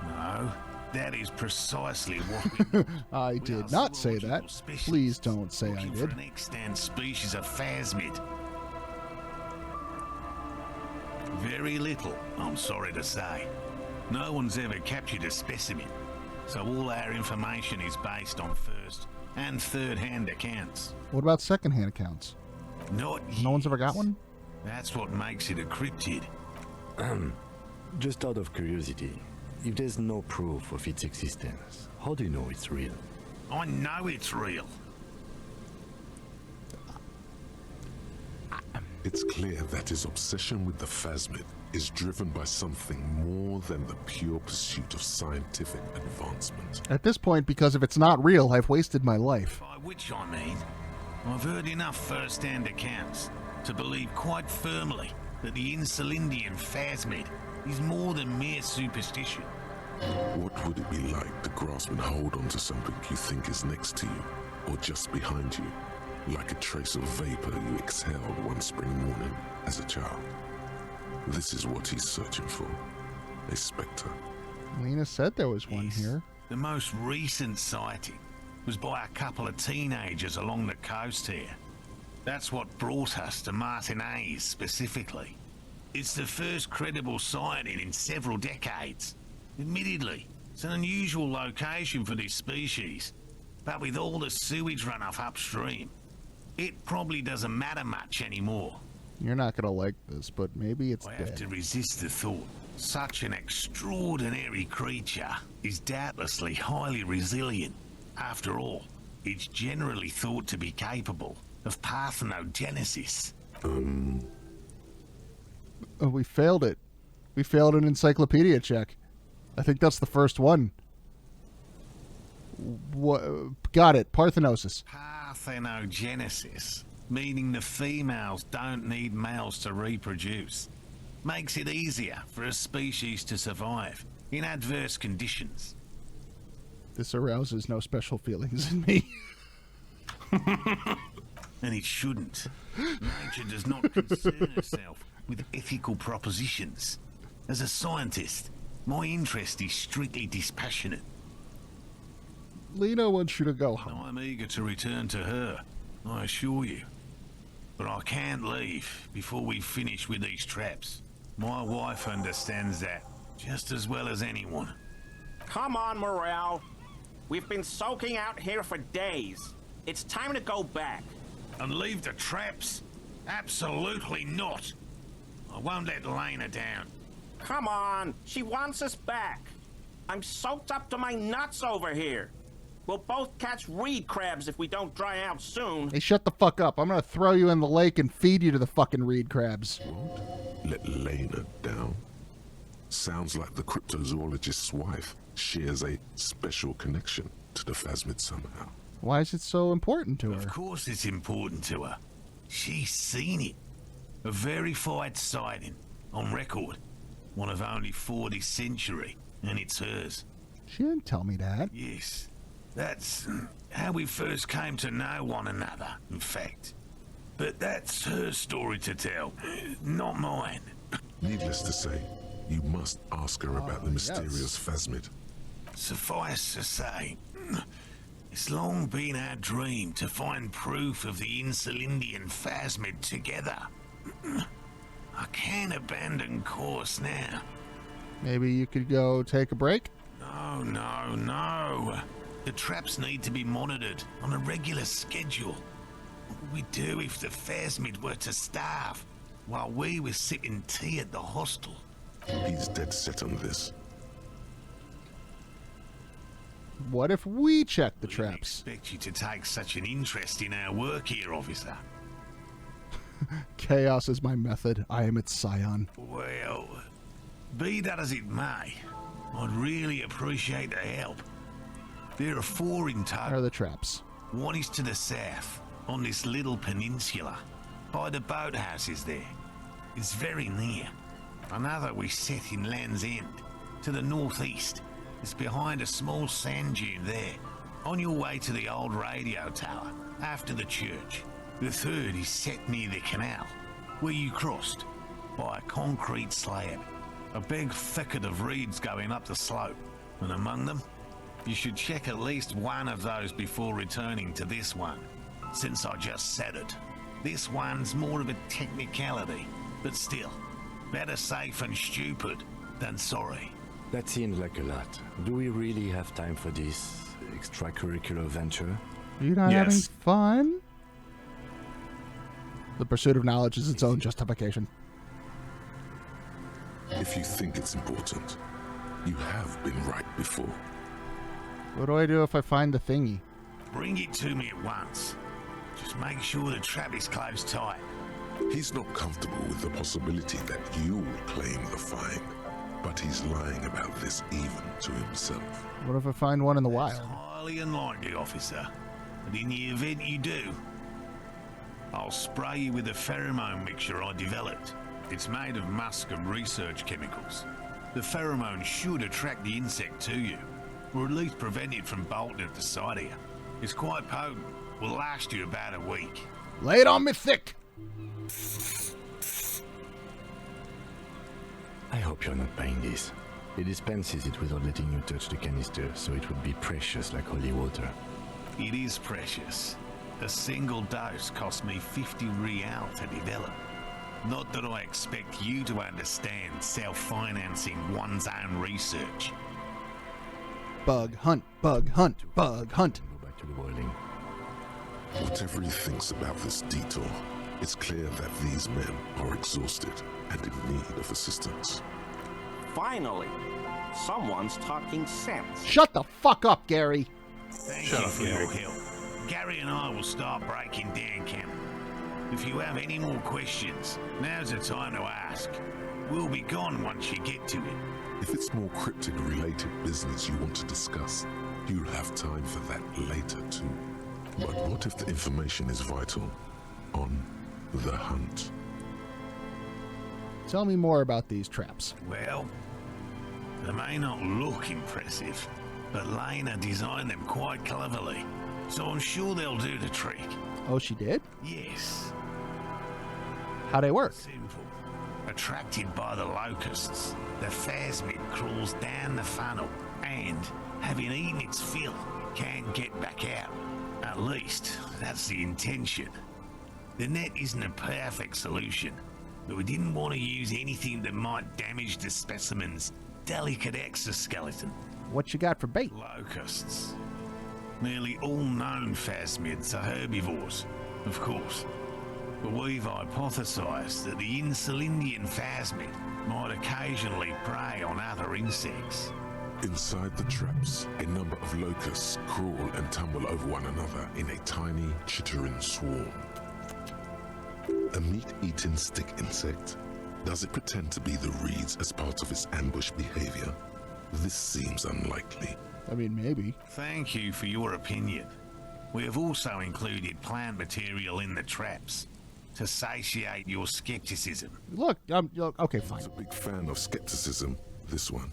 [SPEAKER 14] No, that is precisely what we
[SPEAKER 1] I did not say that. Please don't say I did.
[SPEAKER 14] For an extant species of phasmid. Very little, I'm sorry to say. No one's ever captured a specimen, so all our information is based on first and third-hand accounts.
[SPEAKER 1] What about second-hand accounts?
[SPEAKER 14] Not yet.
[SPEAKER 1] No one's ever got one?
[SPEAKER 14] That's what makes it a cryptid.
[SPEAKER 6] Just out of curiosity, if there's no proof of its existence, how do you know it's real?
[SPEAKER 9] I know it's real.
[SPEAKER 3] It's clear that his obsession with the phasmid is driven by something more than the pure pursuit of scientific advancement.
[SPEAKER 1] At this point, because if it's not real, I've wasted my life.
[SPEAKER 9] By which I mean, I've heard enough first-hand accounts to believe quite firmly that the Insulindian phasmid is more than mere superstition.
[SPEAKER 3] What would it be like to grasp and hold onto something you think is next to you, or just behind you? Like a trace of vapor you exhaled one spring morning as a child. This is what he's searching for. A spectre.
[SPEAKER 1] Lena said there was one here.
[SPEAKER 9] The most recent sighting was by a couple of teenagers along the coast here. That's what brought us to Martinez specifically. It's the first credible sighting in several decades. Admittedly, it's an unusual location for this species, but with all the sewage runoff upstream, it probably doesn't matter much anymore.
[SPEAKER 1] You're not going to like this, but maybe it's
[SPEAKER 9] I
[SPEAKER 1] dead.
[SPEAKER 9] have to resist the thought. Such an extraordinary creature is doubtlessly highly resilient. After all, it's generally thought to be capable of parthenogenesis.
[SPEAKER 1] Oh, we failed it. We failed an encyclopedia check. I think that's the first one. What? Got it. Parthenosis.
[SPEAKER 9] Parthenogenesis, meaning the females don't need males to reproduce, makes it easier for a species to survive in adverse conditions.
[SPEAKER 1] This arouses no special feelings in me.
[SPEAKER 9] And it shouldn't. Nature does not concern herself with ethical propositions. As a scientist, my interest is strictly dispassionate.
[SPEAKER 1] Lena wants you to go home.
[SPEAKER 9] I'm eager to return to her, I assure you. But I can't leave before we finish with these traps. My wife understands that just as well as anyone.
[SPEAKER 5] Come on, Morale. We've been soaking out here for days. It's time to go back.
[SPEAKER 9] And leave the traps? Absolutely not. I won't let Lena down.
[SPEAKER 5] Come on, she wants us back. I'm soaked up to my nuts over here. We'll both catch reed crabs if we don't dry out soon.
[SPEAKER 1] Hey, shut the fuck up. I'm gonna throw you in the lake and feed you to the fucking reed crabs.
[SPEAKER 3] Let Lena down. Sounds like the cryptozoologist's wife shares a special connection to the phasmid somehow.
[SPEAKER 1] Why is it so important to her?
[SPEAKER 9] Of course it's important to her. She's seen it. A verified sighting, on record. One of only 4 this century, and it's hers.
[SPEAKER 1] She didn't tell me that.
[SPEAKER 9] Yes, that's how we first came to know one another, in fact. But that's her story to tell, not mine.
[SPEAKER 3] Needless to say, you must ask her about the mysterious phasmid.
[SPEAKER 9] Suffice to say, it's long been our dream to find proof of the Insulindian phasmid together. I can't abandon course now.
[SPEAKER 1] Maybe you could go take a break?
[SPEAKER 9] No. The traps need to be monitored on a regular schedule. What would we do if the phasmid were to starve while we were sipping tea at the hostel?
[SPEAKER 3] He's dead set on this.
[SPEAKER 1] What if we check the traps?
[SPEAKER 9] I expect you to take such an interest in our work here, officer.
[SPEAKER 1] Chaos is my method. I am its scion.
[SPEAKER 9] Well, be that as it may, I'd really appreciate the help. There are 4 in total.
[SPEAKER 1] Where are the traps?
[SPEAKER 9] One is to the south, on this little peninsula, by the boathouses there. It's very near. Another we set in Land's End, to the northeast. It's behind a small sand dune there, on your way to the old radio tower, after the church. The third is set near the canal, where you crossed, by a concrete slab. A big thicket of reeds going up the slope, and among them, you should check at least one of those before returning to this one. Since I just said it, this one's more of a technicality, but still, better safe and stupid than sorry.
[SPEAKER 6] That seems like a lot. Do we really have time for this extracurricular venture?
[SPEAKER 1] Are you not having fun? The pursuit of knowledge is its own justification.
[SPEAKER 3] If you think it's important, you have been right before.
[SPEAKER 1] What do I do if I find the thingy?
[SPEAKER 9] Bring it to me at once. Just make sure the trap is closed tight.
[SPEAKER 3] He's not comfortable with the possibility that you'll claim the find, but he's lying about this even to himself.
[SPEAKER 1] What if I find one in the wild?
[SPEAKER 9] Highly unlikely, officer. But in the event you do, I'll spray you with a pheromone mixture I developed. It's made of musk and research chemicals. The pheromone should attract the insect to you, or at least prevent it from bolting at the sight of you. It's quite potent. Will last you about a week.
[SPEAKER 1] Lay it on me thick!
[SPEAKER 6] I hope you're not buying this. He dispenses it without letting you touch the canister, so it would be precious like holy water.
[SPEAKER 9] It is precious. A single dose cost me 50 real to develop. Not that I expect you to understand self-financing one's own research.
[SPEAKER 1] Bug hunt, bug hunt, bug hunt.
[SPEAKER 6] Go back to the boiling.
[SPEAKER 3] Whatever he thinks about this detour, it's clear that these men are exhausted and in need of assistance.
[SPEAKER 5] Finally, someone's talking sense.
[SPEAKER 1] Shut the fuck up, Gary.
[SPEAKER 9] Thank you for your help. Gary and I will start breaking down camp. If you have any more questions, now's the time to ask. We'll be gone once you get to it.
[SPEAKER 3] If it's more cryptid-related business you want to discuss, you'll have time for that later too. But what if the information is vital on the hunt?
[SPEAKER 1] Tell me more about these traps.
[SPEAKER 9] Well, they may not look impressive, but Lena designed them quite cleverly, so I'm sure they'll do the trick.
[SPEAKER 1] Oh, she did?
[SPEAKER 9] Yes.
[SPEAKER 1] How'd they work?
[SPEAKER 9] Simple. Attracted by the locusts, the phasmid crawls down the funnel and, having eaten its fill, can't get back out. At least, that's the intention. The net isn't a perfect solution, but we didn't want to use anything that might damage the specimen's delicate exoskeleton.
[SPEAKER 1] What you got for bait?
[SPEAKER 9] Locusts. Nearly all known phasmids are herbivores, of course. But we've hypothesized that the Insulindian phasmid might occasionally prey on other insects.
[SPEAKER 3] Inside the traps, a number of locusts crawl and tumble over one another in a tiny, chittering swarm. A meat-eating stick insect? Does it pretend to be the reeds as part of its ambush behavior? This seems unlikely.
[SPEAKER 1] I mean, maybe.
[SPEAKER 9] Thank you for your opinion. We have also included plant material in the traps to satiate your skepticism.
[SPEAKER 1] Look, okay, fine.
[SPEAKER 3] He's a big fan of skepticism, this one.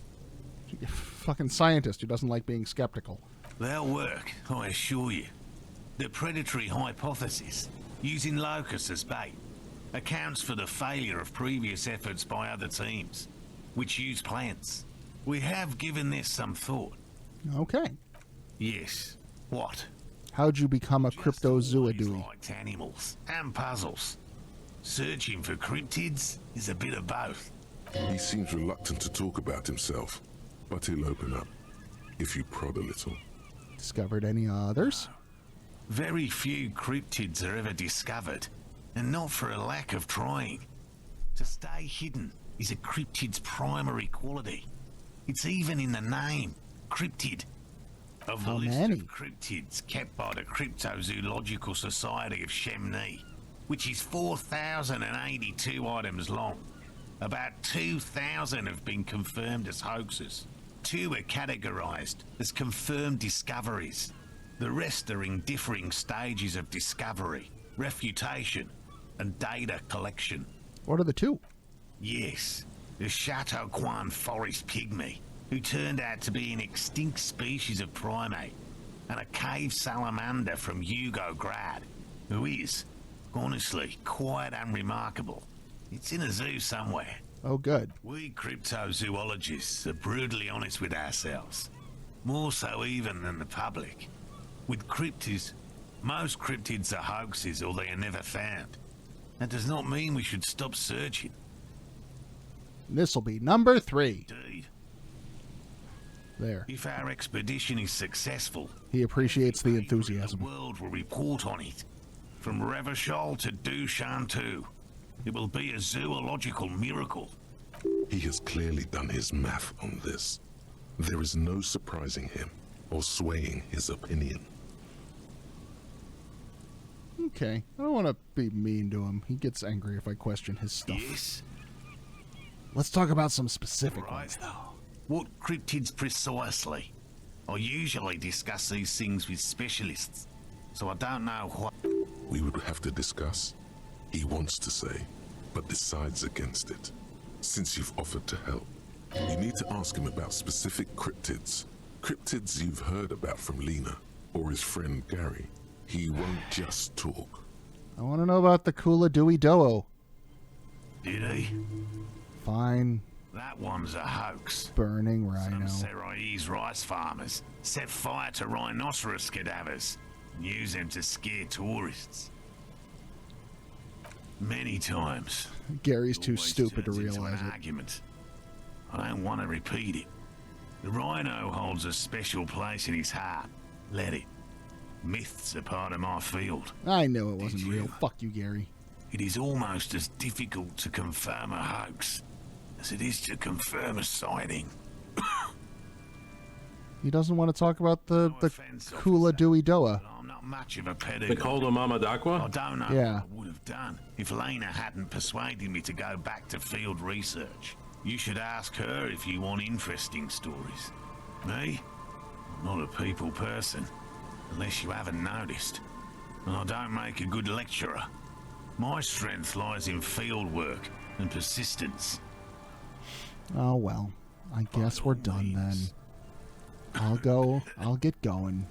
[SPEAKER 1] Fucking scientist who doesn't like being skeptical.
[SPEAKER 9] They'll work, I assure you. The predatory hypothesis, using locusts as bait, accounts for the failure of previous efforts by other teams, which use plants. We have given this some thought.
[SPEAKER 1] Okay.
[SPEAKER 9] Yes. What?
[SPEAKER 1] How'd you become a cryptozoology?
[SPEAKER 9] Liked animals and puzzles. Searching for cryptids is a bit of both.
[SPEAKER 3] He seems reluctant to talk about himself, but he'll open up if you prod a little.
[SPEAKER 1] Discovered any others?
[SPEAKER 9] Very few cryptids are ever discovered, and not for a lack of trying. To stay hidden is a cryptid's primary quality. It's even in the name, cryptid. Of the list of cryptids kept by the Cryptozoological Society of Chemney, which is 4,082 items long, about 2,000 have been confirmed as hoaxes. 2 are categorized as confirmed discoveries. The rest are in differing stages of discovery, refutation, and data collection.
[SPEAKER 1] What are the 2?
[SPEAKER 9] Yes, the Chateauquan forest pygmy, who turned out to be an extinct species of primate, and a cave salamander from Yugograd, who is, honestly, quite unremarkable. It's in a zoo somewhere.
[SPEAKER 1] Oh, good.
[SPEAKER 9] We cryptozoologists are brutally honest with ourselves, more so even than the public. With cryptids, most cryptids are hoaxes or they are never found. That does not mean we should stop searching.
[SPEAKER 1] This'll be number 3.
[SPEAKER 9] Indeed.
[SPEAKER 1] There.
[SPEAKER 9] If our expedition is successful,
[SPEAKER 1] he appreciates the enthusiasm.
[SPEAKER 9] The world will report on it. From Revachol to Dushantu, it will be a zoological miracle.
[SPEAKER 3] He has clearly done his math on this. There is no surprising him or swaying his opinion.
[SPEAKER 1] Okay. I don't want to be mean to him. He gets angry if I question his stuff.
[SPEAKER 4] Yes.
[SPEAKER 1] Let's talk about some specific ones, though.
[SPEAKER 4] What cryptids precisely? I usually discuss these things with specialists, so I don't know what...
[SPEAKER 3] We would have to discuss. He wants to say, but decides against it. Since you've offered to help, you need to ask him about specific cryptids. Cryptids you've heard about from Lena or his friend Gary. He won't just talk.
[SPEAKER 1] I want to know about the Kula Dewey Doo.
[SPEAKER 4] Did he?
[SPEAKER 1] Fine.
[SPEAKER 4] That one's a hoax.
[SPEAKER 1] Burning rhino.
[SPEAKER 4] Some Seraise rice farmers set fire to rhinoceros cadavers and use them to scare tourists. Many times.
[SPEAKER 1] Gary's too stupid to realize
[SPEAKER 4] an
[SPEAKER 1] it.
[SPEAKER 4] Argument. I don't want to repeat it. The rhino holds a special place in his heart. Let it. Myths are part of my field.
[SPEAKER 1] I know it wasn't real. Fuck you, Gary.
[SPEAKER 4] It is almost as difficult to confirm a hoax as it is to confirm a sighting.
[SPEAKER 1] He doesn't want to talk about the Kula Dewey Doa.
[SPEAKER 4] I'm not much of a pedagogue.
[SPEAKER 2] They called him Mama Dakwa?
[SPEAKER 4] I don't know
[SPEAKER 1] Yeah.
[SPEAKER 4] what I would have done if Lena hadn't persuaded me to go back to field research. You should ask her if you want interesting stories. Me? I'm not a people person, unless you haven't noticed. And I don't make a good lecturer. My strength lies in field work and persistence.
[SPEAKER 1] Oh, well. I guess we're done then. I'll get going.